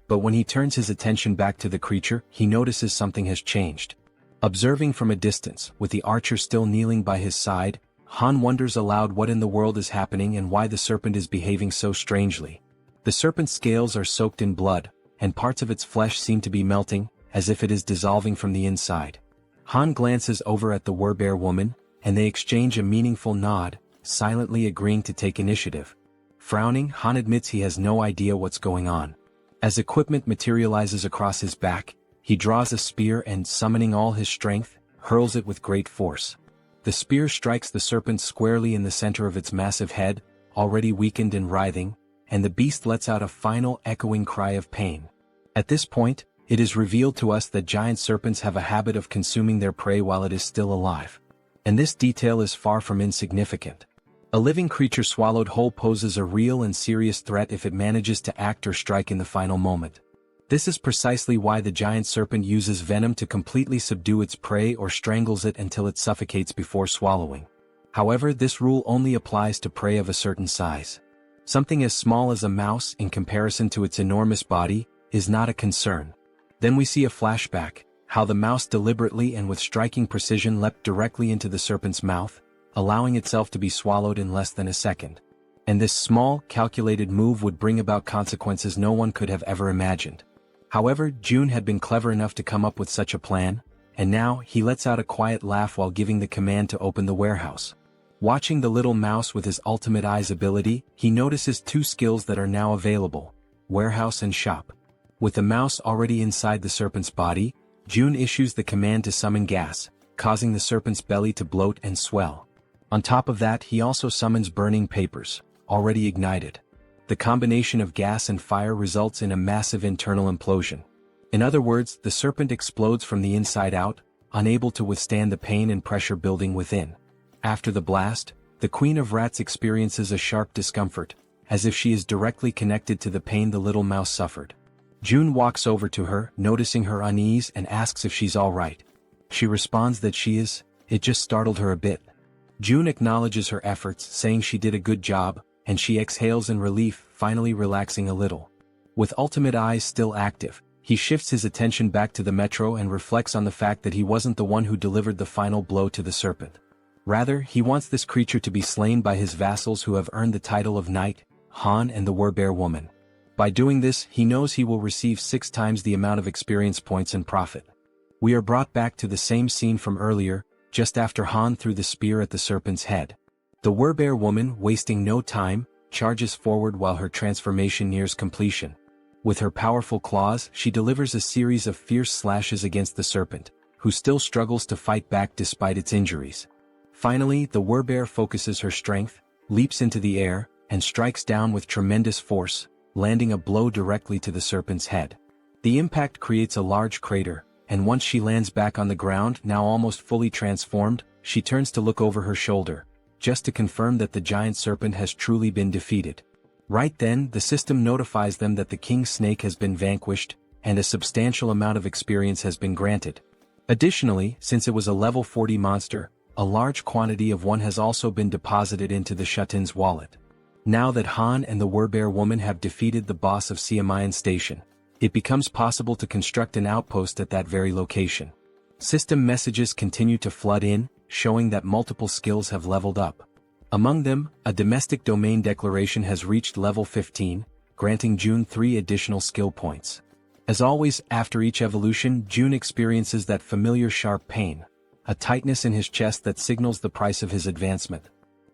Speaker 1: But when he turns his attention back to the creature, he notices something has changed. Observing from a distance, with the archer still kneeling by his side, Han wonders aloud what in the world is happening and why the serpent is behaving so strangely. The serpent's scales are soaked in blood, and parts of its flesh seem to be melting, as if it is dissolving from the inside. Han glances over at the Werbear woman, and they exchange a meaningful nod, silently agreeing to take initiative. Frowning, Han admits he has no idea what's going on. As equipment materializes across his back, he draws a spear and, summoning all his strength, hurls it with great force. The spear strikes the serpent squarely in the center of its massive head, already weakened and writhing, and the beast lets out a final echoing cry of pain. At this point, it is revealed to us that giant serpents have a habit of consuming their prey while it is still alive. And this detail is far from insignificant. A living creature swallowed whole poses a real and serious threat if it manages to act or strike in the final moment. This is precisely why the giant serpent uses venom to completely subdue its prey or strangles it until it suffocates before swallowing. However, this rule only applies to prey of a certain size. Something as small as a mouse, in comparison to its enormous body, is not a concern. Then we see a flashback, how the mouse deliberately and with striking precision leapt directly into the serpent's mouth, allowing itself to be swallowed in less than a second. And this small, calculated move would bring about consequences no one could have ever imagined. However, Jun had been clever enough to come up with such a plan, and now he lets out a quiet laugh while giving the command to open the warehouse. Watching the little mouse with his ultimate eyes ability, he notices two skills that are now available: warehouse and shop. With the mouse already inside the serpent's body, Jun issues the command to summon gas, causing the serpent's belly to bloat and swell. On top of that, he also summons burning papers, already ignited. The combination of gas and fire results in a massive internal implosion. In other words, the serpent explodes from the inside out, unable to withstand the pain and pressure building within. After the blast, the Queen of Rats experiences a sharp discomfort, as if she is directly connected to the pain the little mouse suffered. Jun walks over to her, noticing her unease, and asks if she's all right. She responds that she is. It just startled her a bit. Jun acknowledges her efforts, saying she did a good job, and she exhales in relief, finally relaxing a little. With ultimate eyes still active, he shifts his attention back to the metro and reflects on the fact that he wasn't the one who delivered the final blow to the serpent. Rather, he wants this creature to be slain by his vassals who have earned the title of Knight, Han and the Werbear Woman. By doing this, he knows he will receive 6 times the amount of experience points and profit. We are brought back to the same scene from earlier, just after Han threw the spear at the serpent's head. The Werbear Woman, wasting no time, charges forward while her transformation nears completion. With her powerful claws, she delivers a series of fierce slashes against the serpent, who still struggles to fight back despite its injuries. Finally, the Werbear focuses her strength, leaps into the air, and strikes down with tremendous force, landing a blow directly to the serpent's head. The impact creates a large crater, and once she lands back on the ground, now almost fully transformed, she turns to look over her shoulder, just to confirm that the giant serpent has truly been defeated. Right then, the system notifies them that the king snake has been vanquished, and a substantial amount of experience has been granted. Additionally, since it was a level 40 monster, a large quantity of one has also been deposited into the Shutin's wallet. Now that Han and the Werbear Woman have defeated the boss of Siamayan Station, it becomes possible to construct an outpost at that very location. System messages continue to flood in, showing that multiple skills have leveled up. Among them, a domestic domain declaration has reached level 15, granting Jun 3 additional skill points. As always, after each evolution, Jun experiences that familiar sharp pain, a tightness in his chest that signals the price of his advancement.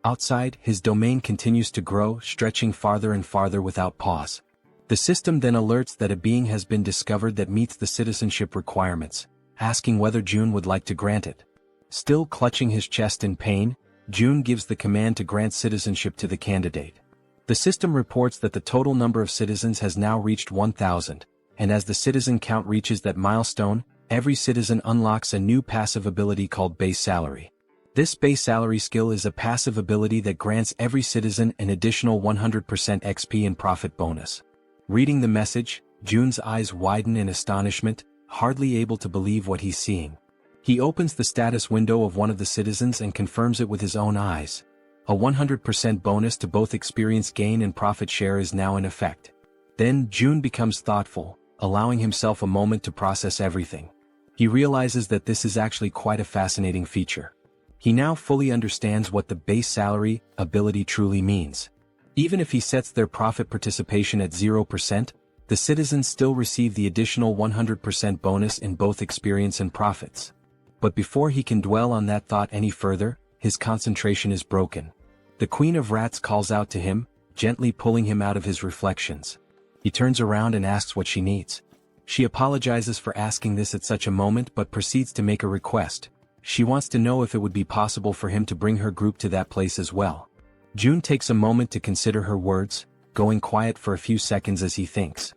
Speaker 1: Outside, his domain continues to grow, stretching farther and farther without pause. The system then alerts that a being has been discovered that meets the citizenship requirements, asking whether Jun would like to grant it. Still clutching his chest in pain, Jun gives the command to grant citizenship to the candidate. The system reports that the total number of citizens has now reached 1,000, and as the citizen count reaches that milestone, every citizen unlocks a new passive ability called Base Salary. This Base Salary skill is a passive ability that grants every citizen an additional 100% XP and profit bonus. Reading the message, Jun's eyes widen in astonishment, hardly able to believe what he's seeing. He opens the status window of one of the citizens and confirms it with his own eyes. A 100% bonus to both experience gain and profit share is now in effect. Then Jun becomes thoughtful, allowing himself a moment to process everything. He realizes that this is actually quite a fascinating feature. He now fully understands what the Base Salary ability truly means. Even if he sets their profit participation at 0%, the citizens still receive the additional 100% bonus in both experience and profits. But before he can dwell on that thought any further, his concentration is broken. The Queen of Rats calls out to him, gently pulling him out of his reflections. He turns around and asks what she needs. She apologizes for asking this at such a moment but proceeds to make a request. She wants to know if it would be possible for him to bring her group to that place as well. Jun takes a moment to consider her words, going quiet for a few seconds as he thinks.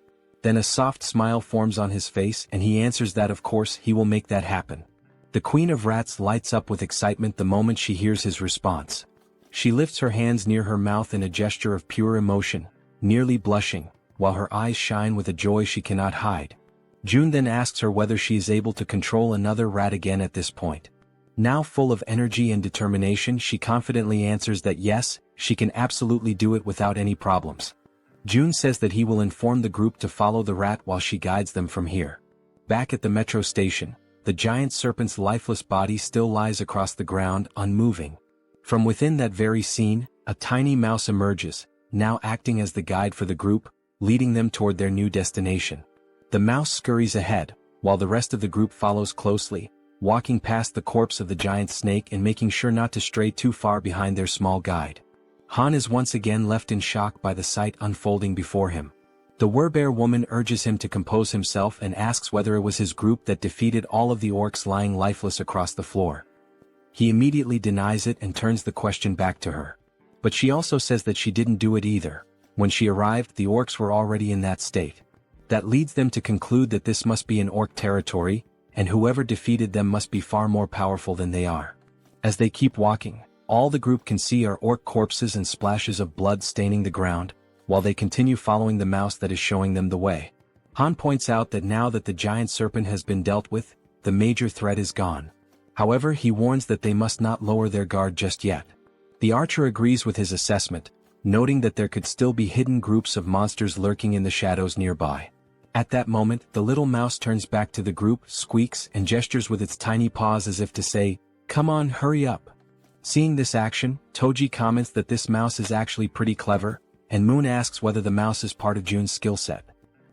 Speaker 1: Then a soft smile forms on his face and he answers that of course he will make that happen. The Queen of Rats lights up with excitement the moment she hears his response. She lifts her hands near her mouth in a gesture of pure emotion, nearly blushing, while her eyes shine with a joy she cannot hide. June then asks her whether she is able to control another rat again at this point. Now full of energy and determination, she confidently answers that yes, she can absolutely do it without any problems. June says that he will inform the group to follow the rat while she guides them from here. Back at the metro station, the giant serpent's lifeless body still lies across the ground, unmoving. From within that very scene, a tiny mouse emerges, now acting as the guide for the group, leading them toward their new destination. The mouse scurries ahead, while the rest of the group follows closely, walking past the corpse of the giant snake and making sure not to stray too far behind their small guide. Han is once again left in shock by the sight unfolding before him. The Werbear woman urges him to compose himself and asks whether it was his group that defeated all of the orcs lying lifeless across the floor. He immediately denies it and turns the question back to her. But she also says that she didn't do it either. When she arrived, the orcs were already in that state. That leads them to conclude that this must be an orc territory, and whoever defeated them must be far more powerful than they are. As they keep walking, all the group can see are orc corpses and splashes of blood staining the ground, while they continue following the mouse that is showing them the way. Han points out that now that the giant serpent has been dealt with, the major threat is gone. However, he warns that they must not lower their guard just yet. The archer agrees with his assessment, noting that there could still be hidden groups of monsters lurking in the shadows nearby. At that moment, the little mouse turns back to the group, squeaks, and gestures with its tiny paws as if to say, "Come on, hurry up." Seeing this action, Toji comments that this mouse is actually pretty clever, and Moon asks whether the mouse is part of June's skill set.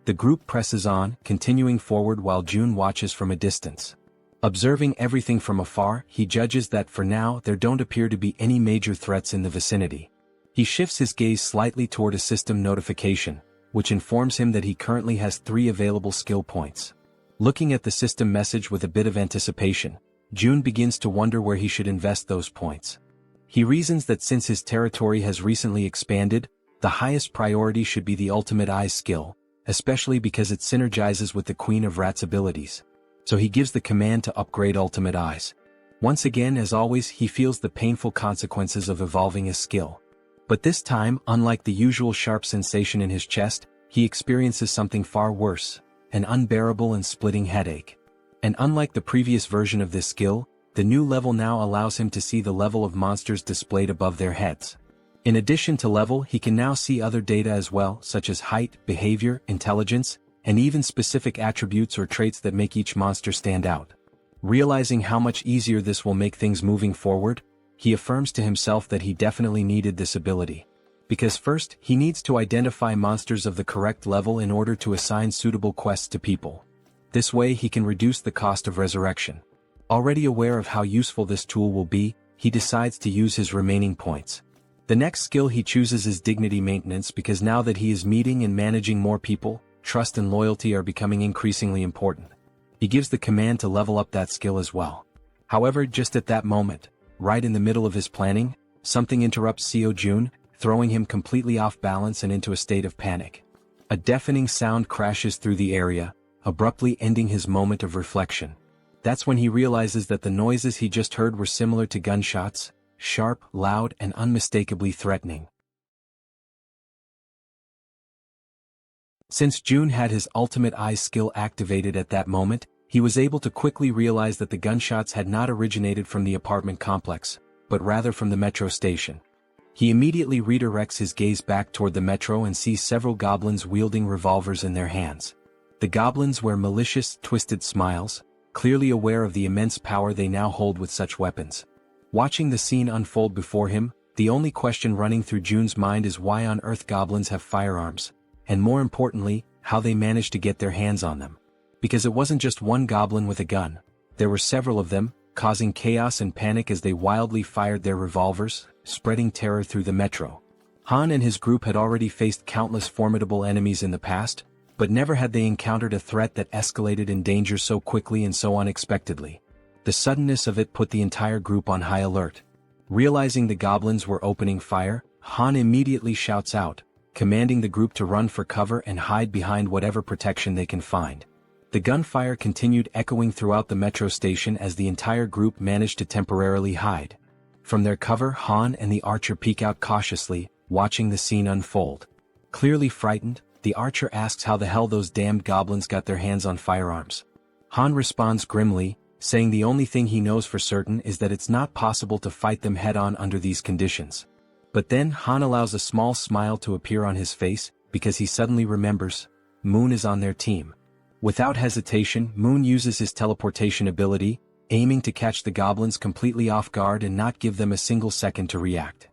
Speaker 1: The group presses on, continuing forward while June watches from a distance. Observing everything from afar, he judges that for now there don't appear to be any major threats in the vicinity. He shifts his gaze slightly toward a system notification, which informs him that he currently has 3 available skill points. Looking at the system message with a bit of anticipation, June begins to wonder where he should invest those points. He reasons that since his territory has recently expanded, the highest priority should be the Ultimate Eyes skill, especially because it synergizes with the Queen of Rats' abilities. So he gives the command to upgrade Ultimate Eyes. Once again, as always, he feels the painful consequences of evolving his skill. But this time, unlike the usual sharp sensation in his chest, he experiences something far worse, an unbearable and splitting headache. And unlike the previous version of this skill, the new level now allows him to see the level of monsters displayed above their heads. In addition to level, he can now see other data as well, such as height, behavior, intelligence, and even specific attributes or traits that make each monster stand out. Realizing how much easier this will make things moving forward, he affirms to himself that he definitely needed this ability. Because first, he needs to identify monsters of the correct level in order to assign suitable quests to people. This way he can reduce the cost of resurrection. Already aware of how useful this tool will be, he decides to use his remaining points. The next skill he chooses is dignity maintenance because now that he is meeting and managing more people, trust and loyalty are becoming increasingly important. He gives the command to level up that skill as well. However, just at that moment, right in the middle of his planning, something interrupts Seo Jun, throwing him completely off balance and into a state of panic. A deafening sound crashes through the area, abruptly ending his moment of reflection. That's when he realizes that the noises he just heard were similar to gunshots, sharp, loud, and unmistakably threatening. Since June had his Ultimate Eye skill activated at that moment, he was able to quickly realize that the gunshots had not originated from the apartment complex, but rather from the metro station. He immediately redirects his gaze back toward the metro and sees several goblins wielding revolvers in their hands. The goblins wear malicious, twisted smiles, clearly aware of the immense power they now hold with such weapons. Watching the scene unfold before him, the only question running through June's mind is why on earth goblins have firearms, and more importantly, how they managed to get their hands on them. Because it wasn't just one goblin with a gun, there were several of them, causing chaos and panic as they wildly fired their revolvers, spreading terror through the metro. Han and his group had already faced countless formidable enemies in the past, but never had they encountered a threat that escalated in danger so quickly and so unexpectedly. The suddenness of it put the entire group on high alert. Realizing the goblins were opening fire, Han immediately shouts out, commanding the group to run for cover and hide behind whatever protection they can find. The gunfire continued echoing throughout the metro station as the entire group managed to temporarily hide. From their cover, Han and the archer peek out cautiously, watching the scene unfold. Clearly frightened, the archer asks how the hell those damned goblins got their hands on firearms. Han responds grimly, saying the only thing he knows for certain is that it's not possible to fight them head-on under these conditions. But then Han allows a small smile to appear on his face, because he suddenly remembers, Moon is on their team. Without hesitation, Moon uses his teleportation ability, aiming to catch the goblins completely off guard and not give them a single second to react.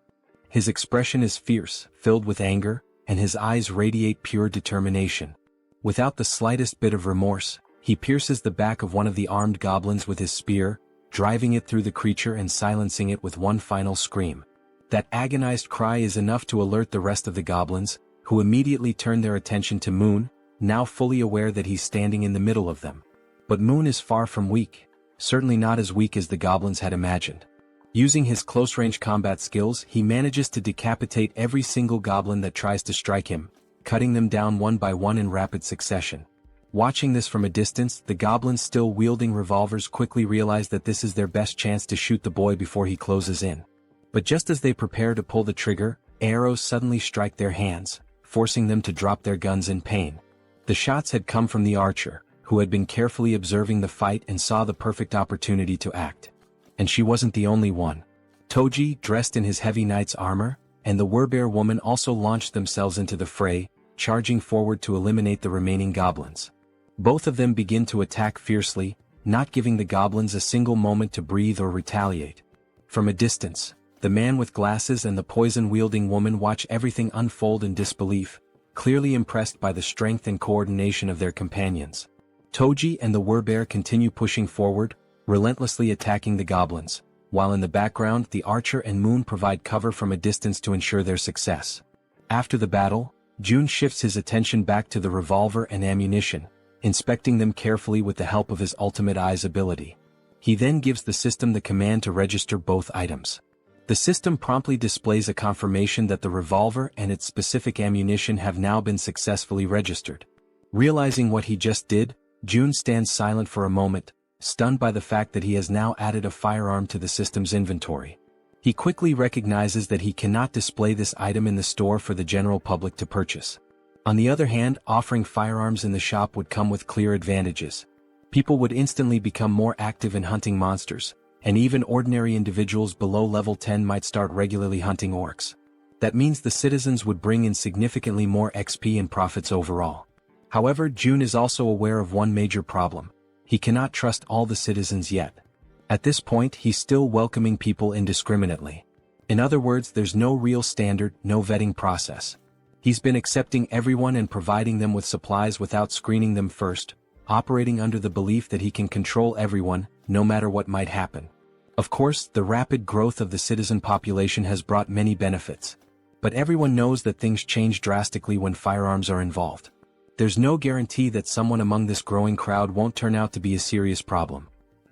Speaker 1: His expression is fierce, filled with anger, and his eyes radiate pure determination. Without the slightest bit of remorse, he pierces the back of one of the armed goblins with his spear, driving it through the creature and silencing it with one final scream. That agonized cry is enough to alert the rest of the goblins, who immediately turn their attention to Moon, now fully aware that he's standing in the middle of them. But Moon is far from weak, certainly not as weak as the goblins had imagined. Using his close-range combat skills, he manages to decapitate every single goblin that tries to strike him, cutting them down one by one in rapid succession. Watching this from a distance, the goblins still wielding revolvers quickly realize that this is their best chance to shoot the boy before he closes in. But just as they prepare to pull the trigger, arrows suddenly strike their hands, forcing them to drop their guns in pain. The shots had come from the archer, who had been carefully observing the fight and saw the perfect opportunity to act. And she wasn't the only one. Toji, dressed in his heavy knight's armor, and the Werbear woman also launched themselves into the fray, charging forward to eliminate the remaining goblins. Both of them begin to attack fiercely, not giving the goblins a single moment to breathe or retaliate. From a distance, the man with glasses and the poison-wielding woman watch everything unfold in disbelief, clearly impressed by the strength and coordination of their companions. Toji and the Werbear continue pushing forward, relentlessly attacking the goblins, while in the background the archer and Moon provide cover from a distance to ensure their success. After the battle, Jun shifts his attention back to the revolver and ammunition, inspecting them carefully with the help of his ultimate eyes ability. He then gives the system the command to register both items. The system promptly displays a confirmation that the revolver and its specific ammunition have now been successfully registered. Realizing what he just did, Jun stands silent for a moment, stunned by the fact that he has now added a firearm to the system's inventory. He quickly recognizes that he cannot display this item in the store for the general public to purchase. On the other hand, offering firearms in the shop would come with clear advantages. People would instantly become more active in hunting monsters, and even ordinary individuals below level 10 might start regularly hunting orcs. That means the citizens would bring in significantly more XP and profits overall. However, Jun is also aware of one major problem. He cannot trust all the citizens yet. At this point, he's still welcoming people indiscriminately. In other words, there's no real standard, no vetting process. He's been accepting everyone and providing them with supplies without screening them first, operating under the belief that he can control everyone, no matter what might happen. Of course, the rapid growth of the citizen population has brought many benefits. But everyone knows that things change drastically when firearms are involved. There's no guarantee that someone among this growing crowd won't turn out to be a serious problem.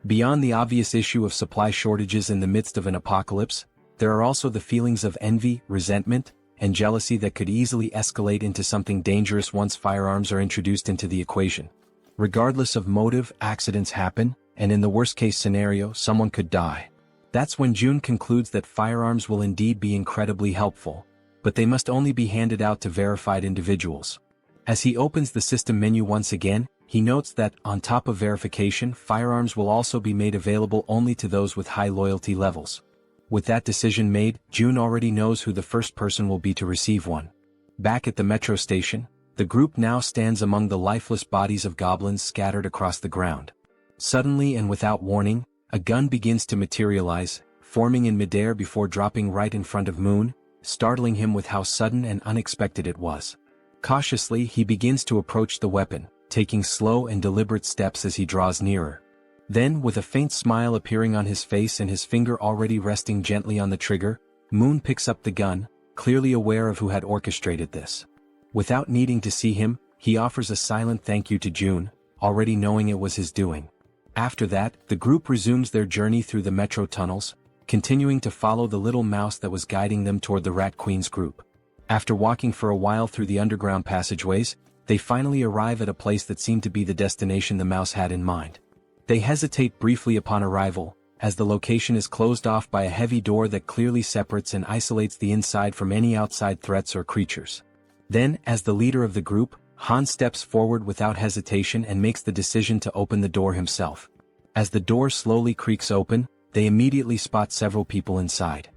Speaker 1: Beyond the obvious issue of supply shortages in the midst of an apocalypse, there are also the feelings of envy, resentment, and jealousy that could easily escalate into something dangerous once firearms are introduced into the equation. Regardless of motive, accidents happen, and in the worst-case scenario, someone could die. That's when Jun concludes that firearms will indeed be incredibly helpful, but they must only be handed out to verified individuals. As he opens the system menu once again, he notes that, on top of verification, firearms will also be made available only to those with high loyalty levels. With that decision made, Jun already knows who the first person will be to receive one. Back at the metro station, the group now stands among the lifeless bodies of goblins scattered across the ground. Suddenly and without warning, a gun begins to materialize, forming in midair before dropping right in front of Moon, startling him with how sudden and unexpected it was. Cautiously, he begins to approach the weapon, taking slow and deliberate steps as he draws nearer. Then, with a faint smile appearing on his face and his finger already resting gently on the trigger, Moon picks up the gun, clearly aware of who had orchestrated this. Without needing to see him, he offers a silent thank you to Jun, already knowing it was his doing. After that, the group resumes their journey through the metro tunnels, continuing to follow the little mouse that was guiding them toward the Rat Queen's group. After walking for a while through the underground passageways, they finally arrive at a place that seemed to be the destination the mouse had in mind. They hesitate briefly upon arrival, as the location is closed off by a heavy door that clearly separates and isolates the inside from any outside threats or creatures. Then, as the leader of the group, Han steps forward without hesitation and makes the decision to open the door himself. As the door slowly creaks open, they immediately spot several people inside.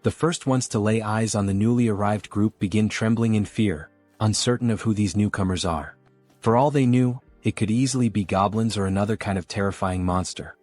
Speaker 1: The first ones to lay eyes on the newly arrived group begin trembling in fear, uncertain of who these newcomers are. For all they knew, it could easily be goblins or another kind of terrifying monster.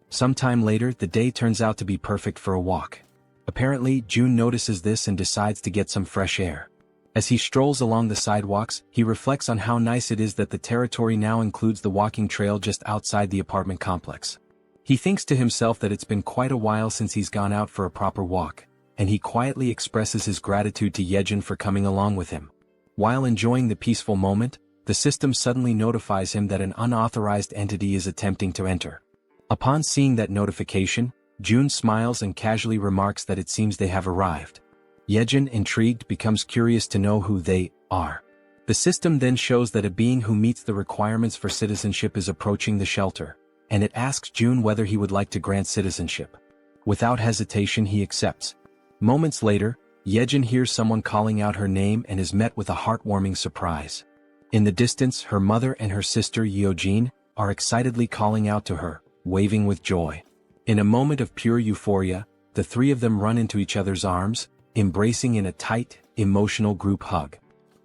Speaker 1: Sometime later, the day turns out to be perfect for a walk. Apparently, June notices this and decides to get some fresh air. As he strolls along the sidewalks, he reflects on how nice it is that the territory now includes the walking trail just outside the apartment complex. He thinks to himself that it's been quite a while since he's gone out for a proper walk, and he quietly expresses his gratitude to Jaehyeon for coming along with him. While enjoying the peaceful moment, the system suddenly notifies him that an unauthorized entity is attempting to enter. Upon seeing that notification, June smiles and casually remarks that it seems they have arrived. Jaehyeon, intrigued, becomes curious to know who they are. The system then shows that a being who meets the requirements for citizenship is approaching the shelter, and it asks June whether he would like to grant citizenship. Without hesitation, he accepts. Moments later, Jaehyeon hears someone calling out her name and is met with a heartwarming surprise. In the distance, her mother and her sister Yeojin are excitedly calling out to her, waving with joy. In a moment of pure euphoria, the three of them run into each other's arms, embracing in a tight, emotional group hug.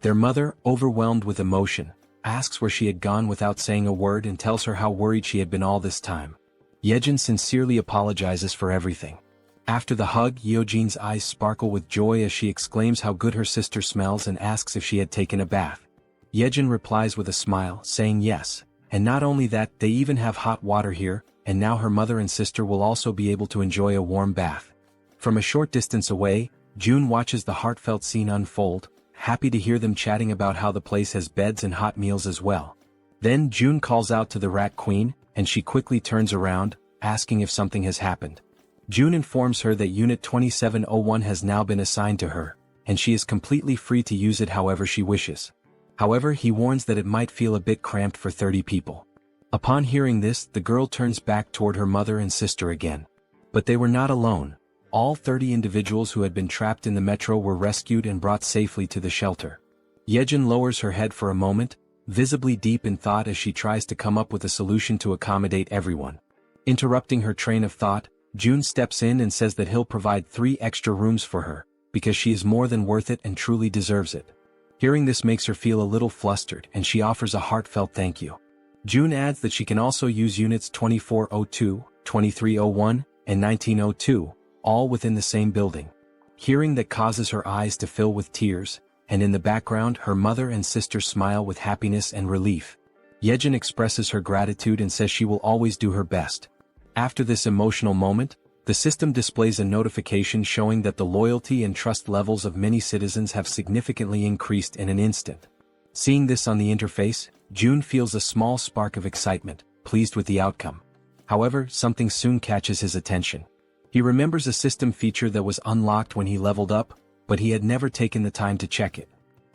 Speaker 1: Their mother, overwhelmed with emotion, asks where she had gone without saying a word and tells her how worried she had been all this time. Jaehyeon sincerely apologizes for everything. After the hug, Yeojin's eyes sparkle with joy as she exclaims how good her sister smells and asks if she had taken a bath. Jaehyeon replies with a smile, saying yes, and not only that, they even have hot water here, and now her mother and sister will also be able to enjoy a warm bath. From a short distance away, June watches the heartfelt scene unfold, happy to hear them chatting about how the place has beds and hot meals as well. Then June calls out to the Rat Queen, and she quickly turns around, asking if something has happened. June informs her that Unit 2701 has now been assigned to her, and she is completely free to use it however she wishes. However, he warns that it might feel a bit cramped for 30 people. Upon hearing this, the girl turns back toward her mother and sister again. But they were not alone. All 30 individuals who had been trapped in the metro were rescued and brought safely to the shelter. Jaehyeon lowers her head for a moment, visibly deep in thought as she tries to come up with a solution to accommodate everyone. Interrupting her train of thought, June steps in and says that he'll provide 3 extra rooms for her, because she is more than worth it and truly deserves it. Hearing this makes her feel a little flustered, and she offers a heartfelt thank you. June adds that she can also use units 2402, 2301, and 1902, all within the same building. Hearing that causes her eyes to fill with tears, and in the background her mother and sister smile with happiness and relief. Jaehyeon expresses her gratitude and says she will always do her best. After this emotional moment, the system displays a notification showing that the loyalty and trust levels of many citizens have significantly increased in an instant. Seeing this on the interface, June feels a small spark of excitement, pleased with the outcome. However, something soon catches his attention. He remembers a system feature that was unlocked when he leveled up, but he had never taken the time to check it.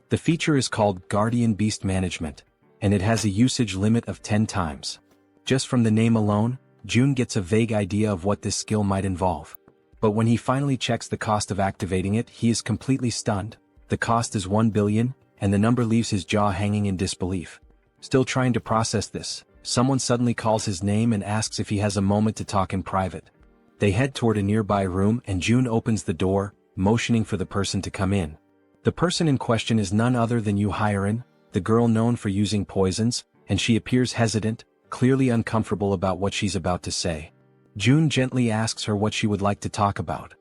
Speaker 1: The feature is called Guardian Beast Management, and it has a usage limit of 10 times. Just from the name alone, June gets a vague idea of what this skill might involve. But when he finally checks the cost of activating it, he is completely stunned. The cost is 1 billion, and the number leaves his jaw hanging in disbelief. Still trying to process this, someone suddenly calls his name and asks if he has a moment to talk in private. They head toward a nearby room and June opens the door, motioning for the person to come in. The person in question is none other than Jaehyeon, the girl known for using poisons, and she appears hesitant, clearly uncomfortable about what she's about to say. June gently asks her what she would like to talk about.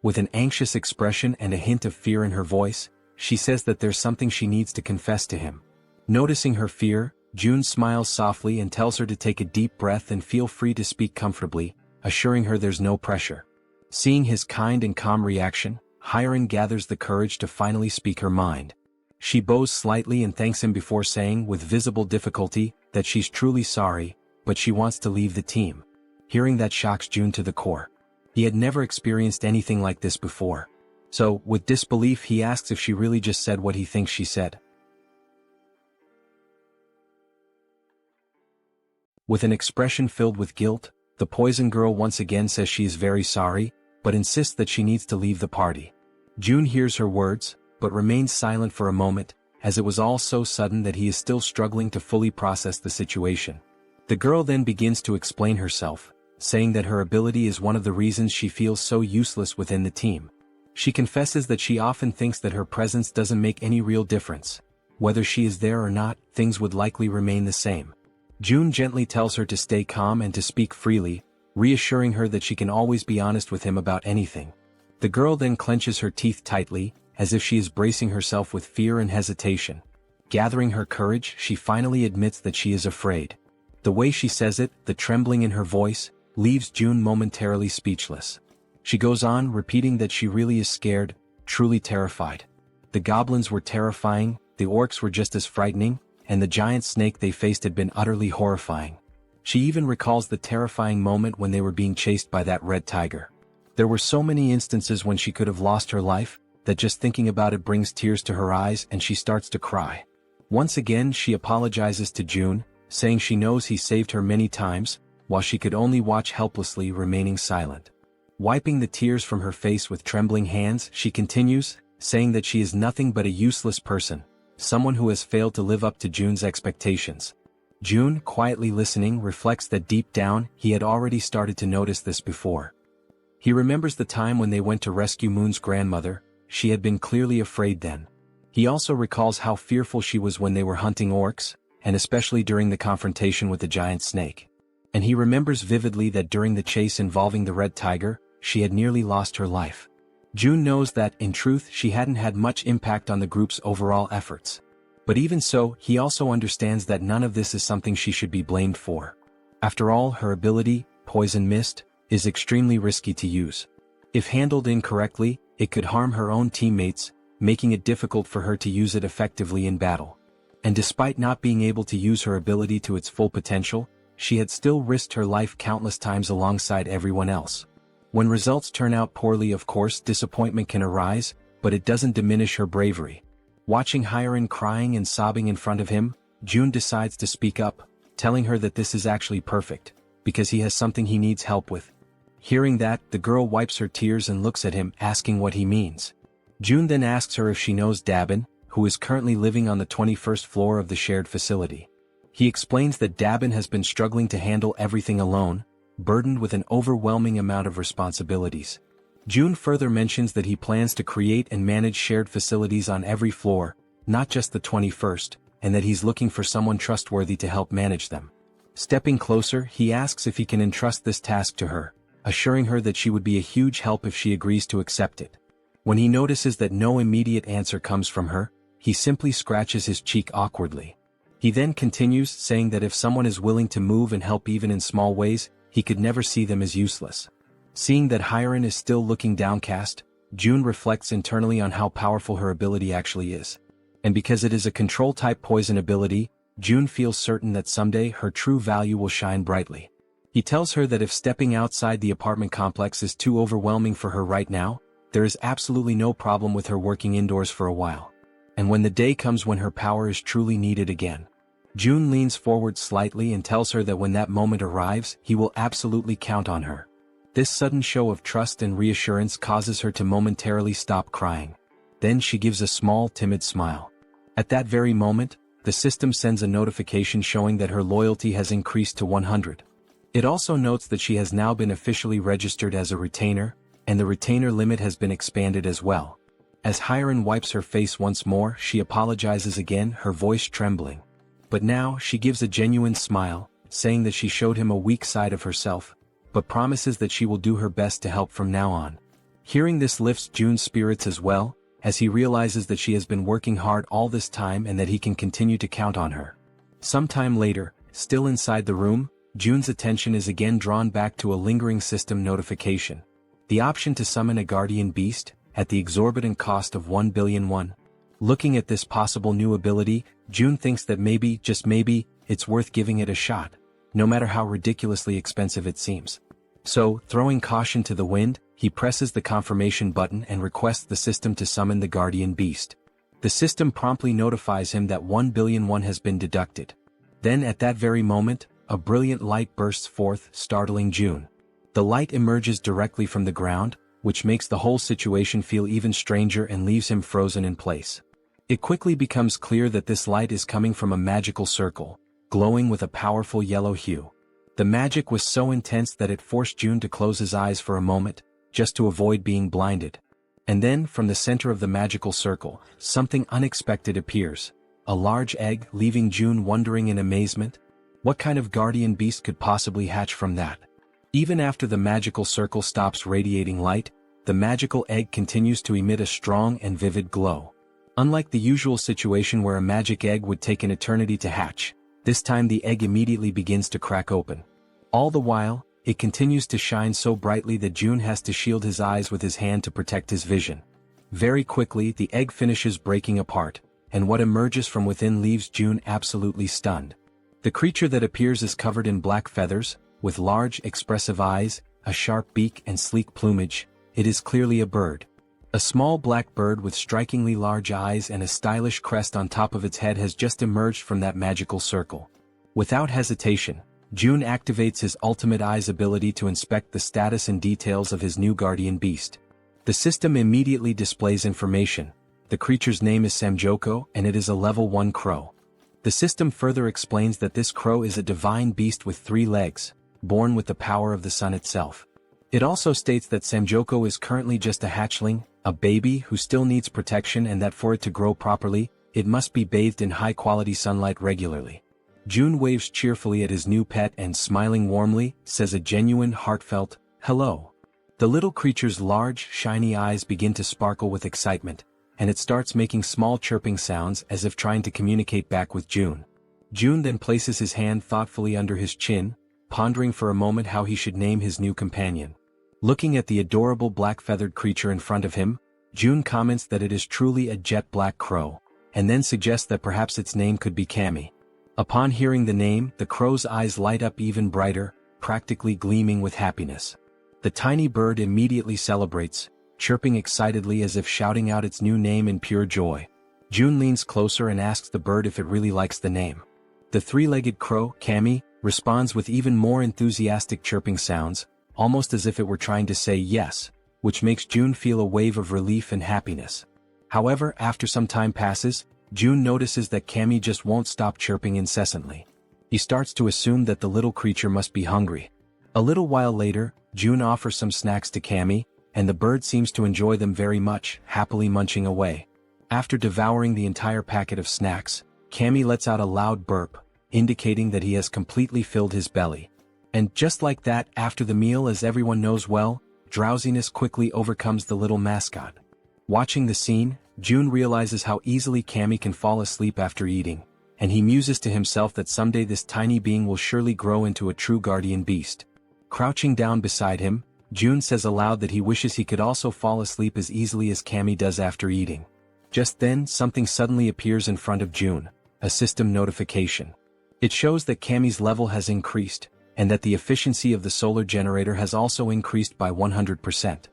Speaker 1: With an anxious expression and a hint of fear in her voice, she says that there's something she needs to confess to him. Noticing her fear, June smiles softly and tells her to take a deep breath and feel free to speak comfortably, assuring her there's no pressure. Seeing his kind and calm reaction, Jaehyeon gathers the courage to finally speak her mind. She bows slightly and thanks him before saying, with visible difficulty, that she's truly sorry, but she wants to leave the team. Hearing that shocks June to the core. He had never experienced anything like this before. So, with disbelief he asks if she really just said what he thinks she said. With an expression filled with guilt, the poison girl once again says she is very sorry, but insists that she needs to leave the party. June hears her words, but remains silent for a moment, as it was all so sudden that he is still struggling to fully process the situation. The girl then begins to explain herself, saying that her ability is one of the reasons she feels so useless within the team. She confesses that she often thinks that her presence doesn't make any real difference. Whether she is there or not, things would likely remain the same. June gently tells her to stay calm and to speak freely, reassuring her that she can always be honest with him about anything. The girl then clenches her teeth tightly, as if she is bracing herself with fear and hesitation. Gathering her courage, she finally admits that she is afraid. The way she says it, the trembling in her voice, leaves June momentarily speechless. She goes on, repeating that she really is scared, truly terrified. The goblins were terrifying, the orcs were just as frightening, and the giant snake they faced had been utterly horrifying. She even recalls the terrifying moment when they were being chased by that red tiger. There were so many instances when she could have lost her life, that just thinking about it brings tears to her eyes and she starts to cry. Once again she apologizes to June, saying she knows he saved her many times, while she could only watch helplessly, remaining silent. Wiping the tears from her face with trembling hands, she continues, saying that she is nothing but a useless person, someone who has failed to live up to June's expectations. June, quietly listening, reflects that deep down, he had already started to notice this before. He remembers the time when they went to rescue Moon's grandmother. She had been clearly afraid then. He also recalls how fearful she was when they were hunting orcs, and especially during the confrontation with the giant snake. And he remembers vividly that during the chase involving the red tiger, she had nearly lost her life. June knows that, in truth, she hadn't had much impact on the group's overall efforts. But even so, he also understands that none of this is something she should be blamed for. After all, her ability, Poison Mist, is extremely risky to use. If handled incorrectly, it could harm her own teammates, making it difficult for her to use it effectively in battle. And despite not being able to use her ability to its full potential, she had still risked her life countless times alongside everyone else. When results turn out poorly, of course, disappointment can arise, but it doesn't diminish her bravery. Watching Hyerin crying and sobbing in front of him, June decides to speak up, telling her that this is actually perfect, because he has something he needs help with. Hearing that, the girl wipes her tears and looks at him, asking what he means. June then asks her if she knows Dabin, who is currently living on the 21st floor of the shared facility. He explains that Dabin has been struggling to handle everything alone, burdened with an overwhelming amount of responsibilities. June further mentions that he plans to create and manage shared facilities on every floor, not just the 21st, and that he's looking for someone trustworthy to help manage them. Stepping closer, he asks if he can entrust this task to her, assuring her that she would be a huge help if she agrees to accept it. When he notices that no immediate answer comes from her, he simply scratches his cheek awkwardly. He then continues, saying that if someone is willing to move and help even in small ways, he could never see them as useless. Seeing that Hyerin is still looking downcast, June reflects internally on how powerful her ability actually is. And because it is a control-type poison ability, June feels certain that someday her true value will shine brightly. He tells her that if stepping outside the apartment complex is too overwhelming for her right now, there is absolutely no problem with her working indoors for a while. And when the day comes when her power is truly needed again. June leans forward slightly and tells her that when that moment arrives, he will absolutely count on her. This sudden show of trust and reassurance causes her to momentarily stop crying. Then she gives a small, timid smile. At that very moment, the system sends a notification showing that her loyalty has increased to 100. It also notes that she has now been officially registered as a retainer, and the retainer limit has been expanded as well. As Hyerin wipes her face once more, she apologizes again, her voice trembling. But now, she gives a genuine smile, saying that she showed him a weak side of herself, but promises that she will do her best to help from now on. Hearing this lifts June's spirits as well, as he realizes that she has been working hard all this time and that he can continue to count on her. Sometime later, still inside the room, June's attention is again drawn back to a lingering system notification. The option to summon a guardian beast, at the exorbitant cost of 1 billion won. Looking at this possible new ability, June thinks that maybe, just maybe, it's worth giving it a shot, no matter how ridiculously expensive it seems. So, throwing caution to the wind, he presses the confirmation button and requests the system to summon the guardian beast. The system promptly notifies him that 1 billion won has been deducted. Then at that very moment, a brilliant light bursts forth, startling June. The light emerges directly from the ground, which makes the whole situation feel even stranger and leaves him frozen in place. It quickly becomes clear that this light is coming from a magical circle, glowing with a powerful yellow hue. The magic was so intense that it forced June to close his eyes for a moment, just to avoid being blinded. And then, from the center of the magical circle, something unexpected appears. A large egg, leaving June wondering in amazement. What kind of guardian beast could possibly hatch from that? Even after the magical circle stops radiating light, the magical egg continues to emit a strong and vivid glow. Unlike the usual situation where a magic egg would take an eternity to hatch, this time the egg immediately begins to crack open. All the while, it continues to shine so brightly that June has to shield his eyes with his hand to protect his vision. Very quickly, the egg finishes breaking apart, and what emerges from within leaves June absolutely stunned. The creature that appears is covered in black feathers, with large, expressive eyes, a sharp beak and sleek plumage. It is clearly a bird. A small black bird with strikingly large eyes and a stylish crest on top of its head has just emerged from that magical circle. Without hesitation, June activates his ultimate eyes ability to inspect the status and details of his new guardian beast. The system immediately displays information. The creature's name is Samjoko and it is a level 1 crow. The system further explains that this crow is a divine beast with 3 legs, born with the power of the sun itself. It also states that Samjoko is currently just a hatchling, a baby who still needs protection, and that for it to grow properly, it must be bathed in high-quality sunlight regularly. June waves cheerfully at his new pet and, smiling warmly, says a genuine, heartfelt, "Hello." The little creature's large, shiny eyes begin to sparkle with excitement, and it starts making small chirping sounds as if trying to communicate back with June. June then places his hand thoughtfully under his chin, pondering for a moment how he should name his new companion. Looking at the adorable black-feathered creature in front of him, June comments that it is truly a jet black crow, and then suggests that perhaps its name could be Cammy. Upon hearing the name, the crow's eyes light up even brighter, practically gleaming with happiness. The tiny bird immediately celebrates, chirping excitedly as if shouting out its new name in pure joy. June leans closer and asks the bird if it really likes the name. The 3-legged crow, Cammy, responds with even more enthusiastic chirping sounds, almost as if it were trying to say yes, which makes June feel a wave of relief and happiness. However, after some time passes, June notices that Cammy just won't stop chirping incessantly. He starts to assume that the little creature must be hungry. A little while later, June offers some snacks to Cammy, and the bird seems to enjoy them very much, happily munching away. After devouring the entire packet of snacks, Cammy lets out a loud burp, indicating that he has completely filled his belly. And just like that, after the meal, as everyone knows well, drowsiness quickly overcomes the little mascot. Watching the scene, June realizes how easily Cammy can fall asleep after eating, and he muses to himself that someday this tiny being will surely grow into a true guardian beast. Crouching down beside him, June says aloud that he wishes he could also fall asleep as easily as Cammy does after eating. Just then, something suddenly appears in front of June, a system notification. It shows that Cammy's level has increased, and that the efficiency of the solar generator has also increased by 100%.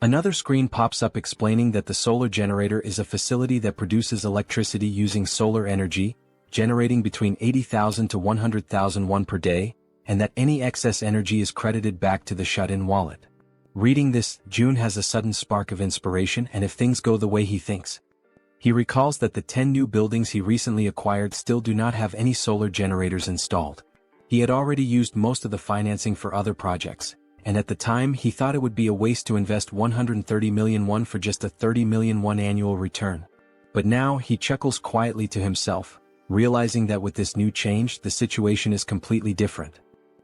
Speaker 1: Another screen pops up explaining that the solar generator is a facility that produces electricity using solar energy, generating between 80,000 to 100,000 won per day, and that any excess energy is credited back to the shut-in wallet. Reading this, June has a sudden spark of inspiration, and if things go the way he thinks. He recalls that the 10 new buildings he recently acquired still do not have any solar generators installed. He had already used most of the financing for other projects, and at the time he thought it would be a waste to invest 130 million won for just a 30 million won annual return. But now he chuckles quietly to himself, realizing that with this new change the situation is completely different.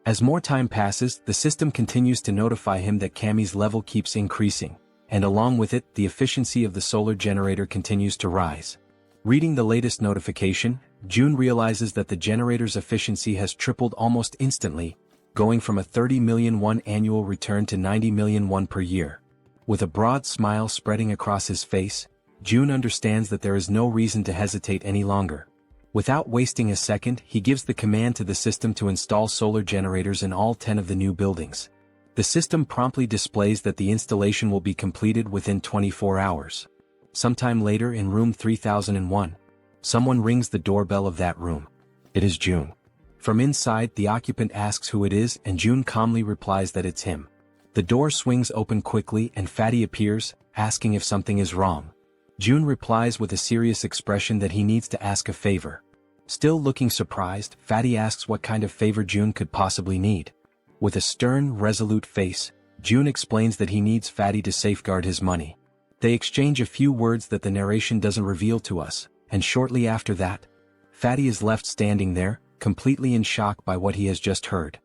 Speaker 1: As more time passes, the system continues to notify him that Cammy's level keeps increasing, and along with it, the efficiency of the solar generator continues to rise. Reading the latest notification, June realizes that the generator's efficiency has tripled almost instantly, going from a 30 million won annual return to 90 million won per year. With a broad smile spreading across his face, June understands that there is no reason to hesitate any longer. Without wasting a second, he gives the command to the system to install solar generators in all 10 of the new buildings. The system promptly displays that the installation will be completed within 24 hours. Sometime later in room 3001, someone rings the doorbell of that room. It is June. From inside, the occupant asks who it is, and June calmly replies that it's him. The door swings open quickly and Fatty appears, asking if something is wrong. June replies with a serious expression that he needs to ask a favor. Still looking surprised, Fatty asks what kind of favor June could possibly need. With a stern, resolute face, June explains that he needs Fatty to safeguard his money. They exchange a few words that the narration doesn't reveal to us, and shortly after that, Fatty is left standing there, completely in shock by what he has just heard.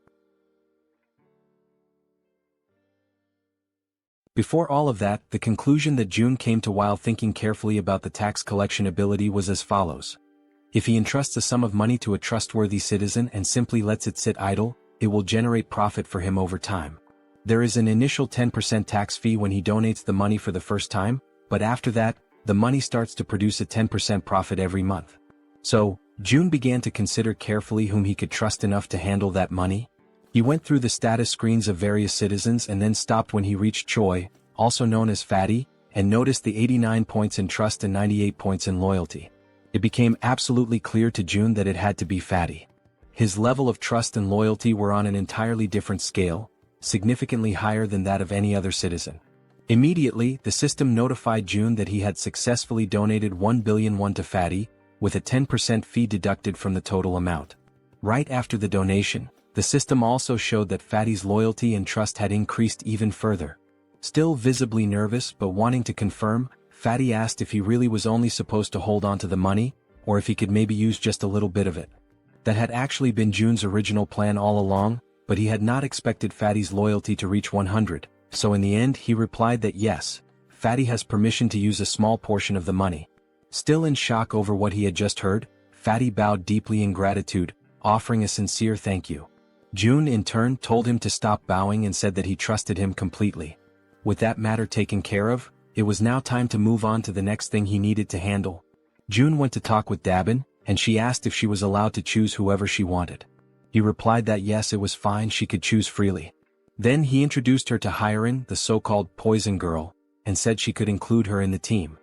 Speaker 1: Before all of that, the conclusion that June came to while thinking carefully about the tax collection ability was as follows. If he entrusts a sum of money to a trustworthy citizen and simply lets it sit idle, it will generate profit for him over time. There is an initial 10% tax fee when he donates the money for the first time, but after that, the money starts to produce a 10% profit every month. So, June began to consider carefully whom he could trust enough to handle that money. He went through the status screens of various citizens and then stopped when he reached Choi, also known as Fatty, and noticed the 89 points in trust and 98 points in loyalty. It became absolutely clear to June that it had to be Fatty. His level of trust and loyalty were on an entirely different scale, significantly higher than that of any other citizen. Immediately, the system notified June that he had successfully donated 1 billion won to Fatty, with a 10% fee deducted from the total amount. Right after the donation, the system also showed that Fatty's loyalty and trust had increased even further. Still visibly nervous but wanting to confirm, Fatty asked if he really was only supposed to hold on to the money, or if he could maybe use just a little bit of it. That had actually been June's original plan all along, but he had not expected Fatty's loyalty to reach 100, so in the end he replied that yes, Fatty has permission to use a small portion of the money. Still in shock over what he had just heard, Fatty bowed deeply in gratitude, offering a sincere thank you. June in turn told him to stop bowing and said that he trusted him completely. With that matter taken care of, it was now time to move on to the next thing he needed to handle. June went to talk with Dabin, and she asked if she was allowed to choose whoever she wanted. He replied that yes, it was fine, she could choose freely. Then he introduced her to Hyerin, the so-called poison girl, and said she could include her in the team.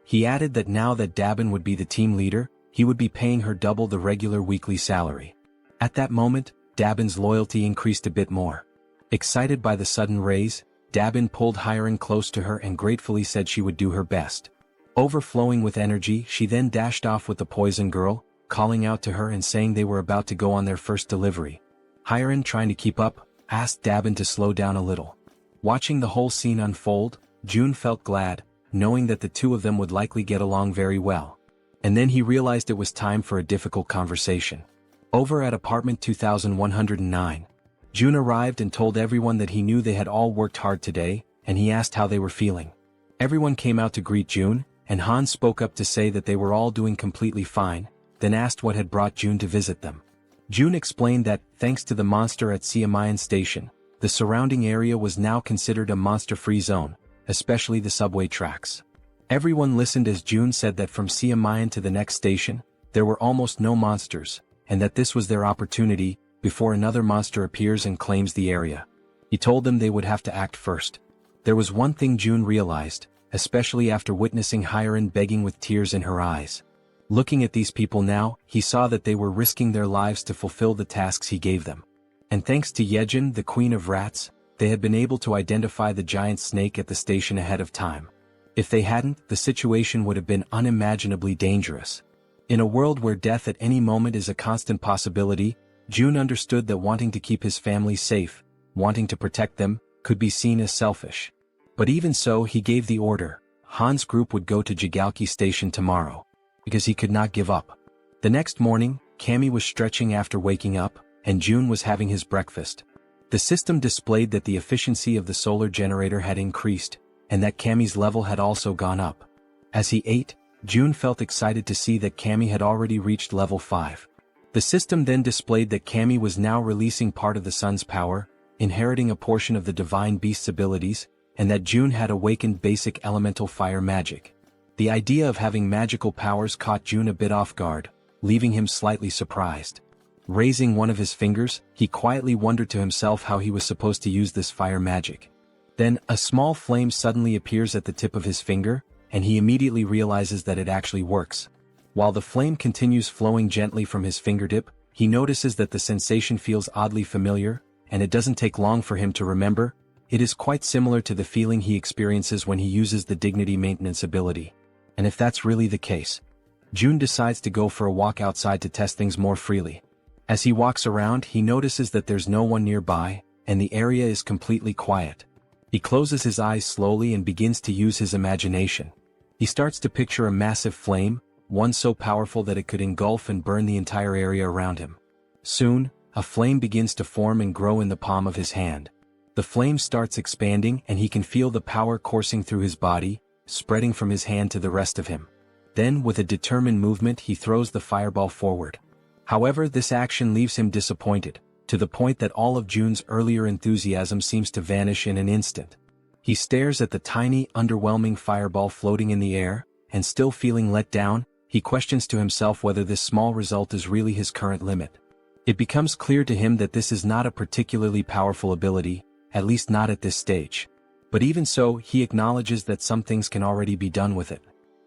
Speaker 1: He added that now that Dabin would be the team leader, he would be paying her double the regular weekly salary. At that moment, Dabin's loyalty increased a bit more. Excited by the sudden raise, Dabin pulled Hyerin close to her and gratefully said she would do her best. Overflowing with energy, she then dashed off with the poison girl, calling out to her and saying they were about to go on their first delivery. Hyerin, trying to keep up, asked Dabin to slow down a little. Watching the whole scene unfold, June felt glad, knowing that the two of them would likely get along very well. And then he realized it was time for a difficult conversation. Over at apartment 2109, June arrived and told everyone that he knew they had all worked hard today, and he asked how they were feeling. Everyone came out to greet June, and Han spoke up to say that they were all doing completely fine, then asked what had brought June to visit them. June explained that, thanks to the monster at Jaehyeon Station, the surrounding area was now considered a monster-free zone, especially the subway tracks. Everyone listened as June said that from Jaehyeon to the next station, there were almost no monsters, and that this was their opportunity, before another monster appears and claims the area. He told them they would have to act first. There was one thing June realized, especially after witnessing Hyerin begging with tears in her eyes. Looking at these people now, he saw that they were risking their lives to fulfill the tasks he gave them. And thanks to Jaehyeon, the queen of rats, they had been able to identify the giant snake at the station ahead of time. If they hadn't, the situation would have been unimaginably dangerous. In a world where death at any moment is a constant possibility, June understood that wanting to keep his family safe, wanting to protect them, could be seen as selfish. But even so, he gave the order. Han's group would go to Jaehyeon Station tomorrow, because he could not give up. The next morning, Cammy was stretching after waking up, and June was having his breakfast. The system displayed that the efficiency of the solar generator had increased, and that Cammy's level had also gone up. As he ate, June felt excited to see that Cammy had already reached level 5. The system then displayed that Cammy was now releasing part of the sun's power, inheriting a portion of the divine beast's abilities, and that June had awakened basic elemental fire magic. The idea of having magical powers caught June a bit off guard, leaving him slightly surprised. Raising one of his fingers, he quietly wondered to himself how he was supposed to use this fire magic. Then, a small flame suddenly appears at the tip of his finger, and he immediately realizes that it actually works. While the flame continues flowing gently from his fingertip, he notices that the sensation feels oddly familiar, and it doesn't take long for him to remember. It is quite similar to the feeling he experiences when he uses the dignity maintenance ability. And if that's really the case, Jun decides to go for a walk outside to test things more freely. As he walks around, he notices that there's no one nearby, and the area is completely quiet. He closes his eyes slowly and begins to use his imagination. He starts to picture a massive flame, one so powerful that it could engulf and burn the entire area around him. Soon, a flame begins to form and grow in the palm of his hand. The flame starts expanding and he can feel the power coursing through his body, spreading from his hand to the rest of him. Then, with a determined movement, he throws the fireball forward. However, this action leaves him disappointed, to the point that all of Jun's earlier enthusiasm seems to vanish in an instant. He stares at the tiny, underwhelming fireball floating in the air, and still feeling let down, he questions to himself whether this small result is really his current limit. It becomes clear to him that this is not a particularly powerful ability, at least not at this stage. But even so, he acknowledges that some things can already be done with it.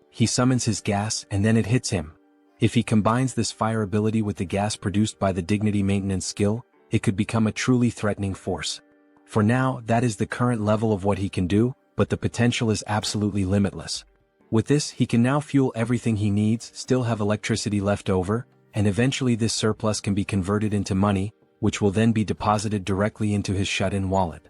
Speaker 1: He summons his gas and then it hits him. If he combines this fire ability with the gas produced by the dignity maintenance skill, it could become a truly threatening force. For now, that is the current level of what he can do, but the potential is absolutely limitless. With this, he can now fuel everything he needs, still have electricity left over, and eventually this surplus can be converted into money, which will then be deposited directly into his shut-in wallet.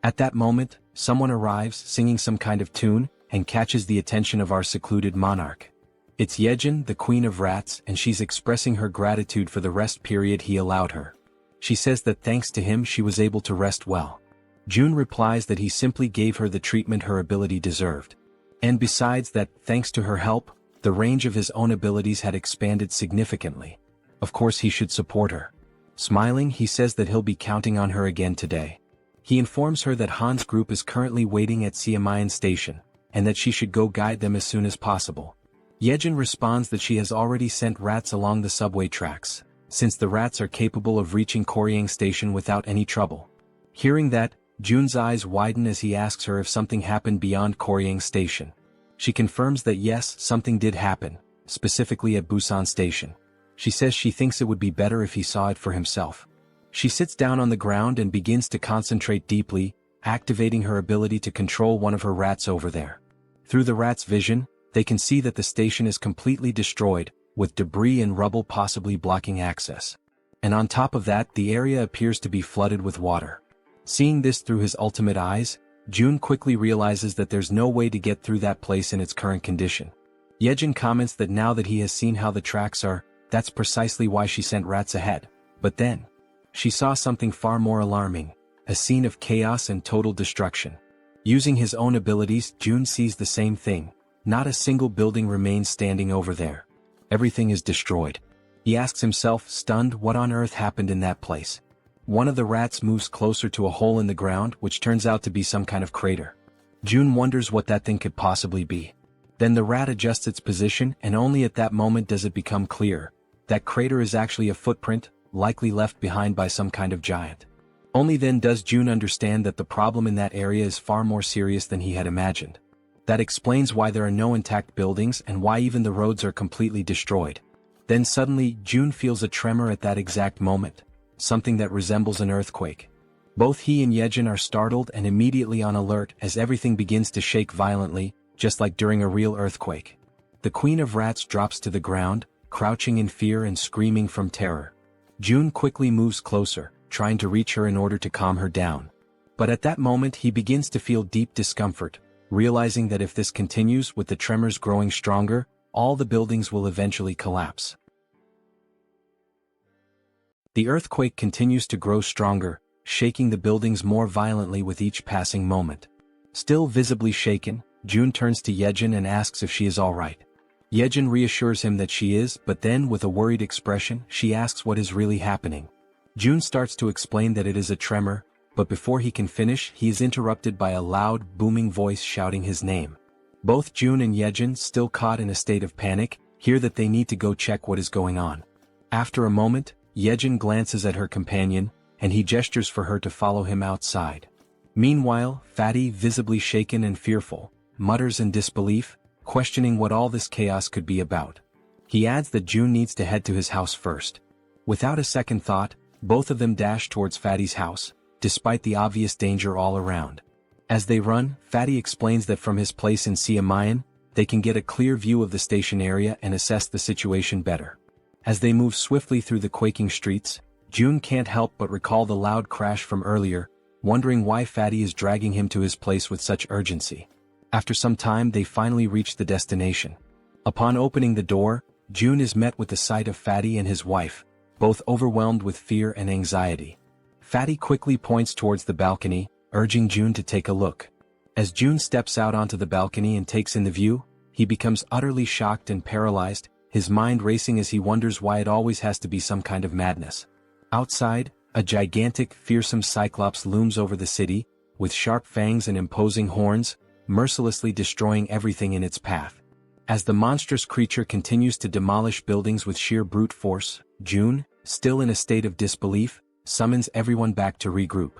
Speaker 1: At that moment, someone arrives singing some kind of tune, and catches the attention of our secluded monarch. It's Jaehyeon, the Queen of Rats, and she's expressing her gratitude for the rest period he allowed her. She says that thanks to him she was able to rest well. Jun replies that he simply gave her the treatment her ability deserved. And besides that, thanks to her help, the range of his own abilities had expanded significantly. Of course he should support her. Smiling, he says that he'll be counting on her again today. He informs her that Han's group is currently waiting at Siamayan Station, and that she should go guide them as soon as possible. Jaehyeon responds that she has already sent rats along the subway tracks, since the rats are capable of reaching Koryang Station without any trouble. Hearing that, Jun's eyes widen as he asks her if something happened beyond Koryang Station. She confirms that yes, something did happen, specifically at Busan Station. She says she thinks it would be better if he saw it for himself. She sits down on the ground and begins to concentrate deeply, activating her ability to control one of her rats over there. Through the rat's vision, they can see that the station is completely destroyed, with debris and rubble possibly blocking access. And on top of that, the area appears to be flooded with water. Seeing this through his ultimate eyes, Jun quickly realizes that there's no way to get through that place in its current condition. Jaehyeon comments that now that he has seen how the tracks are, that's precisely why she sent rats ahead. But then, she saw something far more alarming, a scene of chaos and total destruction. Using his own abilities, Jun sees the same thing. Not a single building remains standing over there. Everything is destroyed. He asks himself, stunned, what on earth happened in that place. One of the rats moves closer to a hole in the ground, which turns out to be some kind of crater. Jun wonders what that thing could possibly be. Then the rat adjusts its position, and only at that moment does it become clear. That crater is actually a footprint, likely left behind by some kind of giant. Only then does Jun understand that the problem in that area is far more serious than he had imagined. That explains why there are no intact buildings and why even the roads are completely destroyed. Then suddenly, Jun feels a tremor at that exact moment, something that resembles an earthquake. Both he and Jaehyeon are startled and immediately on alert as everything begins to shake violently, just like during a real earthquake. The Queen of Rats drops to the ground, crouching in fear and screaming from terror. Jun quickly moves closer, trying to reach her in order to calm her down. But at that moment he begins to feel deep discomfort, realizing that if this continues with the tremors growing stronger, all the buildings will eventually collapse. The earthquake continues to grow stronger, shaking the buildings more violently with each passing moment. Still visibly shaken, Jun turns to Jaehyeon and asks if she is alright. Jaehyeon reassures him that she is, but then with a worried expression, she asks what is really happening. Jun starts to explain that it is a tremor, but before he can finish, he is interrupted by a loud, booming voice shouting his name. Both Jun and Jaehyeon, still caught in a state of panic, hear that they need to go check what is going on. After a moment, Jaehyeon glances at her companion, and he gestures for her to follow him outside. Meanwhile, Fatty, visibly shaken and fearful, mutters in disbelief, questioning what all this chaos could be about. He adds that June needs to head to his house first. Without a second thought, both of them dash towards Fatty's house, despite the obvious danger all around. As they run, Fatty explains that from his place in Siamayan, they can get a clear view of the station area and assess the situation better. As they move swiftly through the quaking streets, June can't help but recall the loud crash from earlier, wondering why Fatty is dragging him to his place with such urgency. After some time they finally reach the destination. Upon opening the door, June is met with the sight of Fatty and his wife, both overwhelmed with fear and anxiety. Fatty quickly points towards the balcony, urging June to take a look. As June steps out onto the balcony and takes in the view, he becomes utterly shocked and paralyzed, his mind racing as he wonders why it always has to be some kind of madness. Outside, a gigantic, fearsome cyclops looms over the city, with sharp fangs and imposing horns, mercilessly destroying everything in its path. As the monstrous creature continues to demolish buildings with sheer brute force, June, still in a state of disbelief, summons everyone back to regroup.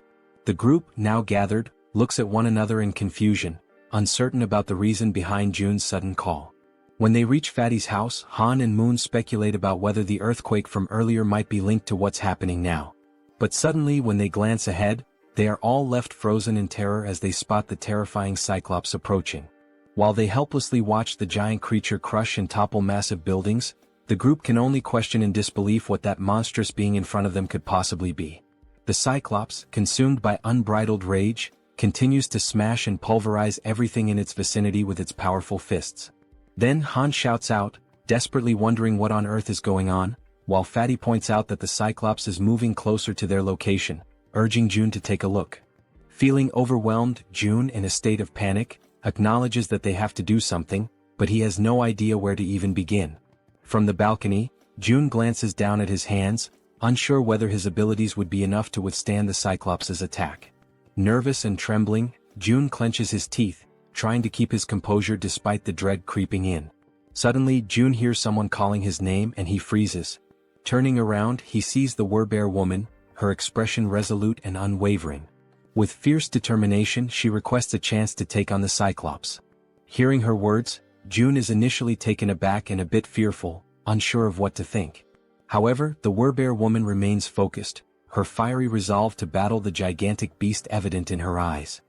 Speaker 1: The group, now gathered, looks at one another in confusion, uncertain about the reason behind June's sudden call. When they reach Fatty's house, Han and Moon speculate about whether the earthquake from earlier might be linked to what's happening now. But suddenly when they glance ahead, they are all left frozen in terror as they spot the terrifying Cyclops approaching. While they helplessly watch the giant creature crush and topple massive buildings, the group can only question in disbelief what that monstrous being in front of them could possibly be. The Cyclops, consumed by unbridled rage, continues to smash and pulverize everything in its vicinity with its powerful fists. Then Han shouts out, desperately wondering what on earth is going on, while Fatty points out that the Cyclops is moving closer to their location, urging June to take a look. Feeling overwhelmed, June, in a state of panic, acknowledges that they have to do something, but he has no idea where to even begin. From the balcony, June glances down at his hands, unsure whether his abilities would be enough to withstand the Cyclops' attack. Nervous and trembling, June clenches his teeth, trying to keep his composure despite the dread creeping in. Suddenly, June hears someone calling his name and he freezes. Turning around, he sees the Werbear woman, her expression resolute and unwavering. With fierce determination, she requests a chance to take on the Cyclops. Hearing her words, June is initially taken aback and a bit fearful, unsure of what to think. However, the Werbear woman remains focused, her fiery resolve to battle the gigantic beast evident in her eyes.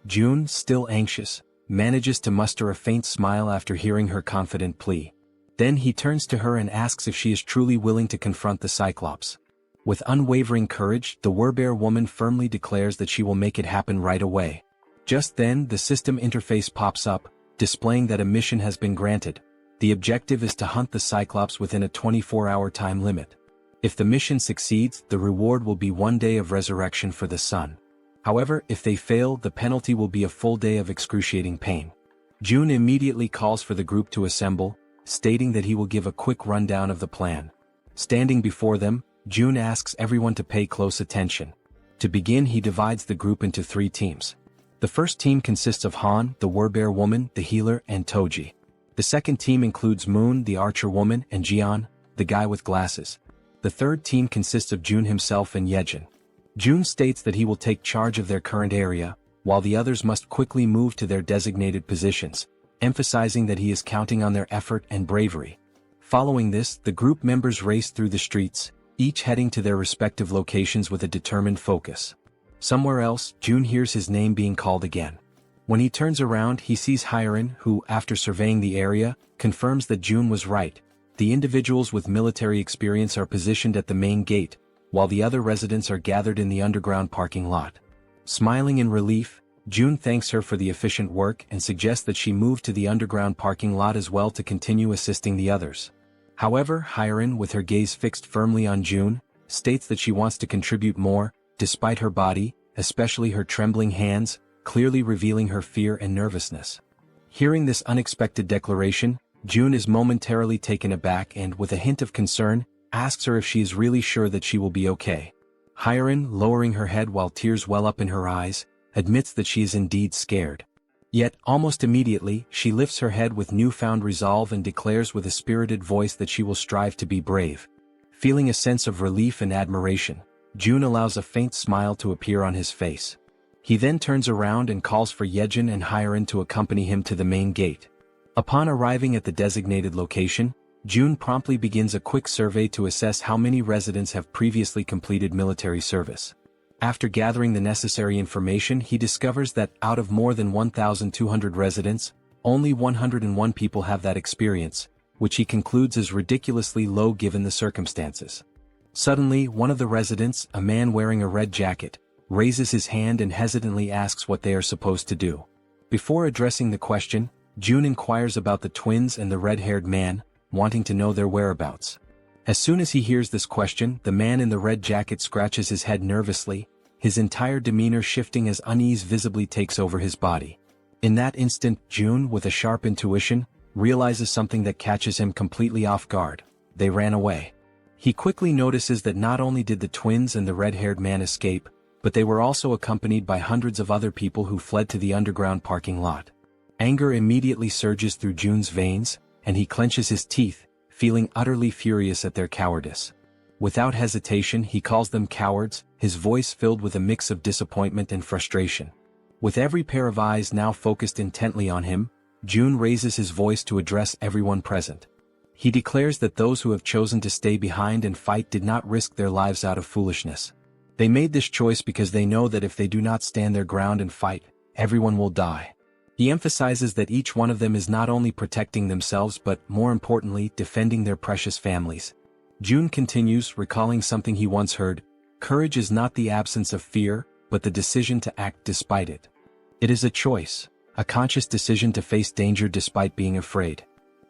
Speaker 1: June, still anxious, manages to muster a faint smile after hearing her confident plea. Then he turns to her and asks if she is truly willing to confront the Cyclops. With unwavering courage, the Werbear woman firmly declares that she will make it happen right away. Just then, the system interface pops up, displaying that a mission has been granted. The objective is to hunt the Cyclops within a 24-hour time limit. If the mission succeeds, the reward will be 1 day of resurrection for the sun. However, if they fail, the penalty will be a full day of excruciating pain. June immediately calls for the group to assemble, stating that he will give a quick rundown of the plan. Standing before them, June asks everyone to pay close attention. To begin, he divides the group into 3 teams. The first team consists of Han, the Werbear woman, the healer, and Toji. The second team includes Moon, the archer woman, and Jaehyeon, the guy with glasses. The third team consists of June himself and Jaehyeon. June states that he will take charge of their current area, while the others must quickly move to their designated positions, emphasizing that he is counting on their effort and bravery. Following this, the group members race through the streets, each heading to their respective locations with a determined focus. Somewhere else, June hears his name being called again. When he turns around, he sees Hyeon, who, after surveying the area, confirms that June was right. The individuals with military experience are positioned at the main gate, while the other residents are gathered in the underground parking lot. Smiling in relief, June thanks her for the efficient work and suggests that she move to the underground parking lot as well to continue assisting the others. However, Hyeon, with her gaze fixed firmly on June, states that she wants to contribute more, despite her body, especially her trembling hands, clearly revealing her fear and nervousness. Hearing this unexpected declaration, June is momentarily taken aback and, with a hint of concern, asks her if she is really sure that she will be okay. Hyeon, lowering her head while tears well up in her eyes, admits that she is indeed scared. Yet, almost immediately, she lifts her head with newfound resolve and declares with a spirited voice that she will strive to be brave. Feeling a sense of relief and admiration, June allows a faint smile to appear on his face. He then turns around and calls for Jaehyeon and Hyeon to accompany him to the main gate. Upon arriving at the designated location, June promptly begins a quick survey to assess how many residents have previously completed military service. After gathering the necessary information, he discovers that out of more than 1,200 residents, only 101 people have that experience, which he concludes is ridiculously low given the circumstances. Suddenly, one of the residents, a man wearing a red jacket, raises his hand and hesitantly asks what they are supposed to do. Before addressing the question, June inquires about the twins and the red-haired man, wanting to know their whereabouts. As soon as he hears this question, the man in the red jacket scratches his head nervously, his entire demeanor shifting as unease visibly takes over his body. In that instant, June, with a sharp intuition, realizes something that catches him completely off guard. They ran away. He quickly notices that not only did the twins and the red-haired man escape, but they were also accompanied by hundreds of other people who fled to the underground parking lot. Anger immediately surges through June's veins, and he clenches his teeth, feeling utterly furious at their cowardice. Without hesitation, he calls them cowards, his voice filled with a mix of disappointment and frustration. With every pair of eyes now focused intently on him, June raises his voice to address everyone present. He declares that those who have chosen to stay behind and fight did not risk their lives out of foolishness. They made this choice because they know that if they do not stand their ground and fight, everyone will die. He emphasizes that each one of them is not only protecting themselves but, more importantly, defending their precious families. June continues, recalling something he once heard: courage is not the absence of fear, but the decision to act despite it. It is a choice, a conscious decision to face danger despite being afraid.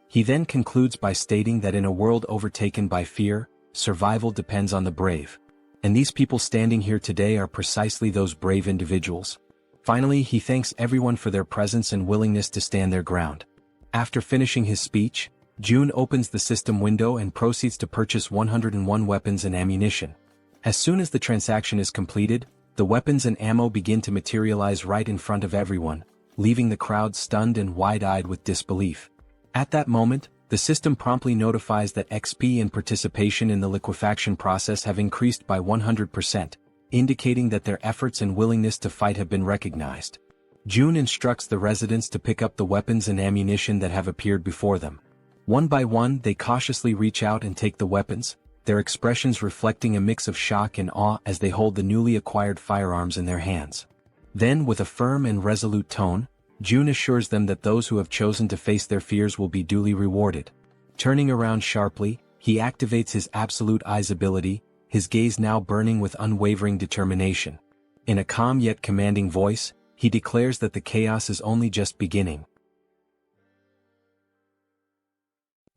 Speaker 1: He then concludes by stating that in a world overtaken by fear, survival depends on the brave. And these people standing here today are precisely those brave individuals. Finally, he thanks everyone for their presence and willingness to stand their ground. After finishing his speech, June opens the system window and proceeds to purchase 101 weapons and ammunition. As soon as the transaction is completed, the weapons and ammo begin to materialize right in front of everyone, leaving the crowd stunned and wide-eyed with disbelief. At that moment, the system promptly notifies that XP and participation in the liquefaction process have increased by 100%, indicating that their efforts and willingness to fight have been recognized. June instructs the residents to pick up the weapons and ammunition that have appeared before them. One by one, they cautiously reach out and take the weapons, their expressions reflecting a mix of shock and awe as they hold the newly acquired firearms in their hands. Then, with a firm and resolute tone, June assures them that those who have chosen to face their fears will be duly rewarded. Turning around sharply, he activates his absolute eyes ability, his gaze now burning with unwavering determination. In a calm yet commanding voice, he declares that the chaos is only just beginning.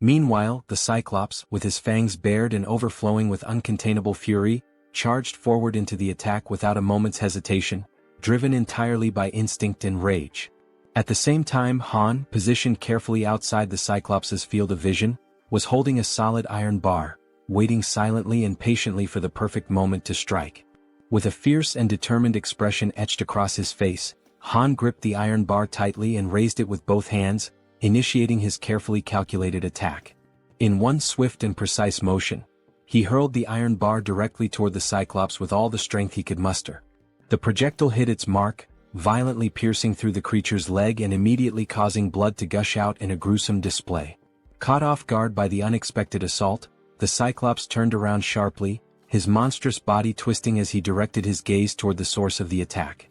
Speaker 1: Meanwhile, the Cyclops, with his fangs bared and overflowing with uncontainable fury, charged forward into the attack without a moment's hesitation, driven entirely by instinct and rage. At the same time, Han, positioned carefully outside the Cyclops' field of vision, was holding a solid iron bar, waiting silently and patiently for the perfect moment to strike. With a fierce and determined expression etched across his face, Han gripped the iron bar tightly and raised it with both hands, initiating his carefully calculated attack. In one swift and precise motion, he hurled the iron bar directly toward the Cyclops with all the strength he could muster. The projectile hit its mark, violently piercing through the creature's leg and immediately causing blood to gush out in a gruesome display. Caught off guard by the unexpected assault, the Cyclops turned around sharply, his monstrous body twisting as he directed his gaze toward the source of the attack.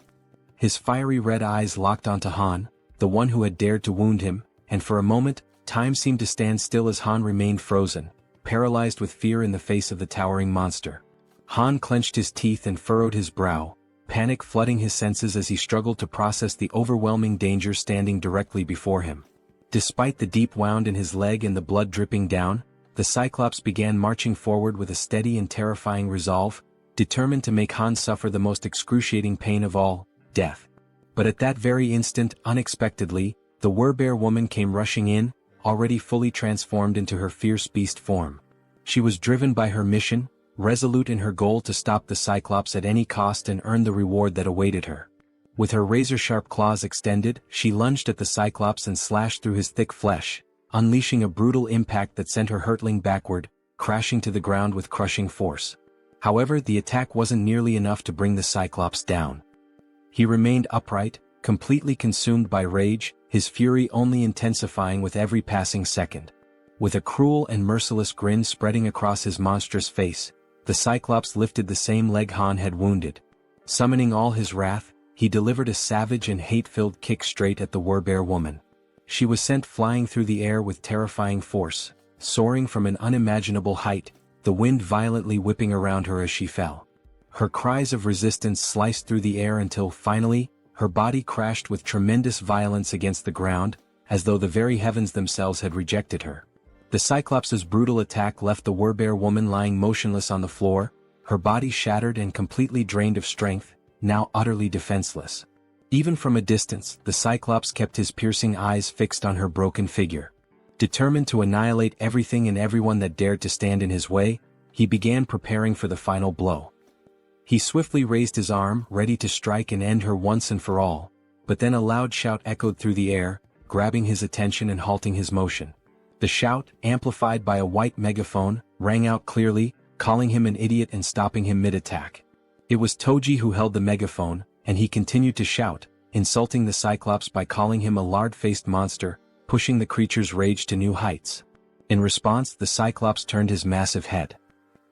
Speaker 1: His fiery red eyes locked onto Han, the one who had dared to wound him, and for a moment, time seemed to stand still as Han remained frozen, paralyzed with fear in the face of the towering monster. Han clenched his teeth and furrowed his brow, panic flooding his senses as he struggled to process the overwhelming danger standing directly before him. Despite the deep wound in his leg and the blood dripping down, the Cyclops began marching forward with a steady and terrifying resolve, determined to make Han suffer the most excruciating pain of all, death. But at that very instant, unexpectedly, the Werbear woman came rushing in, already fully transformed into her fierce beast form. She was driven by her mission, resolute in her goal to stop the Cyclops at any cost and earn the reward that awaited her. With her razor-sharp claws extended, she lunged at the Cyclops and slashed through his thick flesh, unleashing a brutal impact that sent her hurtling backward, crashing to the ground with crushing force. However, the attack wasn't nearly enough to bring the Cyclops down. He remained upright, completely consumed by rage, his fury only intensifying with every passing second. With a cruel and merciless grin spreading across his monstrous face, the Cyclops lifted the same leg Han had wounded. Summoning all his wrath, he delivered a savage and hate-filled kick straight at the Werbear woman. She was sent flying through the air with terrifying force, soaring from an unimaginable height, the wind violently whipping around her as she fell. Her cries of resistance sliced through the air until, finally, her body crashed with tremendous violence against the ground, as though the very heavens themselves had rejected her. The Cyclops' brutal attack left the Werbear woman lying motionless on the floor, her body shattered and completely drained of strength, now utterly defenseless. Even from a distance, the Cyclops kept his piercing eyes fixed on her broken figure. Determined to annihilate everything and everyone that dared to stand in his way, he began preparing for the final blow. He swiftly raised his arm, ready to strike and end her once and for all, but then a loud shout echoed through the air, grabbing his attention and halting his motion. The shout, amplified by a white megaphone, rang out clearly, calling him an idiot and stopping him mid-attack. It was Toji who held the megaphone, and he continued to shout, insulting the Cyclops by calling him a lard-faced monster, pushing the creature's rage to new heights. In response, the Cyclops turned his massive head.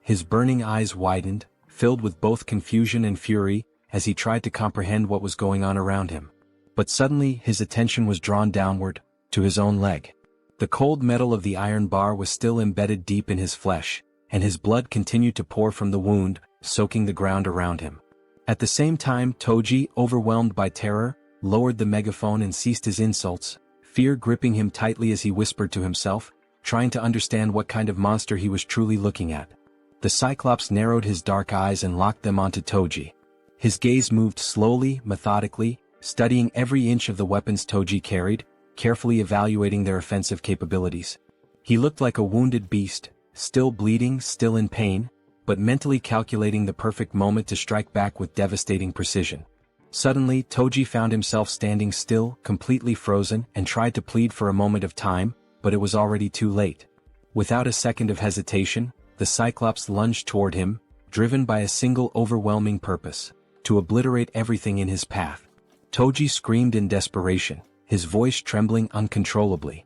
Speaker 1: His burning eyes widened, filled with both confusion and fury, as he tried to comprehend what was going on around him. But suddenly his attention was drawn downward, to his own leg. The cold metal of the iron bar was still embedded deep in his flesh, and his blood continued to pour from the wound, soaking the ground around him. At the same time, Toji, overwhelmed by terror, lowered the megaphone and ceased his insults, fear gripping him tightly as he whispered to himself, trying to understand what kind of monster he was truly looking at. The Cyclops narrowed his dark eyes and locked them onto Toji. His gaze moved slowly, methodically, studying every inch of the weapons Toji carried, carefully evaluating their offensive capabilities. He looked like a wounded beast, still bleeding, still in pain, but mentally calculating the perfect moment to strike back with devastating precision. Suddenly, Toji found himself standing still, completely frozen, and tried to plead for a moment of time, but it was already too late. Without a second of hesitation, the Cyclops lunged toward him, driven by a single overwhelming purpose: to obliterate everything in his path. Toji screamed in desperation, his voice trembling uncontrollably.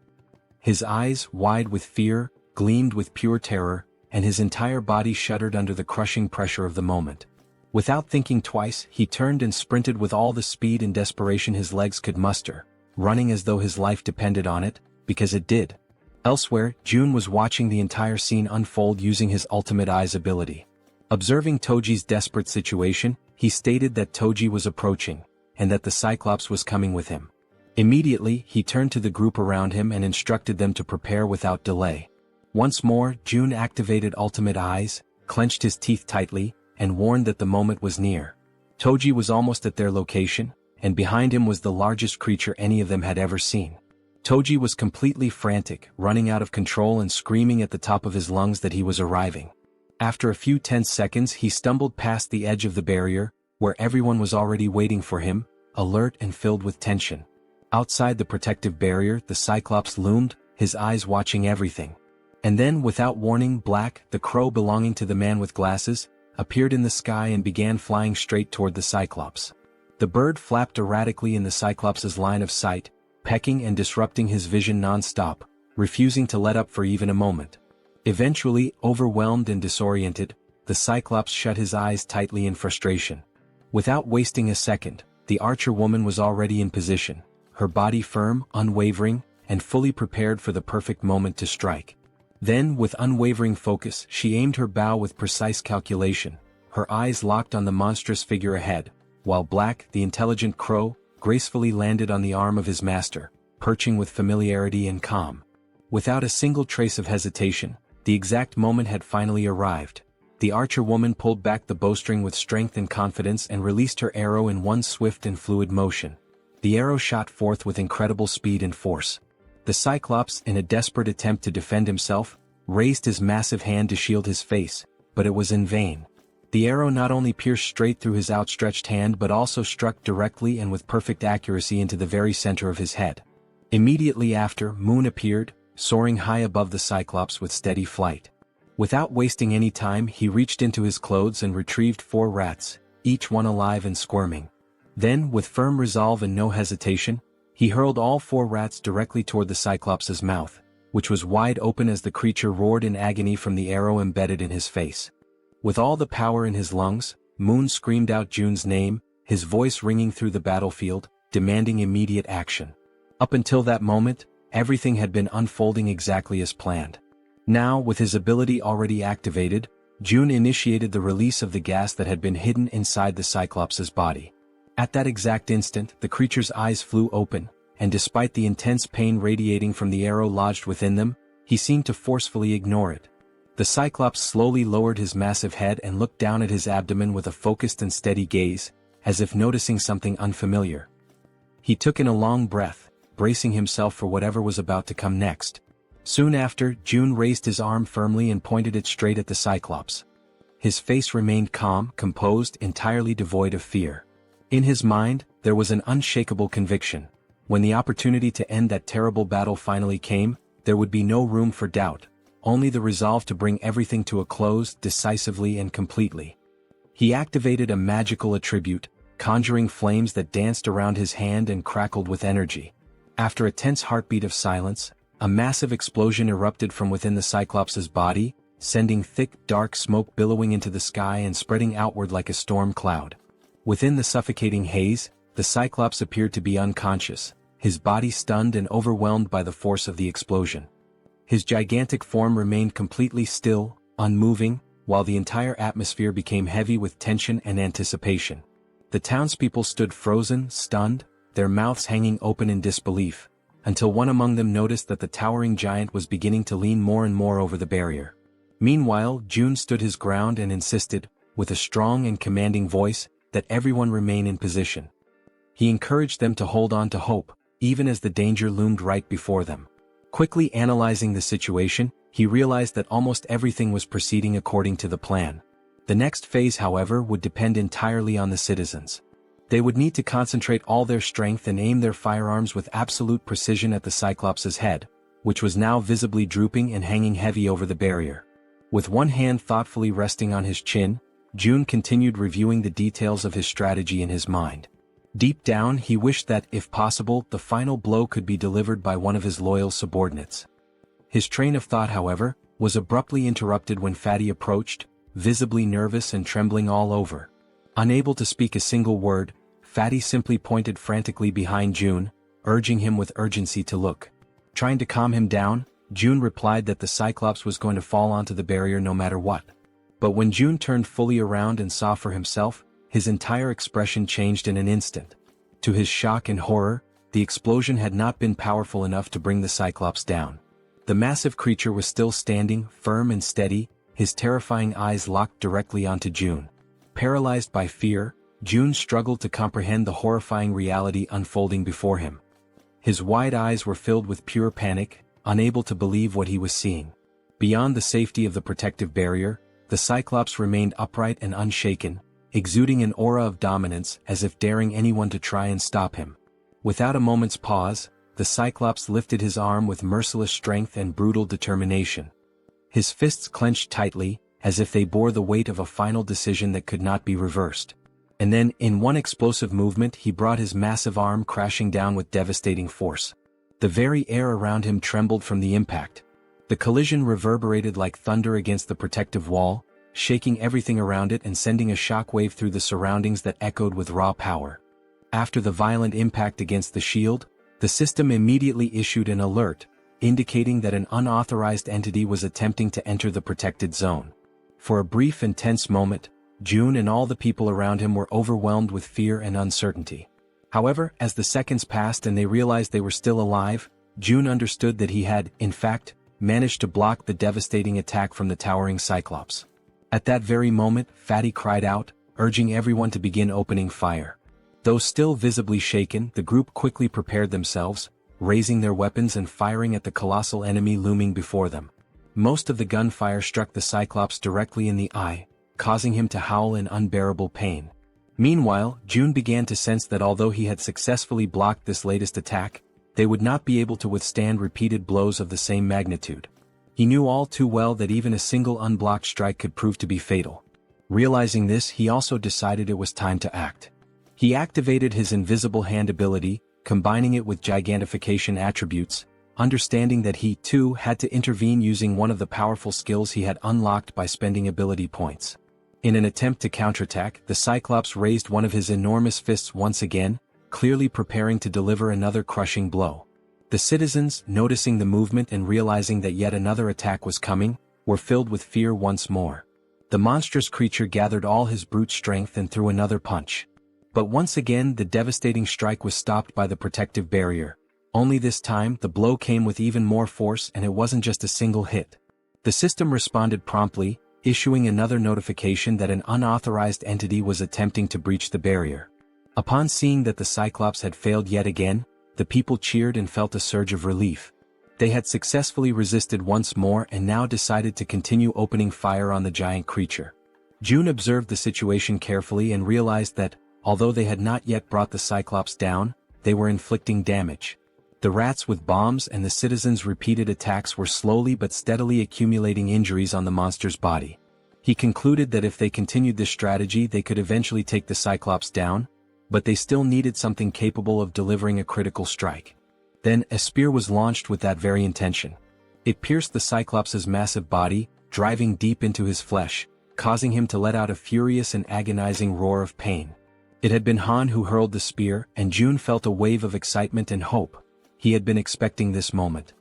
Speaker 1: His eyes, wide with fear, gleamed with pure terror, and his entire body shuddered under the crushing pressure of the moment. Without thinking twice, he turned and sprinted with all the speed and desperation his legs could muster, running as though his life depended on it, because it did. Elsewhere, Jun was watching the entire scene unfold using his ultimate eyes ability. Observing Toji's desperate situation, he stated that Toji was approaching, and that the Cyclops was coming with him. Immediately, he turned to the group around him and instructed them to prepare without delay. Once more, Jun activated ultimate eyes, clenched his teeth tightly, and warned that the moment was near. Toji was almost at their location, and behind him was the largest creature any of them had ever seen. Toji was completely frantic, running out of control and screaming at the top of his lungs that he was arriving. After a few tense seconds, he stumbled past the edge of the barrier, where everyone was already waiting for him, alert and filled with tension. Outside the protective barrier, the Cyclops loomed, his eyes watching everything. And then, without warning, Black, the crow belonging to the man with glasses, appeared in the sky and began flying straight toward the Cyclops. The bird flapped erratically in the Cyclops' line of sight, pecking and disrupting his vision non-stop, refusing to let up for even a moment. Eventually, overwhelmed and disoriented, the Cyclops shut his eyes tightly in frustration. Without wasting a second, the archer woman was already in position, her body firm, unwavering, and fully prepared for the perfect moment to strike. Then, with unwavering focus, she aimed her bow with precise calculation, her eyes locked on the monstrous figure ahead, while Black, the intelligent crow, gracefully landed on the arm of his master, perching with familiarity and calm. Without a single trace of hesitation, the exact moment had finally arrived. The archer woman pulled back the bowstring with strength and confidence and released her arrow in one swift and fluid motion. The arrow shot forth with incredible speed and force. The Cyclops, in a desperate attempt to defend himself, raised his massive hand to shield his face, but it was in vain. The arrow not only pierced straight through his outstretched hand but also struck directly and with perfect accuracy into the very center of his head. Immediately after, Moon appeared, soaring high above the Cyclops with steady flight. Without wasting any time, he reached into his clothes and retrieved 4 rats, each one alive and squirming. Then, with firm resolve and no hesitation, he hurled all 4 rats directly toward the Cyclops' mouth, which was wide open as the creature roared in agony from the arrow embedded in his face. With all the power in his lungs, Moon screamed out Jun's name, his voice ringing through the battlefield, demanding immediate action. Up until that moment, everything had been unfolding exactly as planned. Now, with his ability already activated, Jun initiated the release of the gas that had been hidden inside the Cyclops' body. At that exact instant, the creature's eyes flew open, and despite the intense pain radiating from the arrow lodged within them, he seemed to forcefully ignore it. The Cyclops slowly lowered his massive head and looked down at his abdomen with a focused and steady gaze, as if noticing something unfamiliar. He took in a long breath, bracing himself for whatever was about to come next. Soon after, Jun raised his arm firmly and pointed it straight at the Cyclops. His face remained calm, composed, entirely devoid of fear. In his mind, there was an unshakable conviction. When the opportunity to end that terrible battle finally came, there would be no room for doubt, only the resolve to bring everything to a close decisively and completely. He activated a magical attribute, conjuring flames that danced around his hand and crackled with energy. After a tense heartbeat of silence, a massive explosion erupted from within the Cyclops' body, sending thick, dark smoke billowing into the sky and spreading outward like a storm cloud. Within the suffocating haze, the Cyclops appeared to be unconscious, his body stunned and overwhelmed by the force of the explosion. His gigantic form remained completely still, unmoving, while the entire atmosphere became heavy with tension and anticipation. The townspeople stood frozen, stunned, their mouths hanging open in disbelief, until one among them noticed that the towering giant was beginning to lean more and more over the barrier. Meanwhile, Jun stood his ground and insisted, with a strong and commanding voice, that everyone remain in position. He encouraged them to hold on to hope, even as the danger loomed right before them. Quickly analyzing the situation, he realized that almost everything was proceeding according to the plan. The next phase, however, would depend entirely on the citizens. They would need to concentrate all their strength and aim their firearms with absolute precision at the Cyclops' head, which was now visibly drooping and hanging heavy over the barrier. With one hand thoughtfully resting on his chin, Jun continued reviewing the details of his strategy in his mind. Deep down, he wished that, if possible, the final blow could be delivered by one of his loyal subordinates. His train of thought, however, was abruptly interrupted when Fatty approached, visibly nervous and trembling all over. Unable to speak a single word, Fatty simply pointed frantically behind Jun, urging him with urgency to look. Trying to calm him down, Jun replied that the Cyclops was going to fall onto the barrier no matter what. But when Jun turned fully around and saw for himself, his entire expression changed in an instant. To his shock and horror, the explosion had not been powerful enough to bring the Cyclops down. The massive creature was still standing, firm and steady, his terrifying eyes locked directly onto Jun. Paralyzed by fear, Jun struggled to comprehend the horrifying reality unfolding before him. His wide eyes were filled with pure panic, unable to believe what he was seeing. Beyond the safety of the protective barrier, the Cyclops remained upright and unshaken, exuding an aura of dominance as if daring anyone to try and stop him. Without a moment's pause, the Cyclops lifted his arm with merciless strength and brutal determination. His fists clenched tightly, as if they bore the weight of a final decision that could not be reversed. And then, in one explosive movement, he brought his massive arm crashing down with devastating force. The very air around him trembled from the impact. The collision reverberated like thunder against the protective wall, shaking everything around it and sending a shockwave through the surroundings that echoed with raw power. After the violent impact against the shield, the system immediately issued an alert, indicating that an unauthorized entity was attempting to enter the protected zone. For a brief and tense moment, Jun and all the people around him were overwhelmed with fear and uncertainty. However, as the seconds passed and they realized they were still alive, Jun understood that he had, in fact, managed to block the devastating attack from the towering Cyclops. At that very moment, Fatty cried out, urging everyone to begin opening fire. Though still visibly shaken, the group quickly prepared themselves, raising their weapons and firing at the colossal enemy looming before them. Most of the gunfire struck the Cyclops directly in the eye, causing him to howl in unbearable pain. Meanwhile, Jun began to sense that although he had successfully blocked this latest attack, they would not be able to withstand repeated blows of the same magnitude. He knew all too well that even a single unblocked strike could prove to be fatal. Realizing this, he also decided it was time to act. He activated his invisible hand ability, combining it with gigantification attributes, understanding that he, too, had to intervene using one of the powerful skills he had unlocked by spending ability points. In an attempt to counterattack, the Cyclops raised one of his enormous fists once again, clearly preparing to deliver another crushing blow. The citizens, noticing the movement and realizing that yet another attack was coming, were filled with fear once more. The monstrous creature gathered all his brute strength and threw another punch. But once again the devastating strike was stopped by the protective barrier. Only this time the blow came with even more force, and it wasn't just a single hit. The system responded promptly, issuing another notification that an unauthorized entity was attempting to breach the barrier. Upon seeing that the Cyclops had failed yet again, the people cheered and felt a surge of relief. They had successfully resisted once more and now decided to continue opening fire on the giant creature. June observed the situation carefully and realized that, although they had not yet brought the Cyclops down, they were inflicting damage. The rats with bombs and the citizens' repeated attacks were slowly but steadily accumulating injuries on the monster's body. He concluded that if they continued this strategy they could eventually take the Cyclops down, but they still needed something capable of delivering a critical strike. Then, a spear was launched with that very intention. It pierced the Cyclops' massive body, driving deep into his flesh, causing him to let out a furious and agonizing roar of pain. It had been Han who hurled the spear, and June felt a wave of excitement and hope. He had been expecting this moment.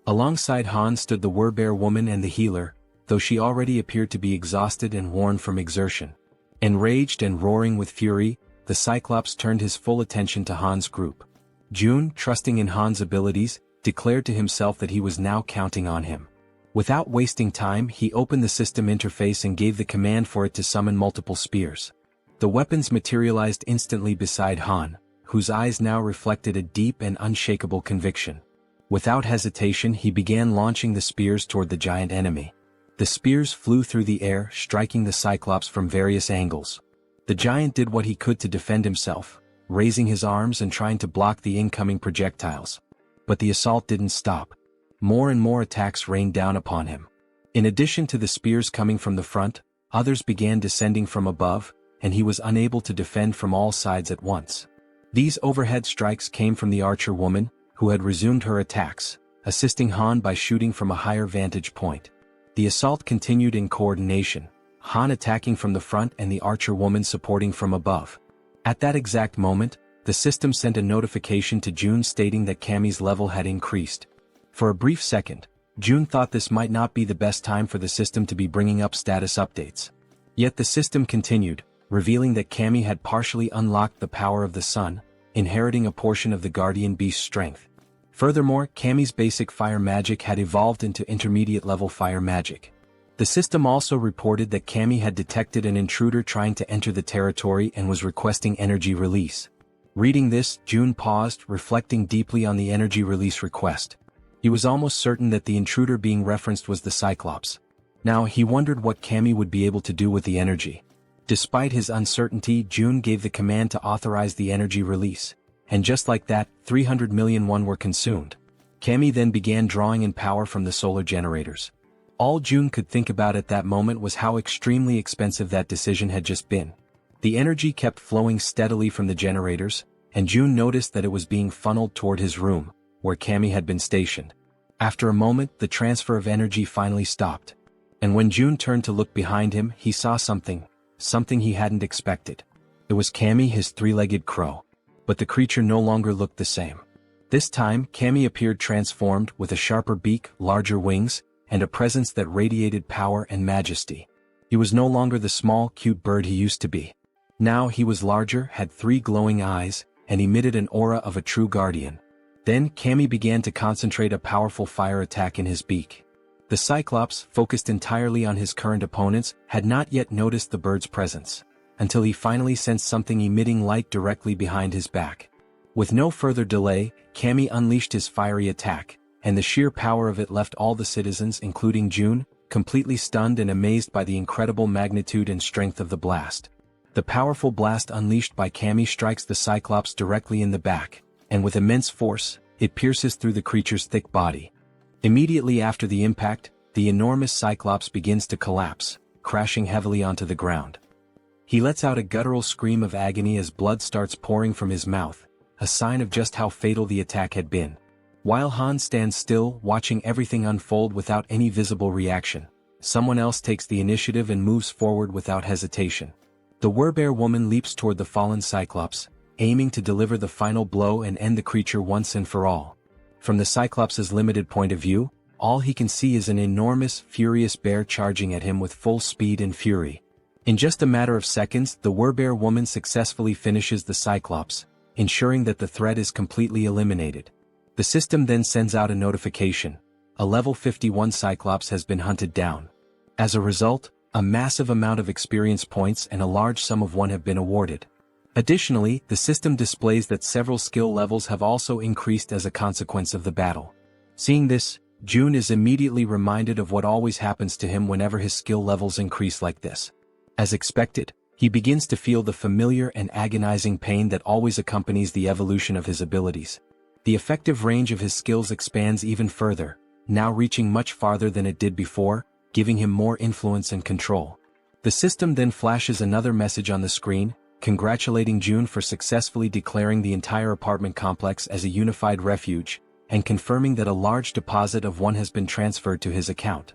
Speaker 1: Alongside Han stood the Werbear woman and the healer, though she already appeared to be exhausted and worn from exertion. Enraged and roaring with fury, the Cyclops turned his full attention to Han's group. June, trusting in Han's abilities, declared to himself that he was now counting on him. Without wasting time, he opened the system interface and gave the command for it to summon multiple spears. The weapons materialized instantly beside Han, whose eyes now reflected a deep and unshakable conviction. Without hesitation, he began launching the spears toward the giant enemy. The spears flew through the air, striking the Cyclops from various angles. The giant did what he could to defend himself, raising his arms and trying to block the incoming projectiles. But the assault didn't stop. More and more attacks rained down upon him. In addition to the spears coming from the front, others began descending from above, and he was unable to defend from all sides at once. These overhead strikes came from the archer woman, who had resumed her attacks, assisting Han by shooting from a higher vantage point. The assault continued in coordination, Han attacking from the front and the archer woman supporting from above. At that exact moment, the system sent a notification to June stating that Cammy's level had increased. For a brief second, June thought this might not be the best time for the system to be bringing up status updates. Yet the system continued, revealing that Cammy had partially unlocked the power of the sun, inheriting a portion of the guardian beast's strength. Furthermore, Cammy's basic fire magic had evolved into intermediate level fire magic. The system also reported that Cammy had detected an intruder trying to enter the territory and was requesting energy release. Reading this, June paused, reflecting deeply on the energy release request. He was almost certain that the intruder being referenced was the Cyclops. Now he wondered what Cammy would be able to do with the energy. Despite his uncertainty, June gave the command to authorize the energy release, and just like that, 300 million won were consumed. Cammy then began drawing in power from the solar generators. All June could think about at that moment was how extremely expensive that decision had just been. The energy kept flowing steadily from the generators, and June noticed that it was being funneled toward his room, where Cammy had been stationed. After a moment, the transfer of energy finally stopped. And when June turned to look behind him, he saw something he hadn't expected. It was Cammy, his three-legged crow. But the creature no longer looked the same. This time, Cammy appeared transformed, with a sharper beak, larger wings, and a presence that radiated power and majesty. He was no longer the small, cute bird he used to be. Now he was larger, had 3 glowing eyes, and emitted an aura of a true guardian. Then Cammy began to concentrate a powerful fire attack in his beak. The Cyclops, focused entirely on his current opponents, had not yet noticed the bird's presence, until he finally sensed something emitting light directly behind his back. With no further delay, Cammy unleashed his fiery attack, and the sheer power of it left all the citizens, including June, completely stunned and amazed by the incredible magnitude and strength of the blast. The powerful blast unleashed by Cammy strikes the Cyclops directly in the back, and with immense force, it pierces through the creature's thick body. Immediately after the impact, the enormous Cyclops begins to collapse, crashing heavily onto the ground. He lets out a guttural scream of agony as blood starts pouring from his mouth, a sign of just how fatal the attack had been. While Han stands still, watching everything unfold without any visible reaction, someone else takes the initiative and moves forward without hesitation. The Werbear woman leaps toward the fallen Cyclops, aiming to deliver the final blow and end the creature once and for all. From the Cyclops' limited point of view, all he can see is an enormous, furious bear charging at him with full speed and fury. In just a matter of seconds, the Werbear woman successfully finishes the Cyclops, ensuring that the threat is completely eliminated. The system then sends out a notification. A level 51 Cyclops has been hunted down. As a result, a massive amount of experience points and a large sum of one have been awarded. Additionally, the system displays that several skill levels have also increased as a consequence of the battle. Seeing this, Jun is immediately reminded of what always happens to him whenever his skill levels increase like this. As expected, he begins to feel the familiar and agonizing pain that always accompanies the evolution of his abilities. The effective range of his skills expands even further, now reaching much farther than it did before, giving him more influence and control. The system then flashes another message on the screen, congratulating Jun for successfully declaring the entire apartment complex as a unified refuge, and confirming that a large deposit of one has been transferred to his account.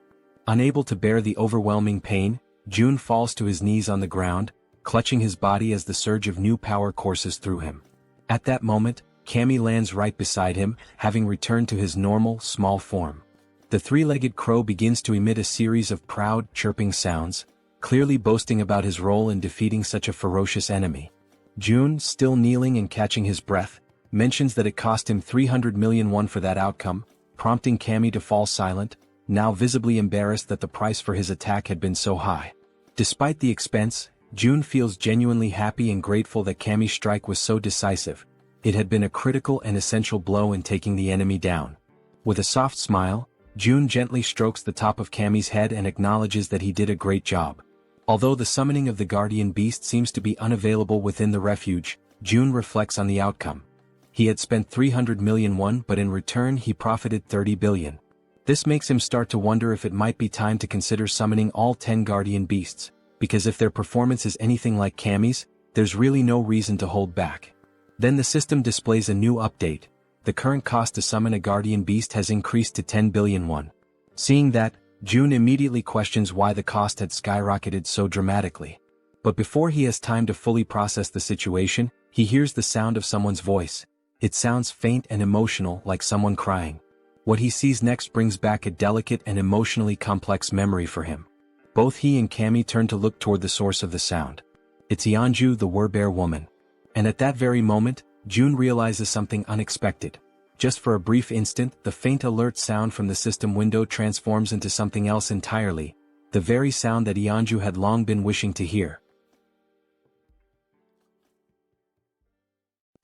Speaker 1: Unable to bear the overwhelming pain, Jun falls to his knees on the ground, clutching his body as the surge of new power courses through him. At that moment, Cammy lands right beside him, having returned to his normal, small form. The three-legged crow begins to emit a series of proud, chirping sounds, clearly boasting about his role in defeating such a ferocious enemy. Jun, still kneeling and catching his breath, mentions that it cost him 300 million won for that outcome, prompting Cammy to fall silent, now visibly embarrassed that the price for his attack had been so high. Despite the expense, Jun feels genuinely happy and grateful that Cammy's strike was so decisive. It had been a critical and essential blow in taking the enemy down. With a soft smile, Jun gently strokes the top of Cammy's head and acknowledges that he did a great job. Although the summoning of the guardian beast seems to be unavailable within the refuge, Jun reflects on the outcome. He had spent 300 million won, but in return he profited 30 billion. This makes him start to wonder if it might be time to consider summoning all 10 guardian beasts, because if their performance is anything like Cammy's, there's really no reason to hold back. Then the system displays a new update. The current cost to summon a guardian beast has increased to 10 billion won. Seeing that, Jun immediately questions why the cost had skyrocketed so dramatically. But before he has time to fully process the situation, he hears the sound of someone's voice. It sounds faint and emotional, like someone crying. What he sees next brings back a delicate and emotionally complex memory for him. Both he and Cammy turn to look toward the source of the sound. It's Yeonju, the Werbear woman. And at that very moment, Jun realizes something unexpected. Just for a brief instant, the faint alert sound from the system window transforms into something else entirely, the very sound that Yeonju had long been wishing to hear.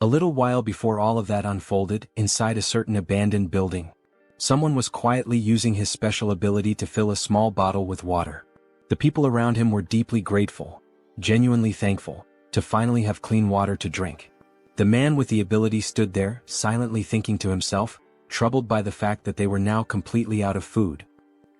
Speaker 1: A little while before all of that unfolded, inside a certain abandoned building, someone was quietly using his special ability to fill a small bottle with water. The people around him were deeply grateful, genuinely thankful, to finally have clean water to drink. The man with the ability stood there, silently thinking to himself, troubled by the fact that they were now completely out of food.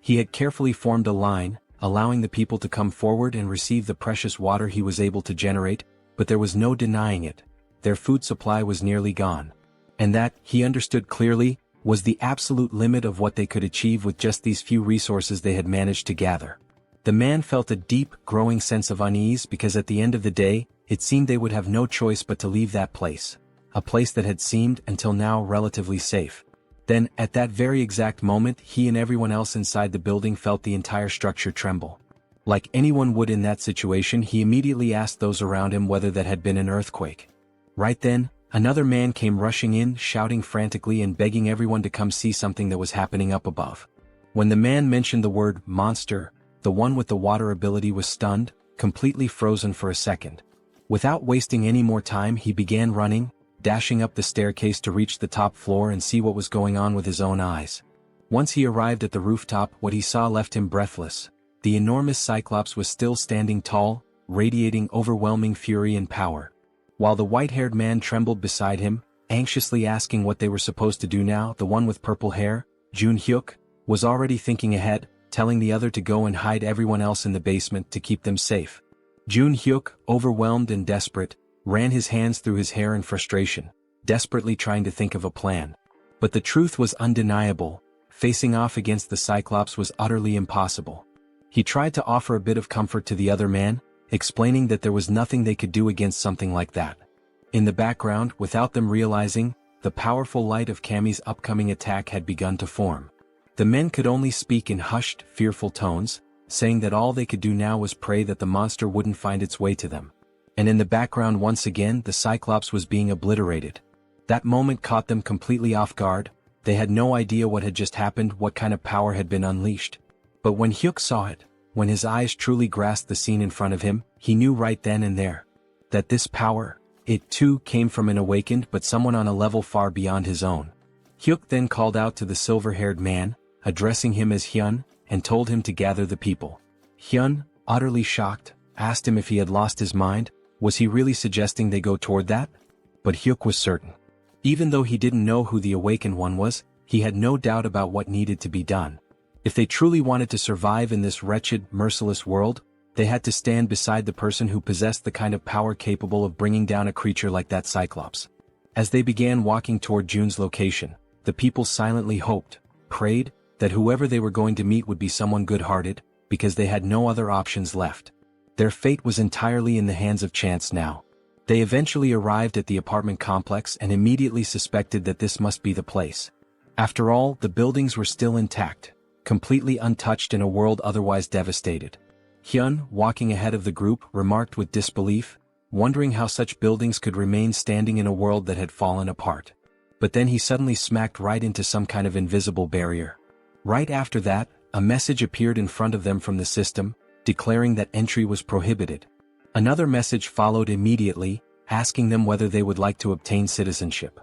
Speaker 1: He had carefully formed a line, allowing the people to come forward and receive the precious water he was able to generate, but there was no denying it. Their food supply was nearly gone. And that, he understood clearly, was the absolute limit of what they could achieve with just these few resources they had managed to gather. The man felt a deep, growing sense of unease because at the end of the day, it seemed they would have no choice but to leave that place. A place that had seemed, until now, relatively safe. Then, at that very exact moment, he and everyone else inside the building felt the entire structure tremble. Like anyone would in that situation, he immediately asked those around him whether that had been an earthquake. Right then, another man came rushing in, shouting frantically and begging everyone to come see something that was happening up above. When the man mentioned the word monster, the one with the water ability was stunned, completely frozen for a second. Without wasting any more time, he began running, dashing up the staircase to reach the top floor and see what was going on with his own eyes. Once he arrived at the rooftop, what he saw left him breathless. The enormous Cyclops was still standing tall, radiating overwhelming fury and power. While the white-haired man trembled beside him, anxiously asking what they were supposed to do now, the one with purple hair, Jun Hyuk, was already thinking ahead, telling the other to go and hide everyone else in the basement to keep them safe. Jun-hyuk, overwhelmed and desperate, ran his hands through his hair in frustration, desperately trying to think of a plan. But the truth was undeniable: facing off against the Cyclops was utterly impossible. He tried to offer a bit of comfort to the other man, explaining that there was nothing they could do against something like that. In the background, without them realizing, the powerful light of Cammy's upcoming attack had begun to form. The men could only speak in hushed, fearful tones, saying that all they could do now was pray that the monster wouldn't find its way to them. And in the background once again the Cyclops was being obliterated. That moment caught them completely off guard. They had no idea what had just happened, what kind of power had been unleashed. But when Hyuk saw it, when his eyes truly grasped the scene in front of him, he knew right then and there that this power, it too came from an awakened but someone on a level far beyond his own. Hyuk then called out to the silver-haired man, addressing him as Hyun, and told him to gather the people. Hyun, utterly shocked, asked him if he had lost his mind. Was he really suggesting they go toward that? But Hyuk was certain. Even though he didn't know who the awakened one was, he had no doubt about what needed to be done. If they truly wanted to survive in this wretched, merciless world, they had to stand beside the person who possessed the kind of power capable of bringing down a creature like that Cyclops. As they began walking toward Jun's location, the people silently hoped, prayed, that whoever they were going to meet would be someone good-hearted, because they had no other options left. Their fate was entirely in the hands of chance now. They eventually arrived at the apartment complex and immediately suspected that this must be the place. After all, the buildings were still intact, completely untouched in a world otherwise devastated. Hyun, walking ahead of the group, remarked with disbelief, wondering how such buildings could remain standing in a world that had fallen apart. But then he suddenly smacked right into some kind of invisible barrier. Right after that, a message appeared in front of them from the system, declaring that entry was prohibited. Another message followed immediately, asking them whether they would like to obtain citizenship.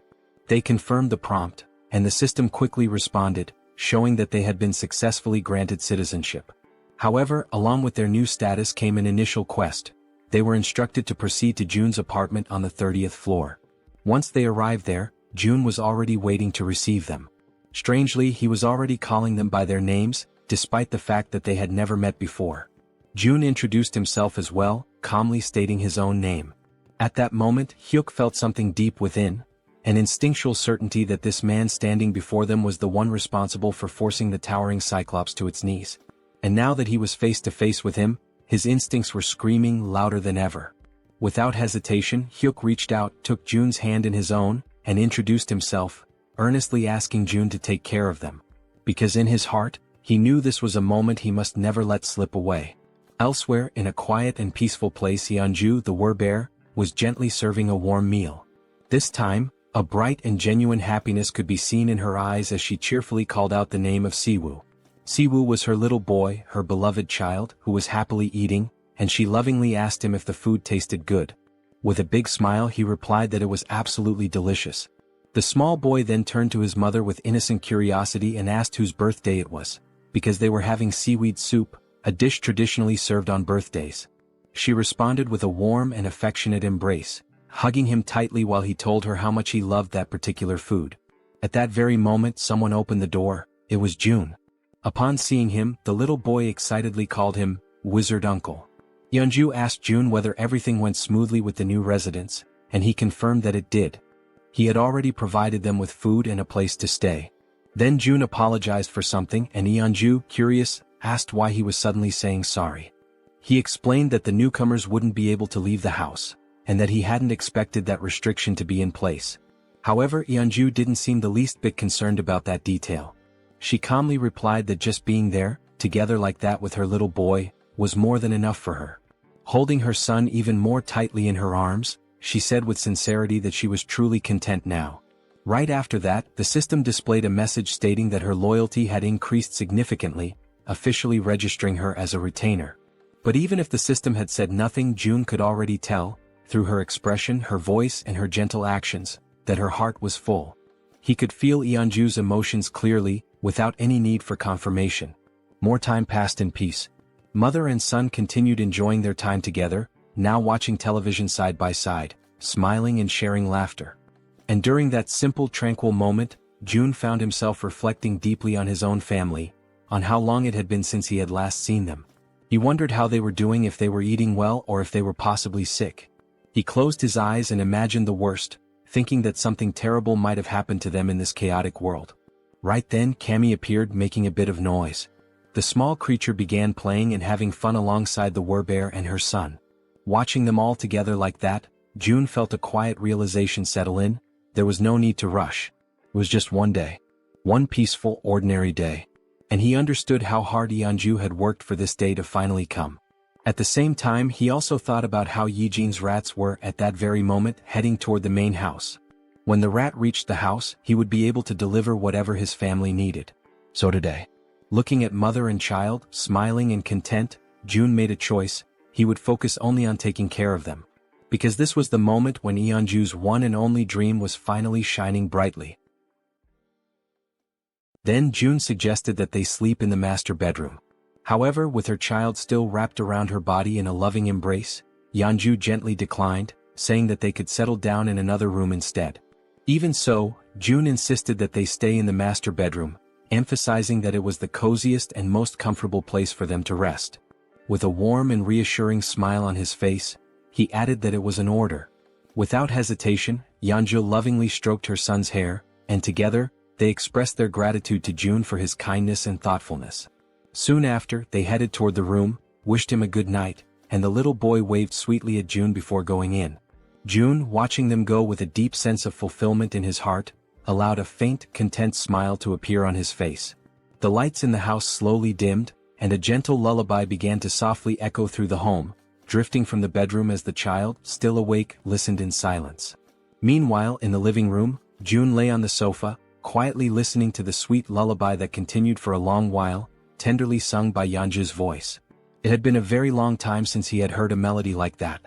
Speaker 1: They confirmed the prompt, and the system quickly responded, showing that they had been successfully granted citizenship. However, along with their new status came an initial quest. They were instructed to proceed to Jun's apartment on the 30th floor. Once they arrived there, Jun was already waiting to receive them. Strangely, he was already calling them by their names, despite the fact that they had never met before. Jun introduced himself as well, calmly stating his own name. At that moment, Hyuk felt something deep within, an instinctual certainty that this man standing before them was the one responsible for forcing the towering Cyclops to its knees. And now that he was face to face with him, his instincts were screaming louder than ever. Without hesitation, Hyuk reached out, took Jun's hand in his own, and introduced himself, earnestly asking Jun to take care of them. Because in his heart, he knew this was a moment he must never let slip away. Elsewhere, in a quiet and peaceful place, Yeonju, the were-bear, was gently serving a warm meal. This time, a bright and genuine happiness could be seen in her eyes as she cheerfully called out the name of Siwoo. Siwoo was her little boy, her beloved child, who was happily eating, and she lovingly asked him if the food tasted good. With a big smile he replied that it was absolutely delicious. The small boy then turned to his mother with innocent curiosity and asked whose birthday it was, because they were having seaweed soup, a dish traditionally served on birthdays. She responded with a warm and affectionate embrace, hugging him tightly while he told her how much he loved that particular food. At that very moment someone opened the door. It was Jun. Upon seeing him, the little boy excitedly called him Wizard Uncle. Yeonju asked Jun whether everything went smoothly with the new residents, and he confirmed that it did. He had already provided them with food and a place to stay. Then Jun apologized for something, and Yeonju, curious, asked why he was suddenly saying sorry. He explained that the newcomers wouldn't be able to leave the house, and that he hadn't expected that restriction to be in place. However, Yeonju didn't seem the least bit concerned about that detail. She calmly replied that just being there, together like that with her little boy, was more than enough for her. Holding her son even more tightly in her arms, she said with sincerity that she was truly content now. Right after that, the system displayed a message stating that her loyalty had increased significantly, officially registering her as a retainer. But even if the system had said nothing, Jun could already tell, through her expression, her voice and her gentle actions, that her heart was full. He could feel Yeonju's emotions clearly, without any need for confirmation. More time passed in peace. Mother and son continued enjoying their time together, now watching television side by side, smiling and sharing laughter. And during that simple, tranquil moment, Jun found himself reflecting deeply on his own family, on how long it had been since he had last seen them. He wondered how they were doing, if they were eating well or if they were possibly sick. He closed his eyes and imagined the worst, thinking that something terrible might have happened to them in this chaotic world. Right then Cammy appeared, making a bit of noise. The small creature began playing and having fun alongside the werbear and her son. Watching them all together like that, June felt a quiet realization settle in. There was no need to rush. It was just one day. One peaceful, ordinary day. And he understood how hard Yeonju had worked for this day to finally come. At the same time, he also thought about how Yijin's rats were at that very moment heading toward the main house. When the rat reached the house, he would be able to deliver whatever his family needed. So today, looking at mother and child, smiling and content, June made a choice. He would focus only on taking care of them. Because this was the moment when Yeonju's one and only dream was finally shining brightly. Then June suggested that they sleep in the master bedroom. However, with her child still wrapped around her body in a loving embrace, Yeonju gently declined, saying that they could settle down in another room instead. Even so, June insisted that they stay in the master bedroom, emphasizing that it was the coziest and most comfortable place for them to rest. With a warm and reassuring smile on his face, he added that it was an order. Without hesitation, Yeonju lovingly stroked her son's hair, and together, they expressed their gratitude to June for his kindness and thoughtfulness. Soon after, they headed toward the room, wished him a good night, and the little boy waved sweetly at June before going in. June, watching them go with a deep sense of fulfillment in his heart, allowed a faint, content smile to appear on his face. The lights in the house slowly dimmed, and a gentle lullaby began to softly echo through the home, drifting from the bedroom as the child, still awake, listened in silence. Meanwhile, in the living room, June lay on the sofa, quietly listening to the sweet lullaby that continued for a long while, tenderly sung by Yeonju's voice. It had been a very long time since he had heard a melody like that.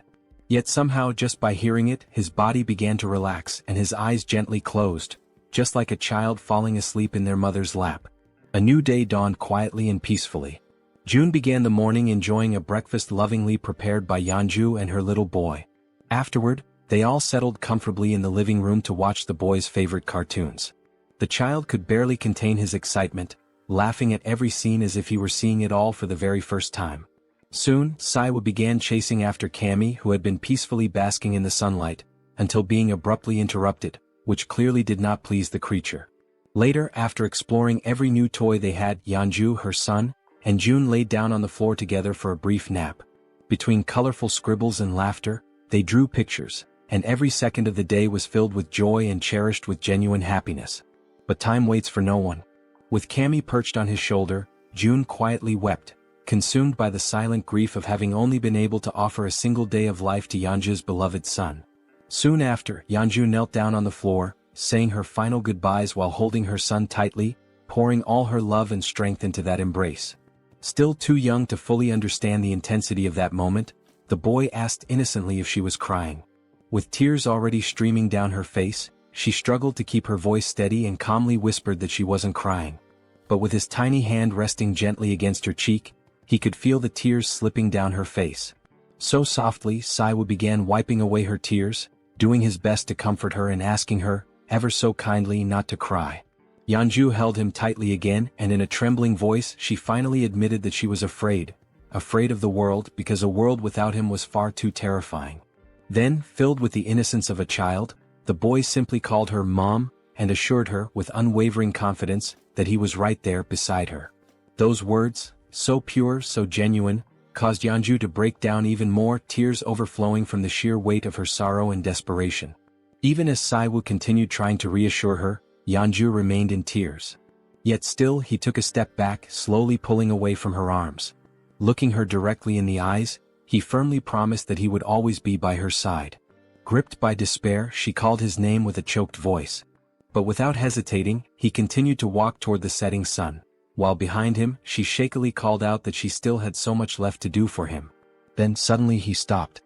Speaker 1: Yet somehow, just by hearing it, his body began to relax and his eyes gently closed, just like a child falling asleep in their mother's lap. A new day dawned quietly and peacefully. June began the morning enjoying a breakfast lovingly prepared by Yeonju and her little boy. Afterward, they all settled comfortably in the living room to watch the boy's favorite cartoons. The child could barely contain his excitement, laughing at every scene as if he were seeing it all for the very first time. Soon, Saiwa began chasing after Cammy, who had been peacefully basking in the sunlight, until being abruptly interrupted, which clearly did not please the creature. Later, after exploring every new toy they had, Yeonju, her son, and June laid down on the floor together for a brief nap. Between colorful scribbles and laughter, they drew pictures, and every second of the day was filled with joy and cherished with genuine happiness. But time waits for no one. With Cammy perched on his shoulder, June quietly wept, consumed by the silent grief of having only been able to offer a single day of life to Yeonju's beloved son. Soon after, Yeonju knelt down on the floor, saying her final goodbyes while holding her son tightly, pouring all her love and strength into that embrace. Still too young to fully understand the intensity of that moment, the boy asked innocently if she was crying. With tears already streaming down her face, she struggled to keep her voice steady and calmly whispered that she wasn't crying. But with his tiny hand resting gently against her cheek, he could feel the tears slipping down her face. So softly, Saiwa began wiping away her tears, doing his best to comfort her and asking her, ever so kindly, not to cry. Yeonju held him tightly again, and in a trembling voice she finally admitted that she was afraid of the world, because a world without him was far too terrifying. Then, filled with the innocence of a child, the boy simply called her Mom, and assured her, with unwavering confidence, that he was right there beside her. Those words, so pure, so genuine, caused Yeonju to break down even more, tears overflowing from the sheer weight of her sorrow and desperation. Even as Saiwoo continued trying to reassure her, Yeonju remained in tears. Yet still he took a step back, slowly pulling away from her arms. Looking her directly in the eyes, he firmly promised that he would always be by her side. Gripped by despair, she called his name with a choked voice. But without hesitating, he continued to walk toward the setting sun, while behind him, she shakily called out that she still had so much left to do for him. Then suddenly he stopped.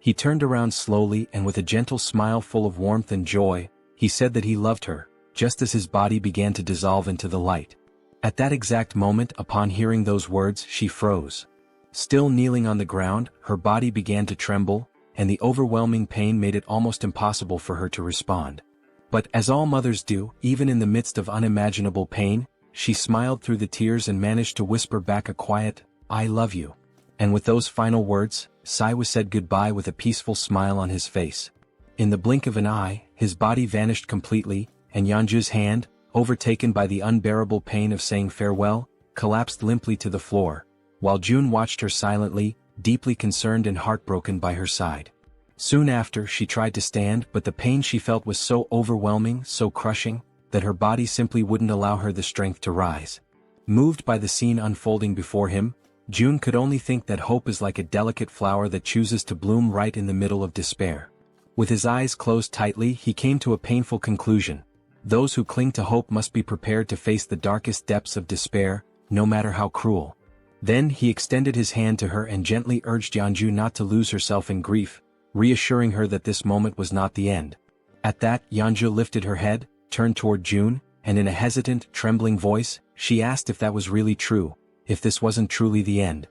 Speaker 1: He turned around slowly and with a gentle smile full of warmth and joy, he said that he loved her, just as his body began to dissolve into the light. At that exact moment, upon hearing those words, she froze. Still kneeling on the ground, her body began to tremble, and the overwhelming pain made it almost impossible for her to respond. But as all mothers do, even in the midst of unimaginable pain, she smiled through the tears and managed to whisper back a quiet, "I love you." And with those final words, Siwa said goodbye with a peaceful smile on his face. In the blink of an eye, his body vanished completely, and Yeonju's hand, overtaken by the unbearable pain of saying farewell, collapsed limply to the floor, while June watched her silently, deeply concerned and heartbroken by her side. Soon after, she tried to stand, but the pain she felt was so overwhelming, so crushing, that her body simply wouldn't allow her the strength to rise. Moved by the scene unfolding before him, June could only think that hope is like a delicate flower that chooses to bloom right in the middle of despair. With his eyes closed tightly, he came to a painful conclusion. Those who cling to hope must be prepared to face the darkest depths of despair, no matter how cruel. Then he extended his hand to her and gently urged Yeonju not to lose herself in grief, reassuring her that this moment was not the end. At that, Yeonju lifted her head, turned toward June, and in a hesitant, trembling voice, she asked if that was really true, if this wasn't truly the end.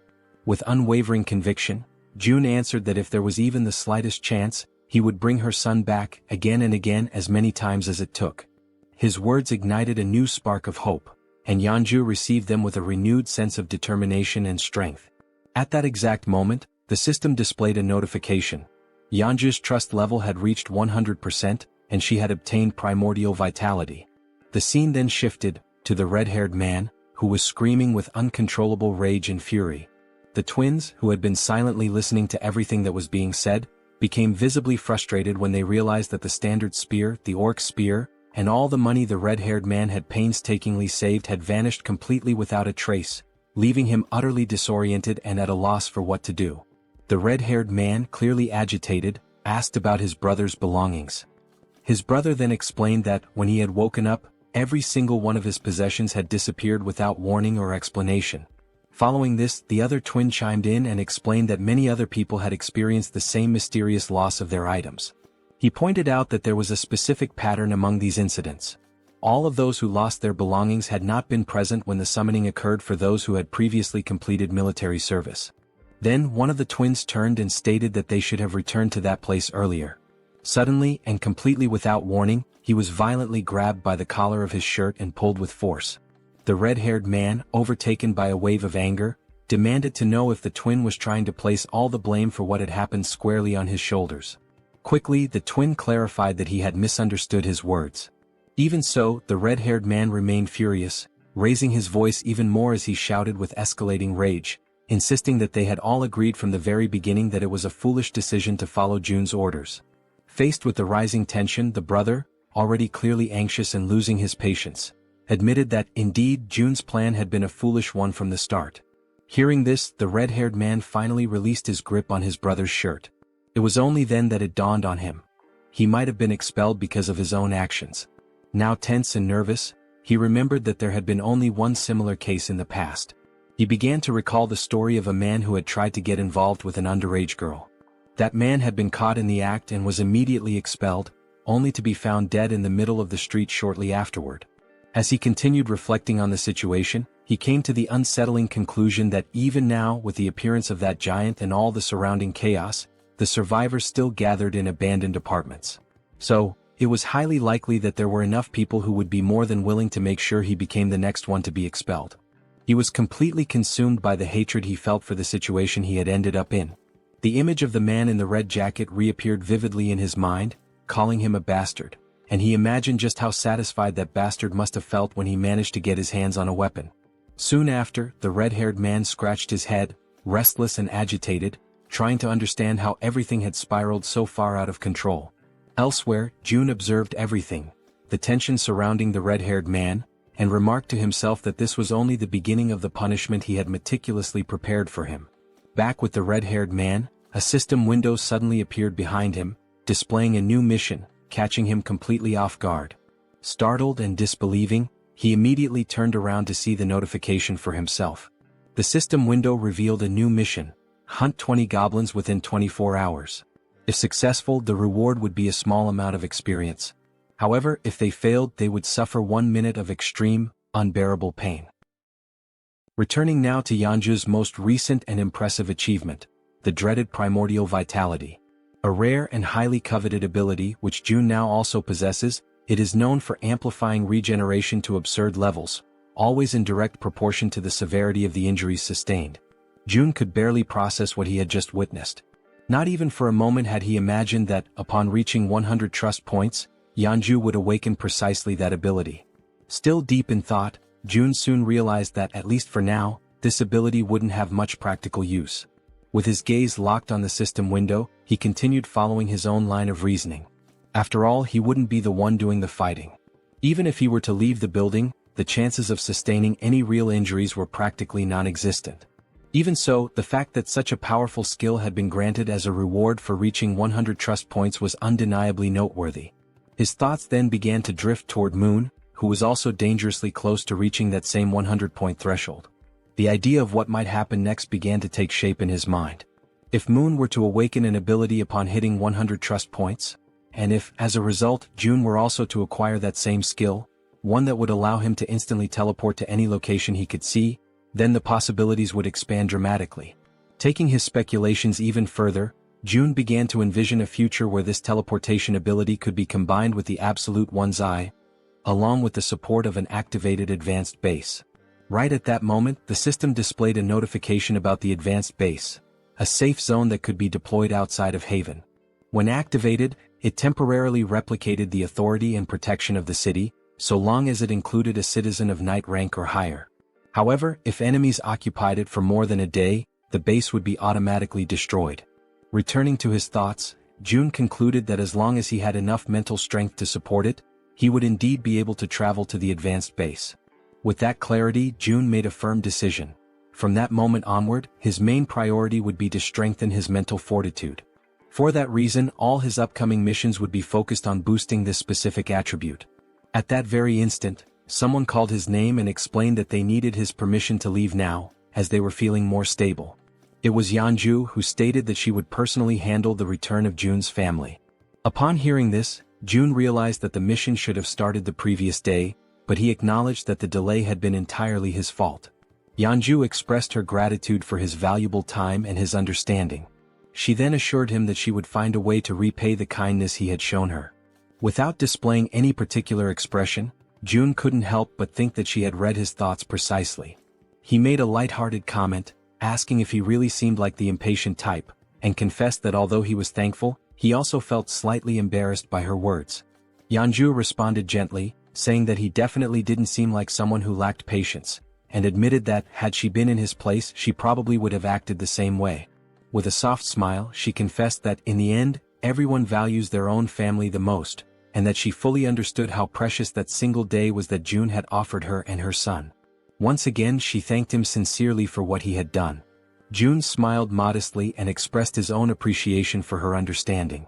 Speaker 1: With unwavering conviction, June answered that if there was even the slightest chance, he would bring her son back, again and again, as many times as it took. His words ignited a new spark of hope, and Yeonju received them with a renewed sense of determination and strength. At that exact moment, the system displayed a notification. Yeonju's trust level had reached 100%, and she had obtained primordial vitality. The scene then shifted to the red-haired man, who was screaming with uncontrollable rage and fury. The twins, who had been silently listening to everything that was being said, became visibly frustrated when they realized that the standard spear, the orc spear, and all the money the red-haired man had painstakingly saved had vanished completely without a trace, leaving him utterly disoriented and at a loss for what to do. The red-haired man, clearly agitated, asked about his brother's belongings. His brother then explained that, when he had woken up, every single one of his possessions had disappeared without warning or explanation. Following this, the other twin chimed in and explained that many other people had experienced the same mysterious loss of their items. He pointed out that there was a specific pattern among these incidents. All of those who lost their belongings had not been present when the summoning occurred for those who had previously completed military service. Then one of the twins turned and stated that they should have returned to that place earlier. Suddenly, and completely without warning, he was violently grabbed by the collar of his shirt and pulled with force. The red-haired man, overtaken by a wave of anger, demanded to know if the twin was trying to place all the blame for what had happened squarely on his shoulders. Quickly, the twin clarified that he had misunderstood his words. Even so, the red-haired man remained furious, raising his voice even more as he shouted with escalating rage, insisting that they had all agreed from the very beginning that it was a foolish decision to follow June's orders. Faced with the rising tension, the brother, already clearly anxious and losing his patience, admitted that, indeed, June's plan had been a foolish one from the start. Hearing this, the red-haired man finally released his grip on his brother's shirt. It was only then that it dawned on him. He might have been expelled because of his own actions. Now tense and nervous, he remembered that there had been only one similar case in the past. He began to recall the story of a man who had tried to get involved with an underage girl. That man had been caught in the act and was immediately expelled, only to be found dead in the middle of the street shortly afterward. As he continued reflecting on the situation, he came to the unsettling conclusion that even now, with the appearance of that giant and all the surrounding chaos, the survivors still gathered in abandoned apartments. So, it was highly likely that there were enough people who would be more than willing to make sure he became the next one to be expelled. He was completely consumed by the hatred he felt for the situation he had ended up in. The image of the man in the red jacket reappeared vividly in his mind, calling him a bastard, and he imagined just how satisfied that bastard must have felt when he managed to get his hands on a weapon. Soon after, the red-haired man scratched his head, restless and agitated, trying to understand how everything had spiraled so far out of control. Elsewhere, June observed everything, the tension surrounding the red-haired man, and remarked to himself that this was only the beginning of the punishment he had meticulously prepared for him. Back with the red-haired man, a system window suddenly appeared behind him, displaying a new mission, catching him completely off guard. Startled and disbelieving, he immediately turned around to see the notification for himself. The system window revealed a new mission: hunt 20 goblins within 24 hours. If successful, the reward would be a small amount of experience. However, if they failed, they would suffer 1 minute of extreme, unbearable pain. Returning now to Yeonju's most recent and impressive achievement, the dreaded primordial vitality. A rare and highly coveted ability which June now also possesses, it is known for amplifying regeneration to absurd levels, always in direct proportion to the severity of the injuries sustained. June could barely process what he had just witnessed. Not even for a moment had he imagined that, upon reaching 100 trust points, Yeonju would awaken precisely that ability. Still deep in thought, June soon realized that, at least for now, this ability wouldn't have much practical use. With his gaze locked on the system window, he continued following his own line of reasoning. After all, he wouldn't be the one doing the fighting. Even if he were to leave the building, the chances of sustaining any real injuries were practically non-existent. Even so, the fact that such a powerful skill had been granted as a reward for reaching 100 trust points was undeniably noteworthy. His thoughts then began to drift toward Moon, who was also dangerously close to reaching that same 100-point threshold. The idea of what might happen next began to take shape in his mind. If Moon were to awaken an ability upon hitting 100 trust points, and if, as a result, June were also to acquire that same skill, one that would allow him to instantly teleport to any location he could see, then the possibilities would expand dramatically. Taking his speculations even further, June began to envision a future where this teleportation ability could be combined with the absolute one's eye, along with the support of an activated advanced base. Right at that moment, the system displayed a notification about the advanced base, a safe zone that could be deployed outside of Haven. When activated, it temporarily replicated the authority and protection of the city, so long as it included a citizen of knight rank or higher. However, if enemies occupied it for more than a day, the base would be automatically destroyed. Returning to his thoughts, June concluded that as long as he had enough mental strength to support it, he would indeed be able to travel to the advanced base. With that clarity, June made a firm decision. From that moment onward, his main priority would be to strengthen his mental fortitude. For that reason, all his upcoming missions would be focused on boosting this specific attribute. At that very instant, someone called his name and explained that they needed his permission to leave now, as they were feeling more stable. It was Yeonju, who stated that she would personally handle the return of June's family. Upon hearing this, June realized that the mission should have started the previous day, but he acknowledged that the delay had been entirely his fault. Yeonju expressed her gratitude for his valuable time and his understanding. She then assured him that she would find a way to repay the kindness he had shown her. Without displaying any particular expression, June couldn't help but think that she had read his thoughts precisely. He made a light-hearted comment, asking if he really seemed like the impatient type, and confessed that although he was thankful, he also felt slightly embarrassed by her words. Yeonju responded gently, saying that he definitely didn't seem like someone who lacked patience, and admitted that, had she been in his place, she probably would have acted the same way. With a soft smile, she confessed that, in the end, everyone values their own family the most, and that she fully understood how precious that single day was that June had offered her and her son. Once again she thanked him sincerely for what he had done. June smiled modestly and expressed his own appreciation for her understanding.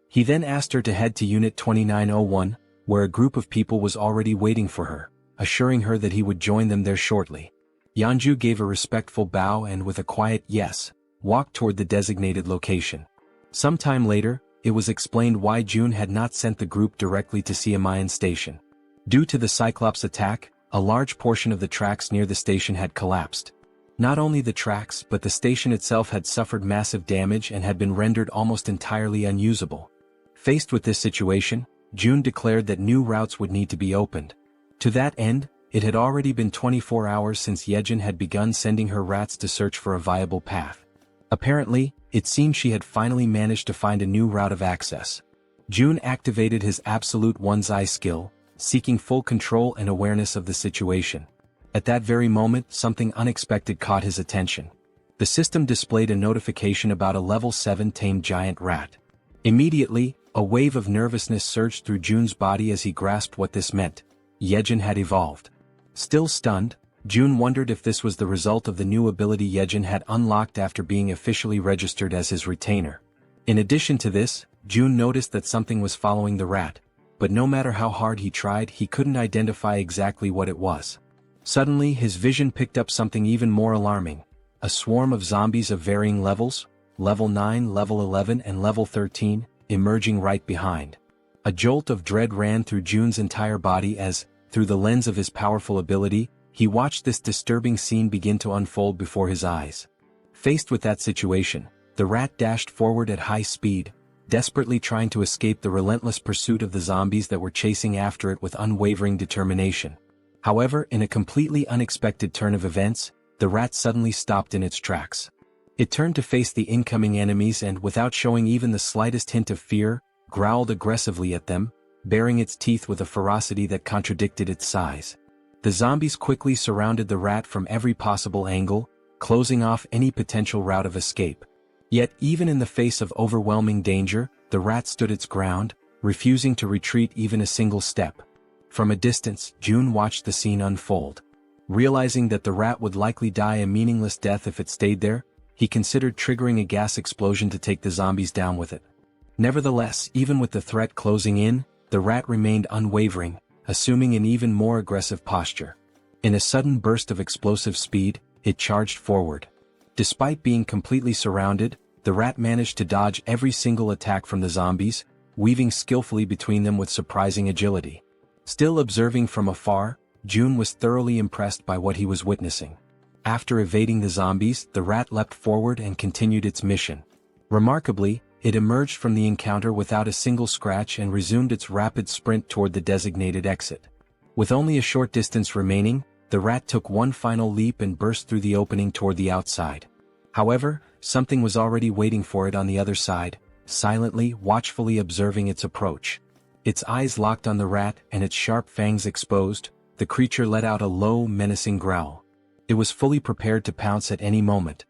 Speaker 1: He then asked her to head to Unit 2901, where a group of people was already waiting for her, assuring her that he would join them there shortly. Yeonju gave a respectful bow and, with a quiet yes, walked toward the designated location. Some time later, it was explained why June had not sent the group directly to Siamayan Station. Due to the Cyclops attack, a large portion of the tracks near the station had collapsed. Not only the tracks but the station itself had suffered massive damage and had been rendered almost entirely unusable. Faced with this situation, June declared that new routes would need to be opened. To that end, it had already been 24 hours since Jaehyeon had begun sending her rats to search for a viable path. Apparently, it seemed she had finally managed to find a new route of access. June activated his absolute one's eye skill, seeking full control and awareness of the situation. At that very moment, something unexpected caught his attention. The system displayed a notification about a level 7 tamed giant rat. Immediately, a wave of nervousness surged through June's body as he grasped what this meant. Jaehyeon had evolved. Still stunned, June wondered if this was the result of the new ability Jaehyeon had unlocked after being officially registered as his retainer. In addition to this, June noticed that something was following the rat, but no matter how hard he tried, he couldn't identify exactly what it was. Suddenly, his vision picked up something even more alarming: a swarm of zombies of varying levels, level 9, level 11 and level 13, emerging right behind. A jolt of dread ran through June's entire body as, through the lens of his powerful ability, he watched this disturbing scene begin to unfold before his eyes. Faced with that situation, the rat dashed forward at high speed, desperately trying to escape the relentless pursuit of the zombies that were chasing after it with unwavering determination. However, in a completely unexpected turn of events, the rat suddenly stopped in its tracks. It turned to face the incoming enemies and, without showing even the slightest hint of fear, growled aggressively at them, baring its teeth with a ferocity that contradicted its size. The zombies quickly surrounded the rat from every possible angle, closing off any potential route of escape. Yet, even in the face of overwhelming danger, the rat stood its ground, refusing to retreat even a single step. From a distance, June watched the scene unfold. Realizing that the rat would likely die a meaningless death if it stayed there, he considered triggering a gas explosion to take the zombies down with it. Nevertheless, even with the threat closing in, the rat remained unwavering, assuming an even more aggressive posture. In a sudden burst of explosive speed, it charged forward. Despite being completely surrounded, the rat managed to dodge every single attack from the zombies, weaving skillfully between them with surprising agility. Still observing from afar, June was thoroughly impressed by what he was witnessing. After evading the zombies, the rat leapt forward and continued its mission. Remarkably, it emerged from the encounter without a single scratch and resumed its rapid sprint toward the designated exit. With only a short distance remaining, the rat took one final leap and burst through the opening toward the outside. However, something was already waiting for it on the other side, silently, watchfully observing its approach. Its eyes locked on the rat and its sharp fangs exposed, the creature let out a low, menacing growl. It was fully prepared to pounce at any moment.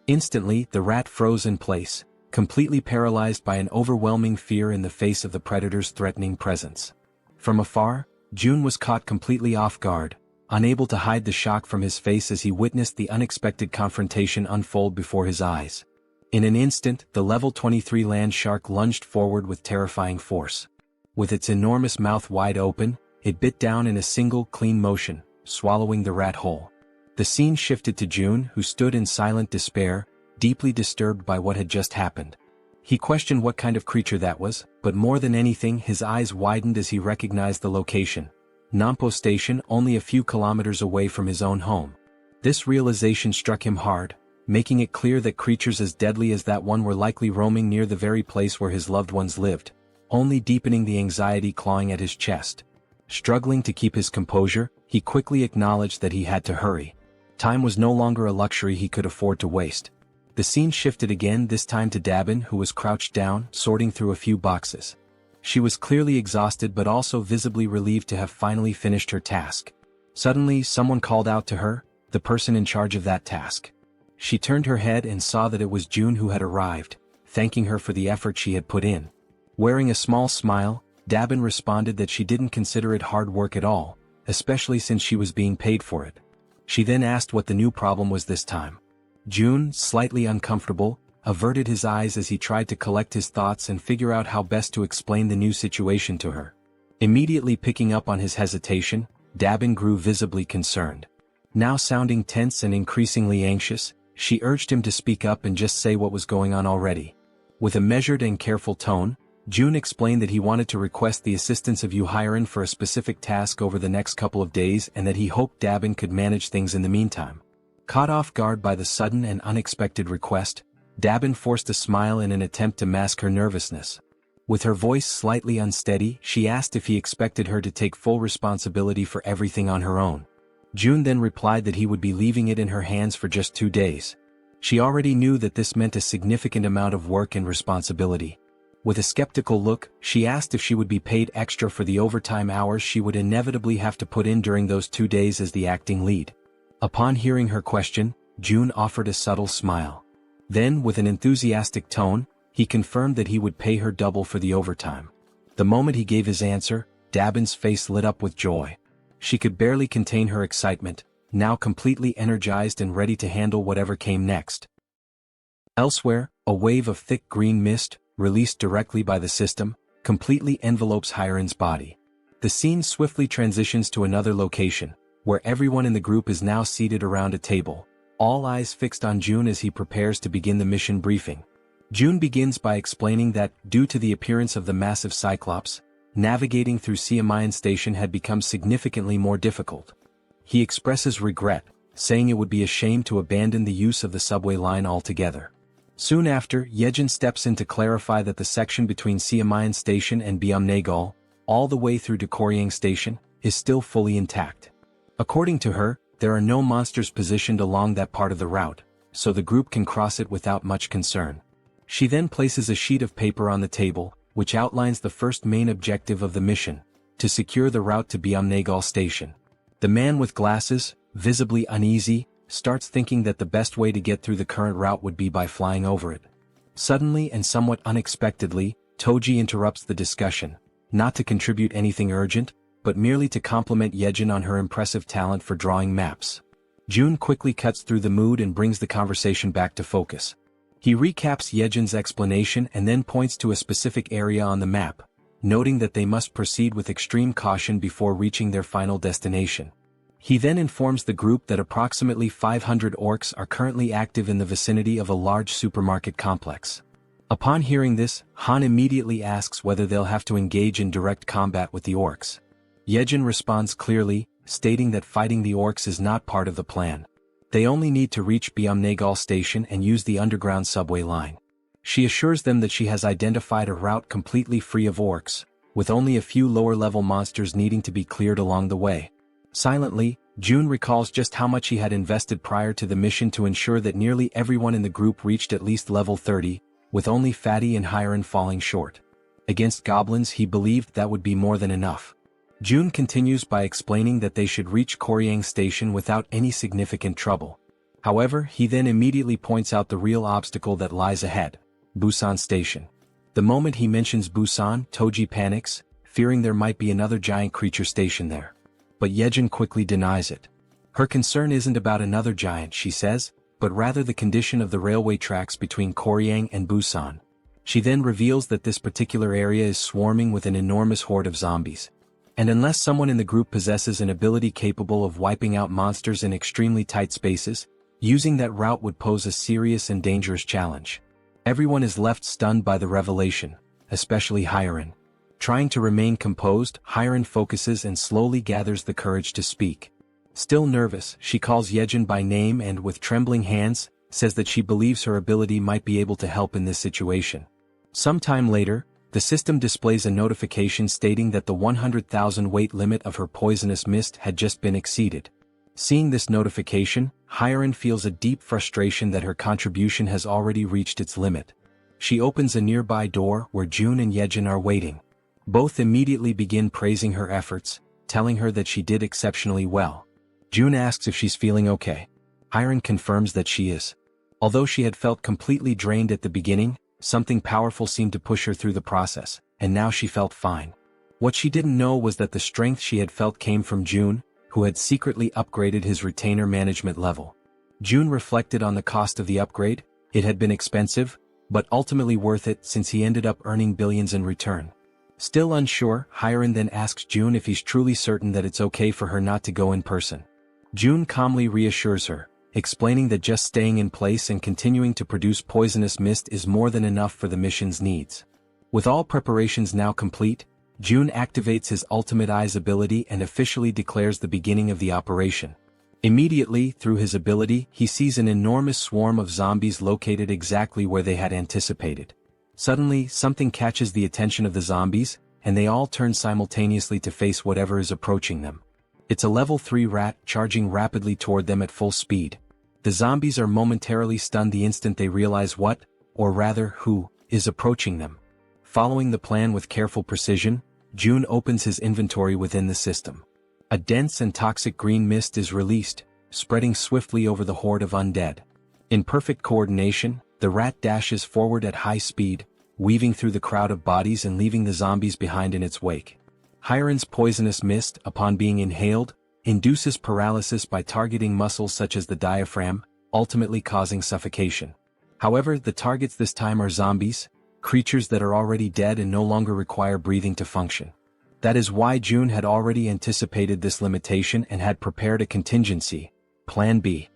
Speaker 1: Instantly, the rat froze in place, completely paralyzed by an overwhelming fear in the face of the predator's threatening presence. From afar, June was caught completely off guard, unable to hide the shock from his face as he witnessed the unexpected confrontation unfold before his eyes. In an instant, the level 23 land shark lunged forward with terrifying force. With its enormous mouth wide open, it bit down in a single, clean motion, swallowing the rat whole. The scene shifted to June, who stood in silent despair, deeply disturbed by what had just happened. He questioned what kind of creature that was, but more than anything his eyes widened as he recognized the location. Nampo Station, only a few kilometers away from his own home. This realization struck him hard, making it clear that creatures as deadly as that one were likely roaming near the very place where his loved ones lived, only deepening the anxiety clawing at his chest. Struggling to keep his composure, he quickly acknowledged that he had to hurry. Time was no longer a luxury he could afford to waste. The scene shifted again, this time to Dabin, who was crouched down, sorting through a few boxes. She was clearly exhausted but also visibly relieved to have finally finished her task. Suddenly, someone called out to her, the person in charge of that task. She turned her head and saw that it was June who had arrived, thanking her for the effort she had put in. Wearing a small smile, Dabin responded that she didn't consider it hard work at all, especially since she was being paid for it. She then asked what the new problem was this time. June, slightly uncomfortable, averted his eyes as he tried to collect his thoughts and figure out how best to explain the new situation to her. Immediately picking up on his hesitation, Dabin grew visibly concerned. Now sounding tense and increasingly anxious, she urged him to speak up and just say what was going on already. With a measured and careful tone, June explained that he wanted to request the assistance of Jaehyeon for a specific task over the next couple of days and that he hoped Dabin could manage things in the meantime. Caught off guard by the sudden and unexpected request, Dabin forced a smile in an attempt to mask her nervousness. With her voice slightly unsteady, she asked if he expected her to take full responsibility for everything on her own. June then replied that he would be leaving it in her hands for just 2 days. She already knew that this meant a significant amount of work and responsibility. With a skeptical look, she asked if she would be paid extra for the overtime hours she would inevitably have to put in during those 2 days as the acting lead. Upon hearing her question, June offered a subtle smile. Then, with an enthusiastic tone, he confirmed that he would pay her double for the overtime. The moment he gave his answer, Dabin's face lit up with joy. She could barely contain her excitement, now completely energized and ready to handle whatever came next. Elsewhere, a wave of thick green mist, released directly by the system, completely envelopes Hyren's body. The scene swiftly transitions to another location, where everyone in the group is now seated around a table, all eyes fixed on June as he prepares to begin the mission briefing. June begins by explaining that, due to the appearance of the massive Cyclops, navigating through Jaehyeon Station had become significantly more difficult. He expresses regret, saying it would be a shame to abandon the use of the subway line altogether. Soon after, Jaehyeon steps in to clarify that the section between Jaehyeon Station and Byumnaegol, all the way through to Koryang Station, is still fully intact. According to her, there are no monsters positioned along that part of the route, so the group can cross it without much concern. She then places a sheet of paper on the table, which outlines the first main objective of the mission: to secure the route to Byumnagal Station. The man with glasses, visibly uneasy, starts thinking that the best way to get through the current route would be by flying over it. Suddenly and somewhat unexpectedly, Toji interrupts the discussion, not to contribute anything urgent, but merely to compliment Jaehyeon on her impressive talent for drawing maps. June quickly cuts through the mood and brings the conversation back to focus. He recaps Jaehyeon's explanation and then points to a specific area on the map, noting that they must proceed with extreme caution before reaching their final destination. He then informs the group that approximately 500 orcs are currently active in the vicinity of a large supermarket complex. Upon hearing this, Han immediately asks whether they'll have to engage in direct combat with the orcs. Jaehyeon responds clearly, stating that fighting the orcs is not part of the plan. They only need to reach Byumnagal Station and use the underground subway line. She assures them that she has identified a route completely free of orcs, with only a few lower-level monsters needing to be cleared along the way. Silently, June recalls just how much he had invested prior to the mission to ensure that nearly everyone in the group reached at least level 30, with only Fatty and Hyeon falling short. Against goblins, he believed that would be more than enough. June continues by explaining that they should reach Koryang Station without any significant trouble. However, he then immediately points out the real obstacle that lies ahead: Busan Station. The moment he mentions Busan, Toji panics, fearing there might be another giant creature stationed there. But Jaehyeon quickly denies it. Her concern isn't about another giant, she says, but rather the condition of the railway tracks between Koryang and Busan. She then reveals that this particular area is swarming with an enormous horde of zombies. And unless someone in the group possesses an ability capable of wiping out monsters in extremely tight spaces, using that route would pose a serious and dangerous challenge. Everyone is left stunned by the revelation, especially Hyeon. Trying to remain composed, Hyeon focuses and slowly gathers the courage to speak. Still nervous, she calls Jaehyeon by name and, with trembling hands, says that she believes her ability might be able to help in this situation. Sometime later, the system displays a notification stating that the 100,000 weight limit of her poisonous mist had just been exceeded. Seeing this notification, Hyeon feels a deep frustration that her contribution has already reached its limit. She opens a nearby door where June and Jaehyeon are waiting. Both immediately begin praising her efforts, telling her that she did exceptionally well. June asks if she's feeling okay. Hyeon confirms that she is. Although she had felt completely drained at the beginning, something powerful seemed to push her through the process, and now she felt fine. What she didn't know was that the strength she had felt came from June, who had secretly upgraded his retainer management level. June reflected on the cost of the upgrade. It had been expensive, but ultimately worth it since he ended up earning billions in return. Still unsure, Hyeon then asks June if he's truly certain that it's okay for her not to go in person. June calmly reassures her, explaining that just staying in place and continuing to produce poisonous mist is more than enough for the mission's needs. With all preparations now complete, June activates his ultimate eyes ability and officially declares the beginning of the operation. Immediately, through his ability, he sees an enormous swarm of zombies located exactly where they had anticipated. Suddenly, something catches the attention of the zombies, and they all turn simultaneously to face whatever is approaching them. It's a level 3 rat charging rapidly toward them at full speed. The zombies are momentarily stunned the instant they realize what, or rather who, is approaching them. Following the plan with careful precision, June opens his inventory within the system. A dense and toxic green mist is released, spreading swiftly over the horde of undead. In perfect coordination, the rat dashes forward at high speed, weaving through the crowd of bodies and leaving the zombies behind in its wake. Hyeon's poisonous mist, upon being inhaled, induces paralysis by targeting muscles such as the diaphragm, ultimately causing suffocation. However, the targets this time are zombies, creatures that are already dead and no longer require breathing to function. That is why June had already anticipated this limitation and had prepared a contingency, Plan B.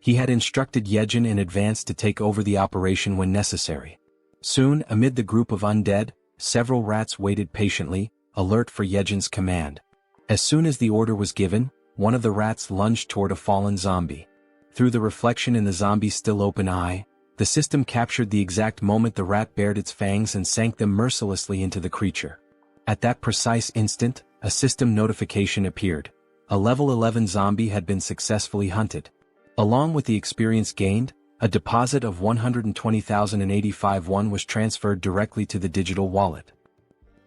Speaker 1: He had instructed Jaehyeon in advance to take over the operation when necessary. Soon, amid the group of undead, several rats waited patiently, alert for Jaehyeon's command. As soon as the order was given, one of the rats lunged toward a fallen zombie. Through the reflection in the zombie's still open eye, the system captured the exact moment the rat bared its fangs and sank them mercilessly into the creature. At that precise instant, a system notification appeared. A level 11 zombie had been successfully hunted. Along with the experience gained, a deposit of 120,085 won was transferred directly to the digital wallet.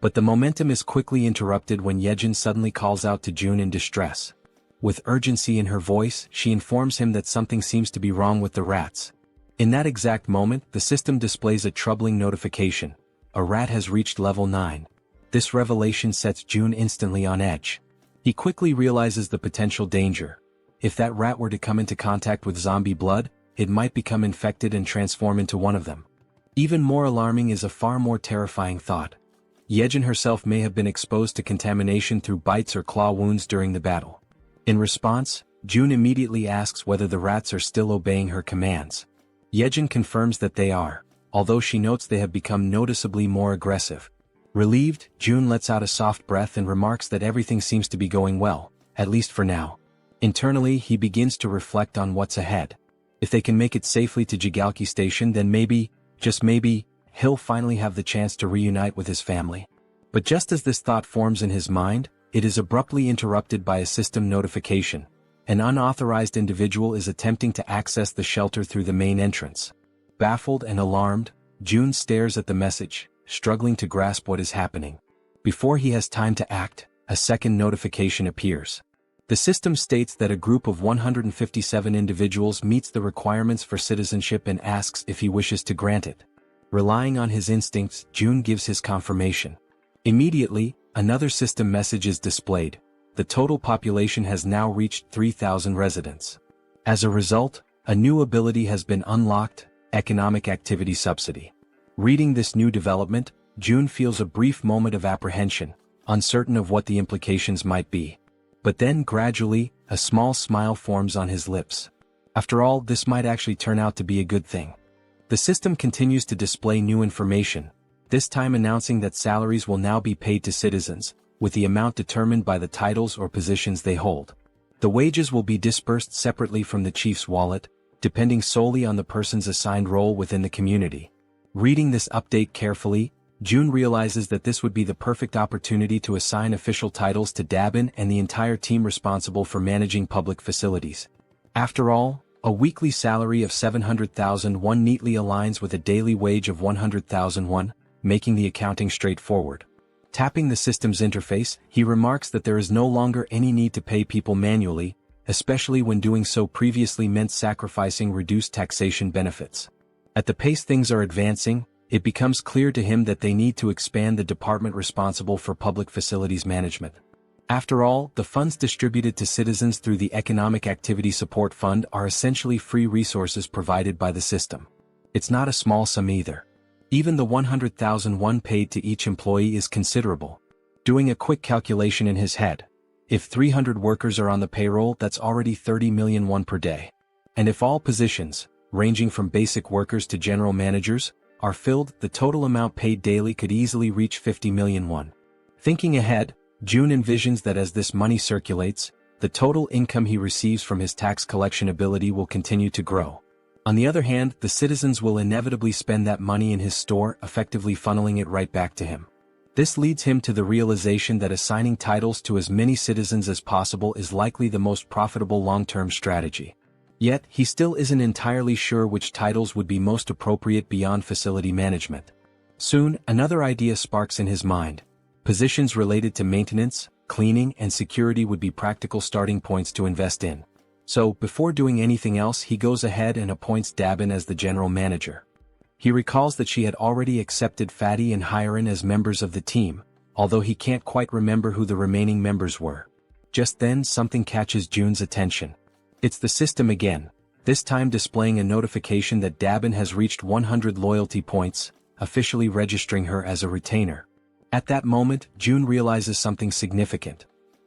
Speaker 1: But the momentum is quickly interrupted when Jaehyeon suddenly calls out to June in distress. With urgency in her voice, she informs him that something seems to be wrong with the rats. In that exact moment, the system displays a troubling notification. A rat has reached level 9. This revelation sets June instantly on edge. He quickly realizes the potential danger. If that rat were to come into contact with zombie blood, it might become infected and transform into one of them. Even more alarming is a far more terrifying thought. Jaehyeon herself may have been exposed to contamination through bites or claw wounds during the battle. In response, June immediately asks whether the rats are still obeying her commands. Jaehyeon confirms that they are, although she notes they have become noticeably more aggressive. Relieved, June lets out a soft breath and remarks that everything seems to be going well, at least for now. Internally, he begins to reflect on what's ahead. If they can make it safely to Jaehyeon Station, then maybe, just maybe, he'll finally have the chance to reunite with his family. But just as this thought forms in his mind, it is abruptly interrupted by a system notification. An unauthorized individual is attempting to access the shelter through the main entrance. Baffled and alarmed, June stares at the message, struggling to grasp what is happening. Before he has time to act, a second notification appears. The system states that a group of 157 individuals meets the requirements for citizenship and asks if he wishes to grant it. Relying on his instincts, June gives his confirmation. Immediately, another system message is displayed. The total population has now reached 3,000 residents. As a result, a new ability has been unlocked, Economic Activity Subsidy. Reading this new development, June feels a brief moment of apprehension, uncertain of what the implications might be. But then gradually, a small smile forms on his lips. After all, this might actually turn out to be a good thing. The system continues to display new information, this time announcing that salaries will now be paid to citizens, with the amount determined by the titles or positions they hold. The wages will be dispersed separately from the chief's wallet, depending solely on the person's assigned role within the community. Reading this update carefully, June realizes that this would be the perfect opportunity to assign official titles to Dabin and the entire team responsible for managing public facilities. After all, a weekly salary of 700,000 won neatly aligns with a daily wage of 100,000 won, making the accounting straightforward. Tapping the system's interface, he remarks that there is no longer any need to pay people manually, especially when doing so previously meant sacrificing reduced taxation benefits. At the pace things are advancing, it becomes clear to him that they need to expand the department responsible for public facilities management. After all, the funds distributed to citizens through the Economic Activity Support Fund are essentially free resources provided by the system. It's not a small sum either. Even the 100,000 won paid to each employee is considerable. Doing a quick calculation in his head, if 300 workers are on the payroll, that's already 30 million won per day. And if all positions, ranging from basic workers to general managers, are filled, the total amount paid daily could easily reach 50 million won. Thinking ahead, June envisions that as this money circulates, the total income he receives from his tax collection ability will continue to grow. On the other hand, the citizens will inevitably spend that money in his store, effectively funneling it right back to him. This leads him to the realization that assigning titles to as many citizens as possible is likely the most profitable long-term strategy. Yet, he still isn't entirely sure which titles would be most appropriate beyond facility management. Soon, another idea sparks in his mind. Positions related to maintenance, cleaning, and security would be practical starting points to invest in. So, before doing anything else, he goes ahead and appoints Dabin as the general manager. He recalls that she had already accepted Fatty and Hyeon as members of the team, although he can't quite remember who the remaining members were. Just then, something catches June's attention. It's the system again, this time displaying a notification that Dabin has reached 100 loyalty points, officially registering her as a retainer. At that moment, June realizes something significant.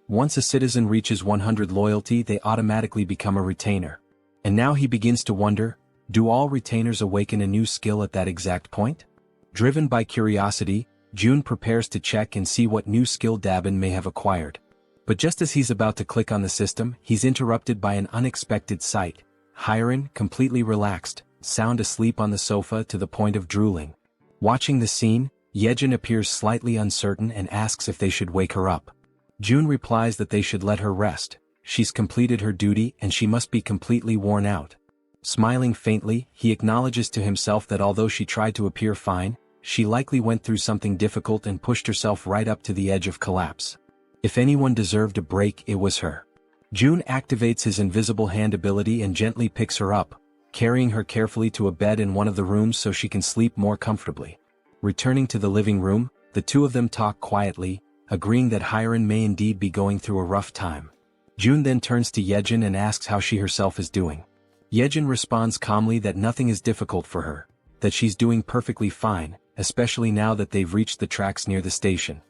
Speaker 1: Once a citizen reaches 100 loyalty, they automatically become a retainer. And now he begins to wonder, do all retainers awaken a new skill at that exact point? Driven by curiosity, June prepares to check and see what new skill Dabin may have acquired. But just as he's about to click on the system, he's interrupted by an unexpected sight. Hyeon, completely relaxed, sound asleep on the sofa to the point of drooling. Watching the scene, Jaehyeon appears slightly uncertain and asks if they should wake her up. June replies that they should let her rest, she's completed her duty and she must be completely worn out. Smiling faintly, he acknowledges to himself that although she tried to appear fine, she likely went through something difficult and pushed herself right up to the edge of collapse. If anyone deserved a break, it was her. June activates his invisible hand ability and gently picks her up, carrying her carefully to a bed in one of the rooms so she can sleep more comfortably. Returning to the living room, the two of them talk quietly, agreeing that Hyran may indeed be going through a rough time. June then turns to Jaehyeon and asks how she herself is doing. Jaehyeon responds calmly that nothing is difficult for her, that she's doing perfectly fine, especially now that they've reached the tracks near the station.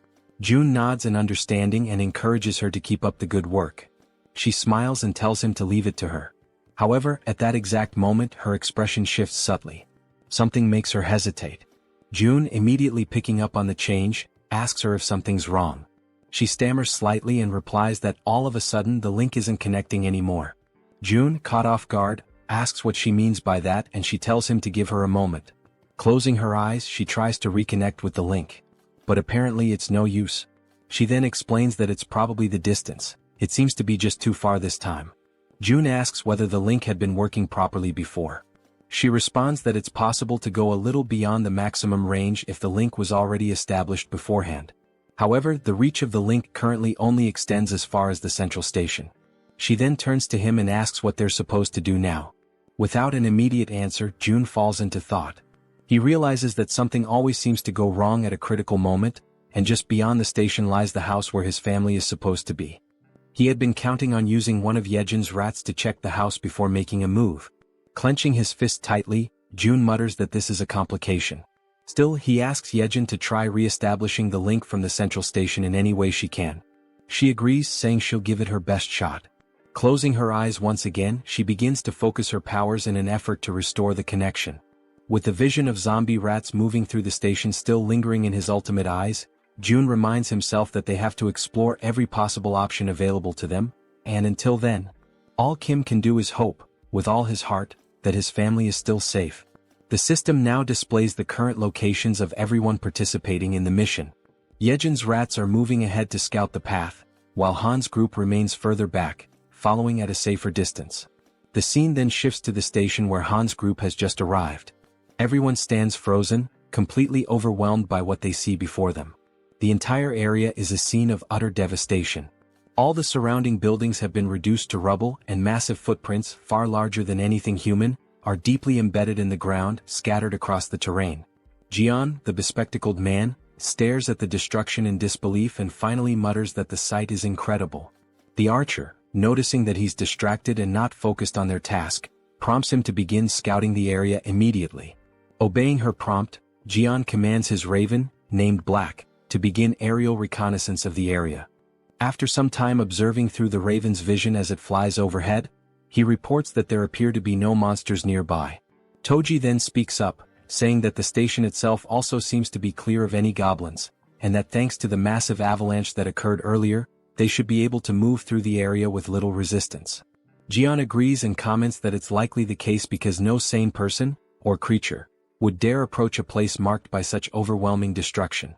Speaker 1: June nods in understanding and encourages her to keep up the good work. She smiles and tells him to leave it to her. However, at that exact moment her expression shifts subtly. Something makes her hesitate. June, immediately picking up on the change, asks her if something's wrong. She stammers slightly and replies that all of a sudden the link isn't connecting anymore. June, caught off guard, asks what she means by that and she tells him to give her a moment. Closing her eyes, she tries to reconnect with the link. But apparently it's no use. She then explains that it's probably the distance. It seems to be just too far this time. June asks whether the link had been working properly before. She responds that it's possible to go a little beyond the maximum range if the link was already established beforehand. However, the reach of the link currently only extends as far as the central station. She then turns to him and asks what they're supposed to do now. Without an immediate answer, June falls into thought. He realizes that something always seems to go wrong at a critical moment, and just beyond the station lies the house where his family is supposed to be. He had been counting on using one of Yeon's rats to check the house before making a move. Clenching his fist tightly, June mutters that this is a complication. Still, he asks Yeon to try re-establishing the link from the central station in any way she can. She agrees, saying she'll give it her best shot. Closing her eyes once again, she begins to focus her powers in an effort to restore the connection. With the vision of zombie rats moving through the station still lingering in his ultimate eyes, June reminds himself that they have to explore every possible option available to them, and until then, all Kim can do is hope, with all his heart, that his family is still safe. The system now displays the current locations of everyone participating in the mission. Yeon's rats are moving ahead to scout the path, while Han's group remains further back, following at a safer distance. The scene then shifts to the station where Han's group has just arrived. Everyone stands frozen, completely overwhelmed by what they see before them. The entire area is a scene of utter devastation. All the surrounding buildings have been reduced to rubble, and massive footprints, far larger than anything human, are deeply embedded in the ground, scattered across the terrain. Jaehyeon, the bespectacled man, stares at the destruction in disbelief and finally mutters that the sight is incredible. The archer, noticing that he's distracted and not focused on their task, prompts him to begin scouting the area immediately. Obeying her prompt, Jaehyeon commands his raven, named Black, to begin aerial reconnaissance of the area. After some time observing through the raven's vision as it flies overhead, he reports that there appear to be no monsters nearby. Toji then speaks up, saying that the station itself also seems to be clear of any goblins, and that thanks to the massive avalanche that occurred earlier, they should be able to move through the area with little resistance. Jaehyeon agrees and comments that it's likely the case because no sane person, or creature, would dare approach a place marked by such overwhelming destruction.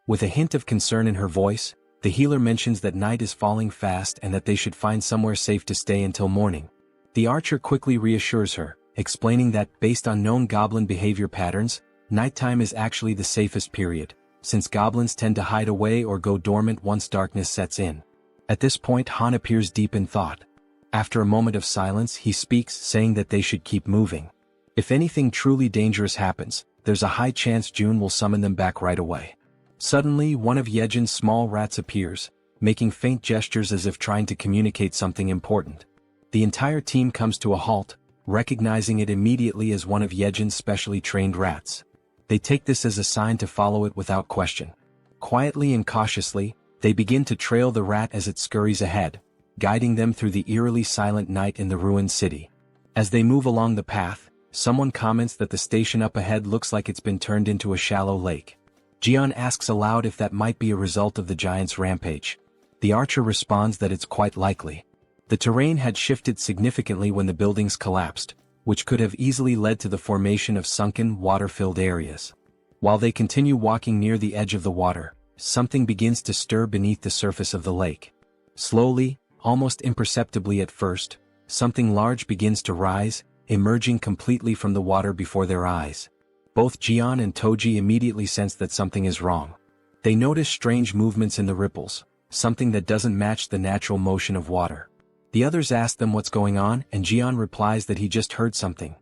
Speaker 1: With a hint of concern in her voice, the healer mentions that night is falling fast and that they should find somewhere safe to stay until morning. The archer quickly reassures her, explaining that, based on known goblin behavior patterns, nighttime is actually the safest period, since goblins tend to hide away or go dormant once darkness sets in. At this point, Han appears deep in thought. After a moment of silence, he speaks, saying that they should keep moving. If anything truly dangerous happens, there's a high chance June will summon them back right away. Suddenly, one of Yeon's small rats appears, making faint gestures as if trying to communicate something important. The entire team comes to a halt, recognizing it immediately as one of Yeon's specially trained rats. They take this as a sign to follow it without question. Quietly and cautiously, they begin to trail the rat as it scurries ahead, guiding them through the eerily silent night in the ruined city. As they move along the path, someone comments that the station up ahead looks like it's been turned into a shallow lake. Jaehyeon asks aloud if that might be a result of the giant's rampage. The archer responds that it's quite likely. The terrain had shifted significantly when the buildings collapsed, which could have easily led to the formation of sunken, water-filled areas. While they continue walking near the edge of the water, something begins to stir beneath the surface of the lake. Slowly, almost imperceptibly at first, something large begins to rise, emerging completely from the water before their eyes. Both Jaehyeon and Toji immediately sense that something is wrong. They notice strange movements in the ripples, something that doesn't match the natural motion of water. The others ask them what's going on, and Jaehyeon replies that he just heard something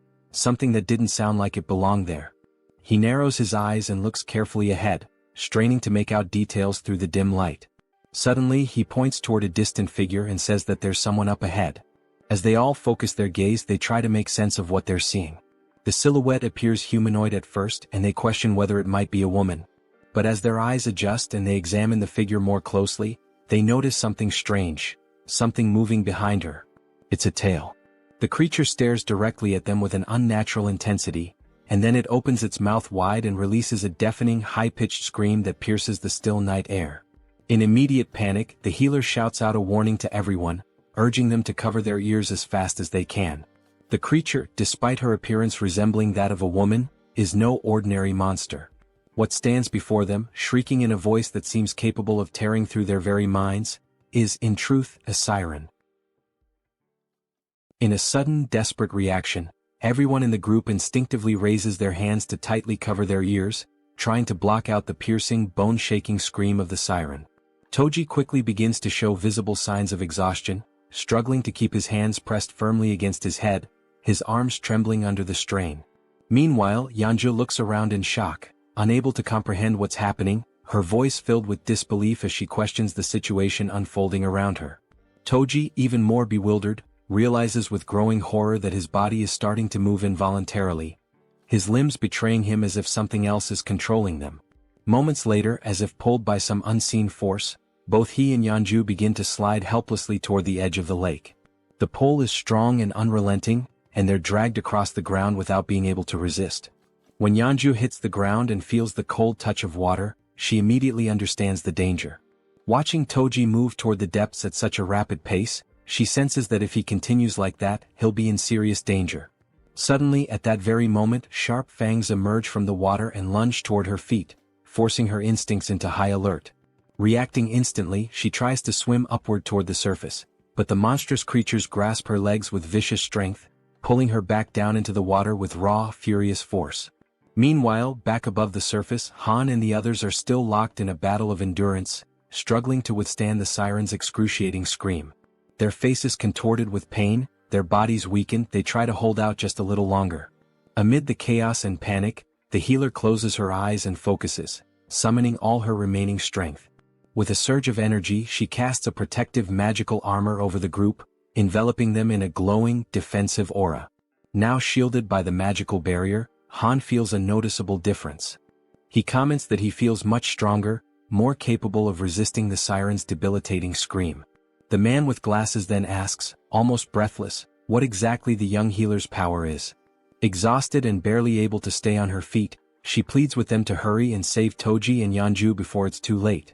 Speaker 1: that didn't sound like it belonged there. He narrows his eyes and looks carefully ahead, straining to make out details through the dim light. Suddenly he points toward a distant figure and says that there's someone up ahead. As they all focus their gaze, they try to make sense of what they're seeing. The silhouette appears humanoid at first, and they question whether it might be a woman. But as their eyes adjust and they examine the figure more closely, they notice something strange, something moving behind her. It's a tail. The creature stares directly at them with an unnatural intensity, and then it opens its mouth wide and releases a deafening, high-pitched scream that pierces the still night air. In immediate panic, the healer shouts out a warning to everyone, urging them to cover their ears as fast as they can. The creature, despite her appearance resembling that of a woman, is no ordinary monster. What stands before them, shrieking in a voice that seems capable of tearing through their very minds, is, in truth, a siren. In a sudden, desperate reaction, everyone in the group instinctively raises their hands to tightly cover their ears, trying to block out the piercing, bone-shaking scream of the siren. Toji quickly begins to show visible signs of exhaustion, struggling to keep his hands pressed firmly against his head, his arms trembling under the strain. Meanwhile, Yeonju looks around in shock, unable to comprehend what's happening, her voice filled with disbelief as she questions the situation unfolding around her. Toji, even more bewildered, realizes with growing horror that his body is starting to move involuntarily, his limbs betraying him as if something else is controlling them. Moments later, as if pulled by some unseen force, both he and Yeonju begin to slide helplessly toward the edge of the lake. The pull is strong and unrelenting, and they're dragged across the ground without being able to resist. When Yeonju hits the ground and feels the cold touch of water, she immediately understands the danger. Watching Toji move toward the depths at such a rapid pace, she senses that if he continues like that, he'll be in serious danger. Suddenly, at that very moment, sharp fangs emerge from the water and lunge toward her feet, forcing her instincts into high alert. Reacting instantly, she tries to swim upward toward the surface, but the monstrous creatures grasp her legs with vicious strength, pulling her back down into the water with raw, furious force. Meanwhile, back above the surface, Han and the others are still locked in a battle of endurance, struggling to withstand the siren's excruciating scream. Their faces contorted with pain, their bodies weakened, they try to hold out just a little longer. Amid the chaos and panic, the healer closes her eyes and focuses, summoning all her remaining strength. With a surge of energy, she casts a protective magical armor over the group, enveloping them in a glowing, defensive aura. Now shielded by the magical barrier, Han feels a noticeable difference. He comments that he feels much stronger, more capable of resisting the siren's debilitating scream. The man with glasses then asks, almost breathless, what exactly the young healer's power is. Exhausted and barely able to stay on her feet, she pleads with them to hurry and save Toji and Yeonju before it's too late.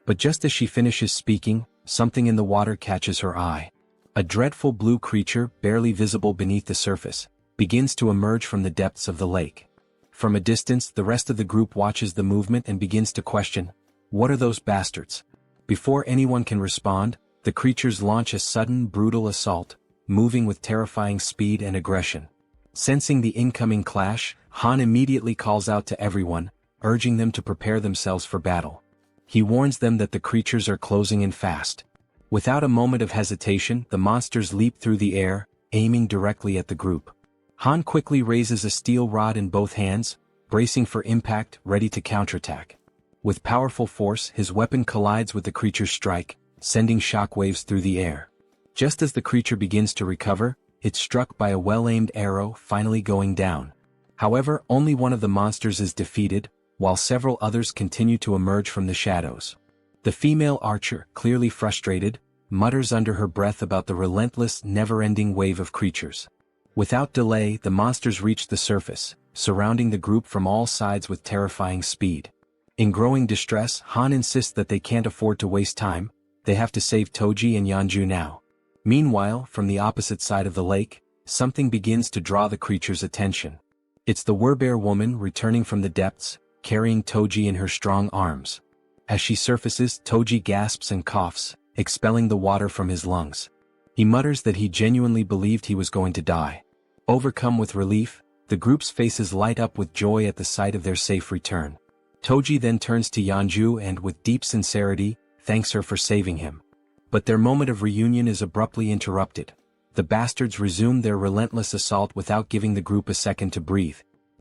Speaker 1: But just as she finishes speaking, something in the water catches her eye. A dreadful blue creature, barely visible beneath the surface, begins to emerge from the depths of the lake. From a distance, the rest of the group watches the movement and begins to question, what are those bastards? Before anyone can respond, the creatures launch a sudden, brutal assault, moving with terrifying speed and aggression. Sensing the incoming clash, Han immediately calls out to everyone, urging them to prepare themselves for battle. He warns them that the creatures are closing in fast. Without a moment of hesitation, the monsters leap through the air, aiming directly at the group. Han quickly raises a steel rod in both hands, bracing for impact, ready to counterattack. With powerful force, his weapon collides with the creature's strike, sending shockwaves through the air. Just as the creature begins to recover, it's struck by a well-aimed arrow, finally going down. However, only one of the monsters is defeated, while several others continue to emerge from the shadows. The female archer, clearly frustrated, mutters under her breath about the relentless, never-ending wave of creatures. Without delay, the monsters reach the surface, surrounding the group from all sides with terrifying speed. In growing distress, Han insists that they can't afford to waste time, they have to save Toji and Yeonju now. Meanwhile, from the opposite side of the lake, something begins to draw the creature's attention. It's the werbear woman returning from the depths, carrying Toji in her strong arms. As she surfaces, Toji gasps and coughs, expelling the water from his lungs. He mutters that he genuinely believed he was going to die. Overcome with relief, the group's faces light up with joy at the sight of their safe return. Toji then turns to Yeonju and, with deep sincerity, thanks her for saving him. But their moment of reunion is abruptly interrupted. The bastards resume their relentless assault without giving the group a second to breathe.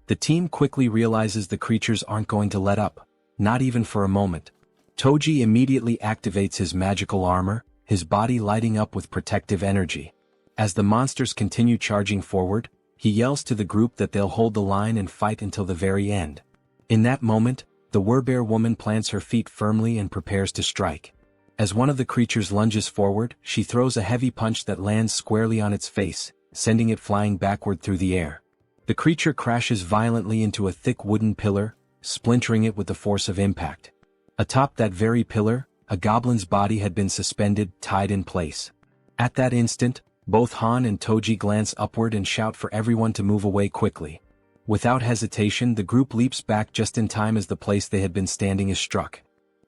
Speaker 1: The team quickly realizes the creatures aren't going to let up, not even for a moment. Toji immediately activates his magical armor, his body lighting up with protective energy. As the monsters continue charging forward, he yells to the group that they'll hold the line and fight until the very end. In that moment, the Werbear woman plants her feet firmly and prepares to strike. As one of the creatures lunges forward, she throws a heavy punch that lands squarely on its face, sending it flying backward through the air. The creature crashes violently into a thick wooden pillar, splintering it with the force of impact. Atop that very pillar, a goblin's body had been suspended, tied in place. At that instant, both Han and Toji glance upward and shout for everyone to move away quickly. Without hesitation, the group leaps back just in time as the place they had been standing is struck.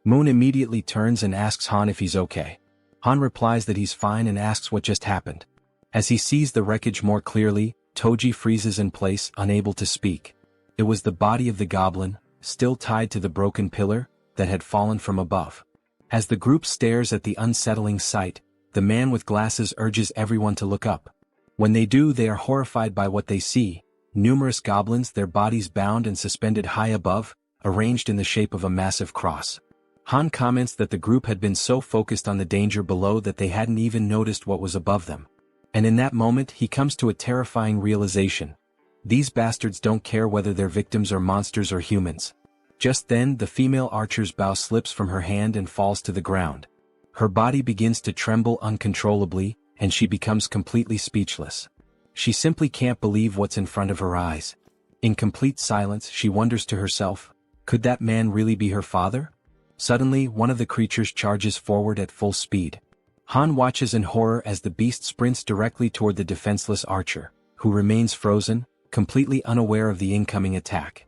Speaker 1: Moon immediately turns and asks Han if he's okay. Han replies that he's fine and asks what just happened. As he sees the wreckage more clearly, Toji freezes in place, unable to speak. It was the body of the goblin, still tied to the broken pillar, that had fallen from above. As the group stares at the unsettling sight, the man with glasses urges everyone to look up. When they do, they are horrified by what they see: numerous goblins, their bodies bound and suspended high above, arranged in the shape of a massive cross. Han comments that the group had been so focused on the danger below that they hadn't even noticed what was above them. And in that moment he comes to a terrifying realization. These bastards don't care whether their victims are monsters or humans. Just then, the female archer's bow slips from her hand and falls to the ground. Her body begins to tremble uncontrollably, and she becomes completely speechless. She simply can't believe what's in front of her eyes. In complete silence, she wonders to herself, could that man really be her father? Suddenly, one of the creatures charges forward at full speed. Han watches in horror as the beast sprints directly toward the defenseless archer, who remains frozen, completely unaware of the incoming attack.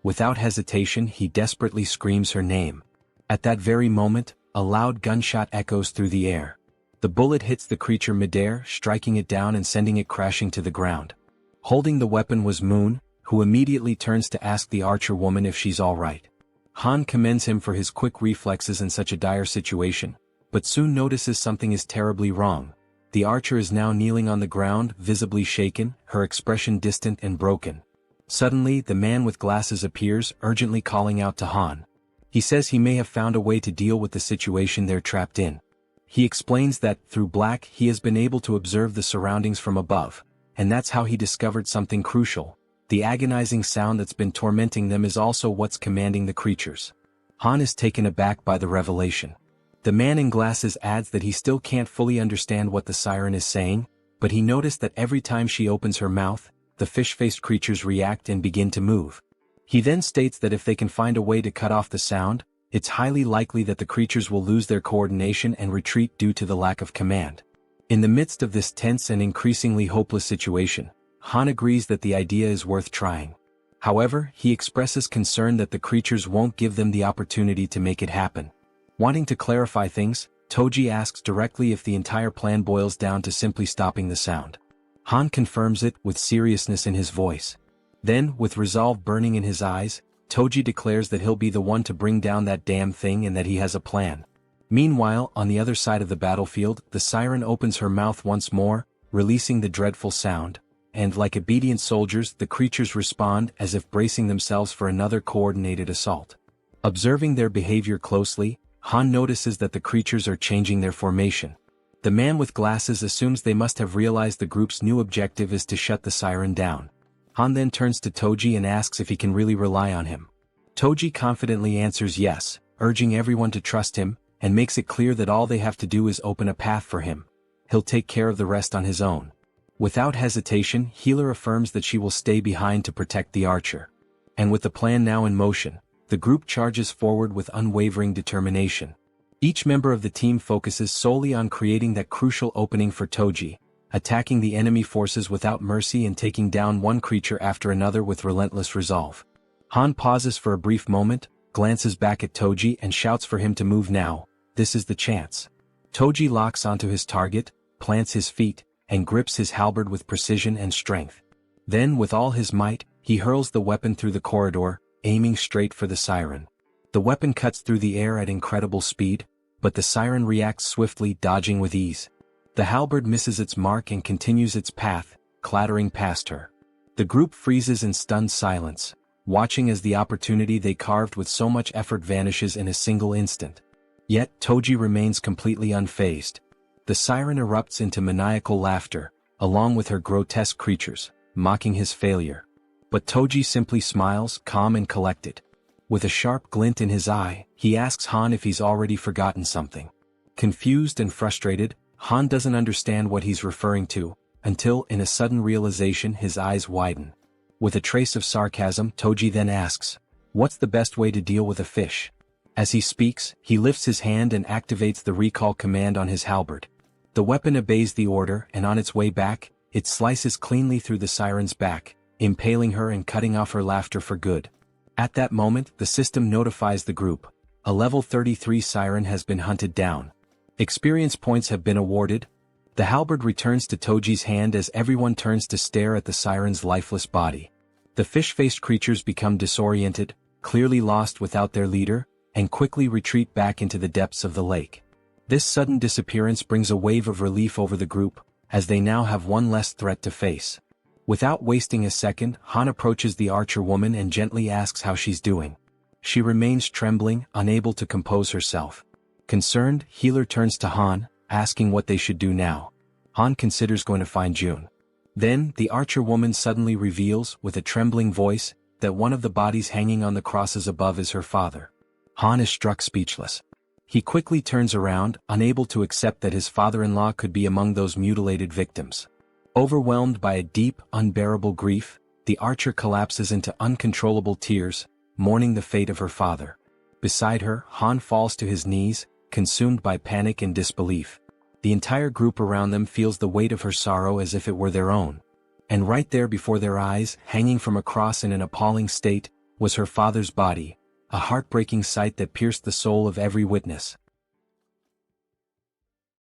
Speaker 1: Without hesitation, he desperately screams her name. At that very moment, a loud gunshot echoes through the air. The bullet hits the creature midair, striking it down and sending it crashing to the ground. Holding the weapon was Moon, who immediately turns to ask the archer woman if she's all right. Han commends him for his quick reflexes in such a dire situation, but soon notices something is terribly wrong. The archer is now kneeling on the ground, visibly shaken, her expression distant and broken. Suddenly, the man with glasses appears, urgently calling out to Han. He says he may have found a way to deal with the situation they're trapped in. He explains that, through black, he has been able to observe the surroundings from above, and that's how he discovered something crucial. The agonizing sound that's been tormenting them is also what's commanding the creatures. Han is taken aback by the revelation. The man in glasses adds that he still can't fully understand what the siren is saying, but he noticed that every time she opens her mouth, the fish-faced creatures react and begin to move. He then states that if they can find a way to cut off the sound, it's highly likely that the creatures will lose their coordination and retreat due to the lack of command. In the midst of this tense and increasingly hopeless situation, Han agrees that the idea is worth trying. However, he expresses concern that the creatures won't give them the opportunity to make it happen. Wanting to clarify things, Toji asks directly if the entire plan boils down to simply stopping the sound. Han confirms it, with seriousness in his voice. Then, with resolve burning in his eyes, Toji declares that he'll be the one to bring down that damn thing and that he has a plan. Meanwhile, on the other side of the battlefield, the siren opens her mouth once more, releasing the dreadful sound, and like obedient soldiers, the creatures respond as if bracing themselves for another coordinated assault. Observing their behavior closely, Han notices that the creatures are changing their formation. The man with glasses assumes they must have realized the group's new objective is to shut the siren down. Han then turns to Toji and asks if he can really rely on him. Toji confidently answers yes, urging everyone to trust him, and makes it clear that all they have to do is open a path for him. He'll take care of the rest on his own. Without hesitation, Healer affirms that she will stay behind to protect the archer. And with the plan now in motion, the group charges forward with unwavering determination. Each member of the team focuses solely on creating that crucial opening for Toji, attacking the enemy forces without mercy and taking down one creature after another with relentless resolve. Han pauses for a brief moment, glances back at Toji and shouts for him to move now. This is the chance. Toji locks onto his target, plants his feet, and grips his halberd with precision and strength. Then with all his might, he hurls the weapon through the corridor, aiming straight for the siren. The weapon cuts through the air at incredible speed, but the siren reacts swiftly, dodging with ease. The halberd misses its mark and continues its path, clattering past her. The group freezes in stunned silence, watching as the opportunity they carved with so much effort vanishes in a single instant. Yet Toji remains completely unfazed. The siren erupts into maniacal laughter, along with her grotesque creatures, mocking his failure. But Toji simply smiles, calm and collected. With a sharp glint in his eye, he asks Han if he's already forgotten something. Confused and frustrated, Han doesn't understand what he's referring to, until in a sudden realization his eyes widen. With a trace of sarcasm, Toji then asks, "What's the best way to deal with a fish?" As he speaks, he lifts his hand and activates the recall command on his halberd. The weapon obeys the order, and on its way back, it slices cleanly through the siren's back, impaling her and cutting off her laughter for good. At that moment, the system notifies the group. A level 33 siren has been hunted down. Experience points have been awarded. The halberd returns to Toji's hand as everyone turns to stare at the siren's lifeless body. The fish-faced creatures become disoriented, clearly lost without their leader, and quickly retreat back into the depths of the lake. This sudden disappearance brings a wave of relief over the group, as they now have one less threat to face. Without wasting a second, Han approaches the archer woman and gently asks how she's doing. She remains trembling, unable to compose herself. Concerned, Healer turns to Han, asking what they should do now. Han considers going to find June. Then, the archer woman suddenly reveals, with a trembling voice, that one of the bodies hanging on the crosses above is her father. Han is struck speechless. He quickly turns around, unable to accept that his father-in-law could be among those mutilated victims. Overwhelmed by a deep, unbearable grief, the archer collapses into uncontrollable tears, mourning the fate of her father. Beside her, Han falls to his knees, consumed by panic and disbelief. The entire group around them feels the weight of her sorrow as if it were their own. And right there before their eyes, hanging from a cross in an appalling state, was her father's body, a heartbreaking sight that pierced the soul of every witness.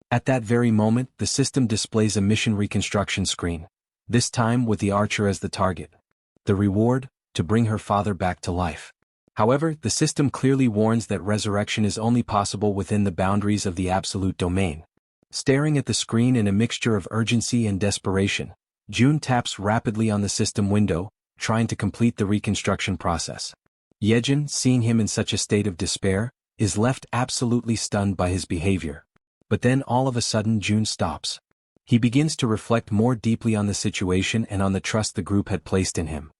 Speaker 1: At that very moment, the system displays a mission reconstruction screen, this time with the archer as the target. The reward, to bring her father back to life. However, the system clearly warns that resurrection is only possible within the boundaries of the absolute domain. Staring at the screen in a mixture of urgency and desperation, June taps rapidly on the system window, trying to complete the reconstruction process. Jaehyeon, seeing him in such a state of despair, is left absolutely stunned by his behavior. But then all of a sudden June stops. He begins to reflect more deeply on the situation and on the trust the group had placed in him.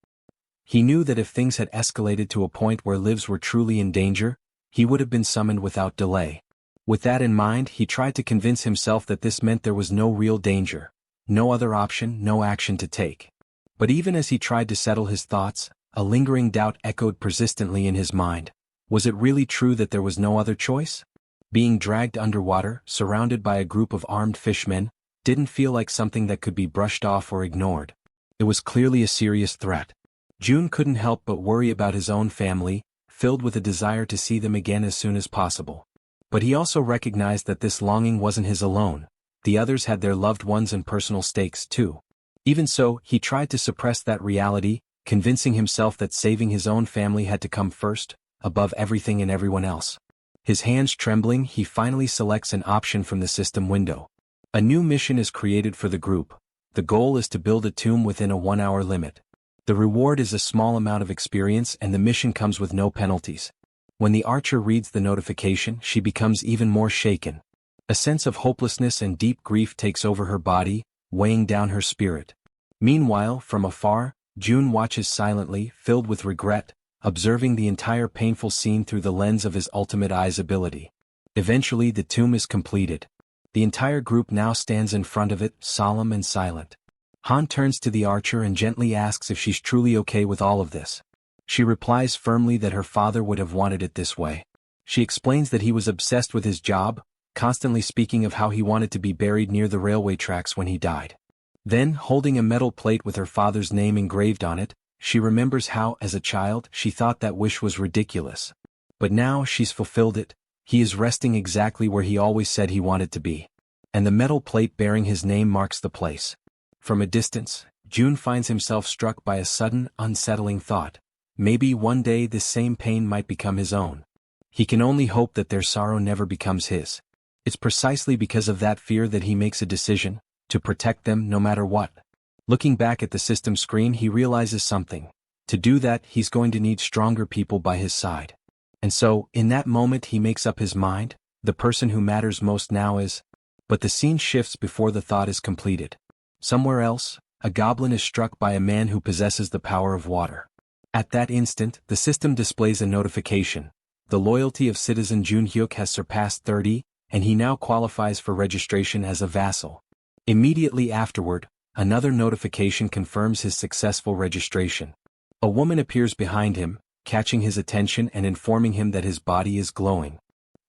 Speaker 1: He knew that if things had escalated to a point where lives were truly in danger, he would have been summoned without delay. With that in mind, he tried to convince himself that this meant there was no real danger, no other option, no action to take. But even as he tried to settle his thoughts, a lingering doubt echoed persistently in his mind. Was it really true that there was no other choice? Being dragged underwater, surrounded by a group of armed fishmen, didn't feel like something that could be brushed off or ignored. It was clearly a serious threat. June couldn't help but worry about his own family, filled with a desire to see them again as soon as possible. But he also recognized that this longing wasn't his alone. The others had their loved ones and personal stakes too. Even so, he tried to suppress that reality, convincing himself that saving his own family had to come first, above everything and everyone else. His hands trembling, he finally selects an option from the system window. A new mission is created for the group. The goal is to build a tomb within a 1-hour limit. The reward is a small amount of experience and the mission comes with no penalties. When the archer reads the notification, she becomes even more shaken. A sense of hopelessness and deep grief takes over her body, weighing down her spirit. Meanwhile, from afar, June watches silently, filled with regret, observing the entire painful scene through the lens of his ultimate eyes ability. Eventually the tomb is completed. The entire group now stands in front of it, solemn and silent. Han turns to the archer and gently asks if she's truly okay with all of this. She replies firmly that her father would have wanted it this way. She explains that he was obsessed with his job, constantly speaking of how he wanted to be buried near the railway tracks when he died. Then, holding a metal plate with her father's name engraved on it, she remembers how, as a child, she thought that wish was ridiculous. But now she's fulfilled it. He is resting exactly where he always said he wanted to be. And the metal plate bearing his name marks the place. From a distance, Jun finds himself struck by a sudden, unsettling thought. Maybe one day this same pain might become his own. He can only hope that their sorrow never becomes his. It's precisely because of that fear that he makes a decision, to protect them no matter what. Looking back at the system screen, he realizes something. To do that, he's going to need stronger people by his side. And so, in that moment he makes up his mind, the person who matters most now is... But the scene shifts before the thought is completed. Somewhere else, a goblin is struck by a man who possesses the power of water. At that instant, the system displays a notification. The loyalty of citizen Jun Hyuk has surpassed 30, and he now qualifies for registration as a vassal. Immediately afterward, another notification confirms his successful registration. A woman appears behind him, catching his attention and informing him that his body is glowing.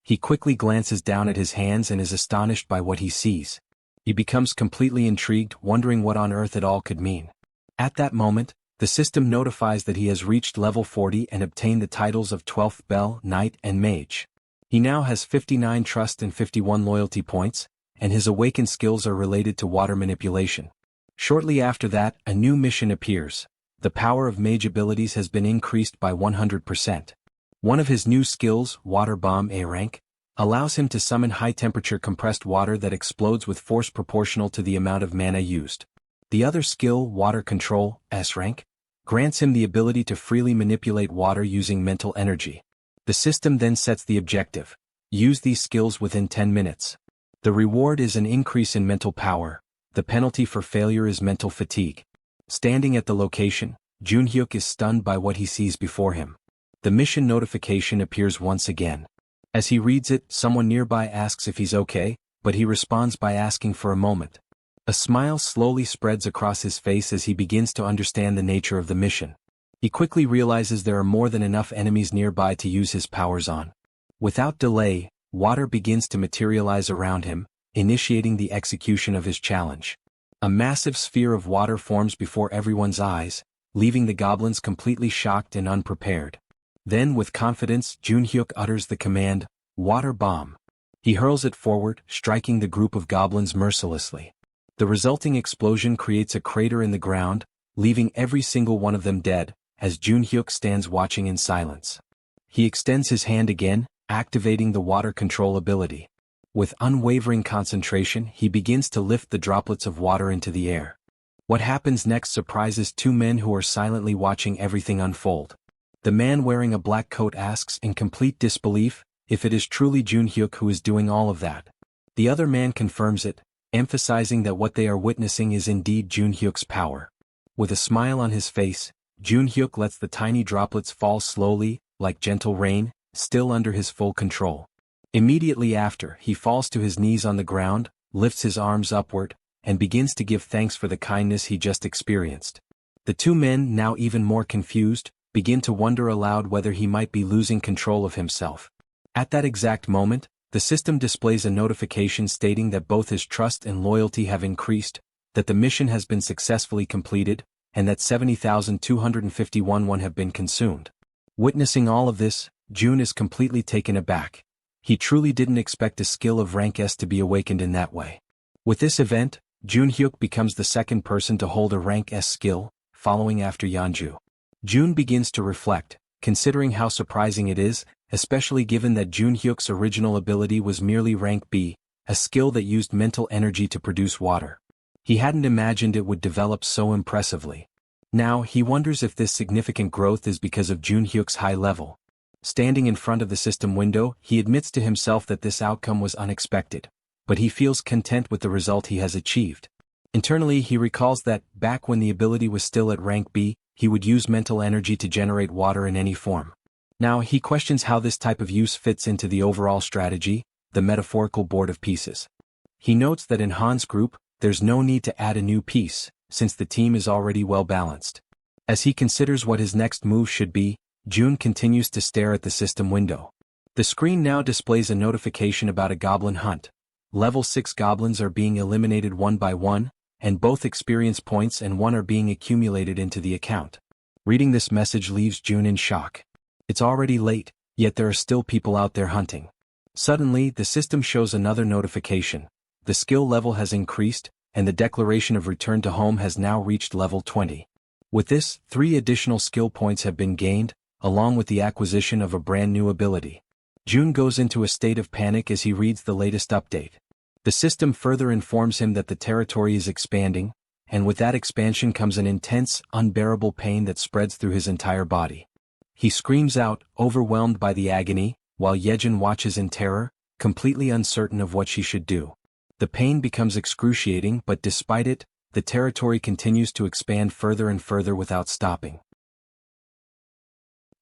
Speaker 1: He quickly glances down at his hands and is astonished by what he sees. He becomes completely intrigued, wondering what on earth it all could mean. At that moment, the system notifies that he has reached level 40 and obtained the titles of 12th Bell, Knight and Mage. He now has 59 trust and 51 loyalty points, and his awakened skills are related to water manipulation. Shortly after that, a new mission appears. The power of mage abilities has been increased by 100%. One of his new skills, Water Bomb A rank, allows him to summon high-temperature compressed water that explodes with force proportional to the amount of mana used. The other skill, Water Control S rank, grants him the ability to freely manipulate water using mental energy. The system then sets the objective. Use these skills within 10 minutes. The reward is an increase in mental power. The penalty for failure is mental fatigue. Standing at the location, Jun Hyuk is stunned by what he sees before him. The mission notification appears once again. As he reads it, someone nearby asks if he's okay, but he responds by asking for a moment. A smile slowly spreads across his face as he begins to understand the nature of the mission. He quickly realizes there are more than enough enemies nearby to use his powers on. Without delay, water begins to materialize around him, initiating the execution of his challenge. A massive sphere of water forms before everyone's eyes, leaving the goblins completely shocked and unprepared. Then with confidence, Jun Hyuk utters the command, Water Bomb. He hurls it forward, striking the group of goblins mercilessly. The resulting explosion creates a crater in the ground, leaving every single one of them dead, as Jun Hyuk stands watching in silence. He extends his hand again, activating the water control ability. With unwavering concentration, he begins to lift the droplets of water into the air. What happens next surprises two men who are silently watching everything unfold. The man wearing a black coat asks in complete disbelief if it is truly Jun Hyuk who is doing all of that. The other man confirms it, emphasizing that what they are witnessing is indeed Jun Hyuk's power. With a smile on his face, Jun Hyuk lets the tiny droplets fall slowly, like gentle rain, still under his full control. Immediately after, he falls to his knees on the ground, lifts his arms upward, and begins to give thanks for the kindness he just experienced. The two men, now even more confused, begin to wonder aloud whether he might be losing control of himself. At that exact moment, the system displays a notification stating that both his trust and loyalty have increased, that the mission has been successfully completed, and that 70,251 won have been consumed. Witnessing all of this, Jun is completely taken aback. He truly didn't expect a skill of rank S to be awakened in that way. With this event, Jun Hyuk becomes the second person to hold a rank S skill, following after Yeonju. Jun begins to reflect, considering how surprising it is, especially given that Jun Hyuk's original ability was merely rank B, a skill that used mental energy to produce water. He hadn't imagined it would develop so impressively. Now he wonders if this significant growth is because of Jun Hyuk's high level. Standing in front of the system window, he admits to himself that this outcome was unexpected, but he feels content with the result he has achieved. Internally he recalls that, back when the ability was still at rank B, he would use mental energy to generate water in any form. Now he questions how this type of use fits into the overall strategy, the metaphorical board of pieces. He notes that in Han's group, there's no need to add a new piece, since the team is already well balanced. As he considers what his next move should be, Jun continues to stare at the system window. The screen now displays a notification about a goblin hunt. Level 6 goblins are being eliminated one by one, and both experience points and one are being accumulated into the account. Reading this message leaves Jun in shock. It's already late, yet there are still people out there hunting. Suddenly, the system shows another notification. The skill level has increased, and the declaration of return to home has now reached level 20. With this, 3 additional skill points have been gained, along with the acquisition of a brand new ability. Jun goes into a state of panic as he reads the latest update. The system further informs him that the territory is expanding, and with that expansion comes an intense, unbearable pain that spreads through his entire body. He screams out, overwhelmed by the agony, while Jaehyeon watches in terror, completely uncertain of what she should do. The pain becomes excruciating, but despite it, the territory continues to expand further and further without stopping.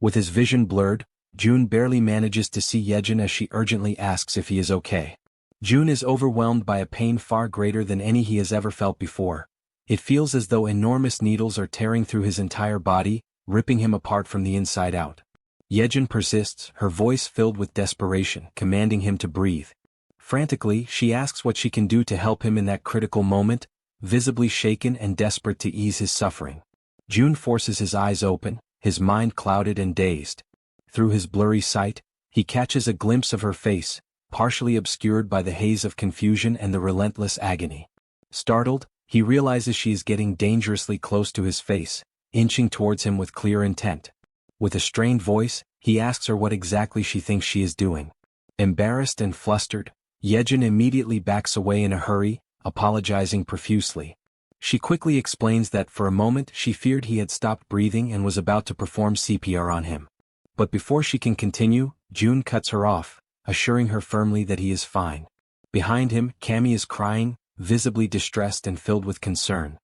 Speaker 1: With his vision blurred, Jun barely manages to see Jaehyeon as she urgently asks if he is okay. Jun is overwhelmed by a pain far greater than any he has ever felt before. It feels as though enormous needles are tearing through his entire body, ripping him apart from the inside out. Jaehyeon persists, her voice filled with desperation, commanding him to breathe. Frantically, she asks what she can do to help him in that critical moment, visibly shaken and desperate to ease his suffering. Jun forces his eyes open, his mind clouded and dazed. Through his blurry sight, he catches a glimpse of her face, partially obscured by the haze of confusion and the relentless agony. Startled, he realizes she is getting dangerously close to his face, inching towards him with clear intent. With a strained voice, he asks her what exactly she thinks she is doing. Embarrassed and flustered, Jaehyeon immediately backs away in a hurry, apologizing profusely. She quickly explains that for a moment she feared he had stopped breathing and was about to perform CPR on him. But before she can continue, Jun cuts her off, assuring her firmly that he is fine. Behind him, Cammy is crying, visibly distressed and filled with concern.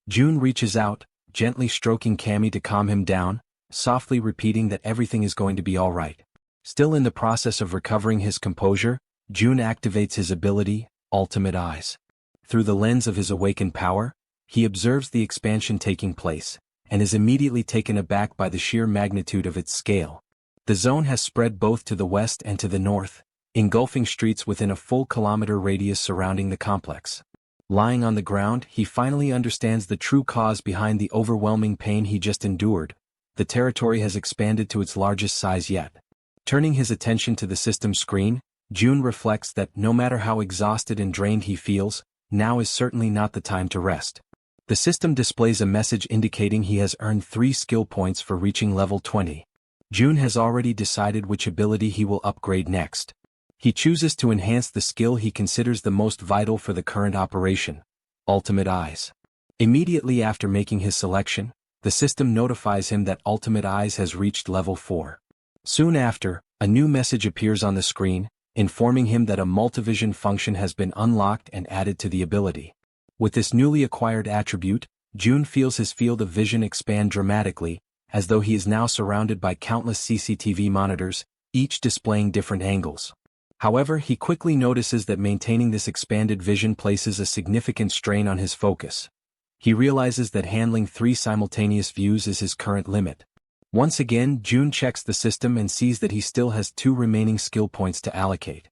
Speaker 1: Jun reaches out, gently stroking Cammy to calm him down, softly repeating that everything is going to be all right. Still in the process of recovering his composure, Jun activates his ability, Ultimate Eyes. Through the lens of his awakened power, he observes the expansion taking place, and is immediately taken aback by the sheer magnitude of its scale. The zone has spread both to the west and to the north, engulfing streets within a full kilometer radius surrounding the complex. Lying on the ground, he finally understands the true cause behind the overwhelming pain he just endured. The territory has expanded to its largest size yet. Turning his attention to the system screen, Jun reflects that no matter how exhausted and drained he feels, now is certainly not the time to rest. The system displays a message indicating he has earned 3 skill points for reaching level 20. Jun has already decided which ability he will upgrade next. He chooses to enhance the skill he considers the most vital for the current operation, Ultimate Eyes. Immediately after making his selection, the system notifies him that Ultimate Eyes has reached level 4. Soon after, a new message appears on the screen, informing him that a multivision function has been unlocked and added to the ability. With this newly acquired attribute, Jun feels his field of vision expand dramatically, as though he is now surrounded by countless CCTV monitors, each displaying different angles. However, he quickly notices that maintaining this expanded vision places a significant strain on his focus. He realizes that handling 3 simultaneous views is his current limit. Once again, Jun checks the system and sees that he still has 2 remaining skill points to allocate.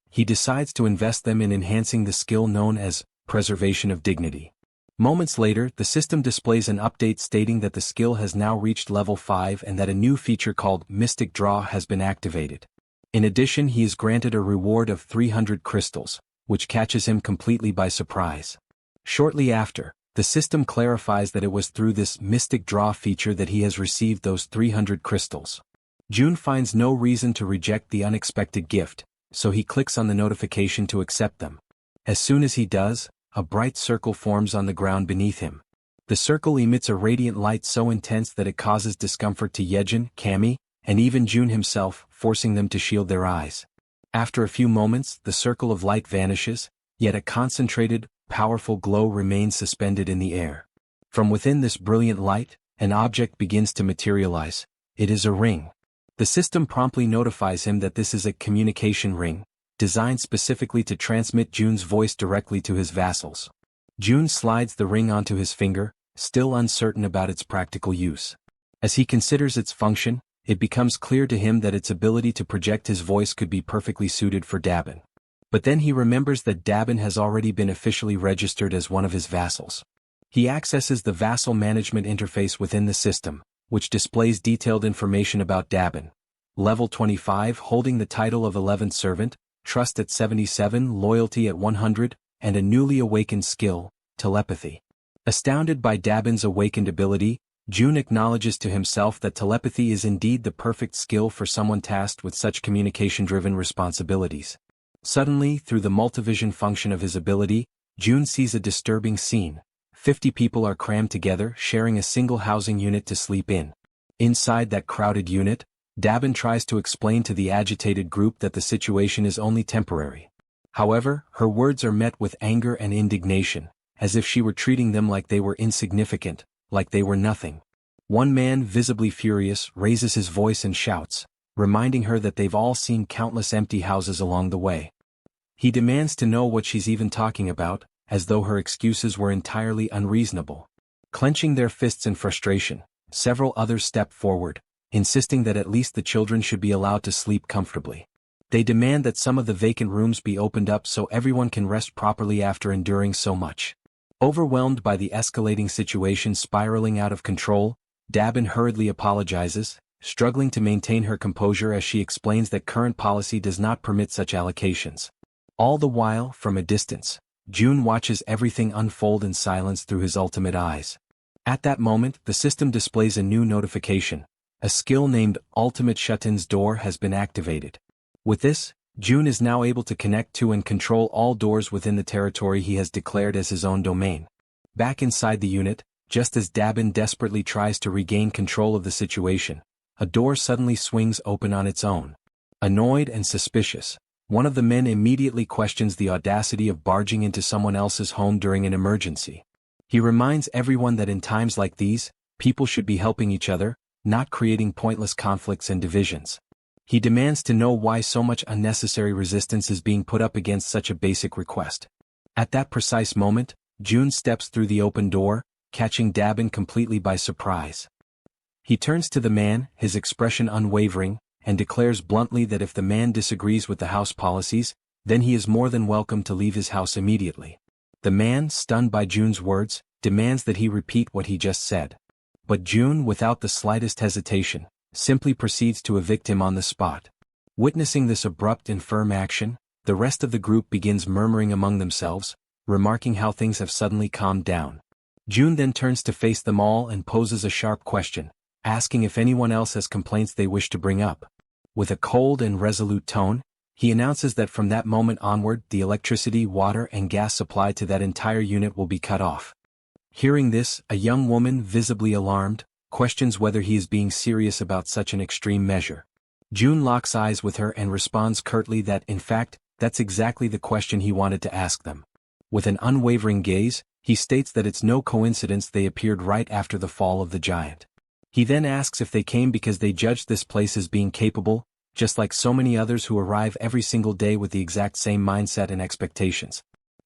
Speaker 1: He decides to invest them in enhancing the skill known as Preservation of Dignity. Moments later, the system displays an update stating that the skill has now reached level 5 and that a new feature called Mystic Draw has been activated. In addition, he is granted a reward of 300 crystals, which catches him completely by surprise. Shortly after, the system clarifies that it was through this Mystic Draw feature that he has received those 300 crystals. Jun finds no reason to reject the unexpected gift, so he clicks on the notification to accept them. As soon as he does, a bright circle forms on the ground beneath him. The circle emits a radiant light so intense that it causes discomfort to Jaehyeon, Cammy, and even Jun himself, forcing them to shield their eyes. After a few moments, the circle of light vanishes, yet a concentrated, powerful glow remains suspended in the air. From within this brilliant light, an object begins to materialize. It is a ring. The system promptly notifies him that this is a communication ring, designed specifically to transmit Jun's voice directly to his vassals. Jun slides the ring onto his finger, still uncertain about its practical use. As he considers its function, it becomes clear to him that its ability to project his voice could be perfectly suited for Dabin. But then he remembers that Dabin has already been officially registered as one of his vassals. He accesses the vassal management interface within the system, which displays detailed information about Dabin. Level 25, holding the title of 11th servant, trust at 77, loyalty at 100, and a newly awakened skill, telepathy. Astounded by Dabin's awakened ability, June acknowledges to himself that telepathy is indeed the perfect skill for someone tasked with such communication-driven responsibilities. Suddenly, through the multivision function of his ability, June sees a disturbing scene. 50 people are crammed together, sharing a single housing unit to sleep in. Inside that crowded unit, Dabin tries to explain to the agitated group that the situation is only temporary. However, her words are met with anger and indignation, as if she were treating them like they were insignificant, like they were nothing. One man, visibly furious, raises his voice and shouts, reminding her that they've all seen countless empty houses along the way. He demands to know what she's even talking about, as though her excuses were entirely unreasonable. Clenching their fists in frustration, several others step forward, insisting that at least the children should be allowed to sleep comfortably. They demand that some of the vacant rooms be opened up so everyone can rest properly after enduring so much. Overwhelmed by the escalating situation spiraling out of control, Dabin hurriedly apologizes, struggling to maintain her composure as she explains that current policy does not permit such allocations. All the while, from a distance, June watches everything unfold in silence through his ultimate eyes. At that moment, the system displays a new notification. A skill named Ultimate Shut-in's Door has been activated. With this, June is now able to connect to and control all doors within the territory he has declared as his own domain. Back inside the unit, just as Dabin desperately tries to regain control of the situation, a door suddenly swings open on its own. Annoyed and suspicious, one of the men immediately questions the audacity of barging into someone else's home during an emergency. He reminds everyone that in times like these, people should be helping each other, not creating pointless conflicts and divisions. He demands to know why so much unnecessary resistance is being put up against such a basic request. At that precise moment, June steps through the open door, catching Dabin completely by surprise. He turns to the man, his expression unwavering, and declares bluntly that if the man disagrees with the house policies, then he is more than welcome to leave his house immediately. The man, stunned by June's words, demands that he repeat what he just said. But June, without the slightest hesitation, simply proceeds to evict him on the spot. Witnessing this abrupt and firm action, the rest of the group begins murmuring among themselves, remarking how things have suddenly calmed down. June then turns to face them all and poses a sharp question, asking if anyone else has complaints they wish to bring up. With a cold and resolute tone, he announces that from that moment onward the electricity, water, and gas supply to that entire unit will be cut off. Hearing this, a young woman, visibly alarmed, questions whether he is being serious about such an extreme measure. June locks eyes with her and responds curtly that, in fact, that's exactly the question he wanted to ask them. With an unwavering gaze, he states that it's no coincidence they appeared right after the fall of the giant. He then asks if they came because they judged this place as being capable, just like so many others who arrive every single day with the exact same mindset and expectations.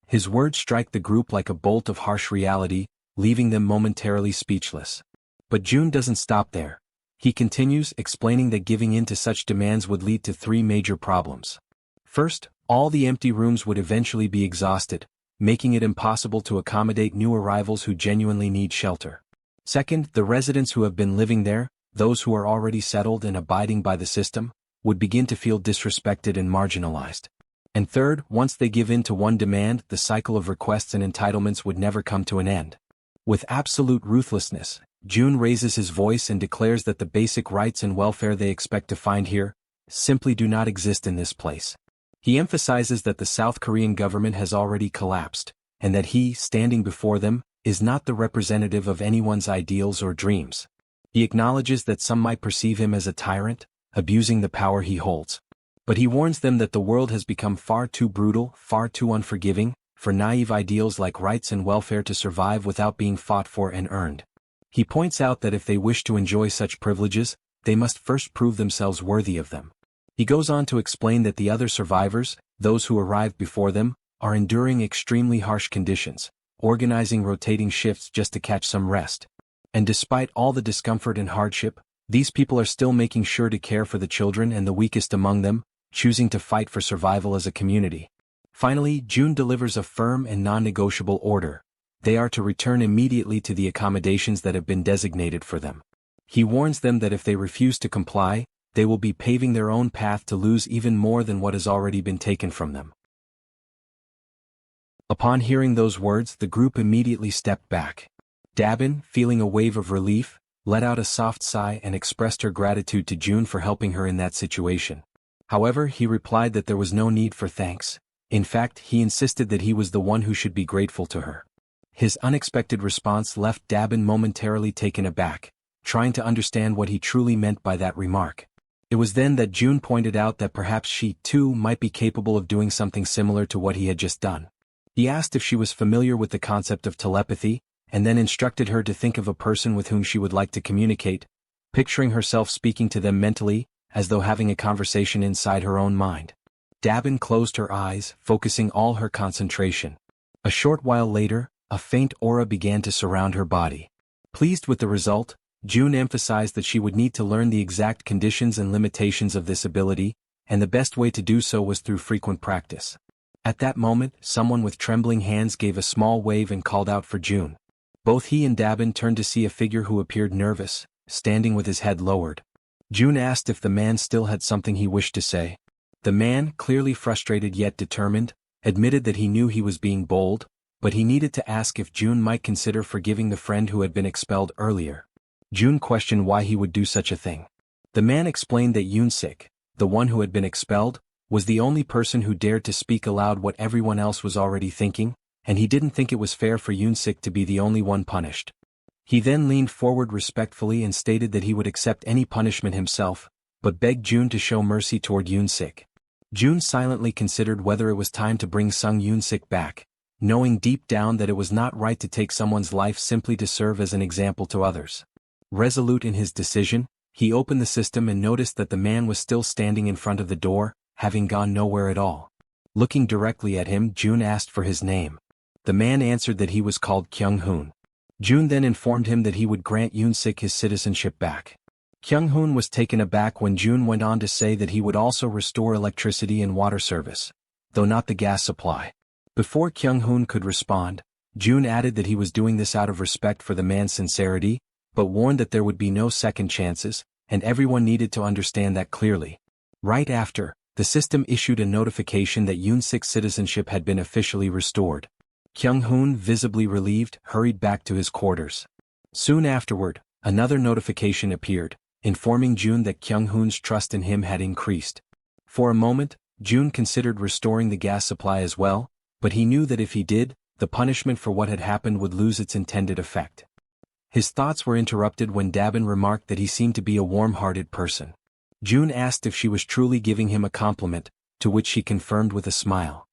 Speaker 1: His words strike the group like a bolt of harsh reality, leaving them momentarily speechless. But June doesn't stop there. He continues, explaining that giving in to such demands would lead to 3 major problems. First, all the empty rooms would eventually be exhausted, making it impossible to accommodate new arrivals who genuinely need shelter. Second, the residents who have been living there, those who are already settled and abiding by the system, would begin to feel disrespected and marginalized. And third, once they give in to one demand, the cycle of requests and entitlements would never come to an end. With absolute ruthlessness, June raises his voice and declares that the basic rights and welfare they expect to find here simply do not exist in this place. He emphasizes that the South Korean government has already collapsed, and that he, standing before them, is not the representative of anyone's ideals or dreams. He acknowledges that some might perceive him as a tyrant, abusing the power he holds. But he warns them that the world has become far too brutal, far too unforgiving, for naive ideals like rights and welfare to survive without being fought for and earned. He points out that if they wish to enjoy such privileges, they must first prove themselves worthy of them. He goes on to explain that the other survivors, those who arrived before them, are enduring extremely harsh conditions, organizing rotating shifts just to catch some rest. And despite all the discomfort and hardship, these people are still making sure to care for the children and the weakest among them, choosing to fight for survival as a community. Finally, June delivers a firm and non-negotiable order. They are to return immediately to the accommodations that have been designated for them. He warns them that if they refuse to comply, they will be paving their own path to lose even more than what has already been taken from them. Upon hearing those words, the group immediately stepped back. Dabin, feeling a wave of relief, let out a soft sigh and expressed her gratitude to June for helping her in that situation. However, he replied that there was no need for thanks. In fact, he insisted that he was the one who should be grateful to her. His unexpected response left Dabin momentarily taken aback, trying to understand what he truly meant by that remark. It was then that June pointed out that perhaps she, too, might be capable of doing something similar to what he had just done. He asked if she was familiar with the concept of telepathy, and then instructed her to think of a person with whom she would like to communicate, picturing herself speaking to them mentally, as though having a conversation inside her own mind. Dabin closed her eyes, focusing all her concentration. A short while later, a faint aura began to surround her body. Pleased with the result, June emphasized that she would need to learn the exact conditions and limitations of this ability, and the best way to do so was through frequent practice. At that moment, someone with trembling hands gave a small wave and called out for June. Both he and Dabin turned to see a figure who appeared nervous, standing with his head lowered. June asked if the man still had something he wished to say. The man, clearly frustrated yet determined, admitted that he knew he was being bold, but he needed to ask if June might consider forgiving the friend who had been expelled earlier. June questioned why he would do such a thing. The man explained that Yoon-sik, the one who had been expelled, was the only person who dared to speak aloud what everyone else was already thinking, and he didn't think it was fair for Yoon-sik to be the only one punished. He then leaned forward respectfully and stated that he would accept any punishment himself, but begged June to show mercy toward Yoon-sik. June silently considered whether it was time to bring Sung Yoon-sik back, knowing deep down that it was not right to take someone's life simply to serve as an example to others. Resolute in his decision, he opened the system and noticed that the man was still standing in front of the door, having gone nowhere at all. Looking directly at him, June asked for his name. The man answered that he was called Kyung-hoon. June then informed him that he would grant Yoon-sik his citizenship back. Kyung-hoon was taken aback when June went on to say that he would also restore electricity and water service, though not the gas supply. Before Kyung-hoon could respond, June added that he was doing this out of respect for the man's sincerity, but warned that there would be no second chances, and everyone needed to understand that clearly. Right after, the system issued a notification that Yoon-sik's citizenship had been officially restored. Kyung-hoon, visibly relieved, hurried back to his quarters. Soon afterward, another notification appeared, informing June that Kyung-hoon's trust in him had increased. For a moment, June considered restoring the gas supply as well, but he knew that if he did, the punishment for what had happened would lose its intended effect. His thoughts were interrupted when Dabin remarked that he seemed to be a warm-hearted person. June asked if she was truly giving him a compliment, to which she confirmed with a smile.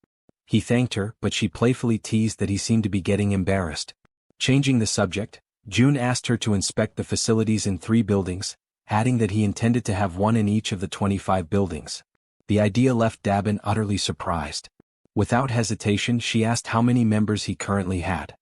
Speaker 1: He thanked her, but she playfully teased that he seemed to be getting embarrassed. Changing the subject, June asked her to inspect the facilities in 3 buildings, adding that he intended to have one in each of the 25 buildings. The idea left Dabin utterly surprised. Without hesitation, she asked how many members he currently had.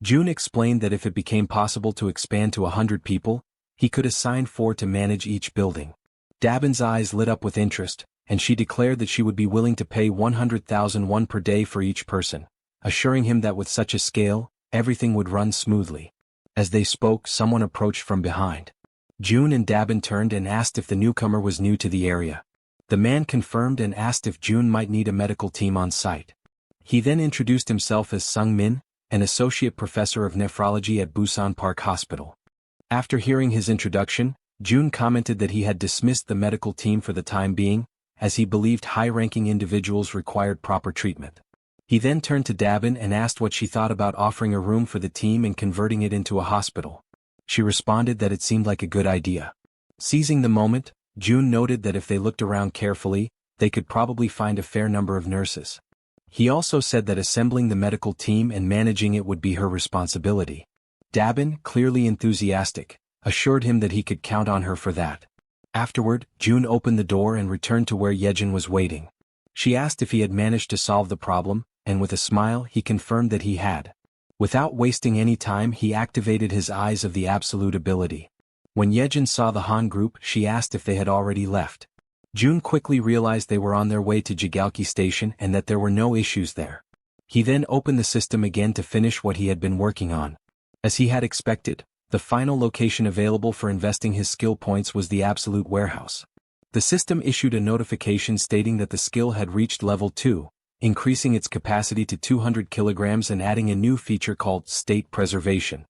Speaker 1: June explained that if it became possible to expand to 100 people, he could assign 4 to manage each building. Dabin's eyes lit up with interest, and she declared that she would be willing to pay 100,000 won per day for each person, assuring him that with such a scale, everything would run smoothly. As they spoke, someone approached from behind. June and Dabin turned and asked if the newcomer was new to the area. The man confirmed and asked if June might need a medical team on site. He then introduced himself as Sung Min, an associate professor of nephrology at Busan Park Hospital. After hearing his introduction, June commented that he had dismissed the medical team for the time being, as he believed high-ranking individuals required proper treatment. He then turned to Dabin and asked what she thought about offering a room for the team and converting it into a hospital. She responded that it seemed like a good idea. Seizing the moment, June noted that if they looked around carefully, they could probably find a fair number of nurses. He also said that assembling the medical team and managing it would be her responsibility. Dabin, clearly enthusiastic, assured him that he could count on her for that. Afterward, June opened the door and returned to where Jaehyeon was waiting. She asked if he had managed to solve the problem, and with a smile he confirmed that he had. Without wasting any time, he activated his Eyes of the Absolute ability. When Jaehyeon saw the Han group, she asked if they had already left. June quickly realized they were on their way to Jigalki Station and that there were no issues there. He then opened the system again to finish what he had been working on. As he had expected, the final location available for investing his skill points was the Absolute Warehouse. The system issued a notification stating that the skill had reached level 2, increasing its capacity to 200 kilograms and adding a new feature called state preservation.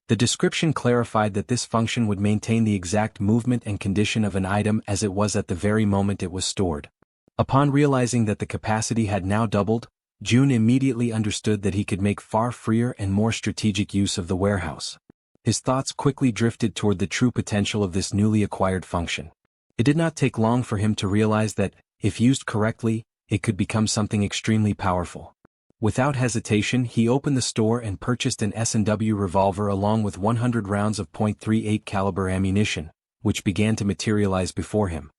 Speaker 1: The description clarified that this function would maintain the exact movement and condition of an item as it was at the very moment it was stored. Upon realizing that the capacity had now doubled, Jun immediately understood that he could make far freer and more strategic use of the warehouse. His thoughts quickly drifted toward the true potential of this newly acquired function. It did not take long for him to realize that, if used correctly, it could become something extremely powerful. Without hesitation, he opened the store and purchased an S&W revolver along with 100 rounds of .38 caliber ammunition, which began to materialize before him.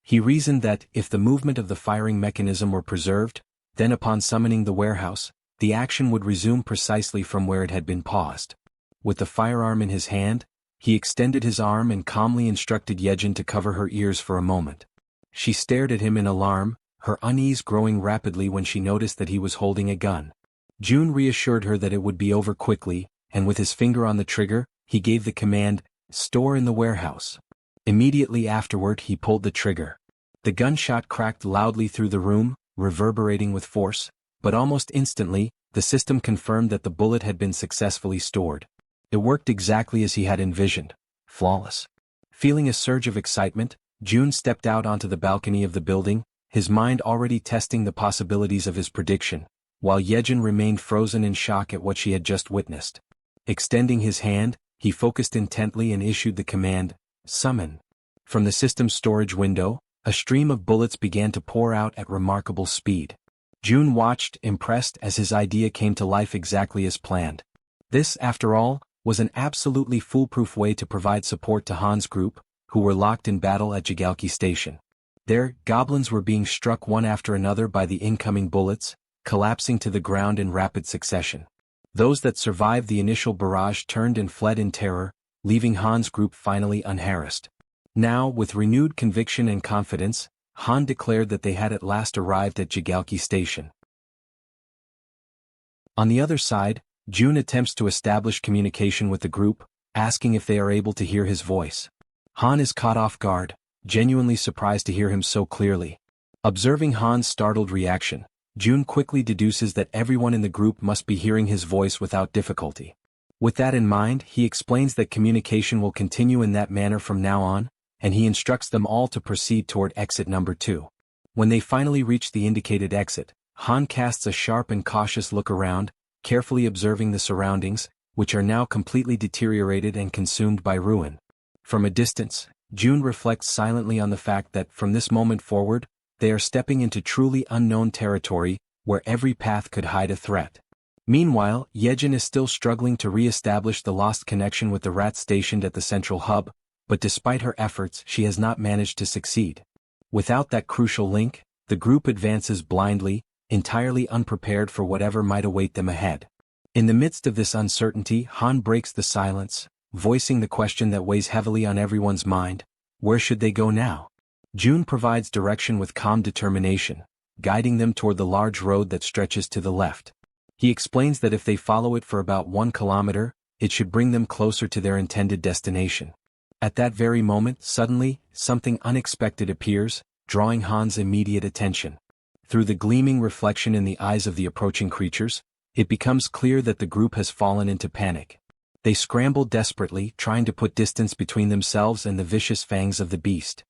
Speaker 1: He reasoned that, if the movement of the firing mechanism were preserved, then upon summoning the warehouse, the action would resume precisely from where it had been paused. With the firearm in his hand, he extended his arm and calmly instructed Jaehyeon to cover her ears for a moment. She stared at him in alarm, her unease growing rapidly when she noticed that he was holding a gun. Jun reassured her that it would be over quickly, and with his finger on the trigger, he gave the command, "Store in the warehouse." Immediately afterward he pulled the trigger. The gunshot cracked loudly through the room, reverberating with force, but almost instantly, the system confirmed that the bullet had been successfully stored. It worked exactly as he had envisioned. Flawless. Feeling a surge of excitement, Jun stepped out onto the balcony of the building, his mind already testing the possibilities of his prediction, while Jaehyeon remained frozen in shock at what she had just witnessed. Extending his hand, he focused intently and issued the command, "Summon." From the system's storage window, a stream of bullets began to pour out at remarkable speed. Jun watched, impressed, as his idea came to life exactly as planned. This, after all, was an absolutely foolproof way to provide support to Han's group, who were locked in battle at Jaehyeon Station. There, goblins were being struck one after another by the incoming bullets, collapsing to the ground in rapid succession. Those that survived the initial barrage turned and fled in terror, leaving Han's group finally unharassed. Now, with renewed conviction and confidence, Han declared that they had at last arrived at Jaehyeon Station. On the other side, Jun attempts to establish communication with the group, asking if they are able to hear his voice. Han is caught off guard, genuinely surprised to hear him so clearly. Observing Han's startled reaction, Jun quickly deduces that everyone in the group must be hearing his voice without difficulty. With that in mind, he explains that communication will continue in that manner from now on, and he instructs them all to proceed toward exit number 2. When they finally reach the indicated exit, Han casts a sharp and cautious look around, carefully observing the surroundings, which are now completely deteriorated and consumed by ruin. From a distance, Jun reflects silently on the fact that from this moment forward, they are stepping into truly unknown territory, where every path could hide a threat. Meanwhile, Jaehyeon is still struggling to re-establish the lost connection with the rats stationed at the central hub, but despite her efforts she has not managed to succeed. Without that crucial link, the group advances blindly, entirely unprepared for whatever might await them ahead. In the midst of this uncertainty, Han breaks the silence, voicing the question that weighs heavily on everyone's mind: where should they go now? Jun provides direction with calm determination, guiding them toward the large road that stretches to the left. He explains that if they follow it for about 1 kilometer, it should bring them closer to their intended destination. At that very moment, suddenly, something unexpected appears, drawing Han's immediate attention. Through the gleaming reflection in the eyes of the approaching creatures, it becomes clear that the group has fallen into panic. They scramble desperately, trying to put distance between themselves and the vicious fangs of the beast.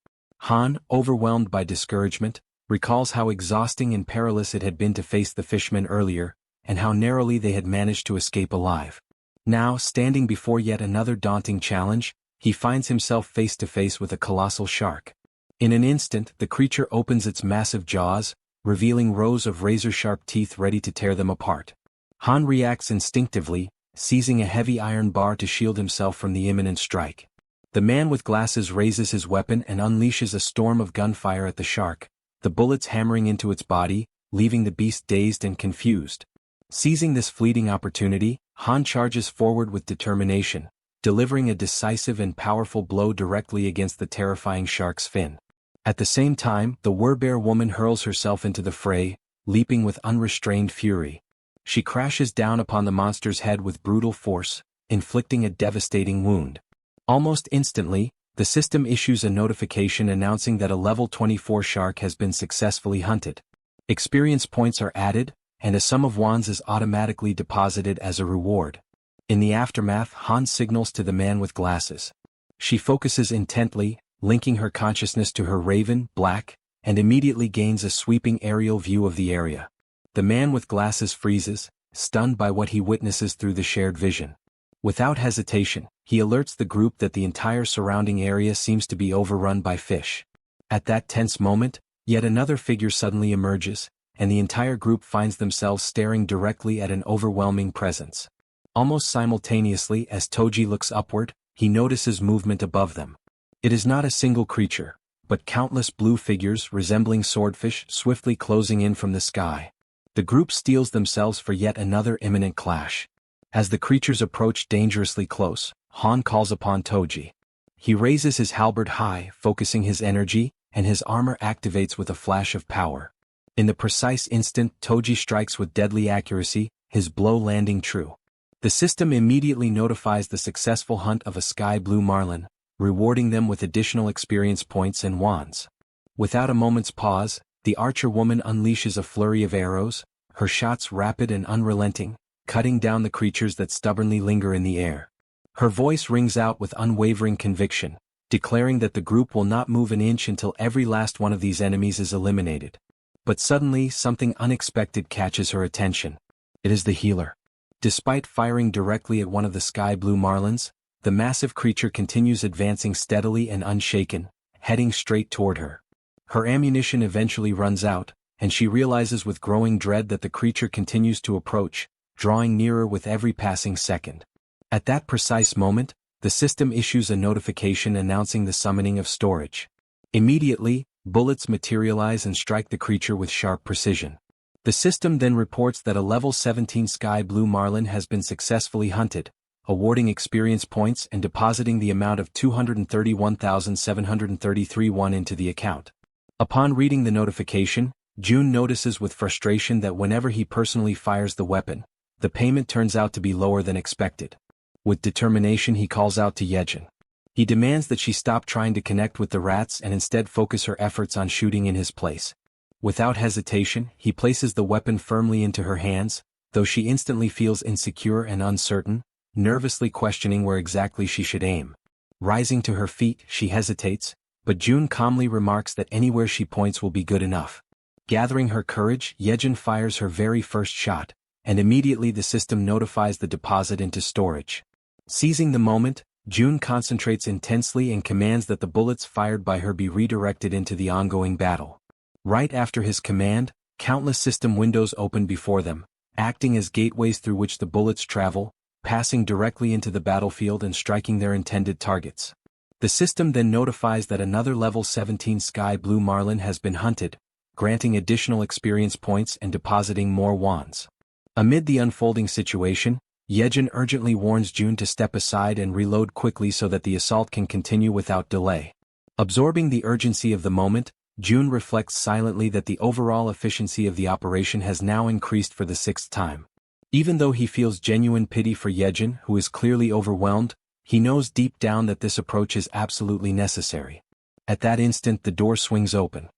Speaker 1: Han, overwhelmed by discouragement, recalls how exhausting and perilous it had been to face the fishmen earlier, and how narrowly they had managed to escape alive. Now, standing before yet another daunting challenge, he finds himself face to face with a colossal shark. In an instant, the creature opens its massive jaws, revealing rows of razor-sharp teeth ready to tear them apart. Han reacts instinctively, seizing a heavy iron bar to shield himself from the imminent strike. The man with glasses raises his weapon and unleashes a storm of gunfire at the shark, the bullets hammering into its body, leaving the beast dazed and confused. Seizing this fleeting opportunity, Han charges forward with determination, delivering a decisive and powerful blow directly against the terrifying shark's fin. At the same time, the werbear woman hurls herself into the fray, leaping with unrestrained fury. She crashes down upon the monster's head with brutal force, inflicting a devastating wound. Almost instantly, The system issues a notification announcing that a level 24 shark has been successfully hunted. Experience points are added, and a sum of wands is automatically deposited as a reward. In the aftermath, Han signals to the man with glasses. She focuses intently, linking her consciousness to her raven, Black, and immediately gains a sweeping aerial view of the area. The man with glasses freezes, stunned by what he witnesses through the shared vision. Without hesitation, he alerts the group that the entire surrounding area seems to be overrun by fish. At that tense moment, yet another figure suddenly emerges, and the entire group finds themselves staring directly at an overwhelming presence. Almost simultaneously as Toji looks upward, he notices movement above them. It is not a single creature, but countless blue figures resembling swordfish swiftly closing in from the sky. The group steels themselves for yet another imminent clash. As the creatures approach dangerously close, Han calls upon Toji. He raises his halberd high, focusing his energy, and his armor activates with a flash of power. In the precise instant Toji strikes with deadly accuracy, his blow landing true. The system immediately notifies the successful hunt of a sky blue marlin, rewarding them with additional experience points and wands. Without a moment's pause, the archer woman unleashes a flurry of arrows, her shots rapid and unrelenting, cutting down the creatures that stubbornly linger in the air. Her voice rings out with unwavering conviction, declaring that the group will not move an inch until every last one of these enemies is eliminated. But suddenly something unexpected catches her attention. It is the healer. Despite firing directly at one of the sky blue marlins, the massive creature continues advancing steadily and unshaken, heading straight toward her. Her ammunition eventually runs out, and she realizes with growing dread that the creature continues to approach, drawing nearer with every passing second. At that precise moment, the system issues a notification announcing the summoning of storage. Immediately, bullets materialize and strike the creature with sharp precision. The system then reports that a level 17 sky blue marlin has been successfully hunted, awarding experience points and depositing the amount of 231,733 won into the account. Upon reading the notification, Jun notices with frustration that whenever he personally fires the weapon, the payment turns out to be lower than expected. With determination he calls out to Jaehyeon. He demands that she stop trying to connect with the rats and instead focus her efforts on shooting in his place. Without hesitation, he places the weapon firmly into her hands, though she instantly feels insecure and uncertain, nervously questioning where exactly she should aim. Rising to her feet, she hesitates, but Jun calmly remarks that anywhere she points will be good enough. Gathering her courage, Jaehyeon fires her very first shot, and immediately the system notifies the deposit into storage. Seizing the moment, Jun concentrates intensely and commands that the bullets fired by her be redirected into the ongoing battle. Right after his command, countless system windows open before them, acting as gateways through which the bullets travel, passing directly into the battlefield and striking their intended targets. The system then notifies that another level 17 sky blue marlin has been hunted, granting additional experience points and depositing more wands. Amid the unfolding situation, Jaehyeon urgently warns Jun to step aside and reload quickly so that the assault can continue without delay. Absorbing the urgency of the moment, Jun reflects silently that the overall efficiency of the operation has now increased for the 6th time. Even though he feels genuine pity for Jaehyeon, who is clearly overwhelmed, he knows deep down that this approach is absolutely necessary. At that instant the door swings open.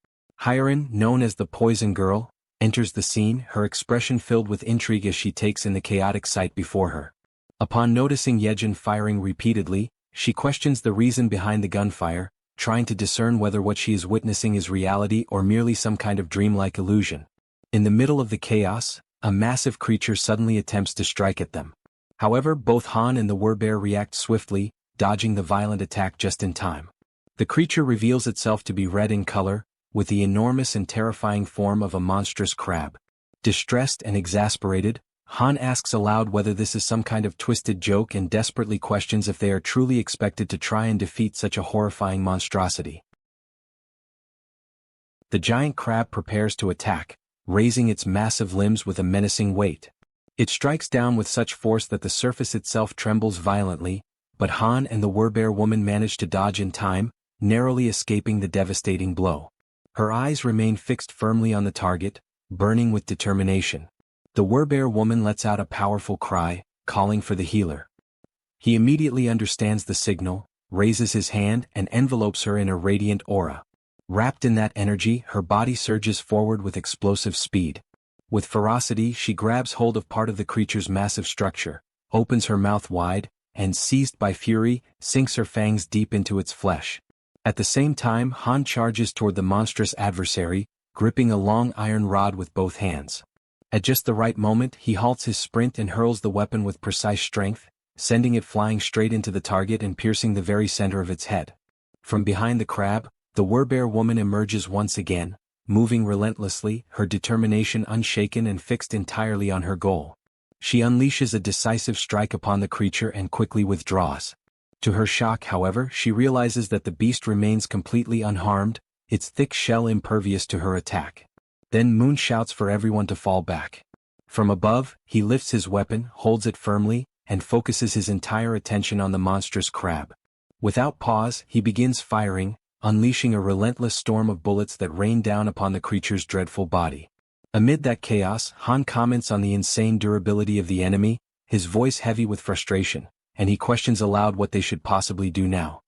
Speaker 1: Hyeon, known as the Poison Girl, enters the scene, her expression filled with intrigue as she takes in the chaotic sight before her. Upon noticing Jaehyeon firing repeatedly, she questions the reason behind the gunfire, trying to discern whether what she is witnessing is reality or merely some kind of dreamlike illusion. In the middle of the chaos, a massive creature suddenly attempts to strike at them. However, both Han and the werbear react swiftly, dodging the violent attack just in time. The creature reveals itself to be red in color, with the enormous and terrifying form of a monstrous crab. Distressed and exasperated, Han asks aloud whether this is some kind of twisted joke and desperately questions if they are truly expected to try and defeat such a horrifying monstrosity. The giant crab prepares to attack, raising its massive limbs with a menacing weight. It strikes down with such force that the surface itself trembles violently, but Han and the werbear woman manage to dodge in time, narrowly escaping the devastating blow. Her eyes remain fixed firmly on the target, burning with determination. The werbear woman lets out a powerful cry, calling for the healer. He immediately understands the signal, raises his hand and envelopes her in a radiant aura. Wrapped in that energy, her body surges forward with explosive speed. With ferocity, she grabs hold of part of the creature's massive structure, opens her mouth wide, and seized by fury, sinks her fangs deep into its flesh. At the same time, Han charges toward the monstrous adversary, gripping a long iron rod with both hands. At just the right moment, he halts his sprint and hurls the weapon with precise strength, sending it flying straight into the target and piercing the very center of its head. From behind the crab, the Werbear woman emerges once again, moving relentlessly, her determination unshaken and fixed entirely on her goal. She unleashes a decisive strike upon the creature and quickly withdraws. To her shock, however, she realizes that the beast remains completely unharmed, its thick shell impervious to her attack. Then Moon shouts for everyone to fall back. From above, he lifts his weapon, holds it firmly, and focuses his entire attention on the monstrous crab. Without pause, he begins firing, unleashing a relentless storm of bullets that rain down upon the creature's dreadful body. Amid that chaos, Han comments on the insane durability of the enemy, his voice heavy with frustration, and he questions aloud what they should possibly do now.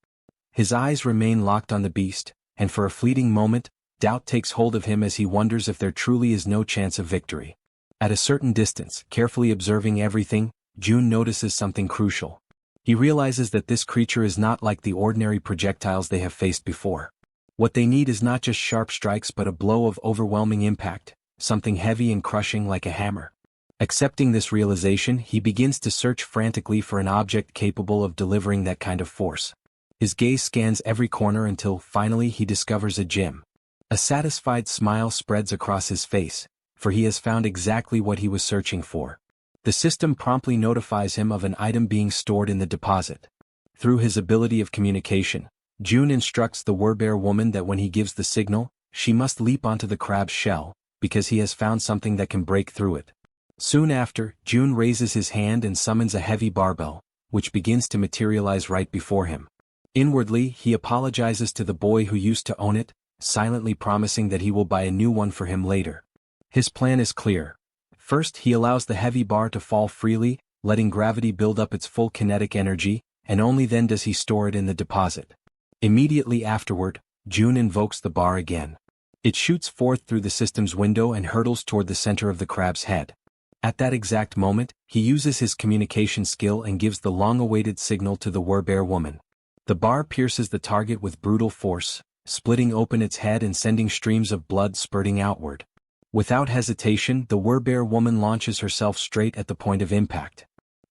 Speaker 1: His eyes remain locked on the beast, and for a fleeting moment, doubt takes hold of him as he wonders if there truly is no chance of victory. At a certain distance, carefully observing everything, June notices something crucial. He realizes that this creature is not like the ordinary projectiles they have faced before. What they need is not just sharp strikes but a blow of overwhelming impact, something heavy and crushing like a hammer. Accepting this realization, he begins to search frantically for an object capable of delivering that kind of force. His gaze scans every corner until, finally, he discovers a gem. A satisfied smile spreads across his face, for he has found exactly what he was searching for. The system promptly notifies him of an item being stored in the deposit. Through his ability of communication, June instructs the Werbear woman that when he gives the signal, she must leap onto the crab's shell, because he has found something that can break through it. Soon after, June raises his hand and summons a heavy barbell, which begins to materialize right before him. Inwardly, he apologizes to the boy who used to own it, silently promising that he will buy a new one for him later. His plan is clear. First, he allows the heavy bar to fall freely, letting gravity build up its full kinetic energy, and only then does he store it in the deposit. Immediately afterward, June invokes the bar again. It shoots forth through the system's window and hurtles toward the center of the crab's head. At that exact moment, he uses his communication skill and gives the long-awaited signal to the Werbear woman. The bar pierces the target with brutal force, splitting open its head and sending streams of blood spurting outward. Without hesitation, the Werbear woman launches herself straight at the point of impact.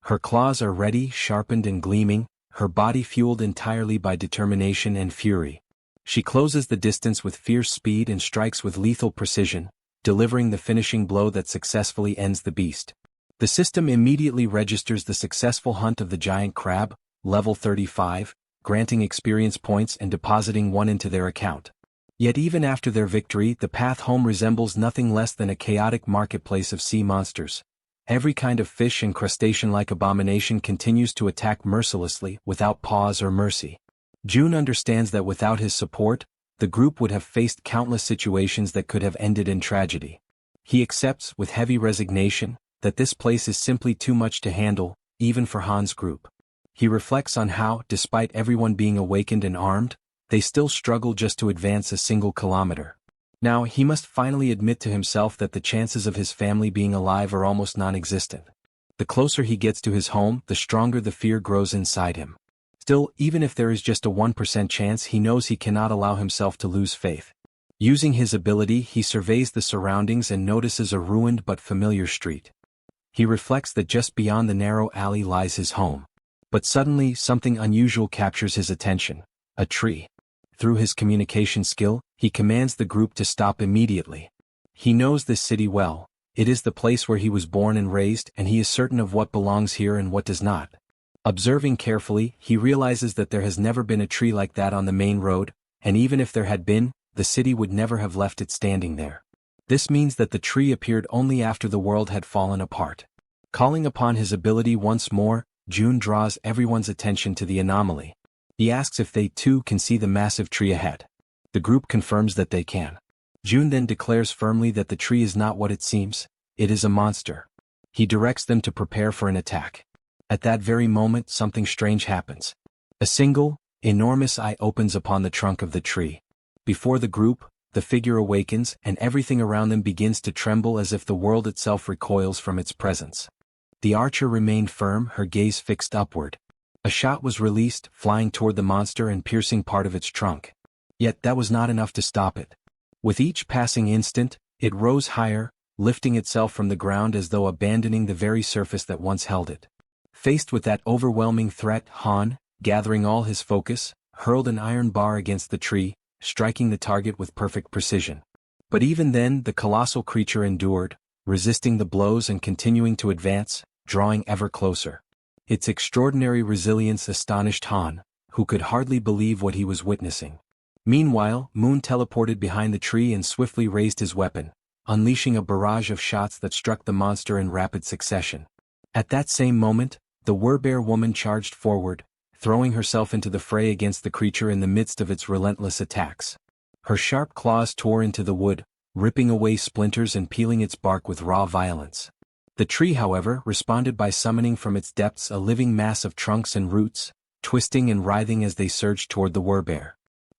Speaker 1: Her claws are ready, sharpened and gleaming, her body fueled entirely by determination and fury. She closes the distance with fierce speed and strikes with lethal precision, delivering the finishing blow that successfully ends the beast. The system immediately registers the successful hunt of the giant crab, level 35, granting experience points and depositing one into their account. Yet even after their victory, the path home resembles nothing less than a chaotic marketplace of sea monsters. Every kind of fish and crustacean-like abomination continues to attack mercilessly, without pause or mercy. June understands that without his support, the group would have faced countless situations that could have ended in tragedy. He accepts, with heavy resignation, that this place is simply too much to handle, even for Han's group. He reflects on how, despite everyone being awakened and armed, they still struggle just to advance a single kilometer. Now, he must finally admit to himself that the chances of his family being alive are almost non-existent. The closer he gets to his home, the stronger the fear grows inside him. Still, even if there is just a 1% chance, he knows he cannot allow himself to lose faith. Using his ability, he surveys the surroundings and notices a ruined but familiar street. He reflects that just beyond the narrow alley lies his home. But suddenly, something unusual captures his attention: a tree. Through his communication skill, he commands the group to stop immediately. He knows this city well. It is the place where he was born and raised, and he is certain of what belongs here and what does not. Observing carefully, he realizes that there has never been a tree like that on the main road, and even if there had been, the city would never have left it standing there. This means that the tree appeared only after the world had fallen apart. Calling upon his ability once more, June draws everyone's attention to the anomaly. He asks if they too can see the massive tree ahead. The group confirms that they can. June then declares firmly that the tree is not what it seems, it is a monster. He directs them to prepare for an attack. At that very moment, something strange happens. A single, Enormous eye opens upon the trunk of the tree. Before the group, the figure awakens and everything around them begins to tremble as if the world itself recoils from its presence. The archer remained firm, her gaze fixed upward. A shot was released, flying toward the monster and piercing part of its trunk. Yet that was not enough to stop it. With each passing instant, it rose higher, lifting itself from the ground as though abandoning the very surface that once held it. Faced with that overwhelming threat, Han, gathering all his focus, hurled an iron bar against the tree, striking the target with perfect precision. But even then the colossal creature endured, resisting the blows and continuing to advance, drawing ever closer. Its extraordinary resilience astonished Han, who could hardly believe what he was witnessing. Meanwhile, Moon teleported behind the tree and swiftly raised his weapon, unleashing a barrage of shots that struck the monster in rapid succession. At that same moment, the Werbear woman charged forward, throwing herself into the fray against the creature in the midst of its relentless attacks. Her sharp claws tore into the wood, ripping away splinters and peeling its bark with raw violence. The tree, however, responded by summoning from its depths a living mass of trunks and roots, twisting and writhing as they surged toward the Werbear.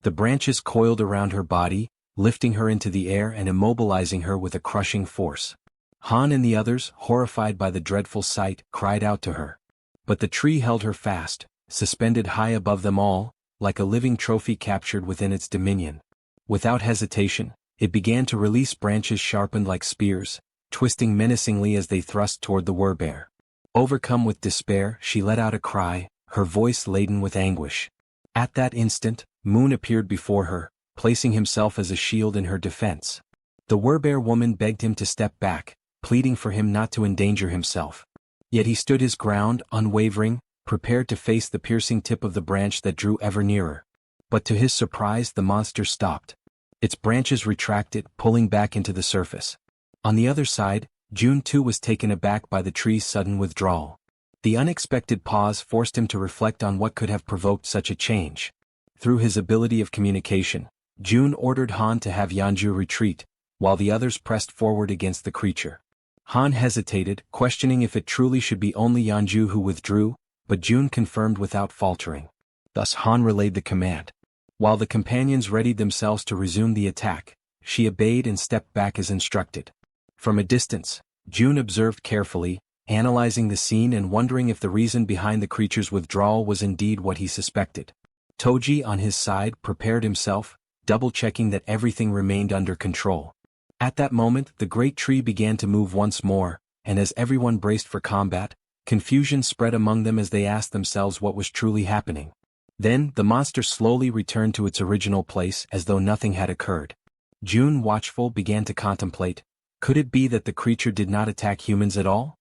Speaker 1: The branches coiled around her body, lifting her into the air and immobilizing her with a crushing force. Han and the others, horrified by the dreadful sight, cried out to her. But the tree held her fast, suspended high above them all, like a living trophy captured within its dominion. Without hesitation, it began to release branches sharpened like spears, twisting menacingly as they thrust toward the Werbear. Overcome with despair, she let out a cry, her voice laden with anguish. At that instant, Moon appeared before her, placing himself as a shield in her defense. The Werbear woman begged him to step back, pleading for him not to endanger himself. Yet he stood his ground, unwavering, prepared to face the piercing tip of the branch that drew ever nearer. But to his surprise the monster stopped. Its branches retracted, pulling back into the surface. On the other side, June too was taken aback by the tree's sudden withdrawal. The unexpected pause forced him to reflect on what could have provoked such a change. Through his ability of communication, June ordered Han to have Yeonju retreat, while the others pressed forward against the creature. Han hesitated, questioning if it truly should be only Yeonju who withdrew, but June confirmed without faltering. Thus Han relayed the command. While the companions readied themselves to resume the attack, she obeyed and stepped back as instructed. From a distance, June observed carefully, analyzing the scene and wondering if the reason behind the creature's withdrawal was indeed what he suspected. Toji, on his side, prepared himself, double-checking that everything remained under control. At that moment, the great tree began to move once more, and as everyone braced for combat, confusion spread among them as they asked themselves what was truly happening. Then, the monster slowly returned to its original place as though nothing had occurred. June, watchful, began to contemplate, could it be that the creature did not attack humans at all?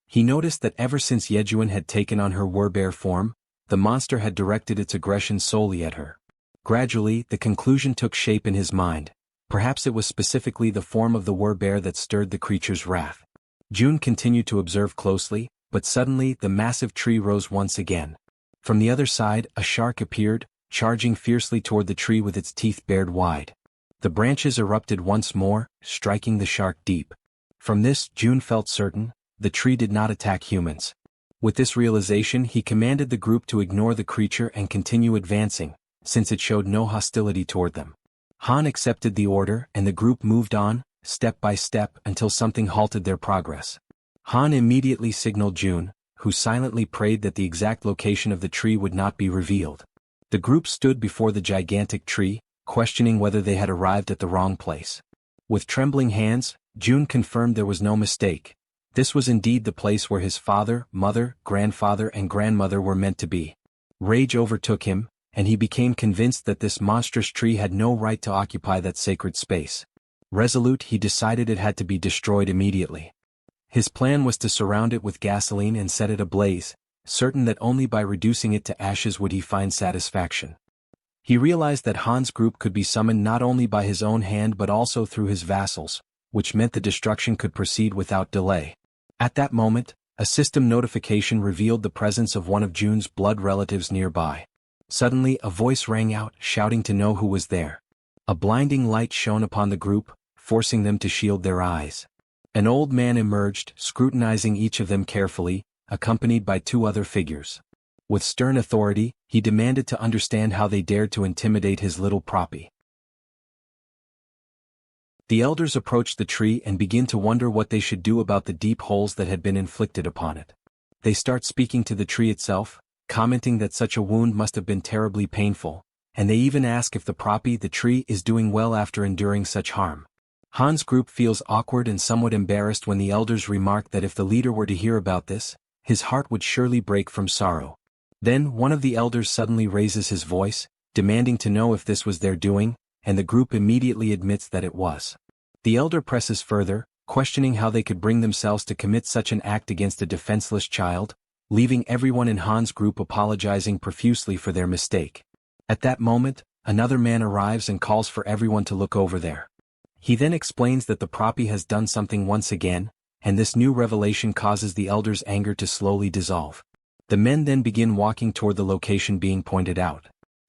Speaker 1: He noticed that ever since Jaehyeon had taken on her Werbear form, the monster had directed its aggression solely at her. Gradually, the conclusion took shape in his mind. Perhaps it was specifically the form of the Werbear that stirred the creature's wrath. June continued to observe closely, but suddenly the massive tree rose once again. From the other side, a shark appeared, charging fiercely toward the tree with its teeth bared wide. The branches erupted once more, striking the shark deep. From this, June felt certain, the tree did not attack humans. With this realization, he commanded the group to ignore the creature and continue advancing, since it showed no hostility toward them. Han accepted the order, and the group moved on, step by step, until something halted their progress. Han immediately signaled June, who silently prayed that the exact location of the tree would not be revealed. The group stood before the gigantic tree, questioning whether they had arrived at the wrong place. With trembling hands, June confirmed there was no mistake. This was indeed the place where his father, mother, grandfather and grandmother were meant to be. Rage overtook him, and he became convinced that this monstrous tree had no right to occupy that sacred space. Resolute, he decided it had to be destroyed immediately. His plan was to surround it with gasoline and set it ablaze, certain that only by reducing it to ashes would he find satisfaction. He realized that Han's group could be summoned not only by his own hand but also through his vassals, which meant the destruction could proceed without delay. At that moment, a system notification revealed the presence of one of June's blood relatives nearby. Suddenly, a voice rang out, shouting to know who was there. A blinding light shone upon the group, forcing them to shield their eyes. An old man emerged, scrutinizing each of them carefully, accompanied by two other figures. With stern authority, he demanded to understand how they dared to intimidate his little proppy. The elders approached the tree and begin to wonder what they should do about the deep holes that had been inflicted upon it. They start speaking to the tree itself, commenting that such a wound must have been terribly painful, and they even ask if the proppy, the tree, is doing well after enduring such harm. Han's group feels awkward and somewhat embarrassed when the elders remark that if the leader were to hear about this, his heart would surely break from sorrow. Then one of the elders suddenly raises his voice, demanding to know if this was their doing, and the group immediately admits that it was. The elder presses further, questioning how they could bring themselves to commit such an act against a defenseless child, leaving everyone in Han's group apologizing profusely for their mistake. At that moment, another man arrives and calls for everyone to look over there. He then explains that the proppy has done something once again, and this new revelation causes the elders' anger to slowly dissolve. The men then begin walking toward the location being pointed out.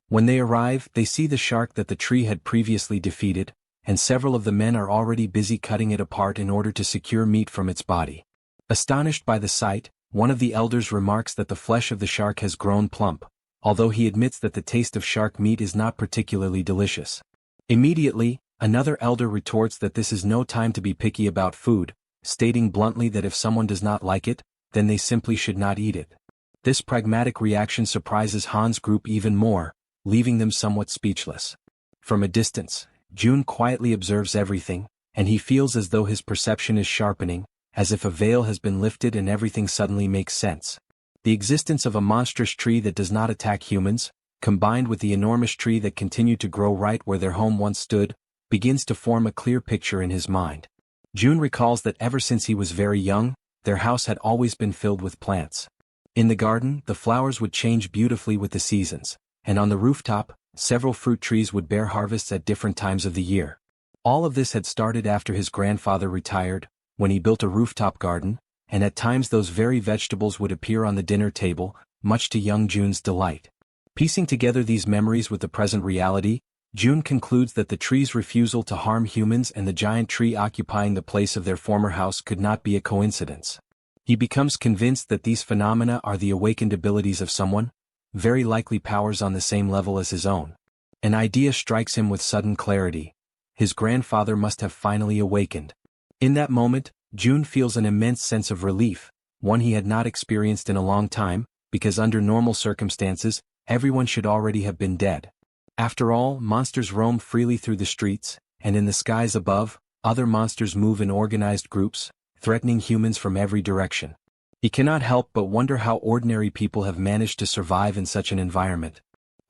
Speaker 1: When they arrive, they see the shark that the tree had previously defeated, and several of the men are already busy cutting it apart in order to secure meat from its body. Astonished by the sight, one of the elders remarks that the flesh of the shark has grown plump, although he admits that the taste of shark meat is not particularly delicious. Immediately, another elder retorts that this is no time to be picky about food, stating bluntly that if someone does not like it, then they simply should not eat it. This pragmatic reaction surprises Han's group even more, leaving them somewhat speechless. From a distance, June quietly observes everything, and he feels as though his perception is sharpening, as if a veil has been lifted and everything suddenly makes sense. The existence of a monstrous tree that does not attack humans, combined with the enormous tree that continued to grow right where their home once stood, begins to form a clear picture in his mind. June recalls that ever since he was very young, their house had always been filled with plants. In the garden, the flowers would change beautifully with the seasons, and on the rooftop, several fruit trees would bear harvests at different times of the year. All of this had started after his grandfather retired, when he built a rooftop garden, and at times those very vegetables would appear on the dinner table, much to young June's delight. Piecing together these memories with the present reality, June concludes that the tree's refusal to harm humans and the giant tree occupying the place of their former house could not be a coincidence. He becomes convinced that these phenomena are the awakened abilities of someone, very likely powers on the same level as his own. An idea strikes him with sudden clarity. His grandfather must have finally awakened. In that moment, June feels an immense sense of relief, one he had not experienced in a long time, because under normal circumstances, everyone should already have been dead. After all, monsters roam freely through the streets, and in the skies above, other monsters move in organized groups, threatening humans from every direction. He cannot help but wonder how ordinary people have managed to survive in such an environment.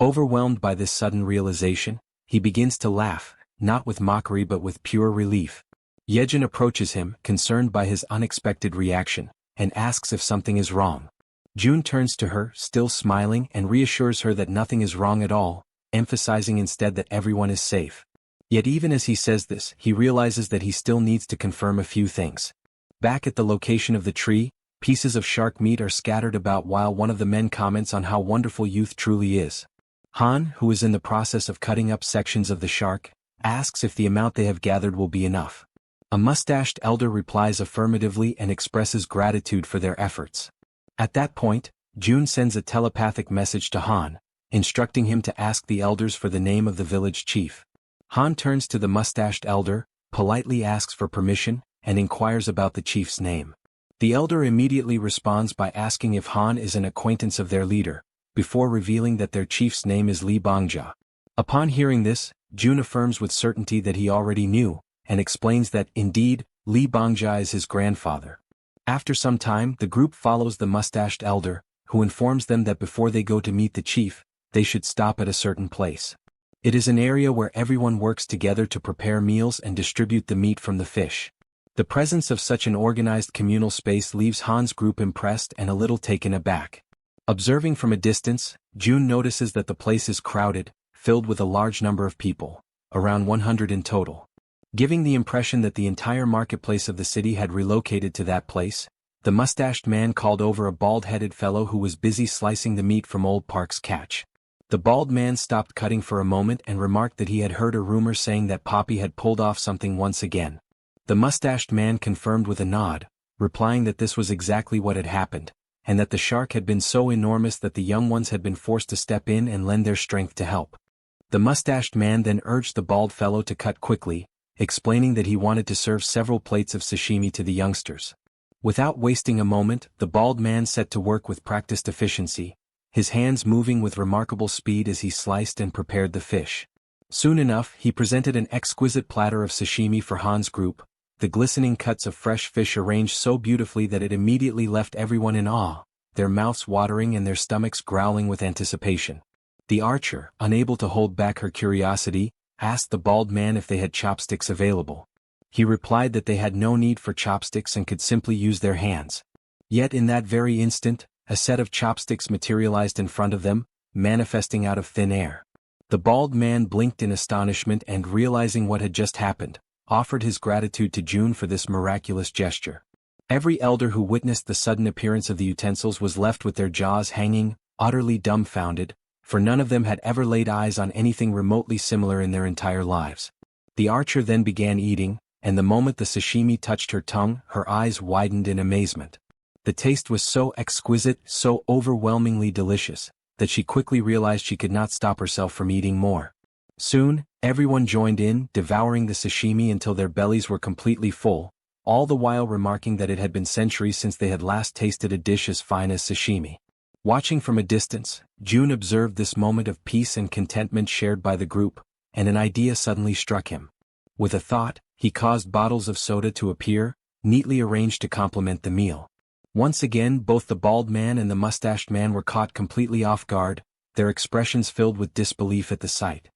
Speaker 1: Overwhelmed by this sudden realization, he begins to laugh, not with mockery but with pure relief. Jaehyeon approaches him, concerned by his unexpected reaction, and asks if something is wrong. June turns to her, still smiling, and reassures her that nothing is wrong at all, emphasizing instead that everyone is safe. Yet even as he says this, he realizes that he still needs to confirm a few things. Back at the location of the tree, pieces of shark meat are scattered about while one of the men comments on how wonderful youth truly is. Han, who is in the process of cutting up sections of the shark, asks if the amount they have gathered will be enough. A mustached elder replies affirmatively and expresses gratitude for their efforts. At that point, June sends a telepathic message to Han, instructing him to ask the elders for the name of the village chief. Han turns to the mustached elder, politely asks for permission, and inquires about the chief's name. The elder immediately responds by asking if Han is an acquaintance of their leader, before revealing that their chief's name is Lee Bangja. Upon hearing this, June affirms with certainty that he already knew, and explains that, indeed, Lee Bangja is his grandfather. After some time, the group follows the mustached elder, who informs them that before they go to meet the chief, they should stop at a certain place. It is an area where everyone works together to prepare meals and distribute the meat from the fish. The presence of such an organized communal space leaves Han's group impressed and a little taken aback. Observing from a distance, June notices that the place is crowded, filled with a large number of people, around 100 in total. Giving the impression that the entire marketplace of the city had relocated to that place, the mustached man called over a bald-headed fellow who was busy slicing the meat from Old Park's catch. The bald man stopped cutting for a moment and remarked that he had heard a rumor saying that Poppy had pulled off something once again. The mustached man confirmed with a nod, replying that this was exactly what had happened, and that the shark had been so enormous that the young ones had been forced to step in and lend their strength to help. The mustached man then urged the bald fellow to cut quickly, explaining that he wanted to serve several plates of sashimi to the youngsters. Without wasting a moment, the bald man set to work with practiced efficiency, his hands moving with remarkable speed as he sliced and prepared the fish. Soon enough, he presented an exquisite platter of sashimi for Han's group, the glistening cuts of fresh fish arranged so beautifully that it immediately left everyone in awe, their mouths watering and their stomachs growling with anticipation. The archer, unable to hold back her curiosity, asked the bald man if they had chopsticks available. He replied that they had no need for chopsticks and could simply use their hands. Yet in that very instant, a set of chopsticks materialized in front of them, manifesting out of thin air. The bald man blinked in astonishment and, realizing what had just happened, offered his gratitude to June for this miraculous gesture. Every elder who witnessed the sudden appearance of the utensils was left with their jaws hanging, utterly dumbfounded, for none of them had ever laid eyes on anything remotely similar in their entire lives. The archer then began eating, and the moment the sashimi touched her tongue, her eyes widened in amazement. The taste was so exquisite, so overwhelmingly delicious, that she quickly realized she could not stop herself from eating more. Soon, everyone joined in, devouring the sashimi until their bellies were completely full, all the while remarking that it had been centuries since they had last tasted a dish as fine as sashimi. Watching from a distance, June observed this moment of peace and contentment shared by the group, and an idea suddenly struck him. With a thought, he caused bottles of soda to appear, neatly arranged to complement the meal. Once again, both the bald man and the mustached man were caught completely off guard, their expressions filled with disbelief at the sight.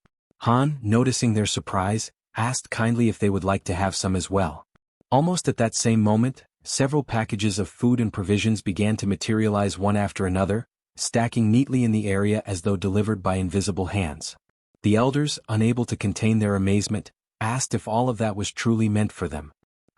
Speaker 1: Han, noticing their surprise, asked kindly if they would like to have some as well. Almost at that same moment, several packages of food and provisions began to materialize one after another, stacking neatly in the area as though delivered by invisible hands. The elders, unable to contain their amazement, asked if all of that was truly meant for them.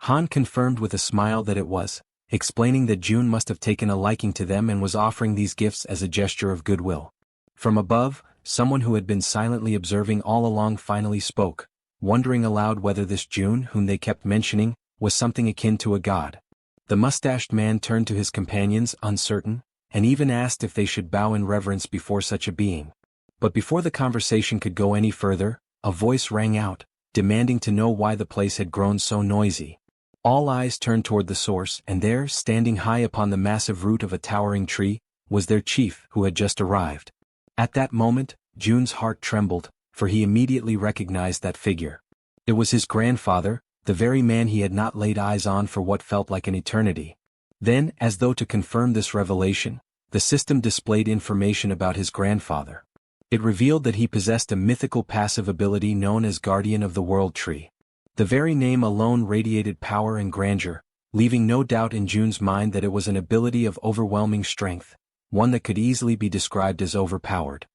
Speaker 1: Han confirmed with a smile that it was, explaining that June must have taken a liking to them and was offering these gifts as a gesture of goodwill. From above, someone who had been silently observing all along finally spoke, wondering aloud whether this June, whom they kept mentioning, was something akin to a god. The mustached man turned to his companions, uncertain, and even asked if they should bow in reverence before such a being. But before the conversation could go any further, a voice rang out, demanding to know why the place had grown so noisy. All eyes turned toward the source, and there, standing high upon the massive root of a towering tree, was their chief, who had just arrived. At that moment, June's heart trembled, for he immediately recognized that figure. It was his grandfather, the very man he had not laid eyes on for what felt like an eternity. Then, as though to confirm this revelation, the system displayed information about his grandfather. It revealed that he possessed a mythical passive ability known as Guardian of the World Tree. The very name alone radiated power and grandeur, leaving no doubt in June's mind that it was an ability of overwhelming strength, one that could easily be described as overpowered.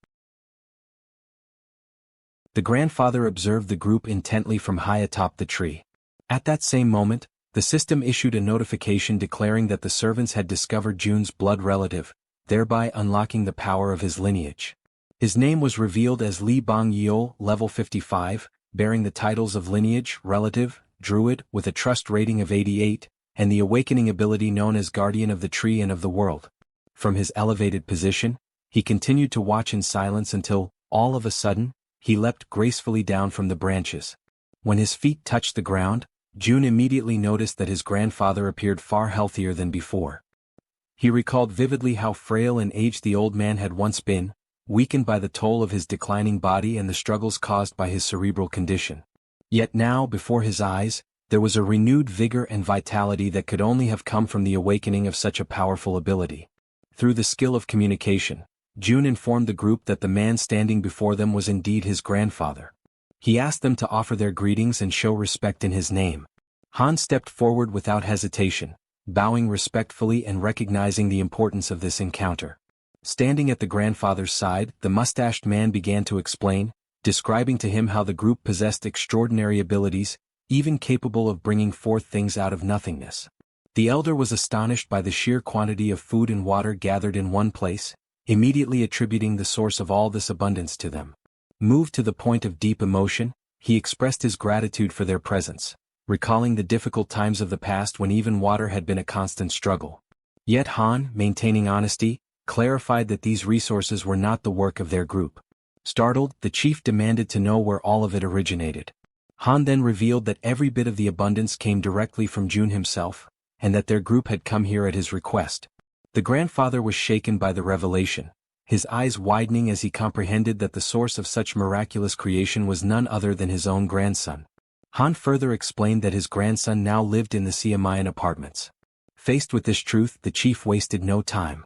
Speaker 1: The grandfather observed the group intently from high atop the tree. At that same moment, the system issued a notification declaring that the servants had discovered June's blood relative, thereby unlocking the power of his lineage. His name was revealed as Li Bang Yeol, level 55, bearing the titles of lineage, relative, druid, with a trust rating of 88, and the awakening ability known as Guardian of the Tree and of the World. From his elevated position, he continued to watch in silence until, all of a sudden, he leapt gracefully down from the branches. When his feet touched the ground, June immediately noticed that his grandfather appeared far healthier than before. He recalled vividly how frail and aged the old man had once been, weakened by the toll of his declining body and the struggles caused by his cerebral condition. Yet now, before his eyes, there was a renewed vigor and vitality that could only have come from the awakening of such a powerful ability. Through the skill of communication, June informed the group that the man standing before them was indeed his grandfather. He asked them to offer their greetings and show respect in his name. Han stepped forward without hesitation, bowing respectfully and recognizing the importance of this encounter. Standing at the grandfather's side, the mustached man began to explain, describing to him how the group possessed extraordinary abilities, even capable of bringing forth things out of nothingness. The elder was astonished by the sheer quantity of food and water gathered in one place, immediately attributing the source of all this abundance to them. Moved to the point of deep emotion, he expressed his gratitude for their presence, recalling the difficult times of the past when even water had been a constant struggle. Yet Han, maintaining honesty, clarified that these resources were not the work of their group. Startled, the chief demanded to know where all of it originated. Han then revealed that every bit of the abundance came directly from Jun himself, and that their group had come here at his request. The grandfather was shaken by the revelation, his eyes widening as he comprehended that the source of such miraculous creation was none other than his own grandson. Han further explained that his grandson now lived in the Siamayan apartments. Faced with this truth, the chief wasted no time.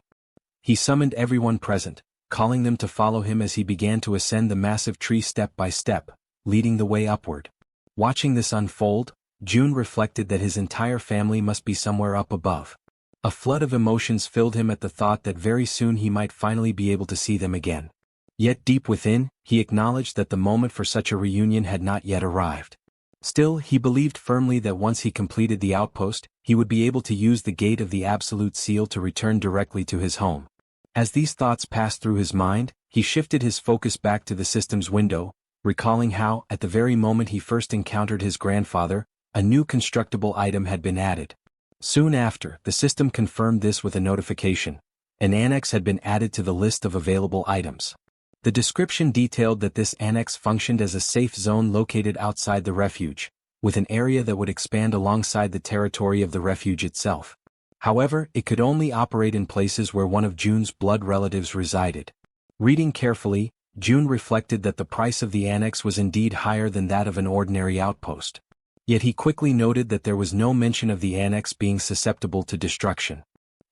Speaker 1: He summoned everyone present, calling them to follow him as he began to ascend the massive tree step by step, leading the way upward. Watching this unfold, Jun reflected that his entire family must be somewhere up above. A flood of emotions filled him at the thought that very soon he might finally be able to see them again. Yet deep within, he acknowledged that the moment for such a reunion had not yet arrived. Still, he believed firmly that once he completed the outpost, he would be able to use the gate of the Absolute Seal to return directly to his home. As these thoughts passed through his mind, he shifted his focus back to the system's window, recalling how, at the very moment he first encountered his grandfather, a new constructible item had been added. Soon after, the system confirmed this with a notification. An annex had been added to the list of available items. The description detailed that this annex functioned as a safe zone located outside the refuge, with an area that would expand alongside the territory of the refuge itself. However, it could only operate in places where one of Jun's blood relatives resided. Reading carefully, Jun reflected that the price of the annex was indeed higher than that of an ordinary outpost. Yet he quickly noted that there was no mention of the annex being susceptible to destruction.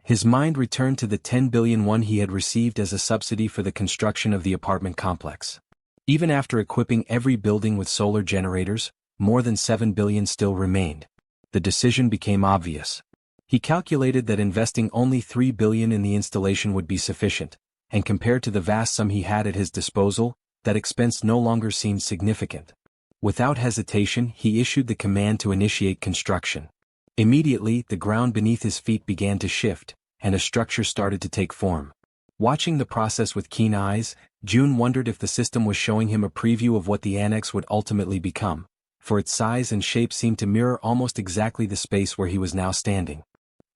Speaker 1: His mind returned to the 10 billion won he had received as a subsidy for the construction of the apartment complex. Even after equipping every building with solar generators, more than 7 billion still remained. The decision became obvious. He calculated that investing only 3 billion in the installation would be sufficient, and compared to the vast sum he had at his disposal, that expense no longer seemed significant. Without hesitation, he issued the command to initiate construction. Immediately, the ground beneath his feet began to shift, and a structure started to take form. Watching the process with keen eyes, Jun wondered if the system was showing him a preview of what the annex would ultimately become, for its size and shape seemed to mirror almost exactly the space where he was now standing.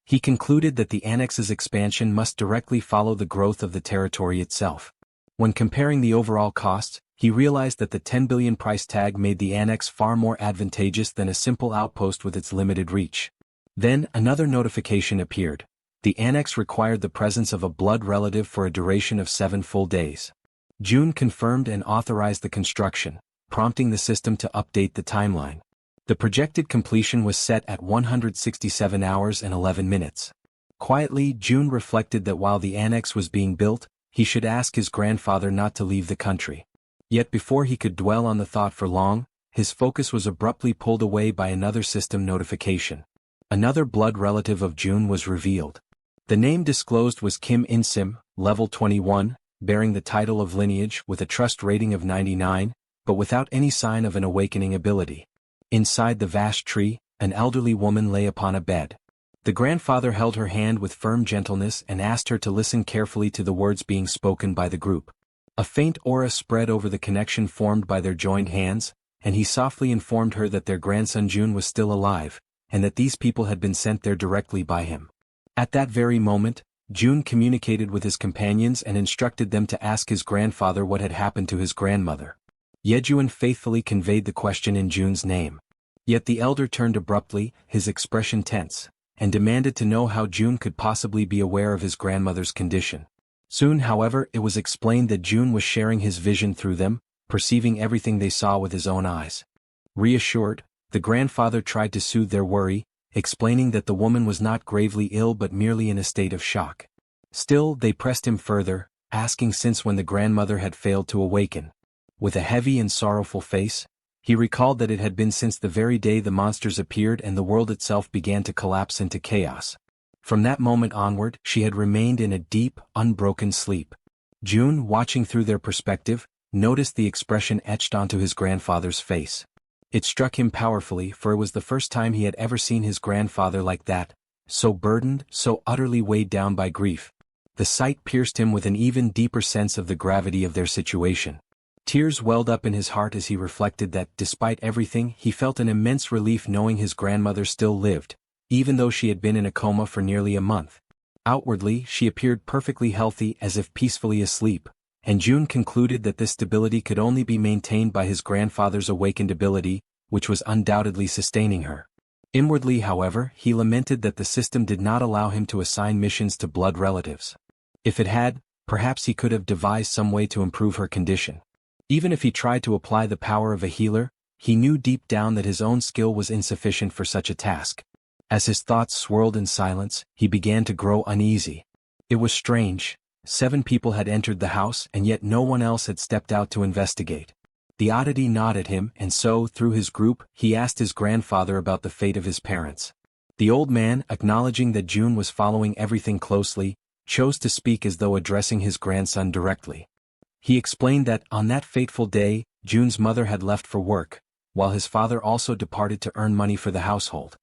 Speaker 1: He concluded that the annex's expansion must directly follow the growth of the territory itself. When comparing the overall cost, he realized that the 10 billion price tag made the annex far more advantageous than a simple outpost with its limited reach. Then, another notification appeared. The annex required the presence of a blood relative for a duration of 7 full days. Jun confirmed and authorized the construction, prompting the system to update the timeline. The projected completion was set at 167 hours and 11 minutes. Quietly, Jun reflected that while the annex was being built, he should ask his grandfather not to leave the country. Yet before he could dwell on the thought for long, his focus was abruptly pulled away by another system notification. Another blood relative of Jun was revealed. The name disclosed was Kim In-sim, level 21, bearing the title of lineage with a trust rating of 99, but without any sign of an awakening ability. Inside the vast tree, an elderly woman lay upon a bed. The grandfather held her hand with firm gentleness and asked her to listen carefully to the words being spoken by the group. A faint aura spread over the connection formed by their joined hands, and he softly informed her that their grandson Jun was still alive, and that these people had been sent there directly by him. At that very moment, Jun communicated with his companions and instructed them to ask his grandfather what had happened to his grandmother. Jaehyeon faithfully conveyed the question in Jun's name. Yet the elder turned abruptly, his expression tense, and demanded to know how Jun could possibly be aware of his grandmother's condition. Soon, however, it was explained that Jun was sharing his vision through them, perceiving everything they saw with his own eyes. Reassured, the grandfather tried to soothe their worry, explaining that the woman was not gravely ill but merely in a state of shock. Still, they pressed him further, asking since when the grandmother had failed to awaken. With a heavy and sorrowful face, he recalled that it had been since the very day the monsters appeared and the world itself began to collapse into chaos. From that moment onward, she had remained in a deep, unbroken sleep. Jun, watching through their perspective, noticed the expression etched onto his grandfather's face. It struck him powerfully, for it was the first time he had ever seen his grandfather like that, so burdened, so utterly weighed down by grief. The sight pierced him with an even deeper sense of the gravity of their situation. Tears welled up in his heart as he reflected that, despite everything, he felt an immense relief knowing his grandmother still lived, even though she had been in a coma for nearly a month. Outwardly, she appeared perfectly healthy as if peacefully asleep, and June concluded that this stability could only be maintained by his grandfather's awakened ability, which was undoubtedly sustaining her. Inwardly, however, he lamented that the system did not allow him to assign missions to blood relatives. If it had, perhaps he could have devised some way to improve her condition. Even if he tried to apply the power of a healer, he knew deep down that his own skill was insufficient for such a task. As his thoughts swirled in silence, he began to grow uneasy. It was strange. 7 people had entered the house and yet no one else had stepped out to investigate. The oddity gnawed at him, and so, through his group, he asked his grandfather about the fate of his parents. The old man, acknowledging that June was following everything closely, chose to speak as though addressing his grandson directly. He explained that, on that fateful day, June's mother had left for work, while his father also departed to earn money for the household.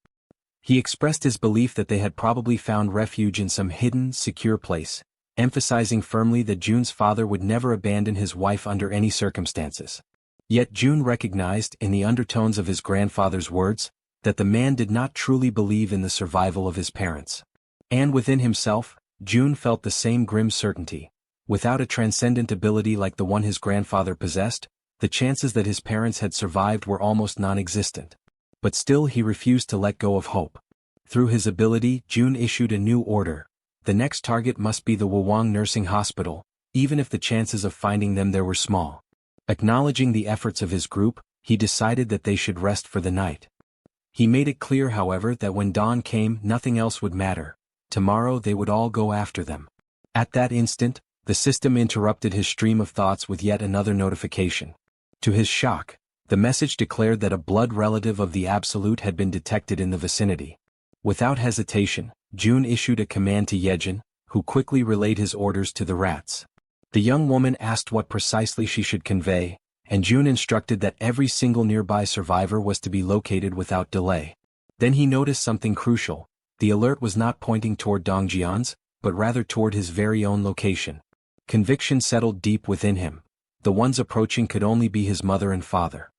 Speaker 1: He expressed his belief that they had probably found refuge in some hidden, secure place, emphasizing firmly that June's father would never abandon his wife under any circumstances. Yet June recognized, in the undertones of his grandfather's words, that the man did not truly believe in the survival of his parents. And within himself, June felt the same grim certainty. Without a transcendent ability like the one his grandfather possessed, the chances that his parents had survived were almost non-existent. But still he refused to let go of hope. Through his ability, June issued a new order. The next target must be the Wawang Nursing Hospital, even if the chances of finding them there were small. Acknowledging the efforts of his group, he decided that they should rest for the night. He made it clear, however, that when dawn came, nothing else would matter. Tomorrow they would all go after them. At that instant, the system interrupted his stream of thoughts with yet another notification. To his shock, the message declared that a blood relative of the Absolute had been detected in the vicinity. Without hesitation, June issued a command to Jaehyeon, who quickly relayed his orders to the rats. The young woman asked what precisely she should convey, and June instructed that every single nearby survivor was to be located without delay. Then he noticed something crucial. The alert was not pointing toward Dongjeon's, but rather toward his very own location. Conviction settled deep within him. The ones approaching could only be his mother and father.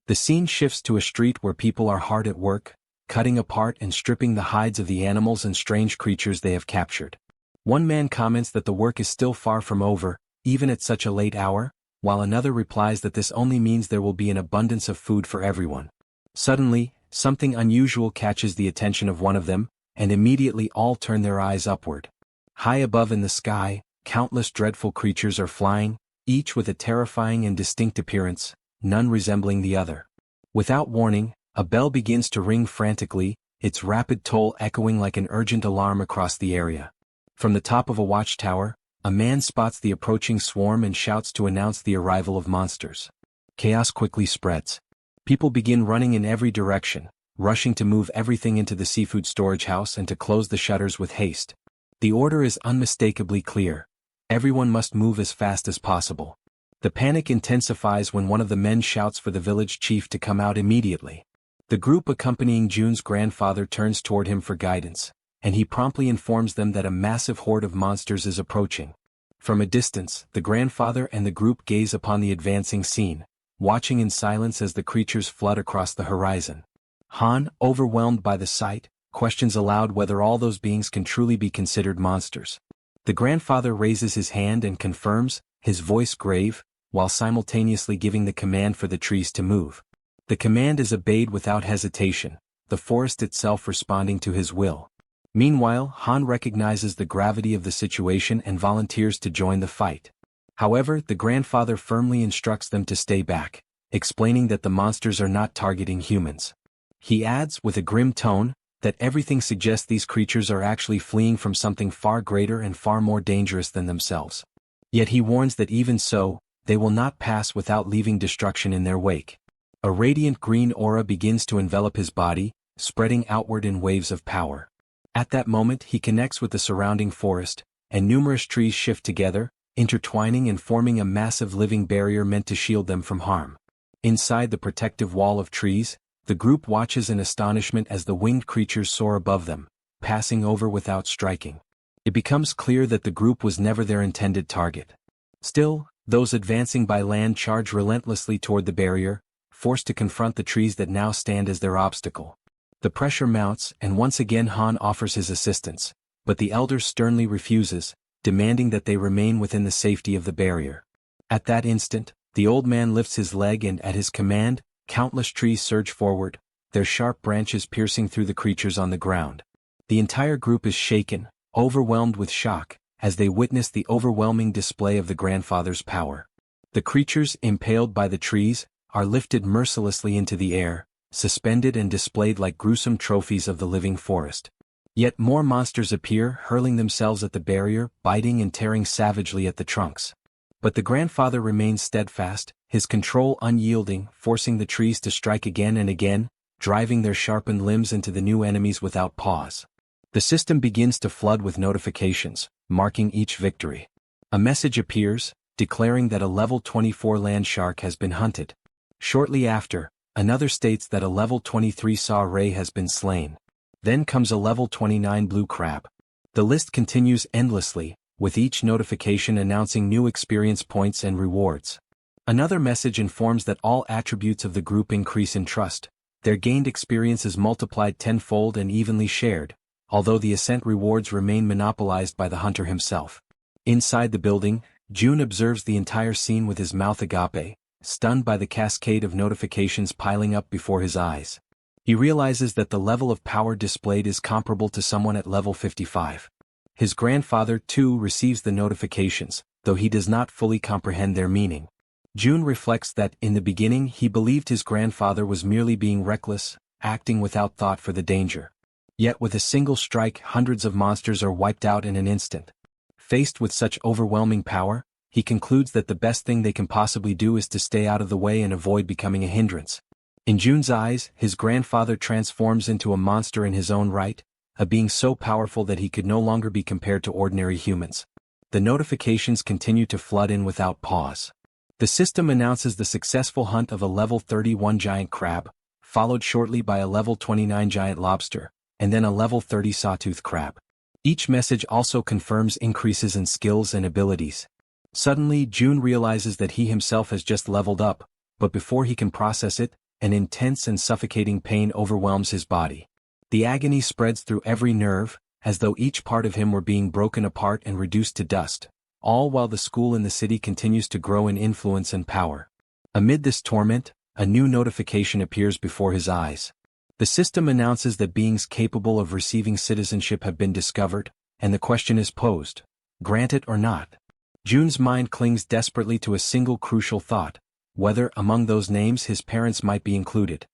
Speaker 1: The scene shifts to a street where people are hard at work, cutting apart and stripping the hides of the animals and strange creatures they have captured. One man comments that the work is still far from over, even at such a late hour, while another replies that this only means there will be an abundance of food for everyone. Suddenly, something unusual catches the attention of one of them, and immediately all turn their eyes upward. High above in the sky, countless dreadful creatures are flying, each with a terrifying and distinct appearance, none resembling the other. Without warning, a bell begins to ring frantically, its rapid toll echoing like an urgent alarm across the area. From the top of a watchtower, a man spots the approaching swarm and shouts to announce the arrival of monsters. Chaos quickly spreads. People begin running in every direction, rushing to move everything into the seafood storage house and to close the shutters with haste. The order is unmistakably clear. Everyone must move as fast as possible. The panic intensifies when one of the men shouts for the village chief to come out immediately. The group accompanying June's grandfather turns toward him for guidance, and he promptly informs them that a massive horde of monsters is approaching. From a distance, the grandfather and the group gaze upon the advancing scene, watching in silence as the creatures flood across the horizon. Han, overwhelmed by the sight, questions aloud whether all those beings can truly be considered monsters. The grandfather raises his hand and confirms, his voice grave, while simultaneously giving the command for the trees to move. The command is obeyed without hesitation, the forest itself responding to his will. Meanwhile, Han recognizes the gravity of the situation and volunteers to join the fight. However, the grandfather firmly instructs them to stay back, explaining that the monsters are not targeting humans. He adds, with a grim tone, that everything suggests these creatures are actually fleeing from something far greater and far more dangerous than themselves. Yet he warns that even so, they will not pass without leaving destruction in their wake. A radiant green aura begins to envelop his body, spreading outward in waves of power. At that moment he connects with the surrounding forest, and numerous trees shift together, intertwining and forming a massive living barrier meant to shield them from harm. Inside the protective wall of trees, the group watches in astonishment as the winged creatures soar above them, passing over without striking. It becomes clear that the group was never their intended target. Still, those advancing by land charge relentlessly toward the barrier, forced to confront the trees that now stand as their obstacle. The pressure mounts, and once again Han offers his assistance, but the elder sternly refuses, demanding that they remain within the safety of the barrier. At that instant, the old man lifts his leg and at his command, countless trees surge forward, their sharp branches piercing through the creatures on the ground. The entire group is shaken, overwhelmed with shock, as they witness the overwhelming display of the grandfather's power. The creatures, impaled by the trees, are lifted mercilessly into the air, suspended and displayed like gruesome trophies of the living forest. Yet more monsters appear, hurling themselves at the barrier, biting and tearing savagely at the trunks. But the grandfather remains steadfast, his control unyielding, forcing the trees to strike again and again, driving their sharpened limbs into the new enemies without pause. The system begins to flood with notifications, marking each victory. A message appears, declaring that a level 24 land shark has been hunted. Shortly after, another states that a level 23 saw ray has been slain. Then comes a level 29 blue crab. The list continues endlessly, with each notification announcing new experience points and rewards. Another message informs that all attributes of the group increase in trust. Their gained experience is multiplied tenfold and evenly shared, although the ascent rewards remain monopolized by the hunter himself. Inside the building, June observes the entire scene with his mouth agape, stunned by the cascade of notifications piling up before his eyes. He realizes that the level of power displayed is comparable to someone at level 55. His grandfather, too, receives the notifications, though he does not fully comprehend their meaning. June reflects that, in the beginning, he believed his grandfather was merely being reckless, acting without thought for the danger. Yet with a single strike, hundreds of monsters are wiped out in an instant. Faced with such overwhelming power, he concludes that the best thing they can possibly do is to stay out of the way and avoid becoming a hindrance. In June's eyes, his grandfather transforms into a monster in his own right, a being so powerful that he could no longer be compared to ordinary humans. The notifications continue to flood in without pause. The system announces the successful hunt of a level 31 giant crab, followed shortly by a level 29 giant lobster, and then a level 30 sawtooth crab. Each message also confirms increases in skills and abilities. Suddenly, June realizes that he himself has just leveled up, but before he can process it, an intense and suffocating pain overwhelms his body. The agony spreads through every nerve, as though each part of him were being broken apart and reduced to dust, all while the school in the city continues to grow in influence and power. Amid this torment, a new notification appears before his eyes. The system announces that beings capable of receiving citizenship have been discovered, and the question is posed: grant it or not? June's mind clings desperately to a single crucial thought: whether among those names his parents might be included.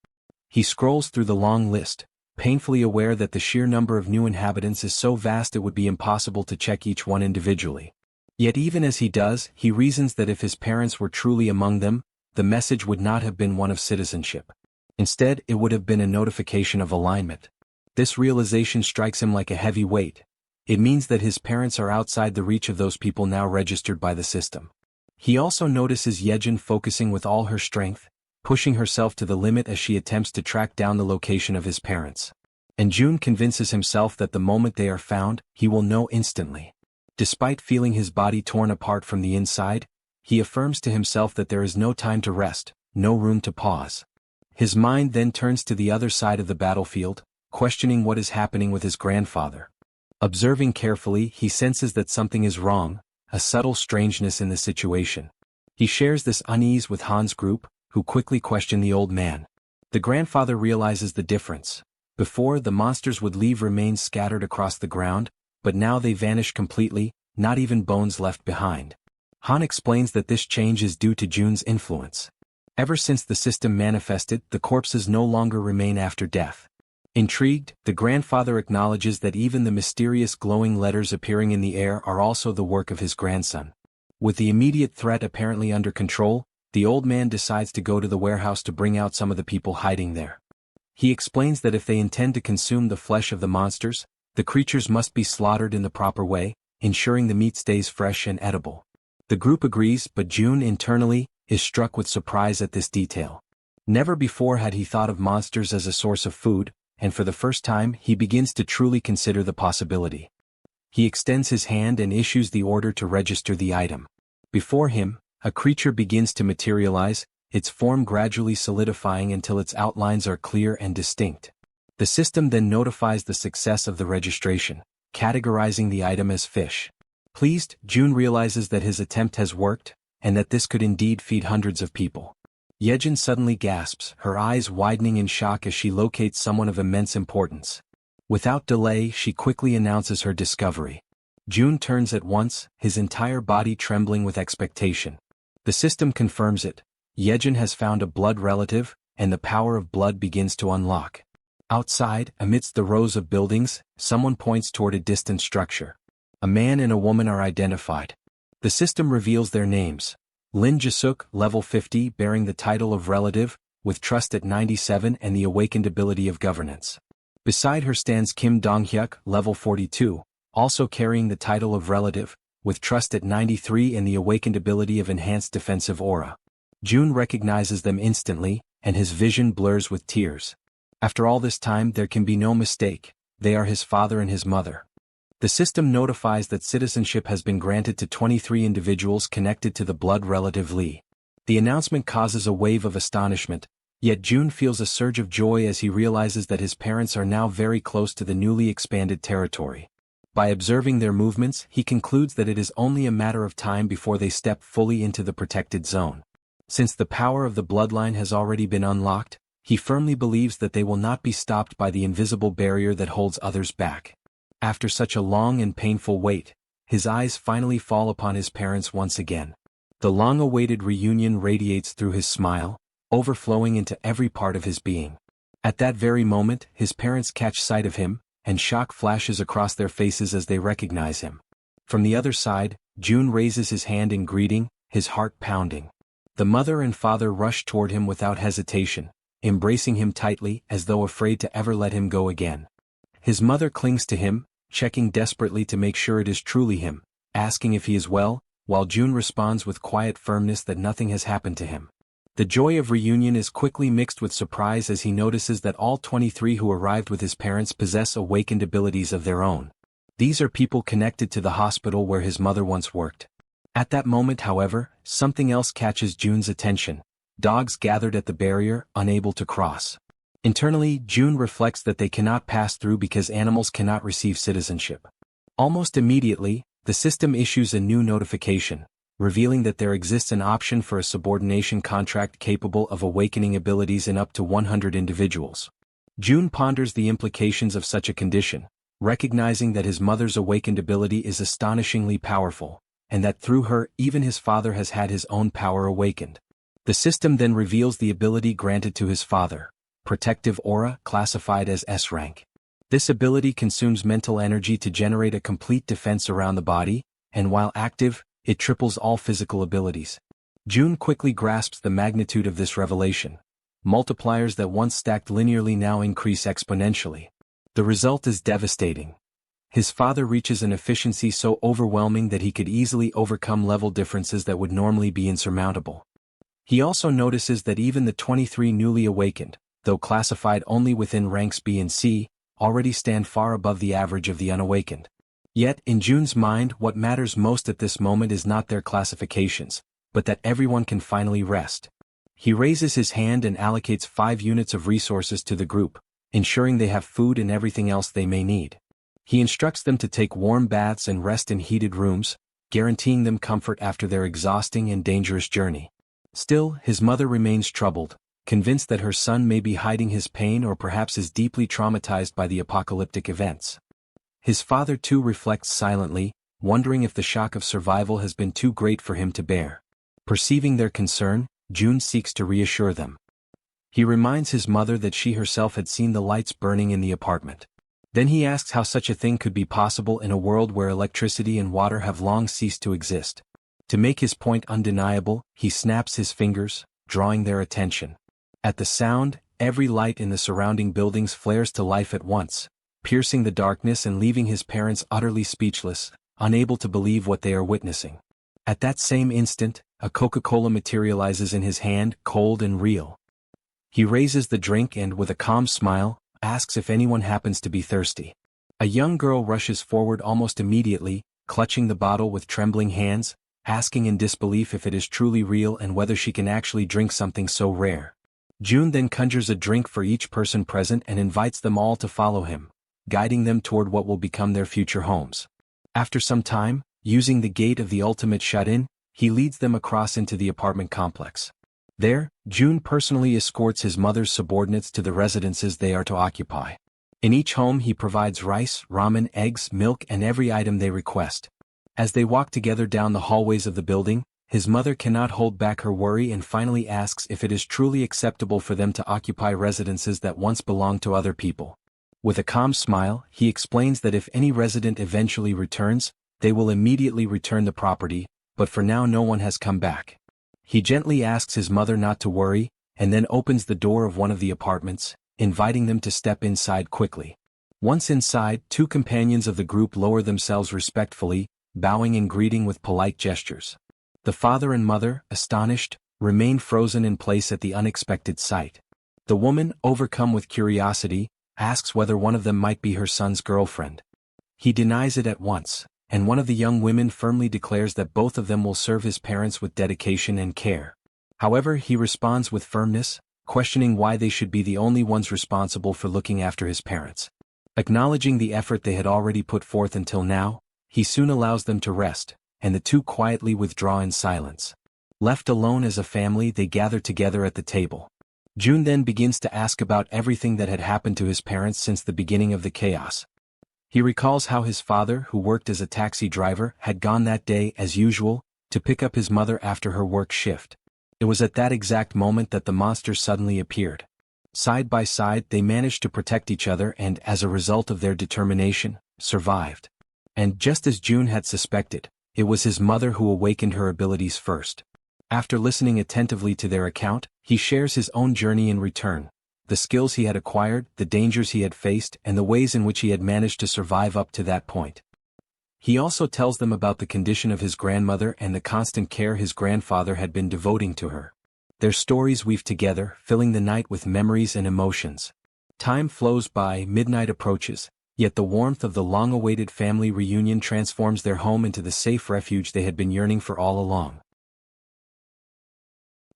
Speaker 1: He scrolls through the long list, painfully aware that the sheer number of new inhabitants is so vast it would be impossible to check each one individually. Yet even as he does, he reasons that if his parents were truly among them, the message would not have been one of citizenship. Instead, it would have been a notification of alignment. This realization strikes him like a heavy weight. It means that his parents are outside the reach of those people now registered by the system. He also notices Jaehyeon focusing with all her strength, pushing herself to the limit as she attempts to track down the location of his parents. And June convinces himself that the moment they are found, he will know instantly. Despite feeling his body torn apart from the inside, he affirms to himself that there is no time to rest, no room to pause. His mind then turns to the other side of the battlefield, questioning what is happening with his grandfather. Observing carefully, he senses that something is wrong, a subtle strangeness in the situation. He shares this unease with Han's group, who quickly question the old man. The grandfather realizes the difference. Before, the monsters would leave remains scattered across the ground, but now they vanish completely, not even bones left behind. Han explains that this change is due to June's influence. Ever since the system manifested, the corpses no longer remain after death. Intrigued, the grandfather acknowledges that even the mysterious glowing letters appearing in the air are also the work of his grandson. With the immediate threat apparently under control, the old man decides to go to the warehouse to bring out some of the people hiding there. He explains that if they intend to consume the flesh of the monsters, the creatures must be slaughtered in the proper way, ensuring the meat stays fresh and edible. The group agrees, but June internally is struck with surprise at this detail. Never before had he thought of monsters as a source of food, and for the first time he begins to truly consider the possibility. He extends his hand and issues the order to register the item. Before him, a creature begins to materialize, its form gradually solidifying until its outlines are clear and distinct. The system then notifies the success of the registration, categorizing the item as fish. Pleased, June realizes that his attempt has worked, and that this could indeed feed hundreds of people. Jaehyeon suddenly gasps, her eyes widening in shock as she locates someone of immense importance. Without delay, she quickly announces her discovery. June turns at once, his entire body trembling with expectation. The system confirms it. Jaehyeon has found a blood relative, and the power of blood begins to unlock. Outside, amidst the rows of buildings, someone points toward a distant structure. A man and a woman are identified. The system reveals their names. Lin Jisuk, level 50, bearing the title of relative, with trust at 97 and the awakened ability of governance. Beside her stands Kim Donghyuk, level 42, also carrying the title of relative, with trust at 93 and the awakened ability of enhanced defensive aura. June recognizes them instantly, and his vision blurs with tears. After all this time, there can be no mistake, they are his father and his mother. The system notifies that citizenship has been granted to 23 individuals connected to the blood relative Lee. The announcement causes a wave of astonishment, yet June feels a surge of joy as he realizes that his parents are now very close to the newly expanded territory. By observing their movements, he concludes that it is only a matter of time before they step fully into the protected zone. Since the power of the bloodline has already been unlocked, he firmly believes that they will not be stopped by the invisible barrier that holds others back. After such a long and painful wait, his eyes finally fall upon his parents once again. The long-awaited reunion radiates through his smile, overflowing into every part of his being. At that very moment, his parents catch sight of him, and shock flashes across their faces as they recognize him. From the other side, June raises his hand in greeting, his heart pounding. The mother and father rush toward him without hesitation, embracing him tightly as though afraid to ever let him go again. His mother clings to him, checking desperately to make sure it is truly him, asking if he is well, while June responds with quiet firmness that nothing has happened to him. The joy of reunion is quickly mixed with surprise as he notices that all 23 who arrived with his parents possess awakened abilities of their own. These are people connected to the hospital where his mother once worked. At that moment, however, something else catches June's attention. Dogs gathered at the barrier, unable to cross. Internally, June reflects that they cannot pass through because animals cannot receive citizenship. Almost immediately, the system issues a new notification, revealing that there exists an option for a subordination contract capable of awakening abilities in up to 100 individuals. June ponders the implications of such a condition, recognizing that his mother's awakened ability is astonishingly powerful, and that through her, even his father has had his own power awakened. The system then reveals the ability granted to his father, Protective Aura, classified as S rank. This ability consumes mental energy to generate a complete defense around the body, and while active, it triples all physical abilities. June quickly grasps the magnitude of this revelation. Multipliers that once stacked linearly now increase exponentially. The result is devastating. His father reaches an efficiency so overwhelming that he could easily overcome level differences that would normally be insurmountable. He also notices that even the 23 newly awakened, though classified only within ranks B and C, already stand far above the average of the unawakened. Yet, in June's mind, what matters most at this moment is not their classifications, but that everyone can finally rest. He raises his hand and allocates 5 units of resources to the group, ensuring they have food and everything else they may need. He instructs them to take warm baths and rest in heated rooms, guaranteeing them comfort after their exhausting and dangerous journey. Still, his mother remains troubled, convinced that her son may be hiding his pain or perhaps is deeply traumatized by the apocalyptic events. His father too reflects silently, wondering if the shock of survival has been too great for him to bear. Perceiving their concern, June seeks to reassure them. He reminds his mother that she herself had seen the lights burning in the apartment. Then he asks how such a thing could be possible in a world where electricity and water have long ceased to exist. To make his point undeniable, he snaps his fingers, drawing their attention. At the sound, every light in the surrounding buildings flares to life at once, piercing the darkness and leaving his parents utterly speechless, unable to believe what they are witnessing. At that same instant, a Coca-Cola materializes in his hand, cold and real. He raises the drink and, with a calm smile, asks if anyone happens to be thirsty. A young girl rushes forward almost immediately, clutching the bottle with trembling hands, asking in disbelief if it is truly real and whether she can actually drink something so rare. June then conjures a drink for each person present and invites them all to follow him, guiding them toward what will become their future homes. After some time, using the gate of the ultimate shut-in, he leads them across into the apartment complex. There, June personally escorts his mother's subordinates to the residences they are to occupy. In each home he provides rice, ramen, eggs, milk and every item they request. As they walk together down the hallways of the building, his mother cannot hold back her worry and finally asks if it is truly acceptable for them to occupy residences that once belonged to other people. With a calm smile, he explains that if any resident eventually returns, they will immediately return the property, but for now no one has come back. He gently asks his mother not to worry, and then opens the door of one of the apartments, inviting them to step inside quickly. Once inside, two companions of the group lower themselves respectfully, bowing and greeting with polite gestures. The father and mother, astonished, remain frozen in place at the unexpected sight. The woman, overcome with curiosity, asks whether one of them might be her son's girlfriend. He denies it at once, and one of the young women firmly declares that both of them will serve his parents with dedication and care. However, he responds with firmness, questioning why they should be the only ones responsible for looking after his parents. Acknowledging the effort they had already put forth until now, he soon allows them to rest, and the two quietly withdraw in silence. Left alone as a family, they gather together at the table. June then begins to ask about everything that had happened to his parents since the beginning of the chaos. He recalls how his father, who worked as a taxi driver, had gone that day, as usual, to pick up his mother after her work shift. It was at that exact moment that the monsters suddenly appeared. Side by side, they managed to protect each other and, as a result of their determination, survived. And just as June had suspected, it was his mother who awakened her abilities first. After listening attentively to their account, he shares his own journey in return, the skills he had acquired, the dangers he had faced, and the ways in which he had managed to survive up to that point. He also tells them about the condition of his grandmother and the constant care his grandfather had been devoting to her. Their stories weave together, filling the night with memories and emotions. Time flows by, midnight approaches, yet the warmth of the long-awaited family reunion transforms their home into the safe refuge they had been yearning for all along.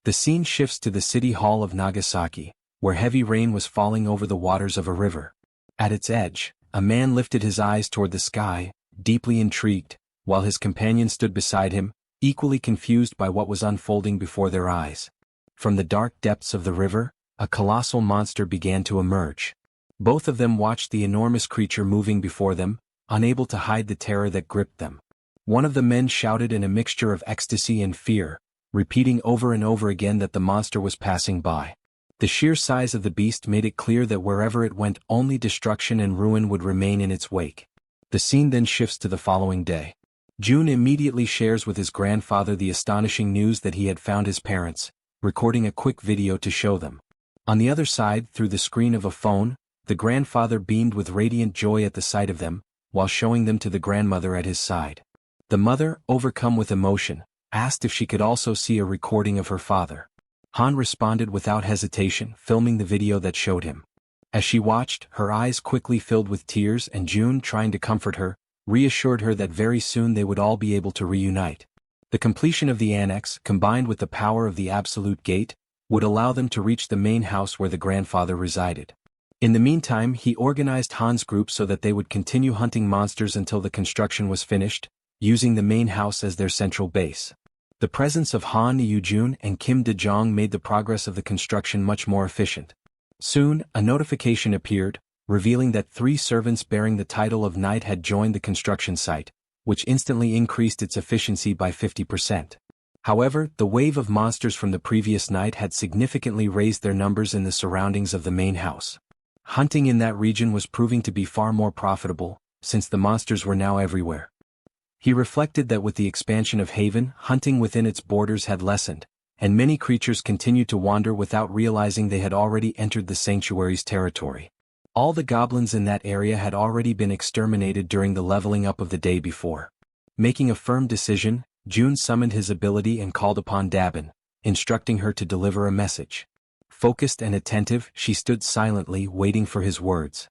Speaker 1: The scene shifts to the city hall of Nagasaki, where heavy rain was falling over the waters of a river. At its edge, a man lifted his eyes toward the sky, deeply intrigued, while his companion stood beside him, equally confused by what was unfolding before their eyes. From the dark depths of the river, a colossal monster began to emerge. Both of them watched the enormous creature moving before them, unable to hide the terror that gripped them. One of the men shouted in a mixture of ecstasy and fear, repeating over and over again that the monster was passing by. The sheer size of the beast made it clear that wherever it went, only destruction and ruin would remain in its wake. The scene then shifts to the following day. June immediately shares with his grandfather the astonishing news that he had found his parents, recording a quick video to show them. On the other side, through the screen of a phone, the grandfather beamed with radiant joy at the sight of them, while showing them to the grandmother at his side. The mother, overcome with emotion, asked if she could also see a recording of her father. Han responded without hesitation, filming the video that showed him. As she watched, her eyes quickly filled with tears, and June, trying to comfort her, reassured her that very soon they would all be able to reunite. The completion of the annex, combined with the power of the absolute gate, would allow them to reach the main house where the grandfather resided. In the meantime, he organized Han's group so that they would continue hunting monsters until the construction was finished, using the main house as their central base. The presence of Han Yoo-jun and Kim De-jong made the progress of the construction much more efficient. Soon, a notification appeared, revealing that 3 servants bearing the title of knight had joined the construction site, which instantly increased its efficiency by 50%. However, the wave of monsters from the previous night had significantly raised their numbers in the surroundings of the main house. Hunting in that region was proving to be far more profitable, since the monsters were now everywhere. He reflected that with the expansion of Haven, hunting within its borders had lessened, and many creatures continued to wander without realizing they had already entered the sanctuary's territory. All the goblins in that area had already been exterminated during the leveling up of the day before. Making a firm decision, June summoned his ability and called upon Dabin, instructing her to deliver a message. Focused and attentive, she stood silently, waiting for his words.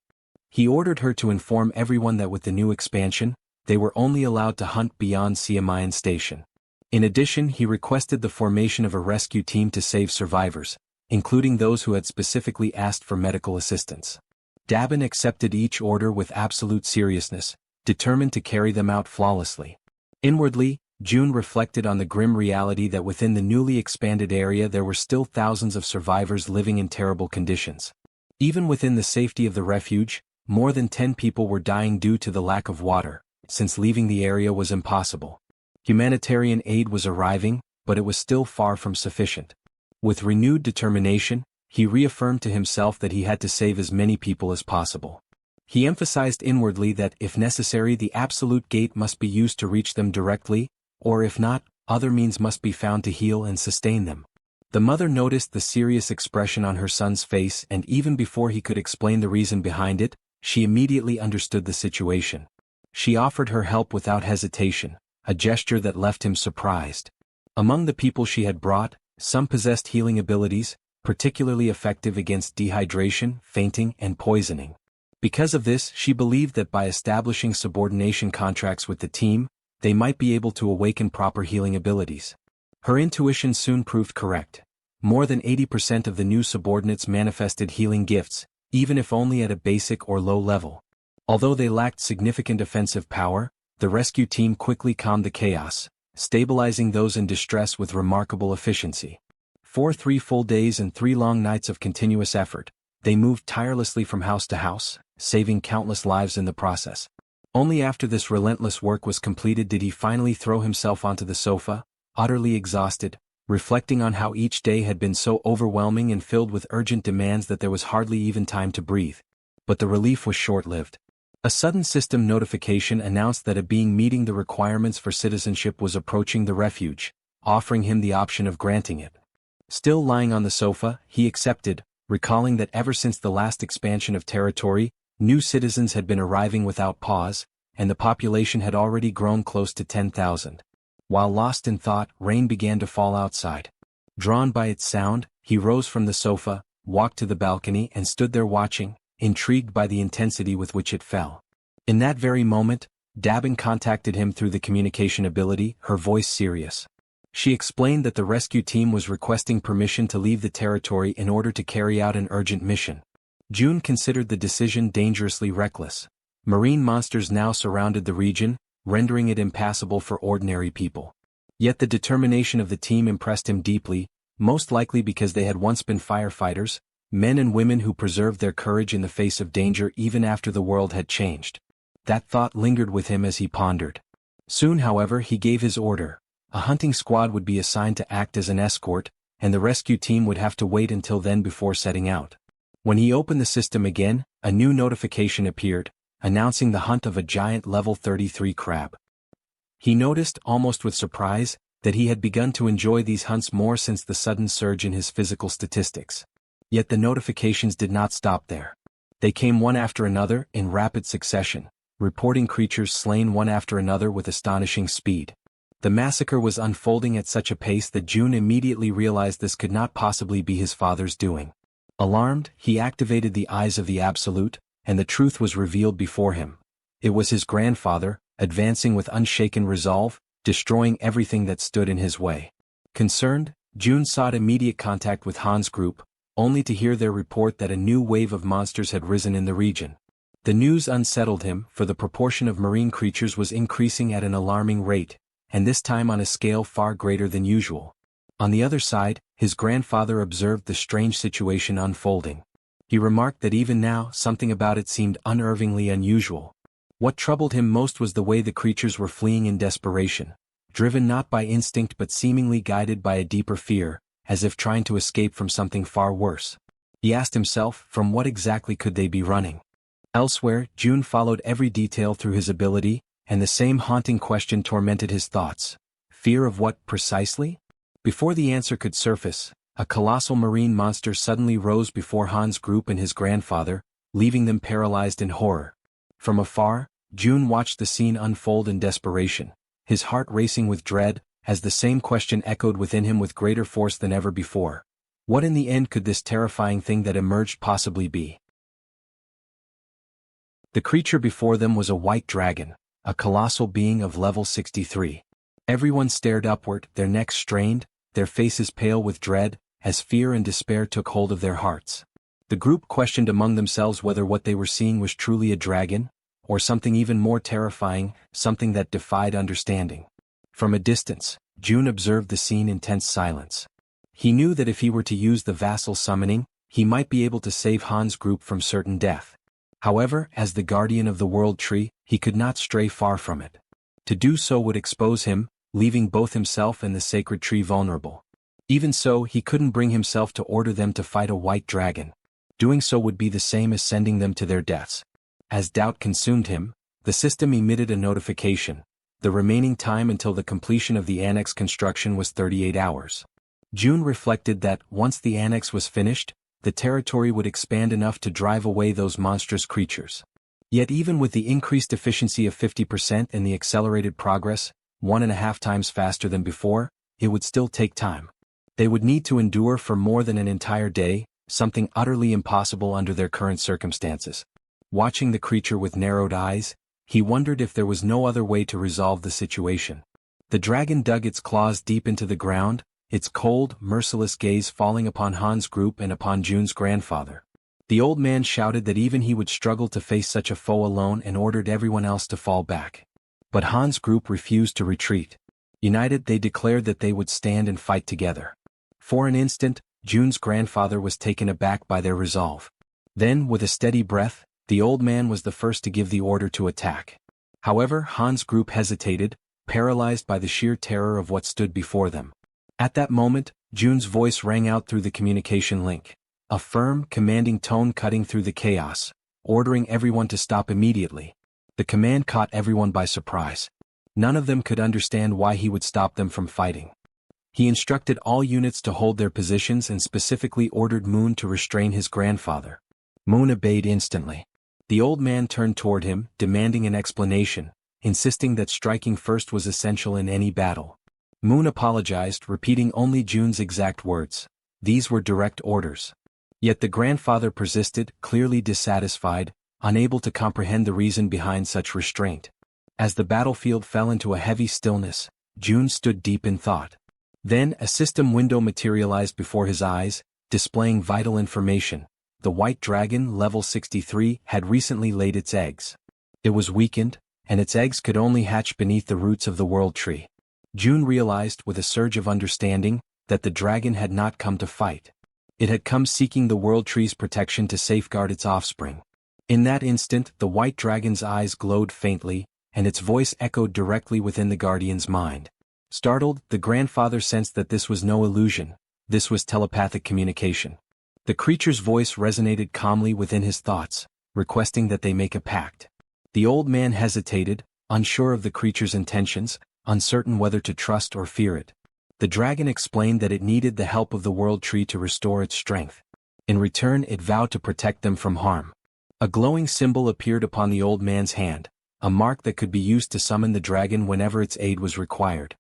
Speaker 1: He ordered her to inform everyone that with the new expansion, they were only allowed to hunt beyond Siamayan Station. In addition, he requested the formation of a rescue team to save survivors, including those who had specifically asked for medical assistance. Dabin accepted each order with absolute seriousness, determined to carry them out flawlessly. Inwardly, June reflected on the grim reality that within the newly expanded area there were still thousands of survivors living in terrible conditions. Even within the safety of the refuge, more than 10 people were dying due to the lack of water, since leaving the area was impossible. Humanitarian aid was arriving, but it was still far from sufficient. With renewed determination, he reaffirmed to himself that he had to save as many people as possible. He emphasized inwardly that if necessary the absolute gate must be used to reach them directly, or if not, other means must be found to heal and sustain them. The mother noticed the serious expression on her son's face, and even before he could explain the reason behind it, she immediately understood the situation. She offered her help without hesitation, a gesture that left him surprised. Among the people she had brought, some possessed healing abilities, particularly effective against dehydration, fainting, and poisoning. Because of this, she believed that by establishing subordination contracts with the team, they might be able to awaken proper healing abilities. Her intuition soon proved correct. More than 80% of the new subordinates manifested healing gifts, even if only at a basic or low level. Although they lacked significant offensive power, the rescue team quickly calmed the chaos, stabilizing those in distress with remarkable efficiency. For 3 full days and 3 long nights of continuous effort, they moved tirelessly from house to house, saving countless lives in the process. Only after this relentless work was completed did he finally throw himself onto the sofa, utterly exhausted, reflecting on how each day had been so overwhelming and filled with urgent demands that there was hardly even time to breathe. But the relief was short-lived. A sudden system notification announced that a being meeting the requirements for citizenship was approaching the refuge, offering him the option of granting it. Still lying on the sofa, he accepted, recalling that ever since the last expansion of territory, new citizens had been arriving without pause, and the population had already grown close to 10,000. While lost in thought, rain began to fall outside. Drawn by its sound, he rose from the sofa, walked to the balcony and stood there watching, intrigued by the intensity with which it fell. In that very moment, Dabin contacted him through the communication ability, her voice serious. She explained that the rescue team was requesting permission to leave the territory in order to carry out an urgent mission. June considered the decision dangerously reckless. Marine monsters now surrounded the region, rendering it impassable for ordinary people. Yet the determination of the team impressed him deeply, most likely because they had once been firefighters, men and women who preserved their courage in the face of danger even after the world had changed. That thought lingered with him as he pondered. Soon, however, he gave his order. A hunting squad would be assigned to act as an escort, and the rescue team would have to wait until then before setting out. When he opened the system again, a new notification appeared, announcing the hunt of a giant level 33 crab. He noticed, almost with surprise, that he had begun to enjoy these hunts more since the sudden surge in his physical statistics. Yet the notifications did not stop there. They came one after another, in rapid succession, reporting creatures slain one after another with astonishing speed. The massacre was unfolding at such a pace that June immediately realized this could not possibly be his father's doing. Alarmed, he activated the eyes of the Absolute, and the truth was revealed before him. It was his grandfather, advancing with unshaken resolve, destroying everything that stood in his way. Concerned, June sought immediate contact with Han's group, only to hear their report that a new wave of monsters had risen in the region. The news unsettled him, for the proportion of marine creatures was increasing at an alarming rate, and this time on a scale far greater than usual. On the other side, his grandfather observed the strange situation unfolding. He remarked that even now, something about it seemed unnervingly unusual. What troubled him most was the way the creatures were fleeing in desperation, driven not by instinct but seemingly guided by a deeper fear, as if trying to escape from something far worse. He asked himself, from what exactly could they be running? Elsewhere, June followed every detail through his ability, and the same haunting question tormented his thoughts. Fear of what, precisely? Before the answer could surface, a colossal marine monster suddenly rose before Han's group and his grandfather, leaving them paralyzed in horror. From afar, June watched the scene unfold in desperation, his heart racing with dread, as the same question echoed within him with greater force than ever before. What in the end could this terrifying thing that emerged possibly be? The creature before them was a white dragon, a colossal being of level 63. Everyone stared upward, their necks strained, their faces pale with dread, as fear and despair took hold of their hearts. The group questioned among themselves whether what they were seeing was truly a dragon, or something even more terrifying, something that defied understanding. From a distance, June observed the scene in tense silence. He knew that if he were to use the vassal summoning, he might be able to save Han's group from certain death. However, as the guardian of the world tree, he could not stray far from it. To do so would expose him, leaving both himself and the sacred tree vulnerable. Even so, he couldn't bring himself to order them to fight a white dragon. Doing so would be the same as sending them to their deaths. As doubt consumed him, the system emitted a notification. The remaining time until the completion of the annex construction was 38 hours. June reflected that, once the annex was finished, the territory would expand enough to drive away those monstrous creatures. Yet even with the increased efficiency of 50% and the accelerated progress, 1.5 times faster than before, it would still take time. They would need to endure for more than an entire day, something utterly impossible under their current circumstances. Watching the creature with narrowed eyes, he wondered if there was no other way to resolve the situation. The dragon dug its claws deep into the ground, its cold, merciless gaze falling upon Han's group and upon June's grandfather. The old man shouted that even he would struggle to face such a foe alone and ordered everyone else to fall back. But Han's group refused to retreat. United, they declared that they would stand and fight together. For an instant, June's grandfather was taken aback by their resolve. Then, with a steady breath, the old man was the first to give the order to attack. However, Han's group hesitated, paralyzed by the sheer terror of what stood before them. At that moment, June's voice rang out through the communication link. A firm, commanding tone cutting through the chaos, ordering everyone to stop immediately. The command caught everyone by surprise. None of them could understand why he would stop them from fighting. He instructed all units to hold their positions and specifically ordered Moon to restrain his grandfather. Moon obeyed instantly. The old man turned toward him, demanding an explanation, insisting that striking first was essential in any battle. Moon apologized, repeating only June's exact words. These were direct orders. Yet the grandfather persisted, clearly dissatisfied, unable to comprehend the reason behind such restraint. As the battlefield fell into a heavy stillness, June stood deep in thought. Then a system window materialized before his eyes, displaying vital information. The white dragon, level 63, had recently laid its eggs. It was weakened, and its eggs could only hatch beneath the roots of the world tree. June realized, with a surge of understanding, that the dragon had not come to fight. It had come seeking the world tree's protection to safeguard its offspring. In that instant, the white dragon's eyes glowed faintly, and its voice echoed directly within the guardian's mind. Startled, the grandfather sensed that this was no illusion. This was telepathic communication. The creature's voice resonated calmly within his thoughts, requesting that they make a pact. The old man hesitated, unsure of the creature's intentions, uncertain whether to trust or fear it. The dragon explained that it needed the help of the world tree to restore its strength. In return, it vowed to protect them from harm. A glowing symbol appeared upon the old man's hand, a mark that could be used to summon the dragon whenever its aid was required.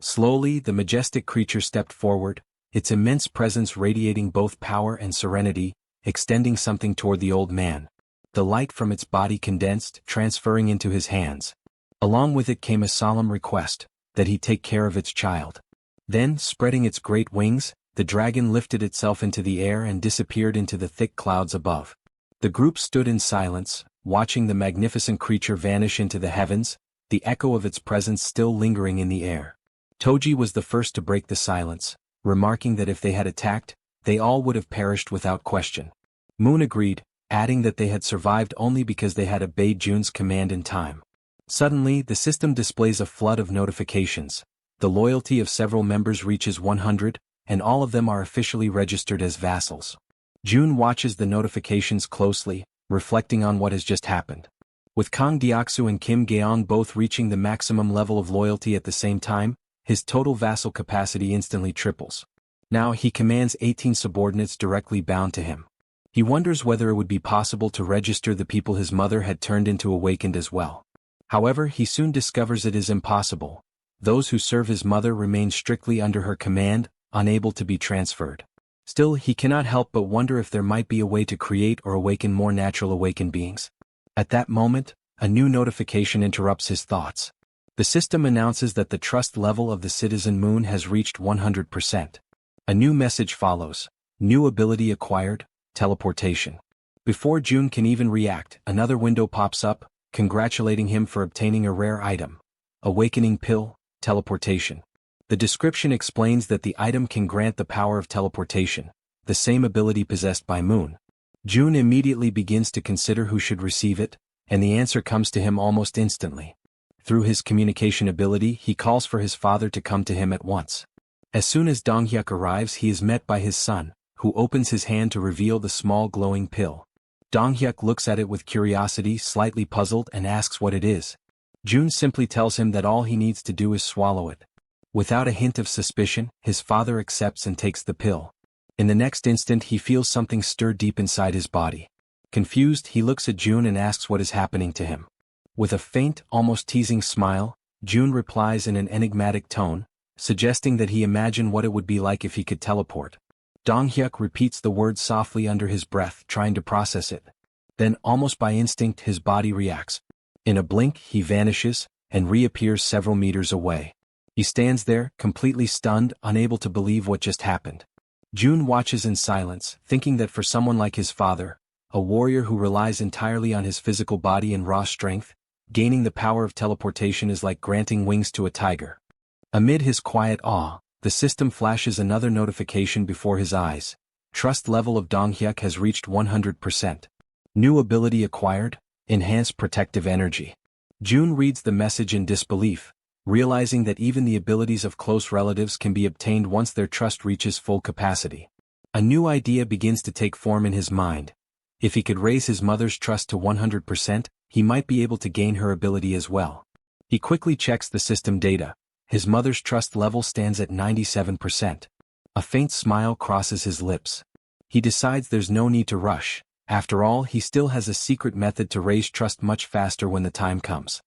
Speaker 1: Slowly, the majestic creature stepped forward, its immense presence radiating both power and serenity, extending something toward the old man. The light from its body condensed, transferring into his hands. Along with it came a solemn request, that he take care of its child. Then, spreading its great wings, the dragon lifted itself into the air and disappeared into the thick clouds above. The group stood in silence, watching the magnificent creature vanish into the heavens, the echo of its presence still lingering in the air. Toji was the first to break the silence, remarking that if they had attacked, they all would have perished without question. Moon agreed, adding that they had survived only because they had obeyed June's command in time. Suddenly, the system displays a flood of notifications. The loyalty of several members reaches 100, and all of them are officially registered as vassals. June watches the notifications closely, reflecting on what has just happened. With Kang Deoksu and Kim Gaeong both reaching the maximum level of loyalty at the same time, his total vassal capacity instantly triples. Now he commands 18 subordinates directly bound to him. He wonders whether it would be possible to register the people his mother had turned into awakened as well. However, he soon discovers it is impossible. Those who serve his mother remain strictly under her command, unable to be transferred. Still, he cannot help but wonder if there might be a way to create or awaken more natural awakened beings. At that moment, a new notification interrupts his thoughts. The system announces that the trust level of the citizen Moon has reached 100%. A new message follows. New ability acquired, teleportation. Before June can even react, another window pops up, congratulating him for obtaining a rare item. Awakening pill, teleportation. The description explains that the item can grant the power of teleportation, the same ability possessed by Moon. June immediately begins to consider who should receive it, and the answer comes to him almost instantly. Through his communication ability, he calls for his father to come to him at once. As soon as Donghyuk arrives, he is met by his son, who opens his hand to reveal the small glowing pill. Donghyuk looks at it with curiosity, slightly puzzled, and asks what it is. June simply tells him that all he needs to do is swallow it. Without a hint of suspicion, his father accepts and takes the pill. In the next instant, he feels something stir deep inside his body. Confused, he looks at June and asks what is happening to him. With a faint, almost teasing smile, June replies in an enigmatic tone, suggesting that he imagine what it would be like if he could teleport. Donghyuk repeats the word softly under his breath, trying to process it. Then, almost by instinct, his body reacts. In a blink, he vanishes, and reappears several meters away. He stands there, completely stunned, unable to believe what just happened. June watches in silence, thinking that for someone like his father, a warrior who relies entirely on his physical body and raw strength, gaining the power of teleportation is like granting wings to a tiger. Amid his quiet awe, the system flashes another notification before his eyes. Trust level of Donghyuk has reached 100%. New ability acquired, enhanced protective energy. June reads the message in disbelief, realizing that even the abilities of close relatives can be obtained once their trust reaches full capacity. A new idea begins to take form in his mind. If he could raise his mother's trust to 100%, he might be able to gain her ability as well. He quickly checks the system data. His mother's trust level stands at 97%. A faint smile crosses his lips. He decides there's no need to rush. After all, he still has a secret method to raise trust much faster when the time comes.